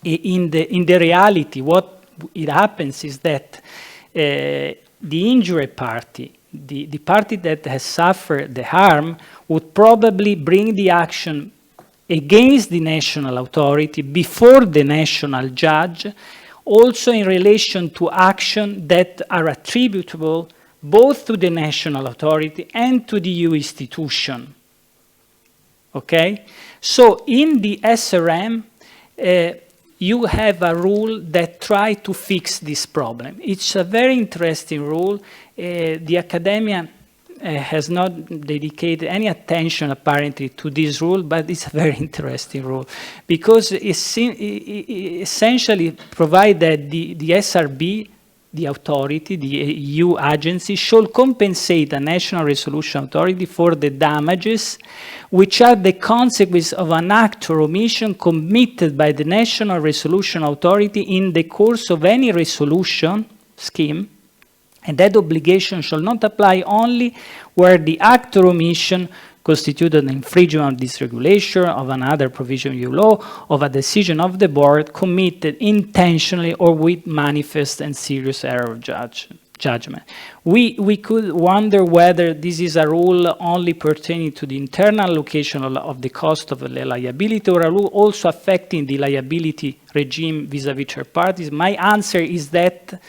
in the reality, what it happens is that the injured party, the party that has suffered the harm, would probably bring the action against the national authority before the national judge, also in relation to action that are attributable both to the national authority and to the EU institution. Okay? So in the SRM, you have a rule that tries to fix this problem. It's a very interesting rule. The academia has not dedicated any attention apparently to this rule, but it's a very interesting rule because it essentially provides that the SRB, the authority, the EU agency, should compensate the National Resolution Authority for the damages which are the consequence of an act or omission committed by the National Resolution Authority in the course of any resolution scheme, and that obligation shall not apply only where the act or omission constituted an infringement of this regulation, of another provision of EU law, of a decision of the board committed intentionally or with manifest and serious error of judgment. We could wonder whether this is a rule only pertaining to the internal allocation of the cost of the liability or a rule also affecting the liability regime vis-à-vis third parties. My answer is that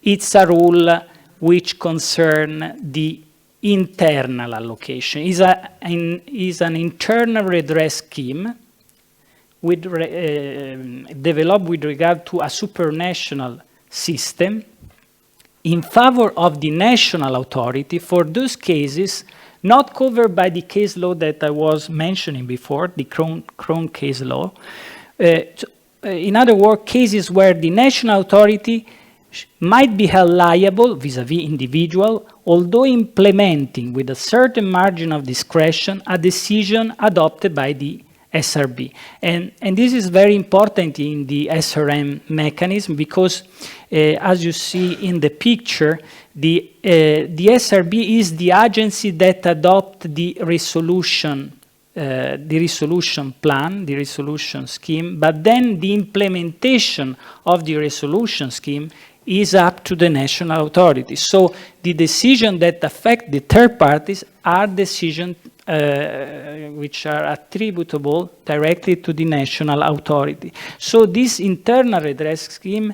it's a rule which concerns the internal allocation. Is an internal redress scheme with, developed with regard to a supranational system in favor of the national authority for those cases not covered by the case law that I was mentioning before, the Crown case law. In other words, cases where the national authority might be held liable vis-à-vis individual, although implementing with a certain margin of discretion a decision adopted by the SRB. And this is very important in the SRM mechanism because, as you see in the picture, the SRB is the agency that adopts the resolution plan, the resolution scheme, but then the implementation of the resolution scheme is up to the national authorities. So the decisions that affect the third parties are decisions which are attributable directly to the national authority. So this internal redress scheme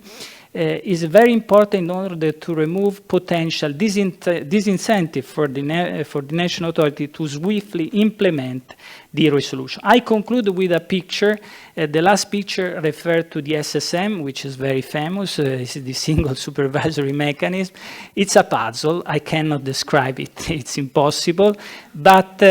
is very important in order to remove potential disincentive for the national authority to swiftly implement the resolution. I conclude with a picture. The last picture referred to the SSM, which is very famous. It's the single supervisory mechanism. It's a puzzle. I cannot describe it. It's impossible. But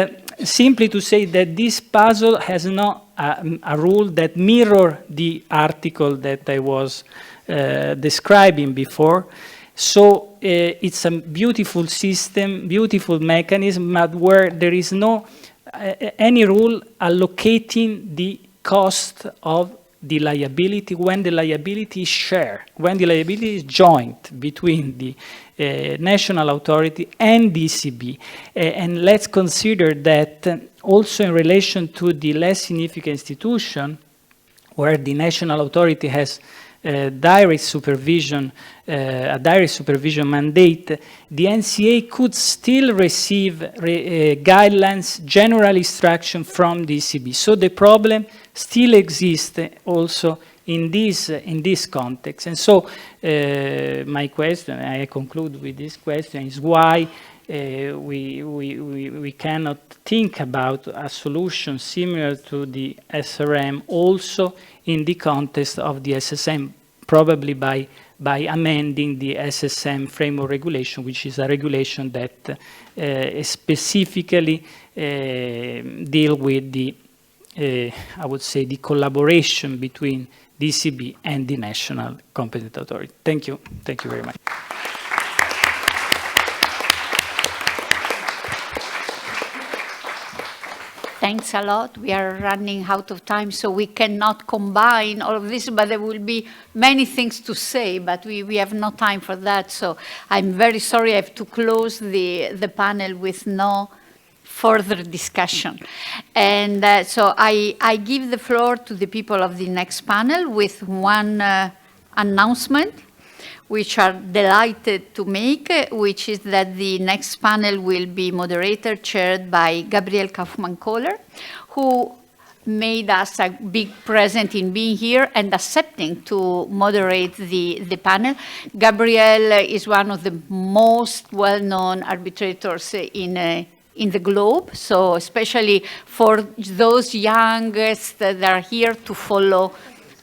simply to say that this puzzle has not a rule that mirror the article that I was describing before. So it's a beautiful system, beautiful mechanism, but where there is no any rule allocating the cost of the liability when the liability is shared, when the liability is joint between the national authority and the ECB. And let's consider that also in relation to the less significant institution, where the national authority has direct supervision, a direct supervision mandate, the NCA could still receive guidelines, general instruction from the ECB. So the problem still exists also in this context. And so my question, I conclude with this question, is why we cannot think about a solution similar to the SRM also in the context of the SSM, probably by amending the SSM framework regulation, which is a regulation that specifically deal with the, I would say, the collaboration between the ECB and the national competent authority. Thank you. Thank you very much. Thanks a lot. We are running out of time, so we cannot combine all of this, but there will be many things to say, but we have no time for that. So I'm very sorry I have to close the panel with no further discussion. And so I give the floor to the people of the next panel with one announcement, which are delighted to make, which is that the next panel will be Moderator, chaired by Gabrielle Kaufmann-Kohler, who made us a big present in being here and accepting to moderate the panel. Gabrielle is one of the most well-known arbitrators in the globe, so especially for those youngest that are here to follow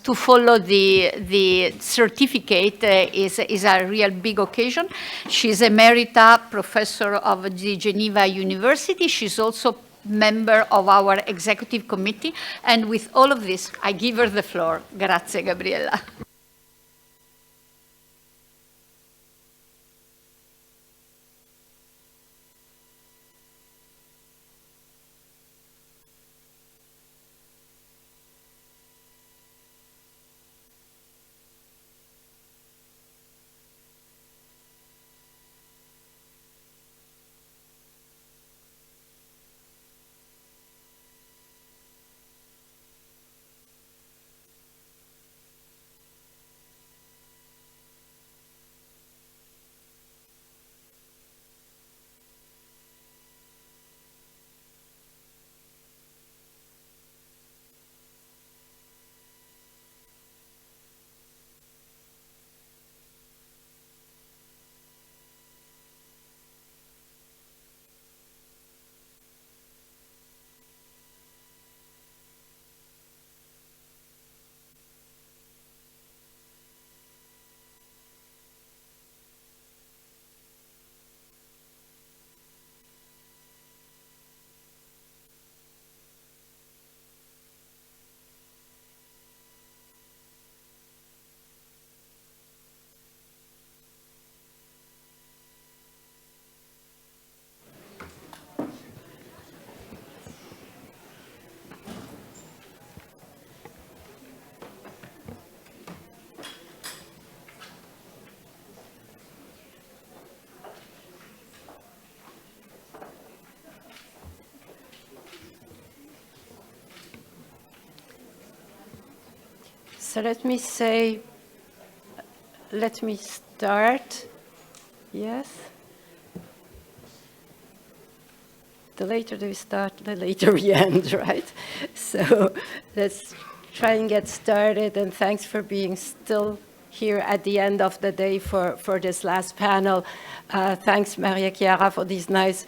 the certificate is a real big occasion. She's Emerita Professor of the Geneva University. She's also member of our executive committee. And with all of this, I give her the floor. Grazie, Gabriella. So let me start. Yes. The later we start, the later we end, right? So let's try and get started, and thanks for being still here at the end of the day for this last panel. Thanks, Maria Chiara, for these nice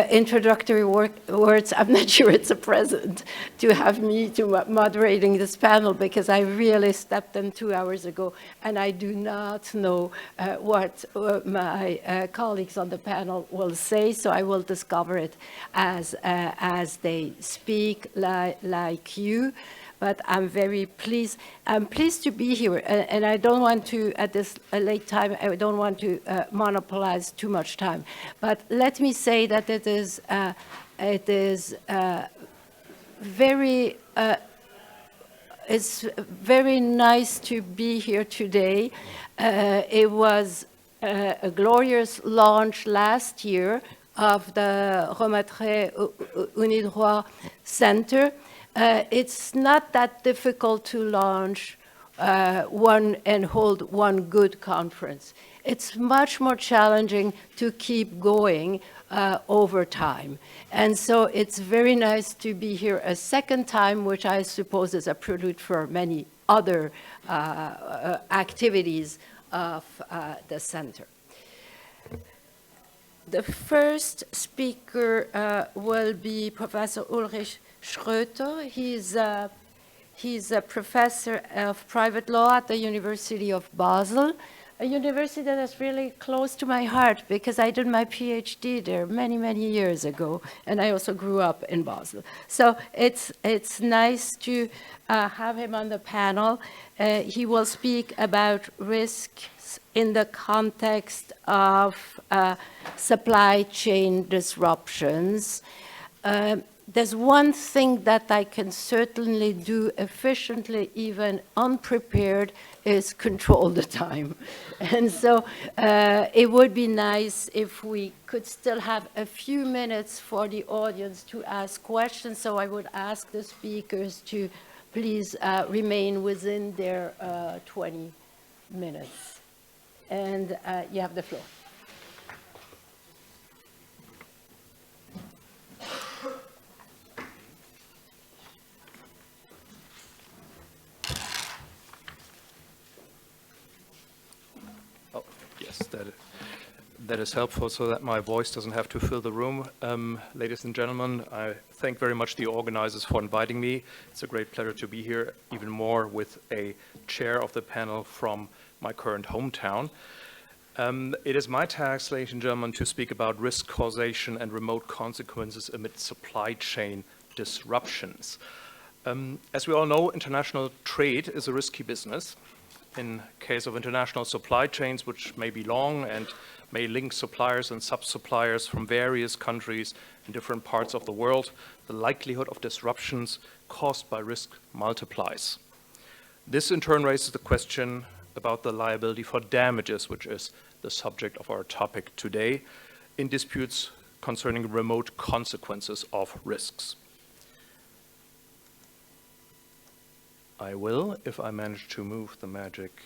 introductory words. I'm not sure it's a present to have me moderating this panel, because I really stepped in 2 hours ago, and I do not know what my colleagues on the panel will say, so I will discover it as they speak, like you. But I'm very pleased. I'm pleased to be here, and I don't want to, at this late time, I don't want to monopolize too much time. But let me say that it is very, it's very nice to be here today. It was a glorious launch last year of the Romatré Unidroit Center. It's not that difficult to launch one and hold one good conference. It's much more challenging to keep going over time. And so it's very nice to be here a second time, which I suppose is a prelude for many other activities of the center. The first speaker will be Professor Ulrich SCHROETER. He's a professor of private law at the University of Basel, a university that is really close to my heart because I did my PhD there many, many years ago, and I also grew up in Basel. So it's nice to have him on the panel. He will speak about risks in the context of supply chain disruptions. There's one thing that I can certainly do efficiently, even unprepared, is control the time. And so it would be nice if we could still have a few minutes for the audience to ask questions. So I would ask the speakers to please remain within their 20 minutes. And you have the floor. That is helpful so that my voice doesn't have to fill the room. Ladies and gentlemen, I thank very much the organizers for inviting me. It's a great pleasure to be here, even more with a chair of the panel from my current hometown. It is my task, ladies and gentlemen, to speak about risk causation and remote consequences amid supply chain disruptions. As we all know, international trade is a risky business. In case of international supply chains, which may be long and may link suppliers and sub-suppliers from various countries in different parts of the world, the likelihood of disruptions caused by risk multiplies. This in turn raises the question about the liability for damages, which is the subject of our topic today, in disputes concerning remote consequences of risks. I will, if I manage to move the magic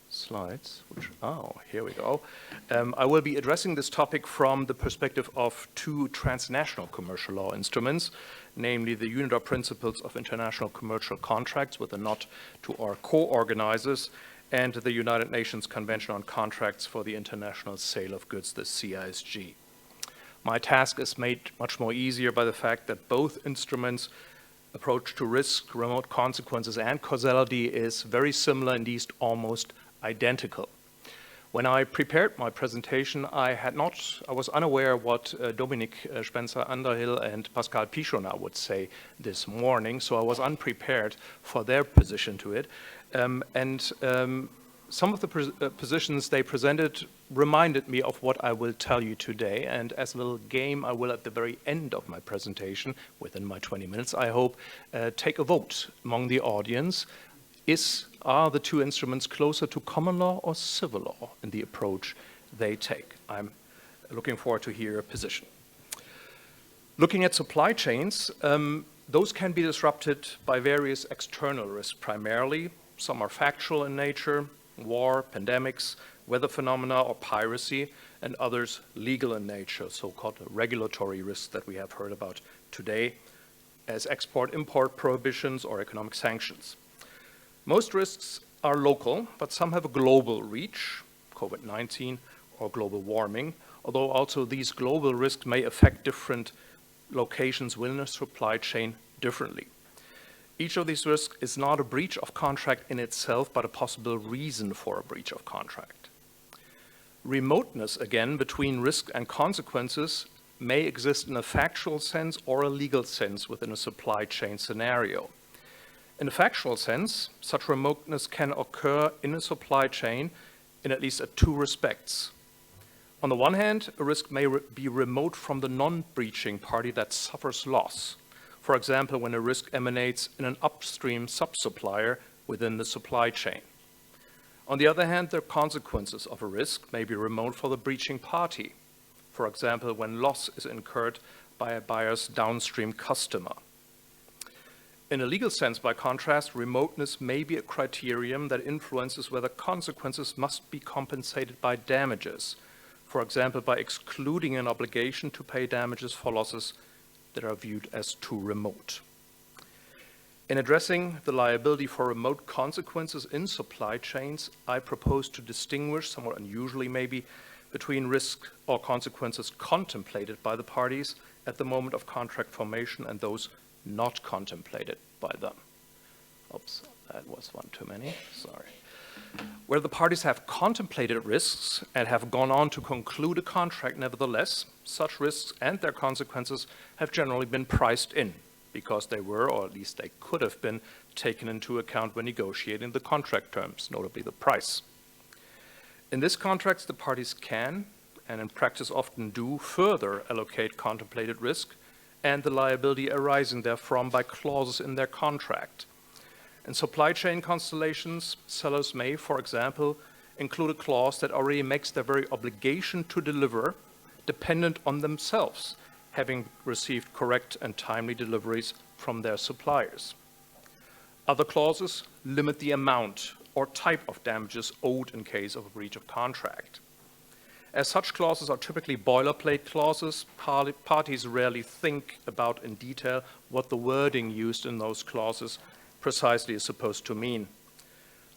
slides, which, oh, here we go. I will be addressing this topic from the perspective of two transnational commercial law instruments, namely the UNIDROIT Principles of International Commercial Contracts, with a nod to our co-organizers, and the United Nations Convention on Contracts for the International Sale of Goods, the CISG. My task is made much more easier by the fact that both instruments' approach to risk, remote consequences, and causality is very similar, indeed almost identical. When I prepared my presentation, I was unaware what Dominic, Spencer Underhill, and Pascal PICHONNAZ would say this morning, so I was unprepared for their position to it. Some of the positions they presented reminded me of what I will tell you today, and as a little game, I will at the very end of my presentation, within my 20 minutes, I hope, take a vote among the audience. Are the two instruments closer to common law or civil law in the approach they take? I'm looking forward to hear your position. Looking at supply chains, those can be disrupted by various external risks primarily, Some are factual in nature, war, pandemics, weather phenomena, or piracy, and others legal in nature, so-called regulatory risks that we have heard about today, as export-import prohibitions or economic sanctions. Most risks are local, but some have a global reach, COVID-19 or global warming, although also these global risks may affect different locations within a supply chain differently. Each of these risks is not a breach of contract in itself, but a possible reason for a breach of contract. Remoteness, again, between risk and consequences may exist in a factual sense or a legal sense within a supply chain scenario. In a factual sense, such remoteness can occur in a supply chain in at least two respects. On the one hand, a risk may be remote from the non-breaching party that suffers loss. For example, when a risk emanates in an upstream sub-supplier within the supply chain. On the other hand, the consequences of a risk may be remote for the breaching party. For example, when loss is incurred by a buyer's downstream customer. In a legal sense, by contrast, remoteness may be a criterion that influences whether consequences must be compensated by damages. For example, by excluding an obligation to pay damages for losses that are viewed as too remote. In addressing the liability for remote consequences in supply chains, I propose to distinguish, somewhat unusually maybe, between risk or consequences contemplated by the parties at the moment of contract formation and those not contemplated by them. Oops, that was one too many, sorry. Where the parties have contemplated risks and have gone on to conclude a contract nevertheless, such risks and their consequences have generally been priced in because they were, or at least they could have been, taken into account when negotiating the contract terms, notably the price. In this context, the parties can, and in practice often do, further allocate contemplated risk and the liability arising therefrom by clauses in their contract. In supply chain constellations, sellers may, for example, include a clause that already makes their very obligation to deliver dependent on themselves, having received correct and timely deliveries from their suppliers. Other clauses limit the amount or type of damages owed in case of a breach of contract. As such clauses are typically boilerplate clauses, parties rarely think about in detail what the wording used in those clauses precisely is supposed to mean.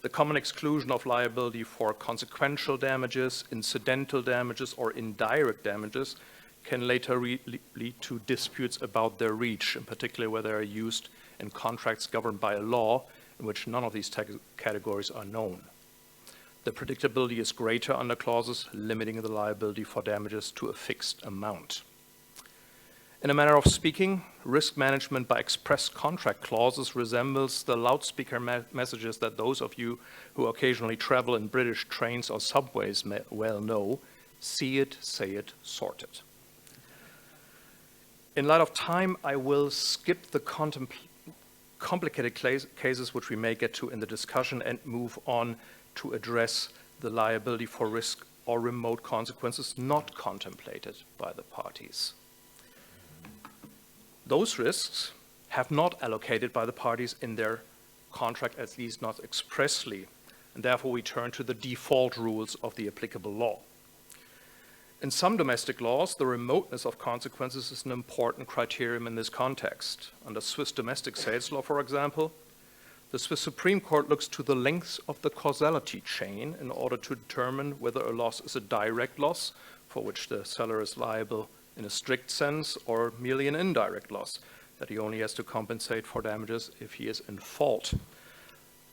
The common exclusion of liability for consequential damages, incidental damages, or indirect damages can later lead to disputes about their reach, in particular where they are used in contracts governed by a law in which none of these categories are known. The predictability is greater under clauses limiting the liability for damages to a fixed amount. In a manner of speaking, risk management by express contract clauses resembles the loudspeaker messages that those of you who occasionally travel in British trains or subways may well know. See it, say it, sort it. In light of time, I will skip the complicated cases which we may get to in the discussion and move on to address the liability for risk or remote consequences not contemplated by the parties. Those risks have not allocated by the parties in their contract, at least not expressly, and therefore we turn to the default rules of the applicable law. In some domestic laws, the remoteness of consequences is an important criterion in this context. Under Swiss domestic sales law, for example, the Swiss Supreme Court looks to the length of the causality chain in order to determine whether a loss is a direct loss, for which the seller is liable in a strict sense, or merely an indirect loss, that he only has to compensate for damages if he is in fault.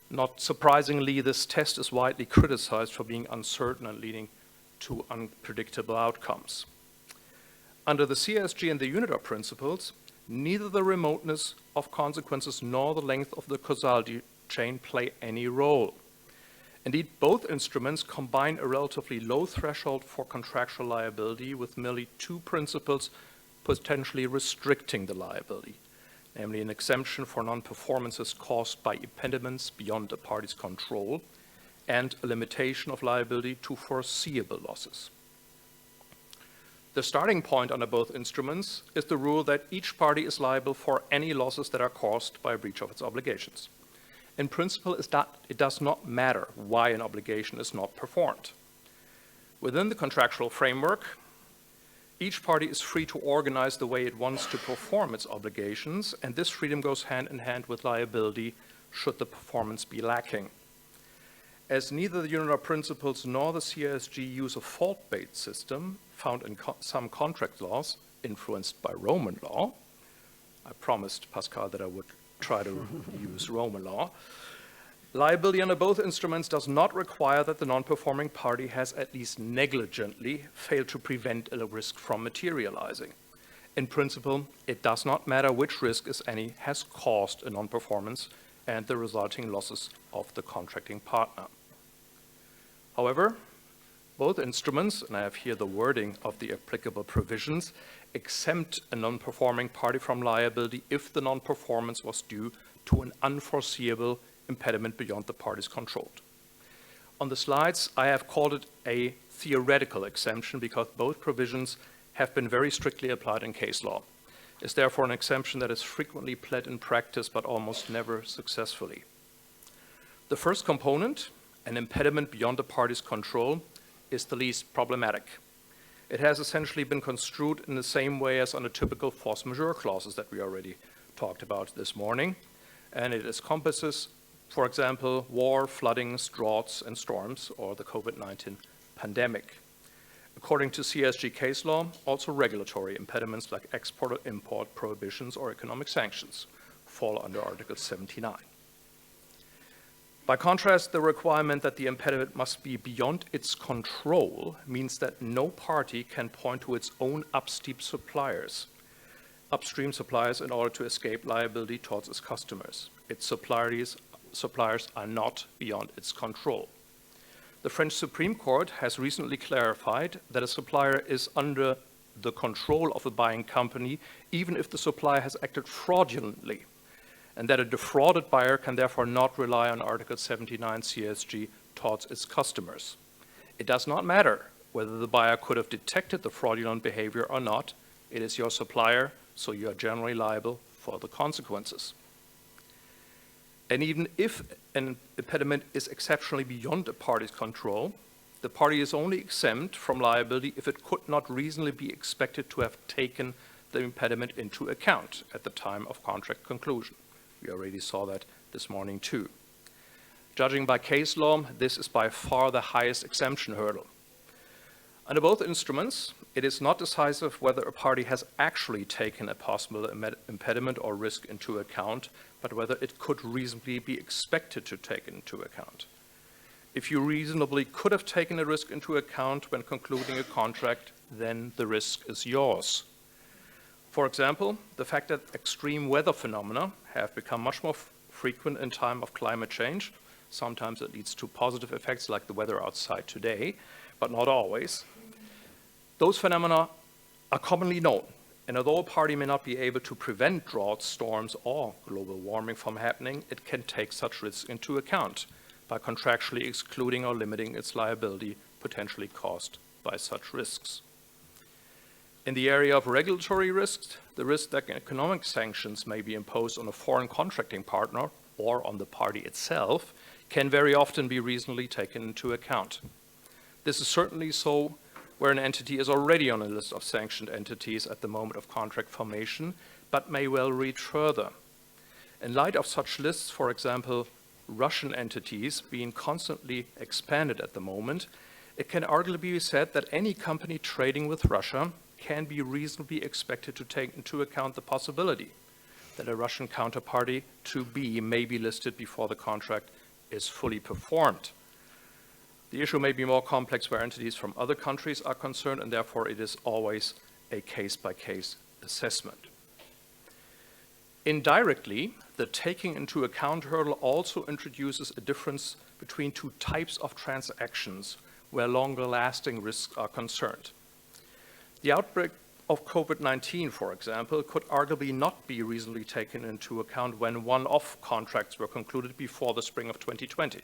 Not surprisingly, this test is widely criticized for being uncertain and leading to unpredictable outcomes. Under the CSG and the UNIDROIT principles, neither the remoteness of consequences nor the length of the causality chain play any role. Indeed, both instruments combine a relatively low threshold for contractual liability with merely two principles potentially restricting the liability, namely an exemption for non-performances caused by impediments beyond a party's control and a limitation of liability to foreseeable losses. The starting point under both instruments is the rule that each party is liable for any losses that are caused by a breach of its obligations. In principle, it does not matter why an obligation is not performed. Within the contractual framework, each party is free to organize the way it wants to perform its obligations, and this freedom goes hand in hand with liability should the performance be lacking. As neither the UNDERHILL principles nor the CISG use a fault-based system found in some contract laws influenced by Roman law, I promised Pascal that I would try to use Roman law, liability under both instruments does not require that the non-performing party has at least negligently failed to prevent a risk from materializing. In principle, it does not matter which risk, if any, has caused a non-performance and the resulting losses of the contracting partner. However, both instruments, and I have here the wording of the applicable provisions, exempt a non-performing party from liability if the non-performance was due to an unforeseeable impediment beyond the party's control. On the slides, I have called it a theoretical exemption because both provisions have been very strictly applied in case law. It's therefore an exemption that is frequently pled in practice but almost never successfully. The first component, an impediment beyond the party's control, is the least problematic. It has essentially been construed in the same way as on the typical force majeure clauses that we already talked about this morning, and it encompasses, for example, war, floodings, droughts, and storms, or the COVID-19 pandemic. According to CSG case law, also regulatory impediments like export or import prohibitions or economic sanctions fall under Article 79. By contrast, the requirement that the impediment must be beyond its control means that no party can point to its own upstream suppliers in order to escape liability towards its customers. Its suppliers are not beyond its control. The French Supreme Court has recently clarified that a supplier is under the control of a buying company even if the supplier has acted fraudulently, and that a defrauded buyer can therefore not rely on Article 79 CSG towards its customers. It does not matter whether the buyer could have detected the fraudulent behavior or not. It is your supplier, so you are generally liable for the consequences. And even if an impediment is exceptionally beyond a party's control, the party is only exempt from liability if it could not reasonably be expected to have taken the impediment into account at the time of contract conclusion. We already saw that this morning too. Judging by case law, this is by far the highest exemption hurdle. Under both instruments, it is not decisive whether a party has actually taken a possible impediment or risk into account, but whether it could reasonably be expected to take it into account. If you reasonably could have taken a risk into account when concluding a contract, then the risk is yours. For example, the fact that extreme weather phenomena have become much more frequent in time of climate change. Sometimes it leads to positive effects like the weather outside today, but not always. Those phenomena are commonly known, and although a party may not be able to prevent droughts, storms, or global warming from happening, it can take such risks into account by contractually excluding or limiting its liability potentially caused by such risks. In the area of regulatory risks, the risk that economic sanctions may be imposed on a foreign contracting partner or on the party itself can very often be reasonably taken into account. This is certainly so where an entity is already on a list of sanctioned entities at the moment of contract formation, but may well reach further. In light of such lists, for example, Russian entities being constantly expanded at the moment, it can arguably be said that any company trading with Russia can be reasonably expected to take into account the possibility that a Russian counterparty to be may be listed before the contract is fully performed. The issue may be more complex where entities from other countries are concerned, and therefore it is always a case-by-case assessment. Indirectly, the taking into account hurdle also introduces a difference between two types of transactions where longer-lasting risks are concerned. The outbreak of COVID-19, for example, could arguably not be reasonably taken into account when one-off contracts were concluded before the spring of 2020,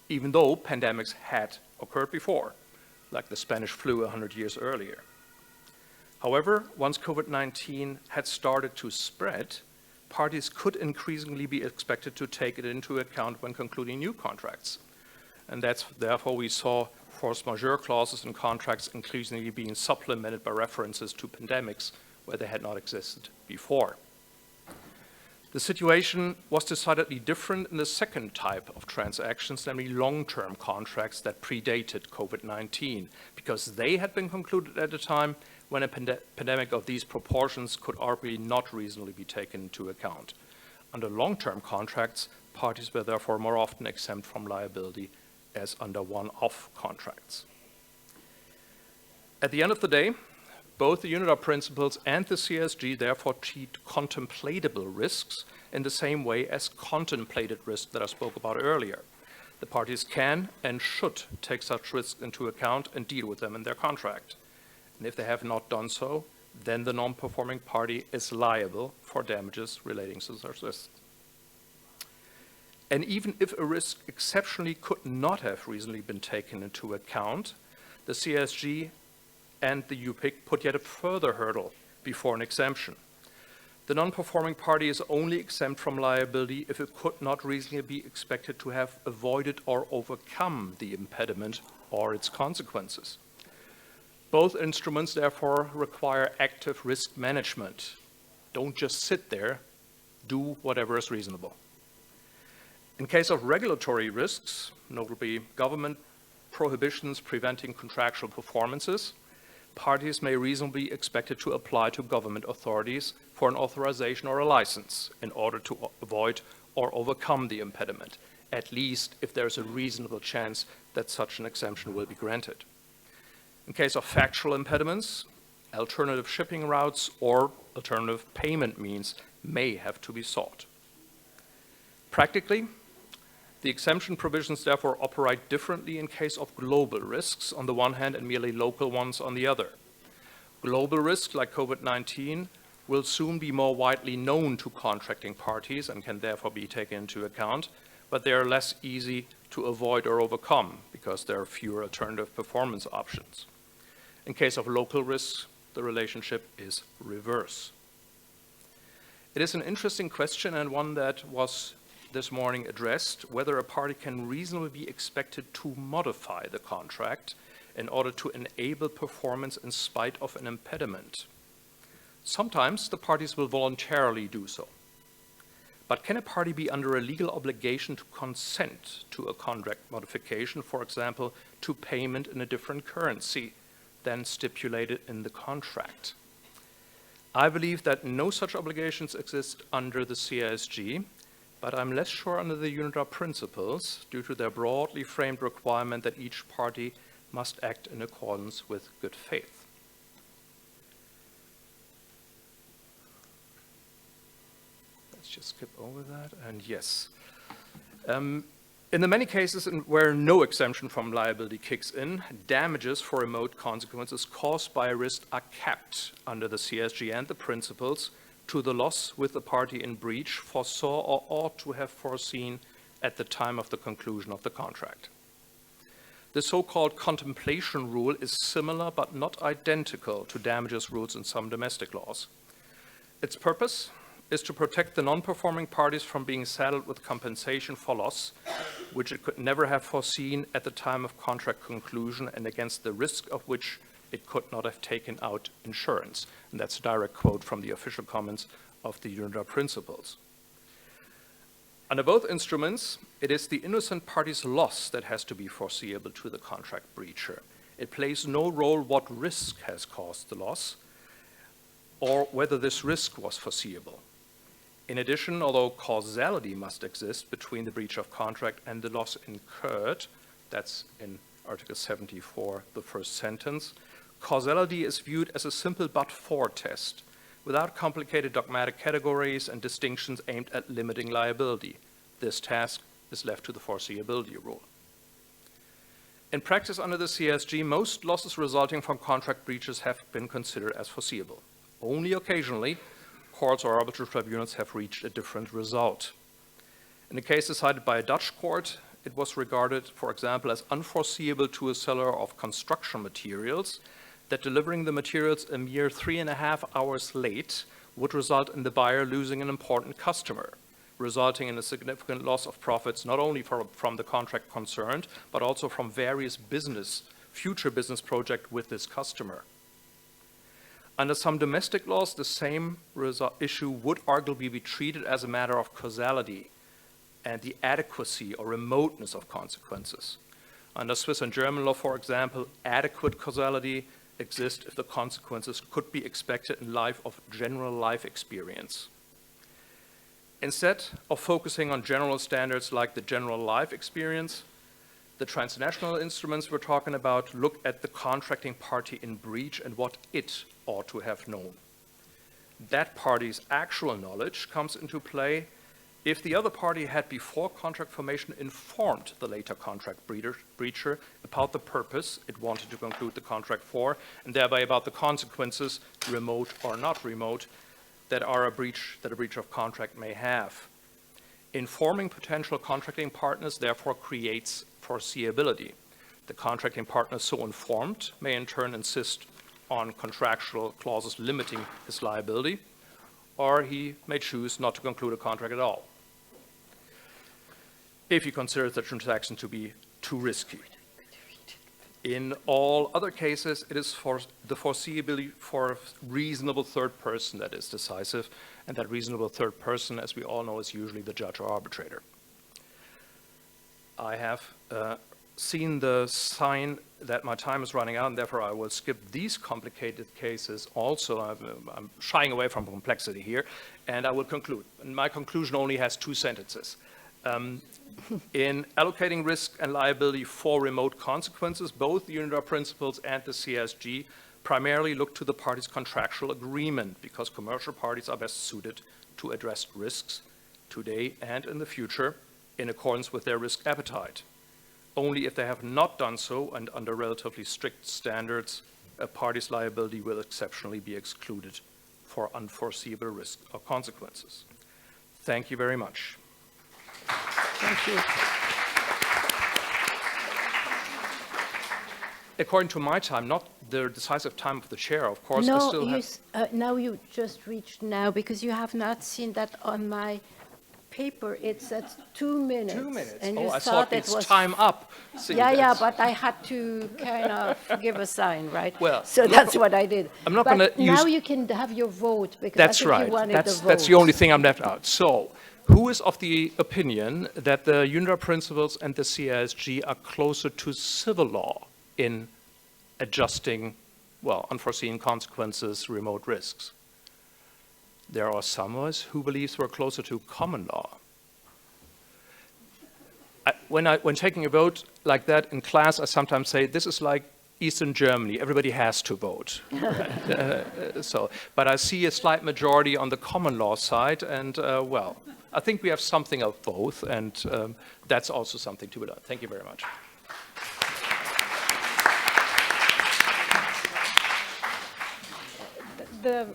even though pandemics had occurred before, like the Spanish flu 100 years earlier. However, once COVID-19 had started to spread, parties could increasingly be expected to take it into account when concluding new contracts. And therefore we saw force majeure clauses in contracts increasingly being supplemented by references to pandemics where they had not existed before. The situation was decidedly different in the second type of transactions, namely long-term contracts that predated COVID-19, because they had been concluded at a time when a pandemic of these proportions could arguably not reasonably be taken into account. Under long-term contracts, parties were therefore more often exempt from liability as under one-off contracts. At the end of the day, both the UNIDROIT principles and the CSG therefore treat contemplatable risks in the same way as contemplated risks that I spoke about earlier. The parties can and should take such risks into account and deal with them in their contract. And if they have not done so, then the non-performing party is liable for damages relating to such risks. And even if a risk exceptionally could not have reasonably been taken into account, the CSG and the UPIC put yet a further hurdle before an exemption. The non-performing party is only exempt from liability if it could not reasonably be expected to have avoided or overcome the impediment or its consequences. Both instruments therefore require active risk management. Don't just sit there, do whatever is reasonable. In case of regulatory risks, notably government prohibitions preventing contractual performances, parties may reasonably be expected to apply to government authorities for an authorization or a license in order to avoid or overcome the impediment, at least if there is a reasonable chance that such an exemption will be granted. In case of factual impediments, alternative shipping routes or alternative payment means may have to be sought. Practically, the exemption provisions therefore operate differently in case of global risks on the one hand and merely local ones on the other. Global risks like COVID-19 will soon be more widely known to contracting parties and can therefore be taken into account, but they are less easy to avoid or overcome because there are fewer alternative performance options. In case of local risks, the relationship is reverse. It is an interesting question and one that was this morning addressed, whether a party can reasonably be expected to modify the contract in order to enable performance in spite of an impediment. Sometimes the parties will voluntarily do so. But can a party be under a legal obligation to consent to a contract modification, for example, to payment in a different currency than stipulated in the contract? I believe that no such obligations exist under the CSG, but I'm less sure under the UNIDROIT principles due to their broadly framed requirement that each party must act in accordance with good faith. Let's just skip over that, and yes. In the many cases where no exemption from liability kicks in, damages for remote consequences caused by a risk are capped under the CSG and the principles to the loss with the party in breach foresaw or ought to have foreseen at the time of the conclusion of the contract. The so-called contemplation rule is similar but not identical to damages rules in some domestic laws. Its purpose is to protect the non-performing parties from being saddled with compensation for loss, which it could never have foreseen at the time of contract conclusion and against the risk of which it could not have taken out insurance. And that's a direct quote from the official comments of the UNIDROIT principles. Under both instruments, it is the innocent party's loss that has to be foreseeable to the contract breacher. It plays no role what risk has caused the loss or whether this risk was foreseeable. In addition, although causality must exist between the breach of contract and the loss incurred, that's in Article 74, the first sentence, causality is viewed as a simple but-for test, without complicated dogmatic categories and distinctions aimed at limiting liability. This task is left to the foreseeability rule. In practice under the CSG, most losses resulting from contract breaches have been considered as foreseeable. Only occasionally, courts or arbitral tribunals have reached a different result. In a case decided by a Dutch court, it was regarded, for example, as unforeseeable to a seller of construction materials that delivering the materials a mere 3.5 hours late would result in the buyer losing an important customer, resulting in a significant loss of profits, not only from the contract concerned, but also from various future business projects with this customer. Under some domestic laws, the same issue would arguably be treated as a matter of causality and the adequacy or remoteness of consequences. Under Swiss and German law, for example, adequate causality exists if the consequences could be expected in light of general life experience. Instead of focusing on general standards like the general life experience, the transnational instruments we're talking about look at the contracting party in breach and what it ought to have known. That party's actual knowledge comes into play if the other party had before contract formation informed the later contract breacher about the purpose it wanted to conclude the contract for, and thereby about the consequences, remote or not remote, that a breach of contract may have. Informing potential contracting partners therefore creates foreseeability. The contracting partner so informed may in turn insist on contractual clauses limiting his liability, or he may choose not to conclude a contract at all, if he considers the transaction to be too risky. In all other cases, it is for the foreseeability for a reasonable third person that is decisive, and that reasonable third person, as we all know, is usually the judge or arbitrator. I have seen the sign that my time is running out, and therefore I will skip these complicated cases also. I'm shying away from complexity here, and I will conclude. And my conclusion only has 2 sentences. In allocating risk and liability for remote consequences, both the UNIDROIT principles and the CSG primarily look to the parties' contractual agreement, because commercial parties are best suited to address risks today and in the future in accordance with their risk appetite. Only if they have not done so, and under relatively strict standards, a party's liability will exceptionally be excluded for unforeseeable risk or consequences. Thank you very much. Thank you. According to my time, not the decisive time of the chair, of course. No, I still have... now you just reached now, because you have not seen that on my paper. It's at 2 minutes. 2 minutes. And oh, you I thought it's was time up. See, yeah, but I had to kind of give a sign, right? Well, so that's what I did. I'm not going to use... Now you can have your vote, because that's I think right. you wanted the vote. That's the only thing I'm left out. So, who is of the opinion that the UNIDROIT principles and the CSG are closer to civil law in adjusting, well, unforeseen consequences, remote risks? There are some of us who believe we're closer to common law. When taking a vote like that in class, I sometimes say, this is like Eastern Germany, everybody has to vote. But I see a slight majority on the common law side, and well, I think we have something of both, and that's also something to be done. Thank you very much. The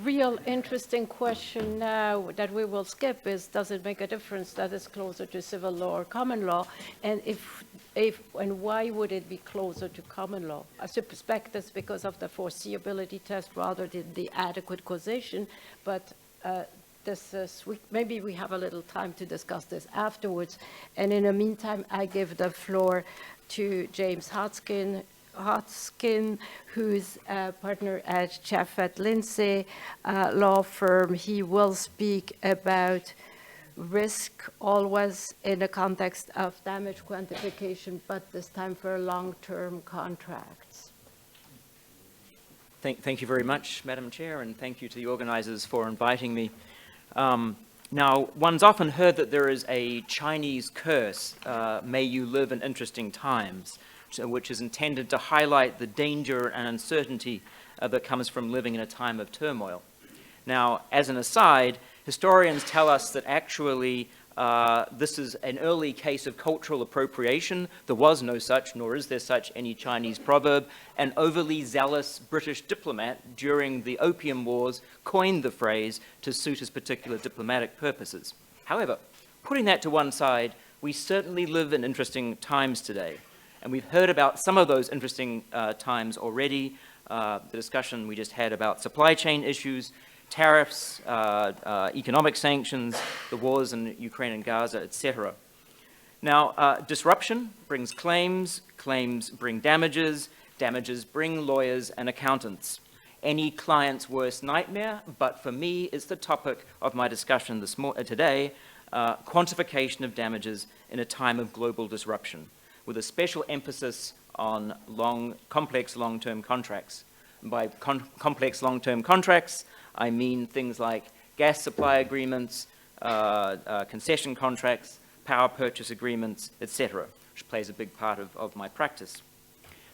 real interesting question now that we will skip is, does it make a difference that it's closer to civil law or common law? And and why would it be closer to common law? I suspect it's because of the foreseeability test rather than the adequate causation, but maybe we have a little time to discuss this afterwards. And in the meantime, I give the floor to James Hoskin, who's a partner at Chaffett Lindsay law firm. He will speak about risk always in the context of damage quantification, but this time for long-term contracts. Thank you very much, Madam Chair, and thank you to the organizers for inviting me. Now, one's often heard that there is a Chinese curse, may you live in interesting times, which is intended to highlight the danger and uncertainty that comes from living in a time of turmoil. Now, as an aside, historians tell us that actually this is an early case of cultural appropriation. There was no such, nor is there such, any Chinese proverb. An overly zealous British diplomat during the Opium Wars coined the phrase to suit his particular diplomatic purposes. However, putting that to one side, we certainly live in interesting times today. And we've heard about some of those interesting times already, the discussion we just had about supply chain issues. tariffs, economic sanctions, the wars in Ukraine and Gaza, etc. Now, disruption brings claims, claims bring damages, damages bring lawyers and accountants. Any client's worst nightmare, but for me, is the topic of my discussion today, quantification of damages in a time of global disruption, with a special emphasis on complex long-term contracts. And by complex long-term contracts, I mean things like gas supply agreements, concession contracts, power purchase agreements, etc., which plays a big part of my practice.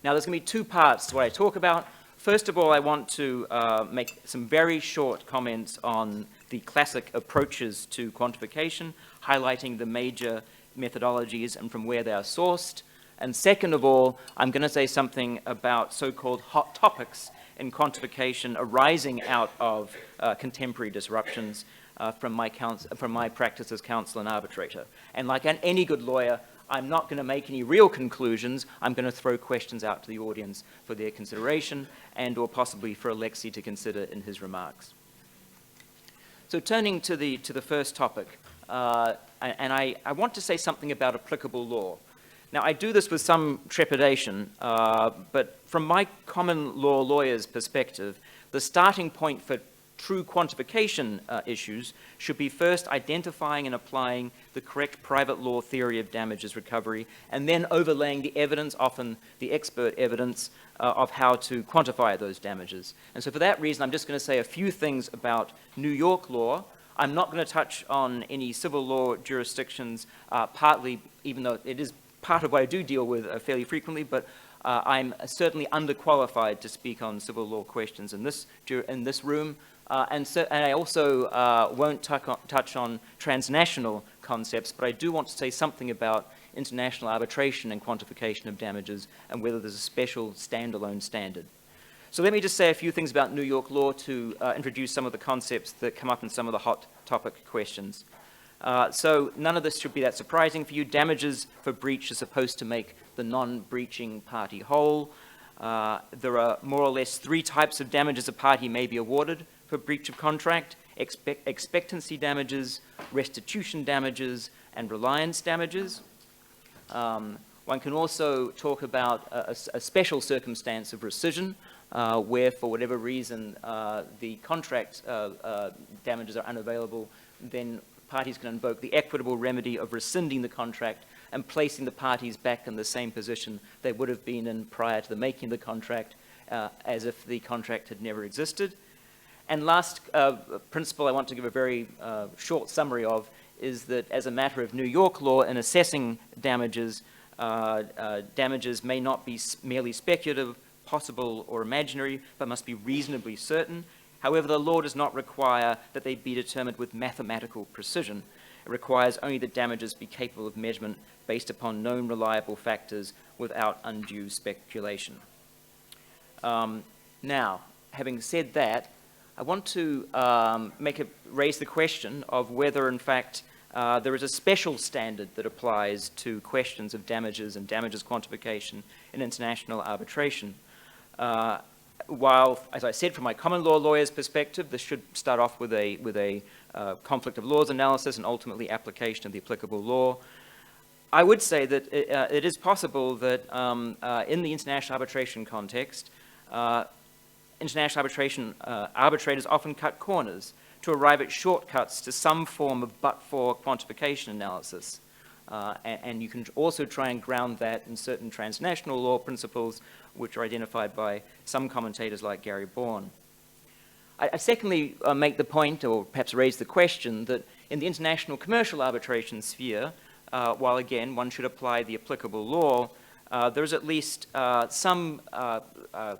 Now, there's going to be two parts to what I talk about. First of all, I want to make some very short comments on the classic approaches to quantification, highlighting the major methodologies and from where they are sourced. And second of all, I'm going to say something about so-called hot topics in quantification arising out of contemporary disruptions from my practice as counsel and arbitrator. And like any good lawyer, I'm not going to make any real conclusions. I'm going to throw questions out to the audience for their consideration and or possibly for Alexis to consider in his remarks. So turning to the first topic, and I want to say something about applicable law. Now, I do this with some trepidation, but from my common law lawyer's perspective, the starting point for true quantification issues should be first identifying and applying the correct private law theory of damages recovery, and then overlaying the evidence, often the expert evidence, of how to quantify those damages. And so for that reason, I'm just going to say a few things about New York law. I'm not going to touch on any civil law jurisdictions, partly, even though it is part of what I do deal with fairly frequently, but I'm certainly underqualified to speak on civil law questions in this room. And I also won't touch on transnational concepts, but I do want to say something about international arbitration and quantification of damages and whether there's a special standalone standard. So let me just say a few things about New York law to introduce some of the concepts that come up in some of the hot topic questions. So none of this should be that surprising for you. Damages for breach are supposed to make the non-breaching party whole. There are more or less three types of damages a party may be awarded for breach of contract: expectancy damages, restitution damages, and reliance damages. One can also talk about a special circumstance of rescission, where for whatever reason the contract damages are unavailable, then parties can invoke the equitable remedy of rescinding the contract and placing the parties back in the same position they would have been in prior to the making of the contract, as if the contract had never existed. And last principle I want to give a very short summary of is that as a matter of New York law, in assessing damages, damages may not be merely speculative, possible, or imaginary, but must be reasonably certain. However, the law does not require that they be determined with mathematical precision. It requires only that damages be capable of measurement based upon known reliable factors without undue speculation. Now, having said that, I want to raise the question of whether, in fact, there is a special standard that applies to questions of damages and damages quantification in international arbitration. While, as I said, from my common law lawyer's perspective, this should start off with a conflict of laws analysis and ultimately application of the applicable law, I would say that it is possible that in the international arbitration context, international arbitration arbitrators often cut corners to arrive at shortcuts to some form of but-for quantification analysis. And you can also try and ground that in certain transnational law principles which are identified by some commentators like Gary Bourne. I secondly make the point, or perhaps raise the question, that in the international commercial arbitration sphere, while again one should apply the applicable law, there's at least some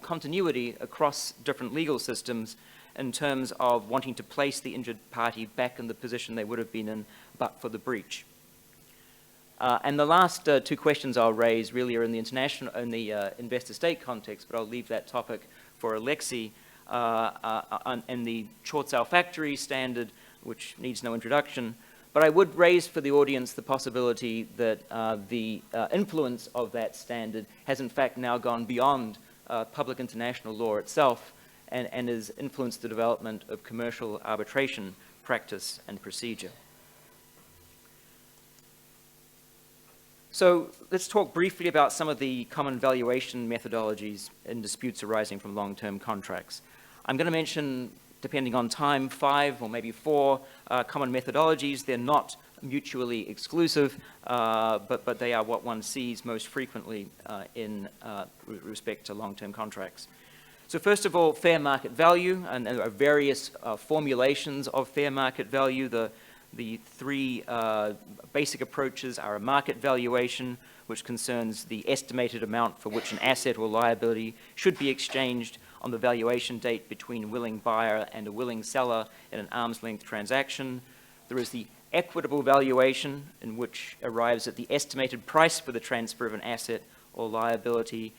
continuity across different legal systems in terms of wanting to place the injured party back in the position they would have been in but for the breach. And the last two questions I'll raise really are in the investor-state context, but I'll leave that topic for Alexis. And the short sale factory standard, which needs no introduction. But I would raise for the audience the possibility that the influence of that standard has in fact now gone beyond public international law itself and has influenced the development of commercial arbitration practice and procedure. So let's talk briefly about some of the common valuation methodologies in disputes arising from long-term contracts. I'm going to mention, depending on time, 5 or maybe 4 common methodologies. They're not mutually exclusive, but they are what one sees most frequently in respect to long-term contracts. So first of all, fair market value, and there are various formulations of fair market value. The 3 basic approaches are a market valuation, which concerns the estimated amount for which an asset or liability should be exchanged on the valuation date between a willing buyer and a willing seller in an arm's length transaction. There is the equitable valuation, in which arrives at the estimated price for the transfer of an asset or liability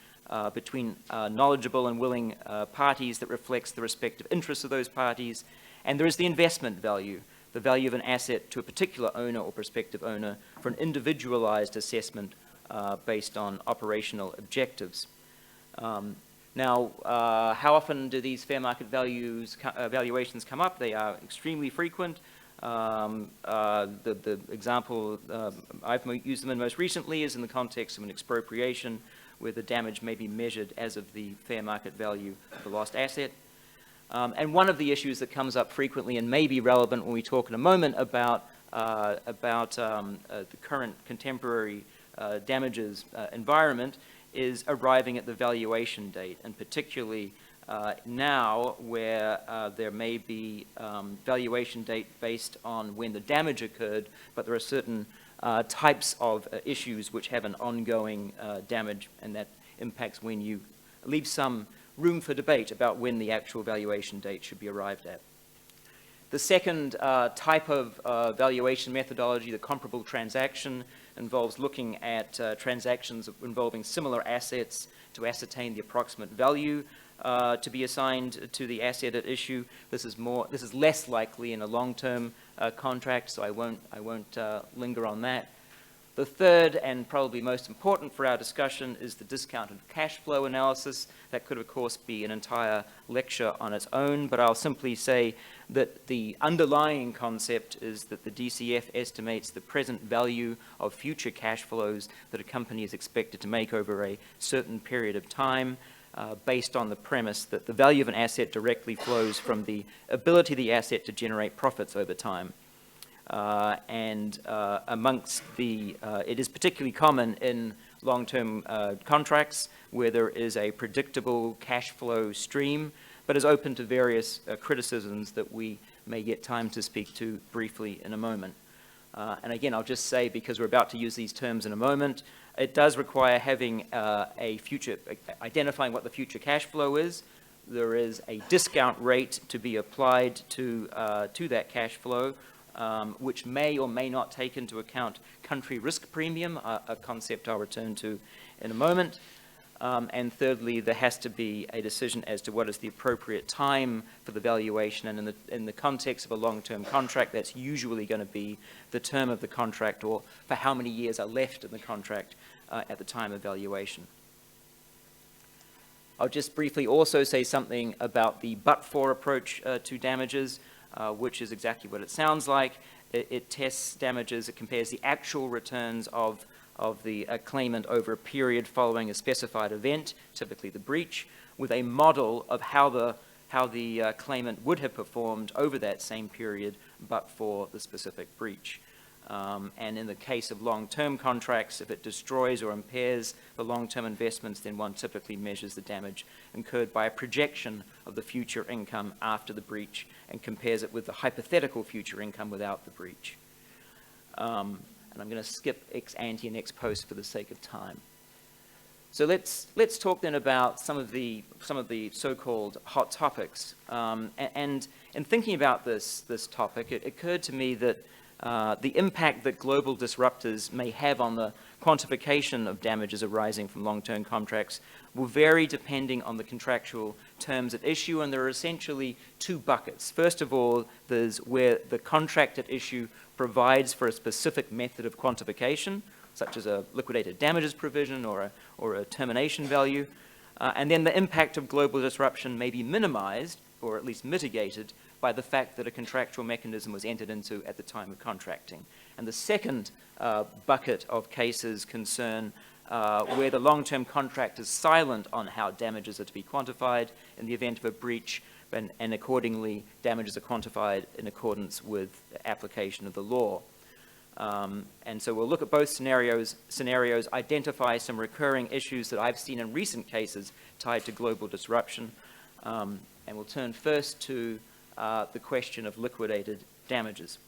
between knowledgeable and willing parties that reflects the respective interests of those parties. And there is the investment value, the value of an asset to a particular owner or prospective owner for an individualized assessment based on operational objectives. Now, how often do these fair market valuations come up? They are extremely frequent. The example I've used them in most recently is in the context of an expropriation, where the damage may be measured as of the fair market value of the lost asset. And one of the issues that comes up frequently and may be relevant when we talk in a moment about the current contemporary damages environment is arriving at the valuation date, and particularly now where there may be valuation date based on when the damage occurred, but there are certain types of issues which have an ongoing damage, and that impacts when you leave some room for debate about when the actual valuation date should be arrived at. The second type of valuation methodology, the comparable transaction, involves looking at transactions involving similar assets to ascertain the approximate value to be assigned to the asset at issue. This is less likely in a long-term contract, so I won't linger on that. The third, and probably most important for our discussion, is the discounted cash flow analysis. That could, of course, be an entire lecture on its own, but I'll simply say that the underlying concept is that the DCF estimates the present value of future cash flows that a company is expected to make over a certain period of time, based on the premise that the value of an asset directly flows from the ability of the asset to generate profits over time. Amongst the, it is particularly common in long-term contracts where there is a predictable cash flow stream, but is open to various criticisms that we may get time to speak to briefly in a moment. And again, I'll just say, because we're about to use these terms in a moment, it does require having identifying what the future cash flow is. There is a discount rate to be applied to that cash flow, which may or may not take into account country risk premium, a concept I'll return to in a moment. And thirdly, there has to be a decision as to what is the appropriate time for the valuation, and in the context of a long-term contract, that's usually going to be the term of the contract, or for how many years are left in the contract at the time of valuation. I'll just briefly also say something about the but-for approach to damages, which is exactly what it sounds like. It tests damages, it compares the actual returns of the claimant over a period following a specified event, typically the breach, with a model of how the claimant would have performed over that same period but for the specific breach. And in the case of long-term contracts, if it destroys or impairs the long-term investments, then one typically measures the damage incurred by a projection of the future income after the breach and compares it with the hypothetical future income without the breach. And I'm going to skip ex ante and ex post for the sake of time. So let's talk then about some of the so-called hot topics. And in thinking about this topic, it occurred to me that the impact that global disruptors may have on the quantification of damages arising from long-term contracts will vary depending on the contractual terms at issue, and there are essentially 2 buckets. First of all, there's where the contract at issue provides for a specific method of quantification, such as a liquidated damages provision or a termination value. And then the impact of global disruption may be minimized, or at least mitigated, by the fact that a contractual mechanism was entered into at the time of contracting. And the second bucket of cases concern where the long-term contract is silent on how damages are to be quantified in the event of a breach, and accordingly damages are quantified in accordance with application of the law. And so we'll look at both scenarios, identify some recurring issues that I've seen in recent cases tied to global disruption, and we'll turn first to the question of liquidated damages.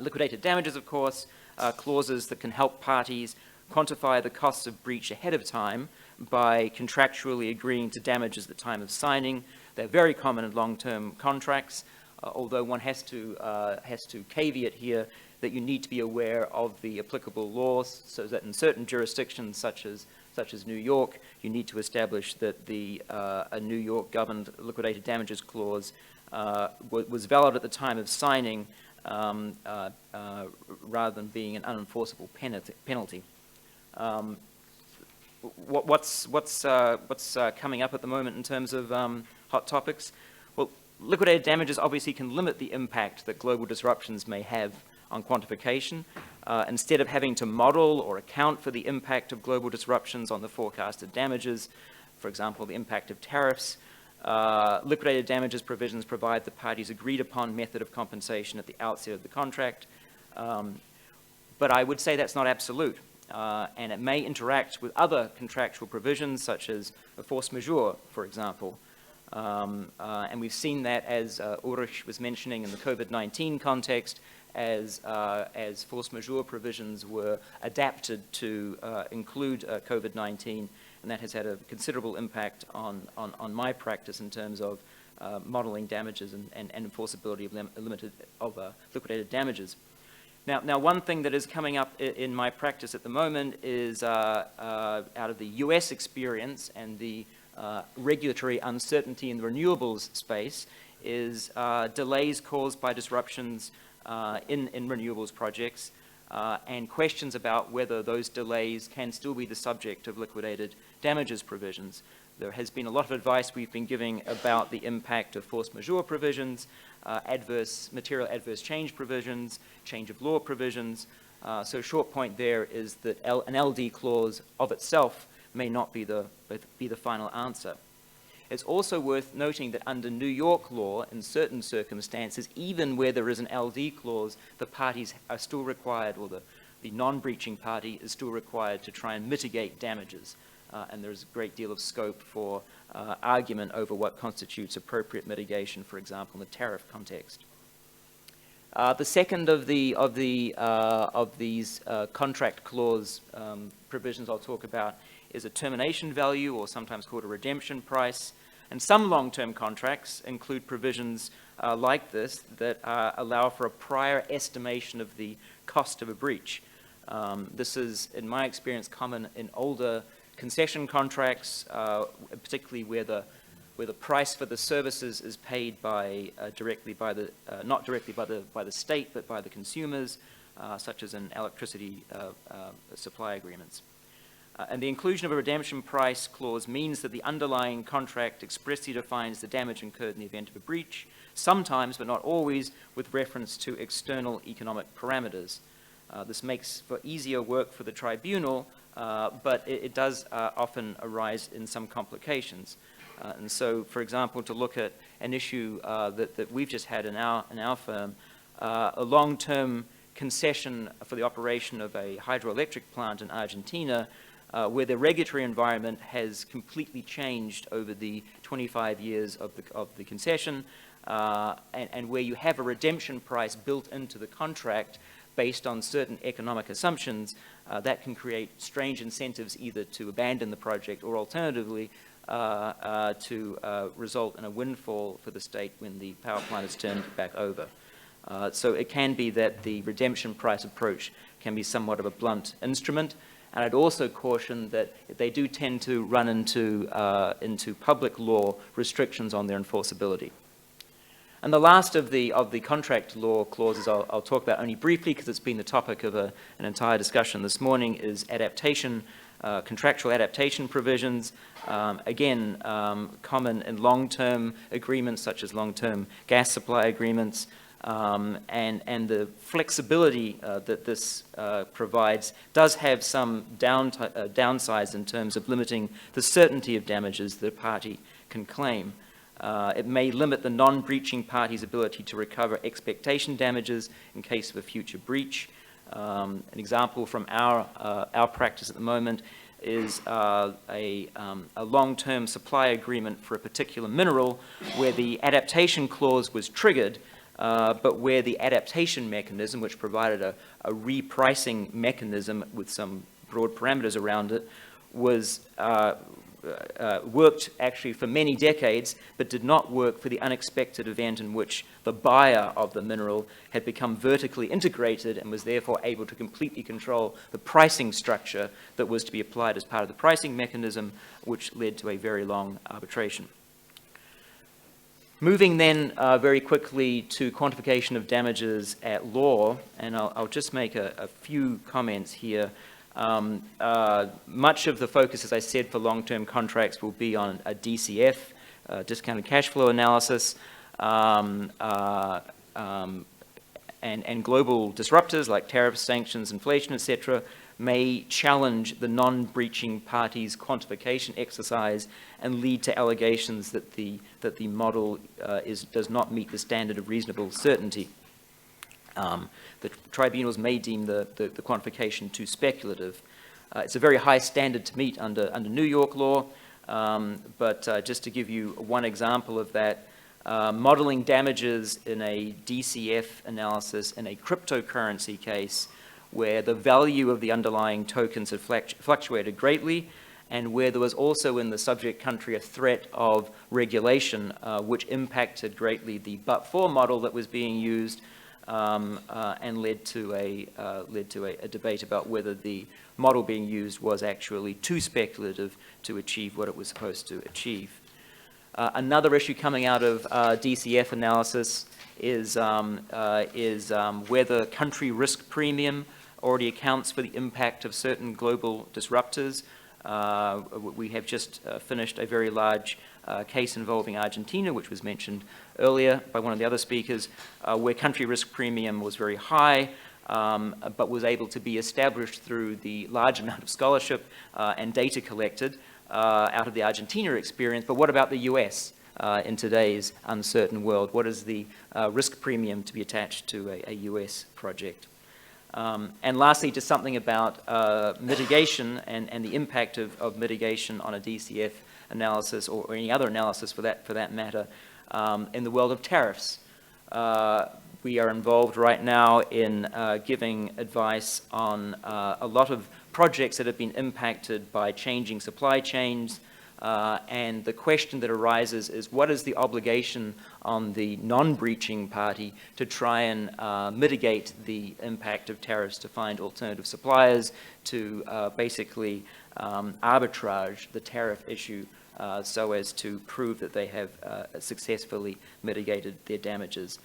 Liquidated damages, of course, are clauses that can help parties quantify the costs of breach ahead of time by contractually agreeing to damages at the time of signing. They're very common in long-term contracts, although one has to caveat here that you need to be aware of the applicable laws, so that in certain jurisdictions, such as New York, you need to establish that a New York governed liquidated damages clause was valid at the time of signing, rather than being an unenforceable penalty. What's coming up at the moment in terms of hot topics? Well, liquidated damages obviously can limit the impact that global disruptions may have on quantification. Instead of having to model or account for the impact of global disruptions on the forecasted damages, for example, the impact of tariffs, liquidated damages provisions provide the parties agreed upon method of compensation at the outset of the contract. But I would say that's not absolute. And it may interact with other contractual provisions, such as a force majeure, for example. And we've seen that, as Ulrich was mentioning, in the COVID-19 context, as force majeure provisions were adapted to include COVID-19, and that has had a considerable impact on my practice in terms of modeling damages and enforceability of liquidated damages. Now, one thing that is coming up in my practice at the moment is out of the US experience and the regulatory uncertainty in the renewables space is delays caused by disruptions in renewables projects and questions about whether those delays can still be the subject of liquidated damages provisions. There has been a lot of advice we've been giving about the impact of force majeure provisions, material adverse change provisions, change of law provisions. So a short point there is that an LD clause of itself may not be the final answer. It's also worth noting that under New York law, in certain circumstances, even where there is an LD clause, the parties are still required, or the non-breaching party is still required to try and mitigate damages. And there's a great deal of scope for argument over what constitutes appropriate mitigation, for example, in the tariff context. The second of these contract clause provisions I'll talk about is a termination value, or sometimes called a redemption price. And some long-term contracts include provisions like this that allow for a prior estimation of the cost of a breach. This is, in my experience, common in older concession contracts, particularly where the price for the services is paid by not directly by the state, but by the consumers, such as in electricity supply agreements. And the inclusion of a redemption price clause means that the underlying contract expressly defines the damage incurred in the event of a breach, sometimes, but not always, with reference to external economic parameters. This makes for easier work for the tribunal, but it does often arise in some complications. And so, for example, to look at an issue that we've just had in our firm, a long-term concession for the operation of a hydroelectric plant in Argentina, where the regulatory environment has completely changed over the 25 years of the concession, and where you have a redemption price built into the contract based on certain economic assumptions, that can create strange incentives either to abandon the project or alternatively to result in a windfall for the state when the power plant is turned back over. So it can be that the redemption price approach can be somewhat of a blunt instrument. And I'd also caution that they do tend to run into public law restrictions on their enforceability. And the last of the contract law clauses I'll talk about only briefly because it's been the topic of an entire discussion this morning is adaptation contractual adaptation provisions, again, common in long-term agreements such as long-term gas supply agreements, and the flexibility that this provides does have some downsides in terms of limiting the certainty of damages that a party can claim. It may limit the non-breaching party's ability to recover expectation damages in case of a future breach. An example from our practice at the moment is a long-term supply agreement for a particular mineral where the adaptation clause was triggered, but where the adaptation mechanism, which provided a repricing mechanism with some broad parameters around it, was worked actually for many decades, but did not work for the unexpected event in which the buyer of the mineral had become vertically integrated and was therefore able to completely control the pricing structure that was to be applied as part of the pricing mechanism, which led to a very long arbitration. Moving then very quickly to quantification of damages at law, and I'll just make a few comments here. Much of the focus, as I said, for long-term contracts will be on a DCF, discounted cash flow analysis, and global disruptors like tariffs, sanctions, inflation, etc., may challenge the non-breaching party's quantification exercise and lead to allegations that the model does not meet the standard of reasonable certainty. The tribunals may deem the quantification too speculative. It's a very high standard to meet under New York law, but just to give you one example of that, modeling damages in a DCF analysis in a cryptocurrency case where the value of the underlying tokens had fluctuated greatly, and where there was also in the subject country a threat of regulation, which impacted greatly the but-for model that was being used, and led to a debate about whether the model being used was actually too speculative to achieve what it was supposed to achieve. Another issue coming out of DCF analysis is whether country risk premium already accounts for the impact of certain global disruptors. We have just finished a very large case involving Argentina, which was mentioned earlier by one of the other speakers, where country risk premium was very high, but was able to be established through the large amount of scholarship and data collected out of the Argentina experience. But what about the US in today's uncertain world? What is the risk premium to be attached to a US project? And lastly, just something about mitigation and the impact of mitigation on a DCF analysis or any other analysis for that matter in the world of tariffs. We are involved right now in giving advice on a lot of projects that have been impacted by changing supply chains, and the question that arises is what is the obligation on the non-breaching party to try and mitigate the impact of tariffs, to find alternative suppliers, to basically arbitrage the tariff issue so as to prove that they have successfully mitigated their damages.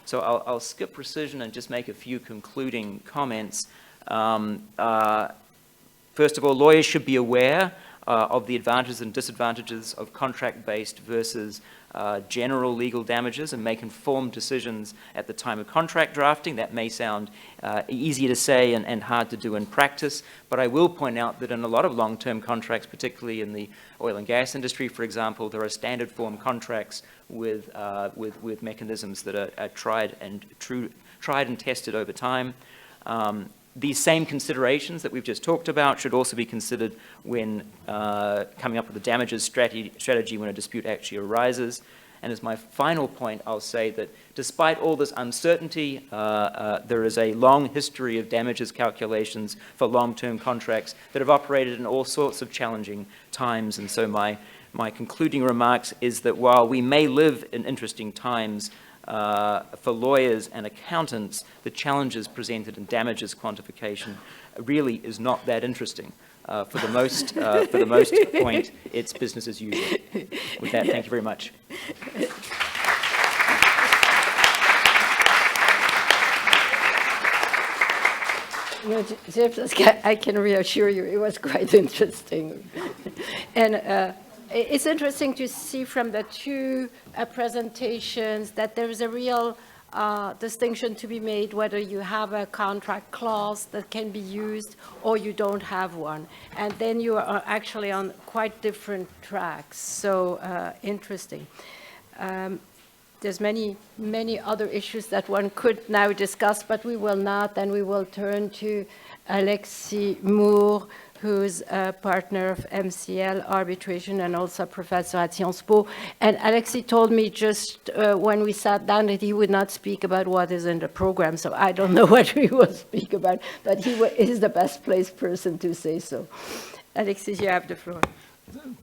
So I'll skip precision and just make a few concluding comments. First of all, lawyers should be aware of the advantages and disadvantages of contract-based versus general legal damages and make informed decisions at the time of contract drafting. That may sound easy to say and hard to do in practice, but I will point out that in a lot of long-term contracts, particularly in the oil and gas industry, for example, there are standard form contracts with mechanisms that are tried and tested over time. These same considerations that we've just talked about should also be considered when coming up with a damages strategy when a dispute actually arises. And as my final point, I'll say that despite all this uncertainty, there is a long history of damages calculations for long-term contracts that have operated in all sorts of challenging times. And so my concluding remarks is that while we may live in interesting times, for lawyers and accountants, the challenges presented in damages quantification really is not that interesting. For the most point, it's business as usual. With that, thank you very much. No, I can reassure you, it was quite interesting. And it's interesting to see from the two presentations that there is a real distinction to be made whether you have a contract clause that can be used or you don't have one. And then you are actually on quite different tracks. So interesting. There's many other issues that one could now discuss, but we will not. And we will turn to Alexis MOURRE, who's a partner of MCL Arbitration and also a professor at Sciences Po. And Alexis told me just when we sat down that he would not speak about what is in the program, so I don't know what we will speak about, but he is the best placed person to say so. Alexis, you have the floor.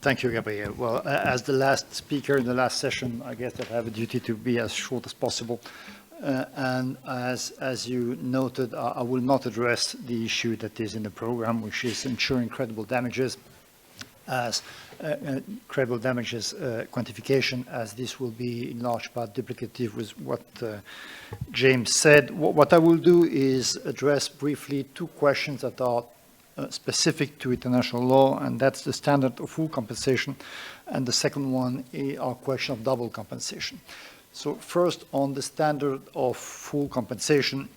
Thank you, Gabrielle. Well, as the last speaker in the last session, I guess that I have a duty to be as short as possible. And as you noted, I will not address the issue that is in the program, which is ensuring credible damages, quantification, as this will be in large part duplicative with what James said. What I will do is address briefly two questions that are specific to international law, and that's the standard of full compensation, and the second one is our question of double compensation. So first, on the standard of full compensation,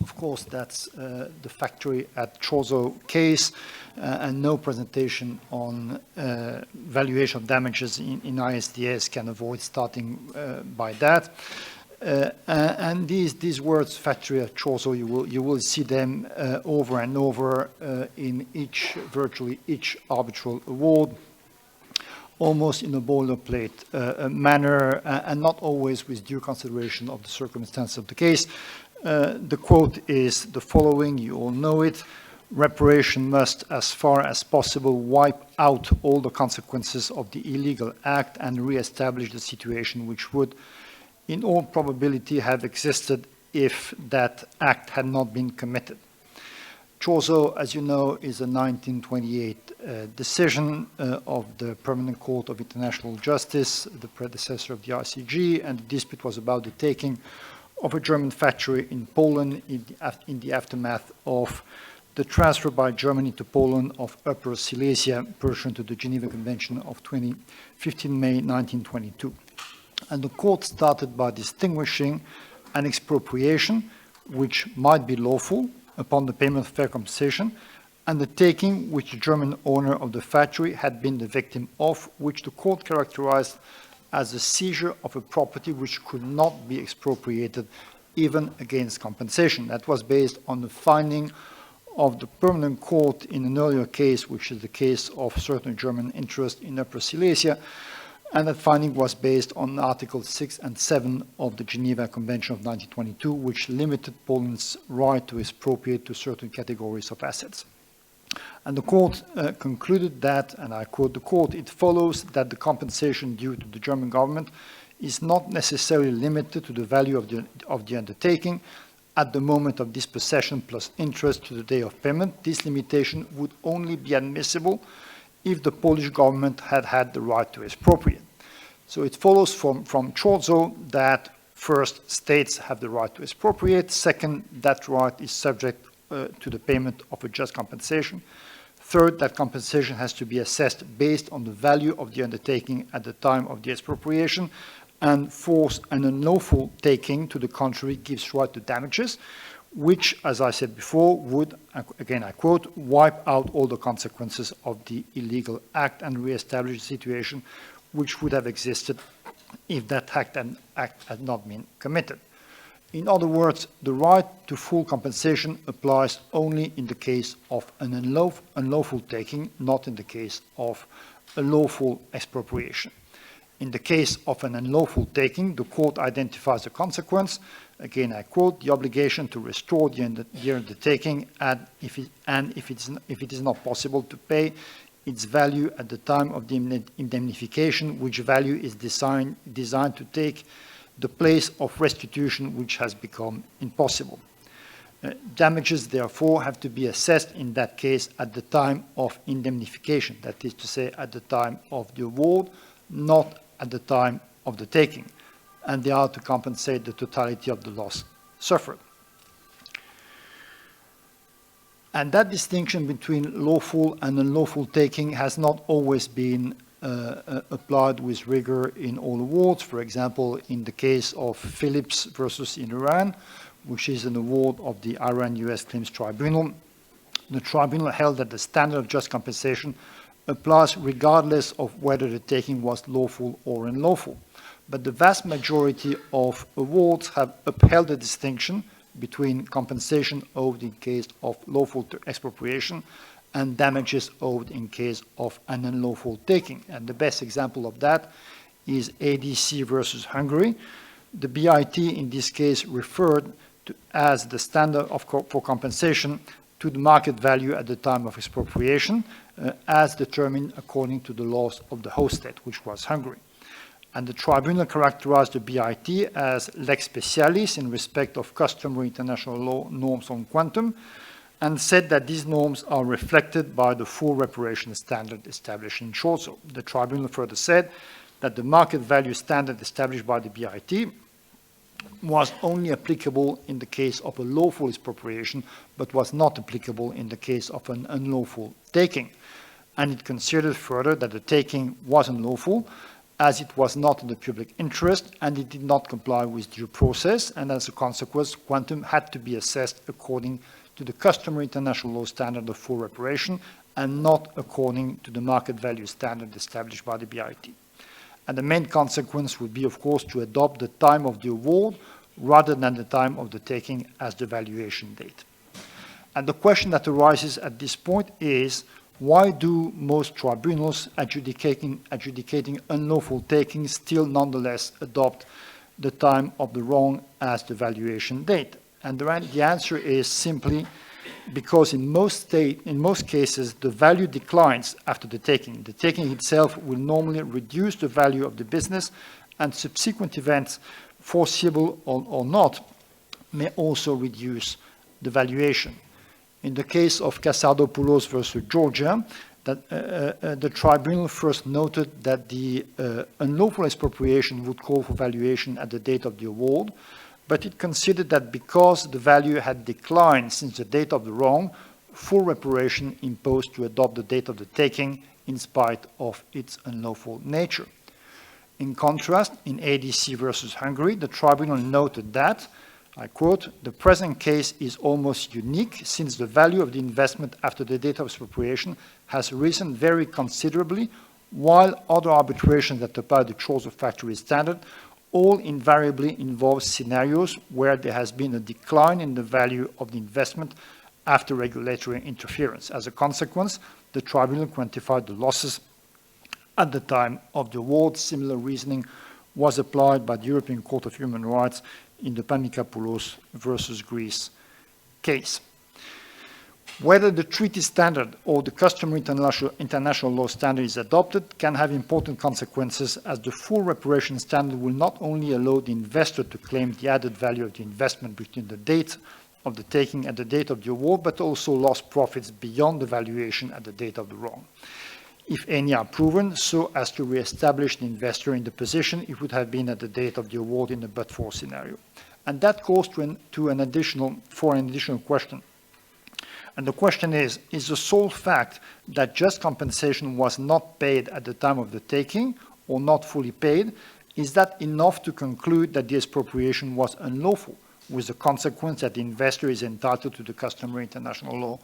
of course, that's the factory at Chorzo case, and no presentation on valuation of damages in ISDS can avoid starting by that. And these words, factory at Chorzo, you will see them over and over in virtually each arbitral award, almost in a boilerplate manner, and not always with due consideration of the circumstances of the case. The quote is the following, you all know it: reparation must, as far as possible, wipe out all the consequences of the illegal act and re-establish the situation which would, in all probability, have existed if that act had not been committed. Chorzo, as you know, is a 1928 decision of the Permanent Court of International Justice, the predecessor of the ICJ, and the dispute was about the taking of a German factory in Poland in the aftermath of the transfer by Germany to Poland of Upper Silesia pursuant to the Geneva Convention of 15 May 1922. And the court started by distinguishing an expropriation, which might be lawful upon the payment of fair compensation, and the taking which the German owner of the factory had been the victim of, which the court characterized as a seizure of a property which could not be expropriated even against compensation. That was based on the finding of the permanent court in an earlier case, which is the case of certain German interest in Upper Silesia, and that finding was based on Articles 6 and 7 of the Geneva Convention of 1922, which limited Poland's right to expropriate to certain categories of assets. And the court concluded that, and I quote the court, it follows that the compensation due to the German government is not necessarily limited to the value of the undertaking at the moment of dispossession plus interest to the day of payment. This limitation would only be admissible if the Polish government had had the right to expropriate. So it follows from Chorzo that first, states have the right to expropriate. Second, that right is subject to the payment of a just compensation. Third, that compensation has to be assessed based on the value of the undertaking at the time of the expropriation. And fourth, an unlawful taking, to the contrary, gives right to damages, which, as I said before, would, again I quote, wipe out all the consequences of the illegal act and re-establish a situation which would have existed if that act had not been committed. In other words, the right to full compensation applies only in the case of an unlawful taking, not in the case of a lawful expropriation. In the case of an unlawful taking, the court identifies the consequence, again I quote, the obligation to restore the undertaking, and if it is not possible to pay its value at the time of the indemnification, which value is designed to take the place of restitution which has become impossible. Damages, therefore, have to be assessed in that case at the time of indemnification, that is to say, at the time of the award, not at the time of the taking, and they are to compensate the totality of the loss suffered. And that distinction between lawful and unlawful taking has not always been applied with rigor in all awards. For example, in the case of Philips versus Iran, which is an award of the Iran-US Claims Tribunal, the tribunal held that the standard of just compensation applies regardless of whether the taking was lawful or unlawful. But the vast majority of awards have upheld the distinction between compensation owed in case of lawful expropriation and damages owed in case of an unlawful taking. And the best example of that is ADC versus Hungary. The BIT in this case referred to as the standard for compensation to the market value at the time of expropriation, as determined according to the laws of the host state, which was Hungary. And the tribunal characterized the BIT as lex specialis in respect of customary international law norms on quantum, and said that these norms are reflected by the full reparation standard established in Giorgio. The tribunal further said that the market value standard established by the BIT was only applicable in the case of a lawful expropriation, but was not applicable in the case of an unlawful taking. And it considered further that the taking was unlawful, as it was not in the public interest and it did not comply with due process, and as a consequence, quantum had to be assessed according to the customary international law standard of full reparation and not according to the market value standard established by the BIT. And the main consequence would be, of course, to adopt the time of the award rather than the time of the taking as the valuation date. And the question that arises at this point is, why do most tribunals adjudicating unlawful takings still nonetheless adopt the time of the wrong as the valuation date? And the answer is simply because in most cases, the value declines after the taking. The taking itself will normally reduce the value of the business, and subsequent events, foreseeable or not, may also reduce the valuation. In the case of Casardopoulos versus Georgia, the tribunal first noted that the unlawful expropriation would call for valuation at the date of the award, but it considered that because the value had declined since the date of the wrong, full reparation imposed to adopt the date of the taking in spite of its unlawful nature. In contrast, in ADC versus Hungary, the tribunal noted that, I quote, "The present case is almost unique since the value of the investment after the date of expropriation has risen very considerably, while other arbitrations that apply the Giorgio factory standard all invariably involve scenarios where there has been a decline in the value of the investment after regulatory interference. As a consequence, the tribunal quantified the losses at the time of the award. Similar reasoning was applied by the European Court of Human Rights in the Panikapoulos versus Greece case. Whether the treaty standard or the customary international law standard is adopted can have important consequences, as the full reparation standard will not only allow the investor to claim the added value of the investment between the date of the taking and the date of the award, but also lost profits beyond the valuation at the date of the wrong. If any are proven, so as to re-establish the investor in the position it would have been at the date of the award in the but-for scenario. And that calls for an additional question. And the question is the sole fact that just compensation was not paid at the time of the taking or not fully paid, is that enough to conclude that the expropriation was unlawful, with the consequence that the investor is entitled to the customary international law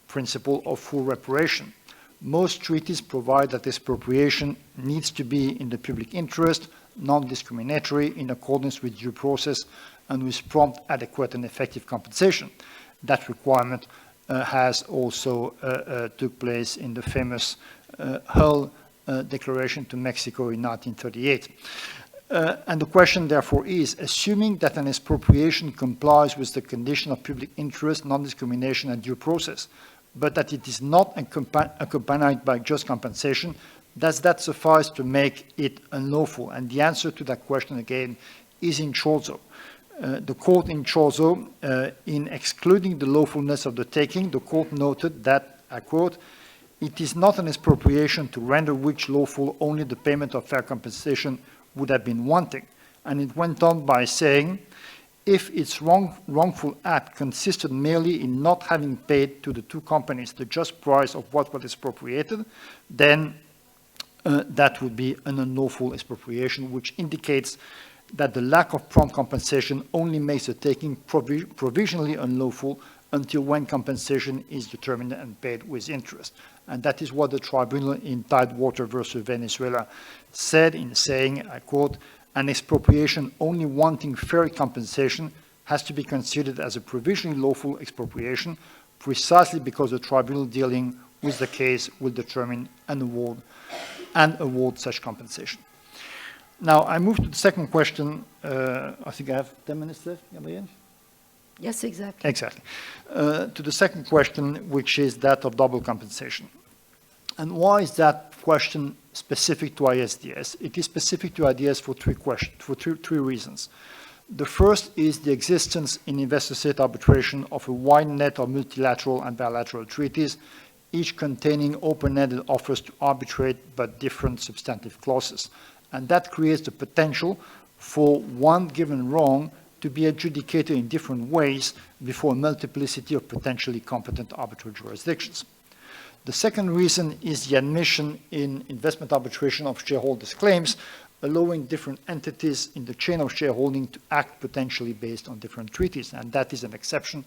principle of full reparation? Most treaties provide that expropriation needs to be in the public interest, non-discriminatory, in accordance with due process, and with prompt, adequate, and effective compensation. That requirement has also took place in the famous Hull Declaration to Mexico in 1938. And the question, therefore, is, assuming that an expropriation complies with the condition of public interest, non-discrimination, and due process, but that it is not accompanied by just compensation, does that suffice to make it unlawful? And the answer to that question, again, is in Giorgio. The court in Giorgio, in excluding the lawfulness of the taking, the court noted that, I quote, "It is not an expropriation to render which lawful only the payment of fair compensation would have been wanting." And it went on by saying, if its wrongful act consisted merely in not having paid to the two companies the just price of what was expropriated, then that would be an unlawful expropriation, which indicates that the lack of prompt compensation only makes the taking provisionally unlawful until when compensation is determined and paid with interest. And that is what the tribunal in Tidewater versus Venezuela said in saying, I quote, "An expropriation only wanting fair compensation has to be considered as a provisionally lawful expropriation precisely because the tribunal dealing with the case will determine and award such compensation." Now, I move to the second question. I think I have 10 minutes left, Gabrielle? Yes, exactly. Exactly. To the second question, which is that of double compensation. And why is that question specific to ISDS? It is specific to ISDS for three reasons. The first is the existence in investor-state arbitration of a wide net of multilateral and bilateral treaties, each containing open-ended offers to arbitrate but different substantive clauses. And that creates the potential for one given wrong to be adjudicated in different ways before a multiplicity of potentially competent arbitral jurisdictions. The second reason is the admission in investment arbitration of shareholders' claims, allowing different entities in the chain of shareholding to act potentially based on different treaties. And that is an exception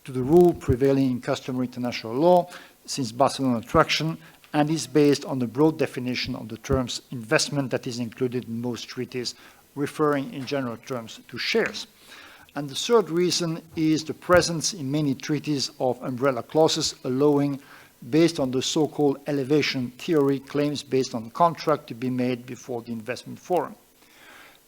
to the rule prevailing in customary international law since Barcelona Traction, and is based on the broad definition of the terms investment that is included in most treaties, referring in general terms to shares. And the third reason is the presence in many treaties of umbrella clauses allowing, based on the so-called elevation theory, claims based on contract to be made before the investment forum.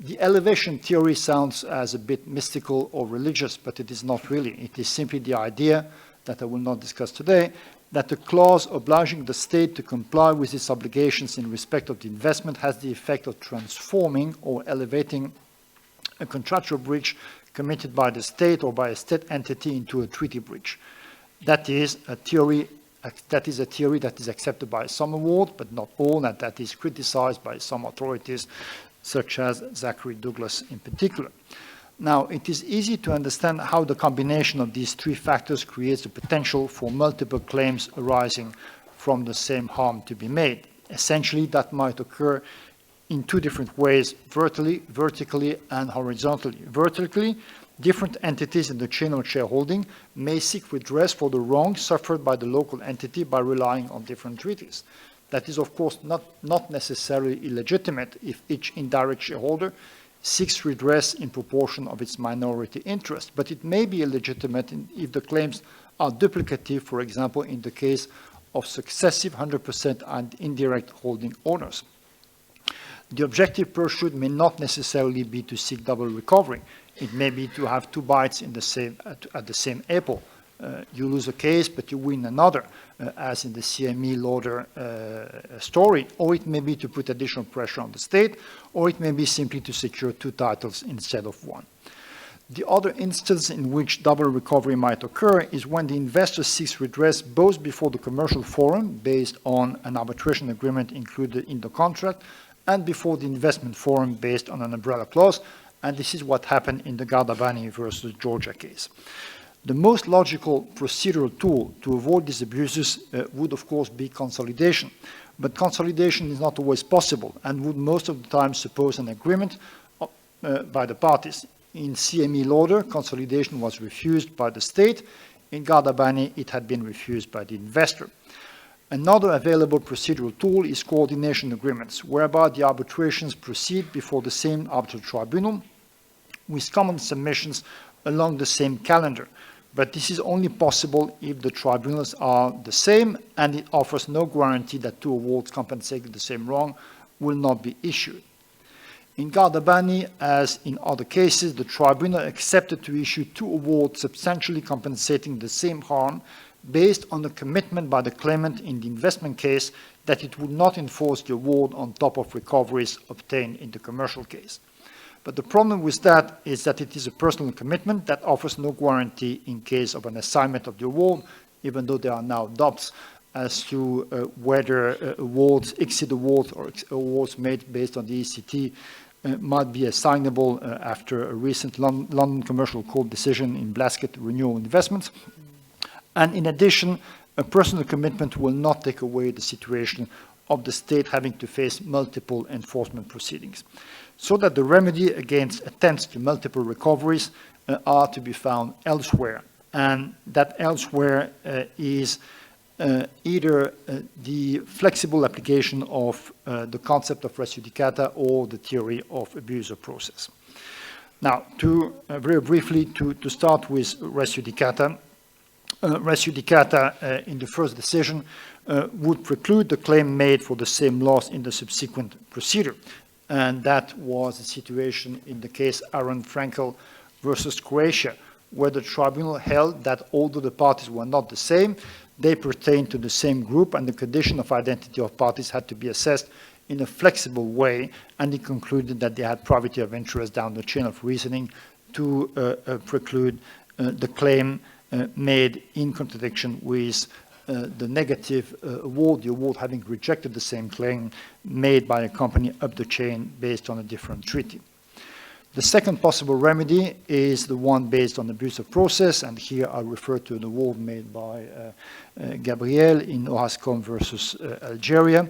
The elevation theory sounds as a bit mystical or religious, but it is not really. It is simply the idea, that I will not discuss today, that the clause obliging the state to comply with its obligations in respect of the investment has the effect of transforming or elevating a contractual breach committed by the state or by a state entity into a treaty breach. That is a theory that is accepted by some award, but not all, and that is criticized by some authorities, such as Zachary Douglas in particular. Now, it is easy to understand how the combination of these three factors creates the potential for multiple claims arising from the same harm to be made. Essentially, that might occur in two different ways, vertically and horizontally. Vertically, different entities in the chain of shareholding may seek redress for the wrong suffered by the local entity by relying on different treaties. That is, of course, not necessarily illegitimate if each indirect shareholder seeks redress in proportion of its minority interest, but it may be illegitimate if the claims are duplicative, for example, in the case of successive 100% and indirect holding owners. The objective pursued may not necessarily be to seek double recovery. It may be to have two bites in at the same apple. You lose a case, but you win another, as in the CME Lauder story, or it may be to put additional pressure on the state, or it may be simply to secure two titles instead of one. The other instance in which double recovery might occur is when the investor seeks redress both before the commercial forum, based on an arbitration agreement included in the contract, and before the investment forum, based on an umbrella clause, and this is what happened in the Gardabani versus Georgia case. The most logical procedural tool to avoid these abuses would, of course, be consolidation. But consolidation is not always possible and would most of the time suppose an agreement by the parties. In CME Lauder, consolidation was refused by the state. In Gardabani, it had been refused by the investor. Another available procedural tool is coordination agreements, whereby the arbitrations proceed before the same arbitral tribunal with common submissions along the same calendar. But this is only possible if the tribunals are the same, and it offers no guarantee that two awards compensating the same wrong will not be issued. In Gardabani, as in other cases, the tribunal accepted to issue two awards substantially compensating the same harm based on the commitment by the claimant in the investment case that it would not enforce the award on top of recoveries obtained in the commercial case. But the problem with that is that it is a personal commitment that offers no guarantee in case of an assignment of the award, even though there are now doubts as to whether awards, exit awards or awards made based on the ECT might be assignable after a recent London Commercial Court decision in Blaskett Renewal Investments. And in addition, a personal commitment will not take away the situation of the state having to face multiple enforcement proceedings, so that the remedy against attempts to multiple recoveries are to be found elsewhere. And that elsewhere is either the flexible application of the concept of res judicata or the theory of abuse of process. Now, very briefly, to start with res judicata, in the first decision would preclude the claim made for the same loss in the subsequent procedure. And that was the situation in the case Aaron Frankel versus Croatia, where the tribunal held that although the parties were not the same, they pertained to the same group, and the condition of identity of parties had to be assessed in a flexible way, and it concluded that they had privity of interest down the chain of reasoning to preclude the claim made in contradiction with the negative award, the award having rejected the same claim made by a company up the chain based on a different treaty. The second possible remedy is the one based on abuse of process, and here I refer to the award made by Gabrielle in OHASCOM versus Algeria,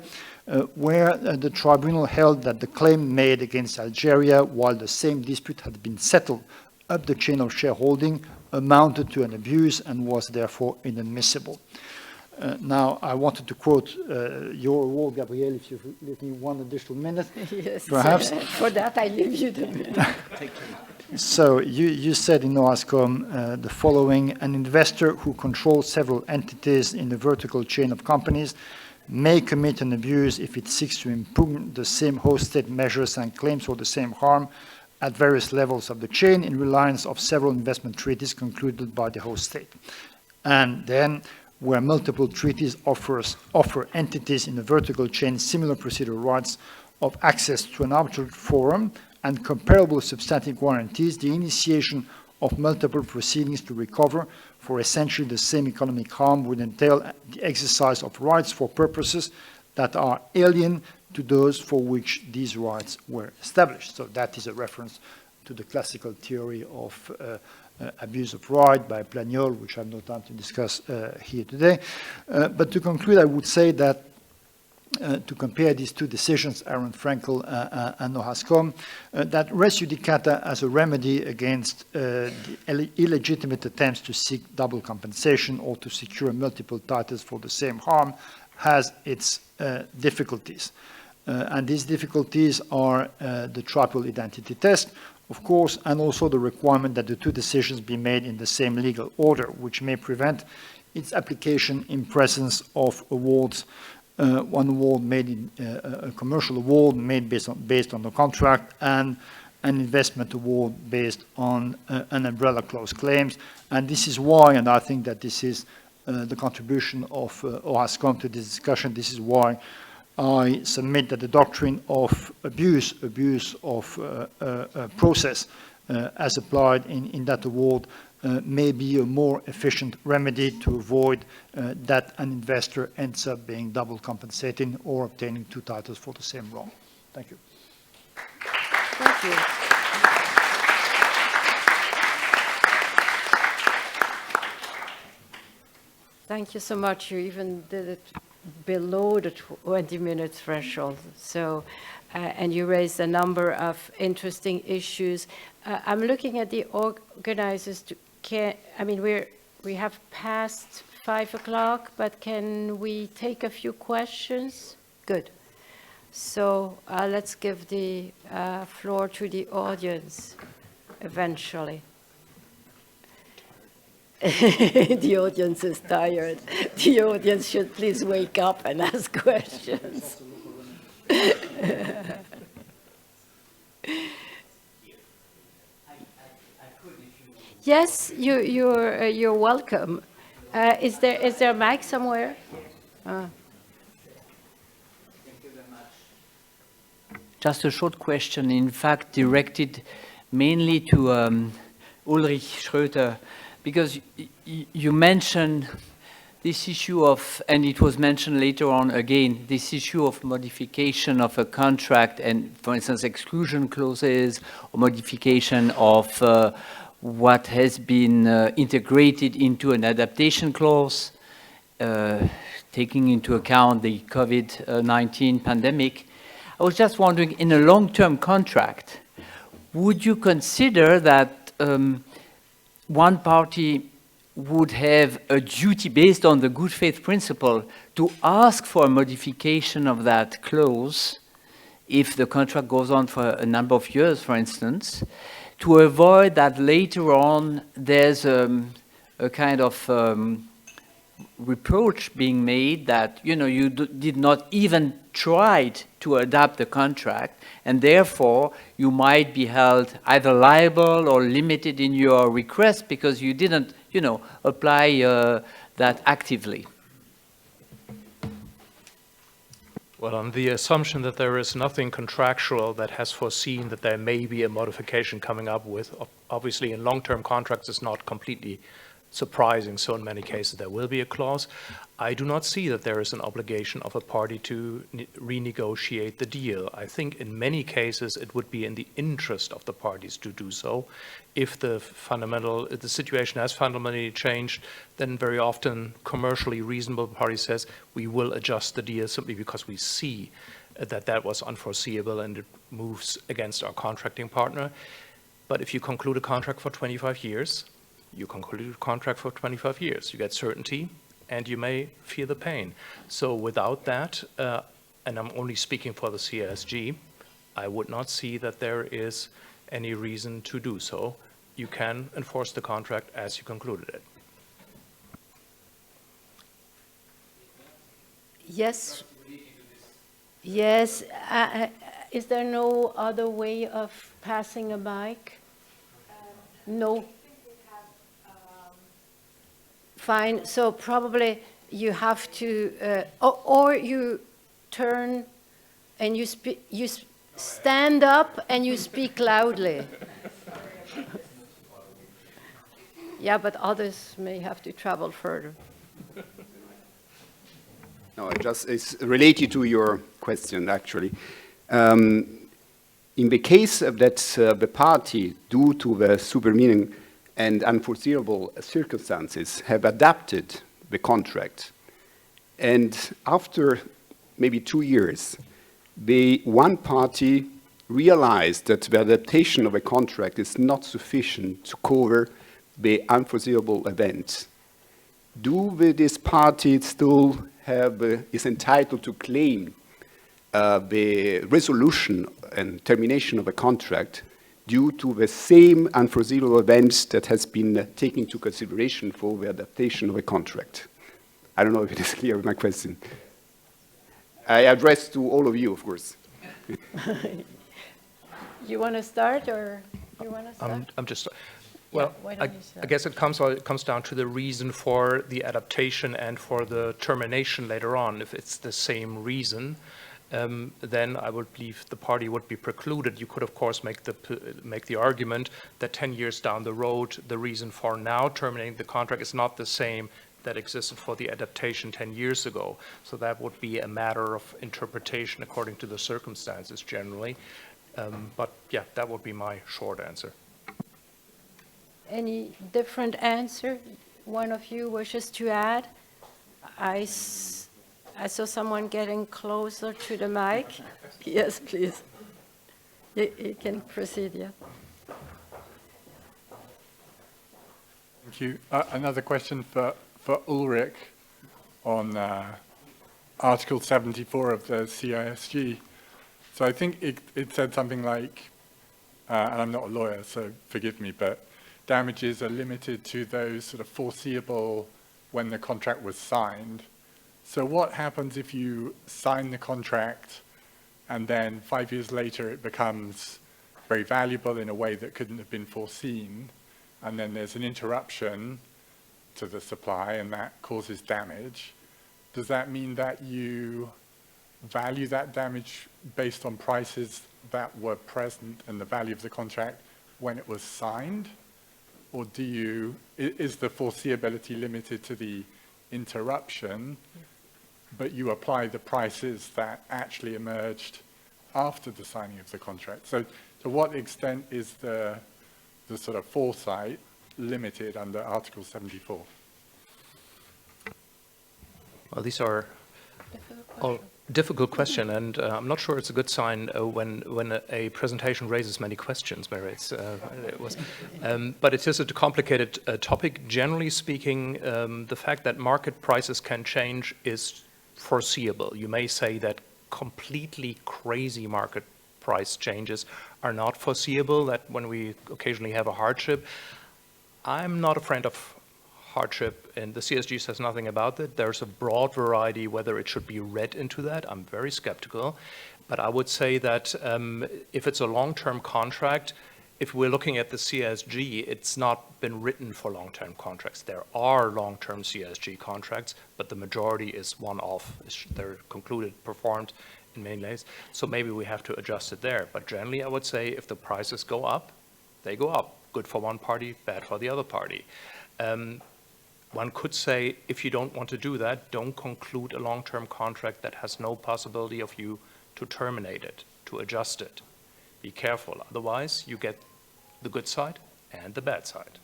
where the tribunal held that the claim made against Algeria, while the same dispute had been settled up the chain of shareholding, amounted to an abuse and was therefore inadmissible. Now, I wanted to quote your award, Gabrielle, if you give me one additional minute, yes, perhaps. For that, I leave you the minute. Thank you. So you said in OHASCOM the following: an investor who controls several entities in the vertical chain of companies may commit an abuse if it seeks to impugn the same host state measures and claims for the same harm at various levels of the chain in reliance of several investment treaties concluded by the host state. And then, where multiple treaties offer entities in the vertical chain similar procedural rights of access to an arbitral forum and comparable substantive guarantees, the initiation of multiple proceedings to recover for essentially the same economic harm would entail the exercise of rights for purposes that are alien to those for which these rights were established. So that is a reference to the classical theory of abuse of right by Plagnol, which I have no time to discuss here today. But to conclude, I would say that to compare these two decisions, Aaron Frankel and OHASCOM, that res judicata as a remedy against the illegitimate attempts to seek double compensation or to secure multiple titles for the same harm has its difficulties. And these difficulties are the triple identity test, of course, and also the requirement that the two decisions be made in the same legal order, which may prevent its application in presence of awards, one award made in a commercial award made based on the contract, and an investment award based on an umbrella clause claims. And this is why, and I think that this is the contribution of OHASCOM to this discussion, this is why I submit that the doctrine of abuse of process as applied in that award may be a more efficient remedy to avoid that an investor ends up being double compensating or obtaining two titles for the same wrong. Thank you. Thank you. Thank you so much. You even did it below the 20-minute threshold. So, and you raised a number of interesting issues. I'm looking at the organizers. We have passed 5 o'clock, but can we take a few questions? Good. So let's give the floor to the audience eventually. The audience is tired. The audience should please wake up and ask questions. Yes, you're welcome. Is there a mic somewhere? Just a short question, in fact, directed mainly to Ulrich SCHROETER, because you mentioned this issue of, and it was mentioned later on again, this issue of modification of a contract and, for instance, exclusion clauses or modification of what has been integrated into an adaptation clause, taking into account the COVID-19 pandemic. I was just wondering, in a long-term contract, would you consider that one party would have a duty based on the good faith principle to ask for a modification of that clause if the contract goes on for a number of years, for instance, to avoid that later on there's a kind of reproach being made that, you know, you did not even try to adapt the contract, and therefore you might be held either liable or limited in your request because you didn't, you know, apply that actively. Well, on the assumption that there is nothing contractual that has foreseen that there may be a modification coming up with, obviously in long-term contracts it's not completely surprising, so in many cases there will be a clause. I do not see that there is an obligation of a party to renegotiate the deal. I think in many cases it would be in the interest of the parties to do so. If the situation has fundamentally changed, then very often commercially reasonable party says we will adjust the deal simply because we see that that was unforeseeable and it moves against our contracting partner. But if you conclude a contract for 25 years, you conclude a contract for 25 years. You get certainty, and you may feel the pain. So without that, and I'm only speaking for the CSG, I would not see that there is any reason to do so. You can enforce the contract as you concluded it. Yes. Yes. Is there no other way of passing a mic? No. Fine. So probably you have to, or you turn and you stand up and you speak loudly. Yeah, but others may have to travel further. No, it's related to your question, actually. In the case of that the party, due to the supervening and unforeseeable circumstances, have adapted the contract, and after maybe 2 years, the one party realized that the adaptation of a contract is not sufficient to cover the unforeseeable events. Do this party still have, is entitled to claim the resolution and termination of a contract due to the same unforeseeable events that has been taken into consideration for the adaptation of a contract? I don't know if it is clear with my question. I address to all of you, of course. You want to start, or you want to start? I'm just, well, yeah, I guess it comes down to the reason for the adaptation and for the termination later on. If it's the same reason, then I would believe the party would be precluded. You could, of course, make the argument that 10 years down the road, the reason for now terminating the contract is not the same that existed for the adaptation 10 years ago. So that would be a matter of interpretation according to the circumstances generally. But yeah, that would be my short answer. Any different answer? One of you wishes to add? I saw someone getting closer to the mic. Yes, please. You can proceed, yeah. Thank you. Another question for Ulrich on Article 74 of the CISG. So I think it said something like, and I'm not a lawyer, so forgive me, but damages are limited to those sort of foreseeable when the contract was signed. So what happens if you sign the contract and then 5 years later it becomes very valuable in a way that couldn't have been foreseen, and then there's an interruption to the supply and that causes damage? Does that mean that you value that damage based on prices that were present and the value of the contract when it was signed? Or is the foreseeability limited to the interruption, but you apply the prices that actually emerged after the signing of the contract. So to what extent is the sort of foresight limited under Article 74? Well, these are all difficult question, and I'm not sure it's a good sign when a presentation raises many questions, Mary. But it is a complicated topic. Generally speaking, the fact that market prices can change is foreseeable. You may say that completely crazy market price changes are not foreseeable, that when we occasionally have a hardship. I'm not a friend of hardship, and the CSG says nothing about it. There's a broad variety whether it should be read into that. I'm very skeptical. But I would say that if it's a long-term contract, if we're looking at the CSG, it's not been written for long-term contracts. There are long-term CSG contracts, but the majority is one-off. They're concluded, performed in many ways. So maybe we have to adjust it there. But generally, I would say if the prices go up, they go up. Good for one party, bad for the other party. One could say, if you don't want to do that, don't conclude a long-term contract that has no possibility of you to terminate it, to adjust it. Be careful, otherwise you get the good side and the bad side.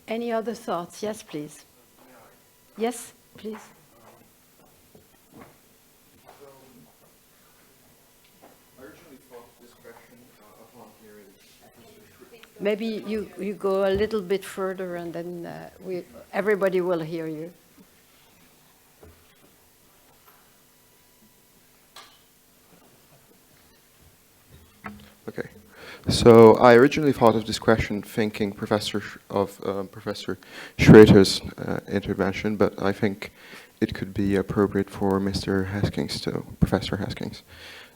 Any other thoughts? Yes, please. Yes, please. Maybe you go a little bit further and then everybody will hear you. Okay. So I originally thought of this question thinking Professor Schroeter's intervention, but I think it could be appropriate for Mr. Haskins too, Professor Haskins.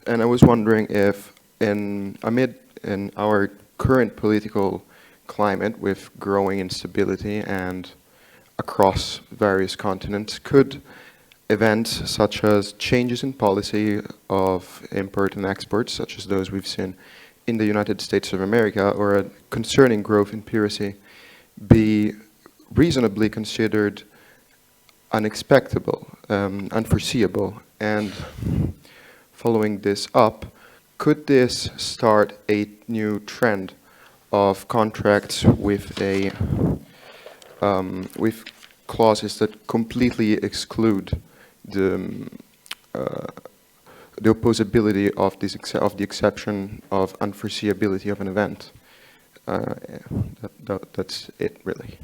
And I was wondering if in our current political climate with growing instability and across various continents, could events such as changes in policy of import and export, such as those we've seen in the United States of America, or a concerning growth in piracy, be reasonably considered unexpectable, unforeseeable? And following this up, could this start a new trend of contracts with clauses that completely exclude the opposability of the exception of unforeseeability of an event? That's it, really.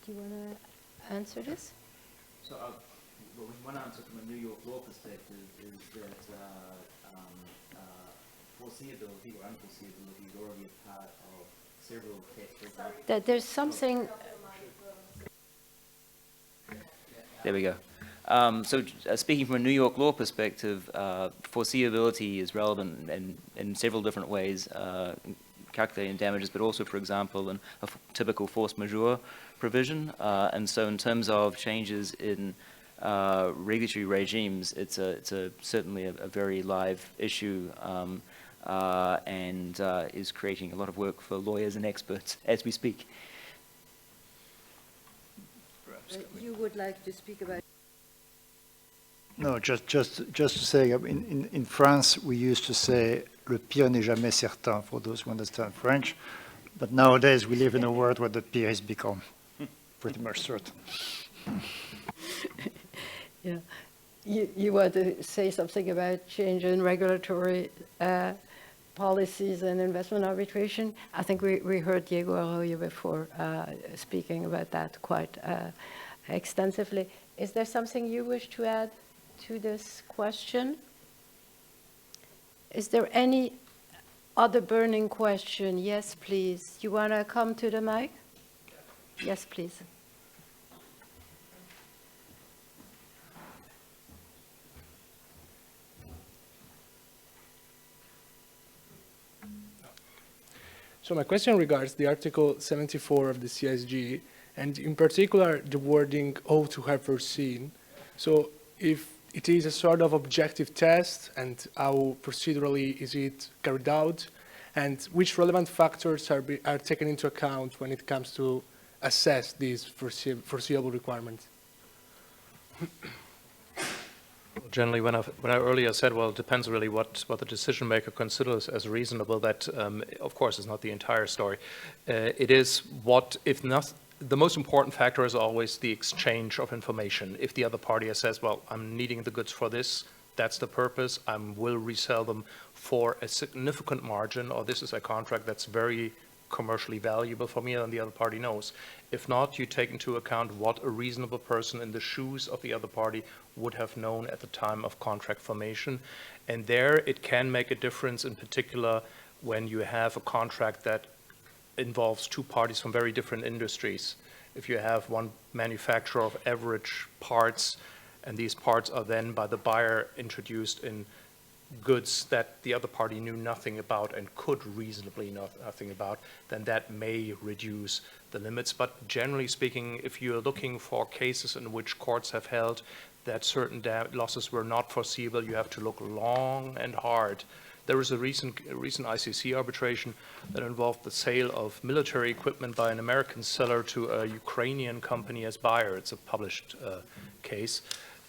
Do you want to answer this? So, one answer from a New York law perspective is that foreseeability or unforeseeability is already a part of several texts. That there's something. There we go. Speaking from a New York law perspective, foreseeability is relevant in several different ways, calculating damages, but also, for example, in a typical force majeure provision. And so in terms of changes in regulatory regimes, it's certainly a very live issue and is creating a lot of work for lawyers and experts as we speak. You would like to speak about? No, just to say, in France, we used to say, le pire n'est jamais certain, for those who understand French. But nowadays, we live in a world where the pire has become pretty much certain. Yeah. You want to say something about change in regulatory policies and investment arbitration? I think we heard Diego Arroyo before speaking about that quite extensively. Is there something you wish to add to this question? Is there any other burning question? Yes, please. You want to come to the mic? Yes, please. So my question regards the Article 74 of the CSG, and in particular the wording "ought to have foreseen." So if it is a sort of objective test, and how procedurally is it carried out, And which relevant factors are taken into account when it comes to assess these foreseeable requirements? Generally, when I earlier said, well, it depends really what the decision maker considers as reasonable, that of course is not the entire story. It is what, if not, the most important factor is always the exchange of information. If the other party says, well, I'm needing the goods for this, that's the purpose, I will resell them for a significant margin, or this is a contract that's very commercially valuable for me, and the other party knows. If not, you take into account what a reasonable person in the shoes of the other party would have known at the time of contract formation. And there it can make a difference, in particular when you have a contract that involves two parties from very different industries. If you have one manufacturer of average parts, and these parts are then by the buyer introduced in goods that the other party knew nothing about and could reasonably know nothing about, then that may reduce the limits. But generally speaking, if you're looking for cases in which courts have held that certain losses were not foreseeable, you have to look long and hard. There was a recent ICC arbitration that involved the sale of military equipment by an American seller to a Ukrainian company as buyer. It's a published case.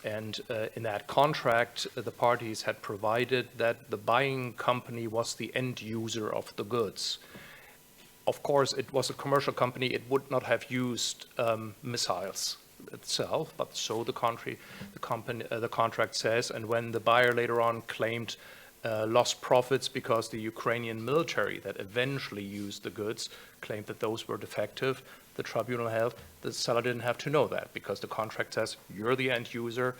And in that contract, the parties had provided that the buying company was the end user of the goods. Of course, it was a commercial company. It would not have used missiles itself, but so the contract says. And when the buyer later on claimed lost profits because the Ukrainian military that eventually used the goods claimed that those were defective, the tribunal held the seller didn't have to know that because the contract says you're the end user.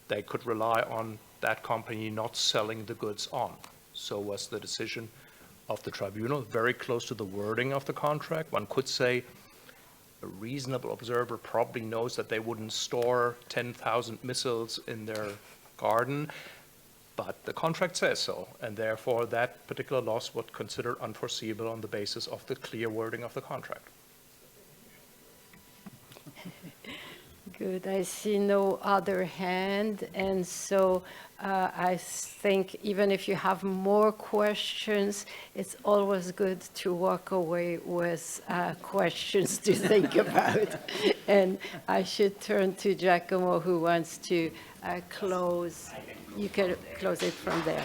They could rely on that company not selling the goods on. So was the decision of the tribunal, very close to the wording of the contract. One could say a reasonable observer probably knows that they wouldn't store 10,000 missiles in their garden, but the contract says so, and therefore that particular loss was considered unforeseeable on the basis of the clear wording of the contract. Good. I see no other hand, and so I think even if you have more questions, it's always good to walk away with questions to think about. And I should turn to Giacomo, who wants to close. You can close it from there.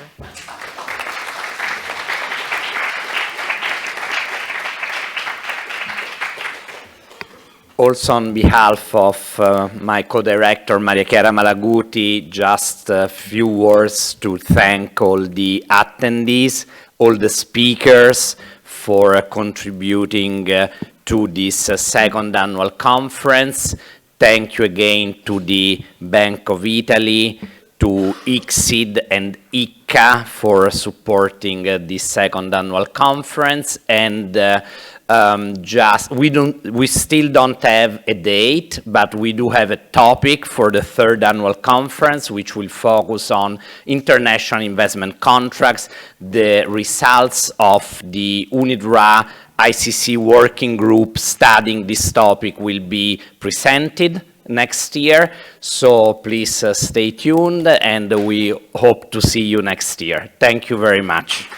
Also on behalf of my co-director, Chiara Malaguti, just a few words to thank all the attendees, all the speakers for contributing to this second annual conference. Thank you again to the Bank of Italy, to ICSID and ICCA for supporting this second annual conference, and we still don't have a date, but we do have a topic for the third annual conference, which will focus on international investment contracts. The results of the UNIDRA ICC working group studying this topic will be presented next year, so please stay tuned, and we hope to see you next year. Thank you very much.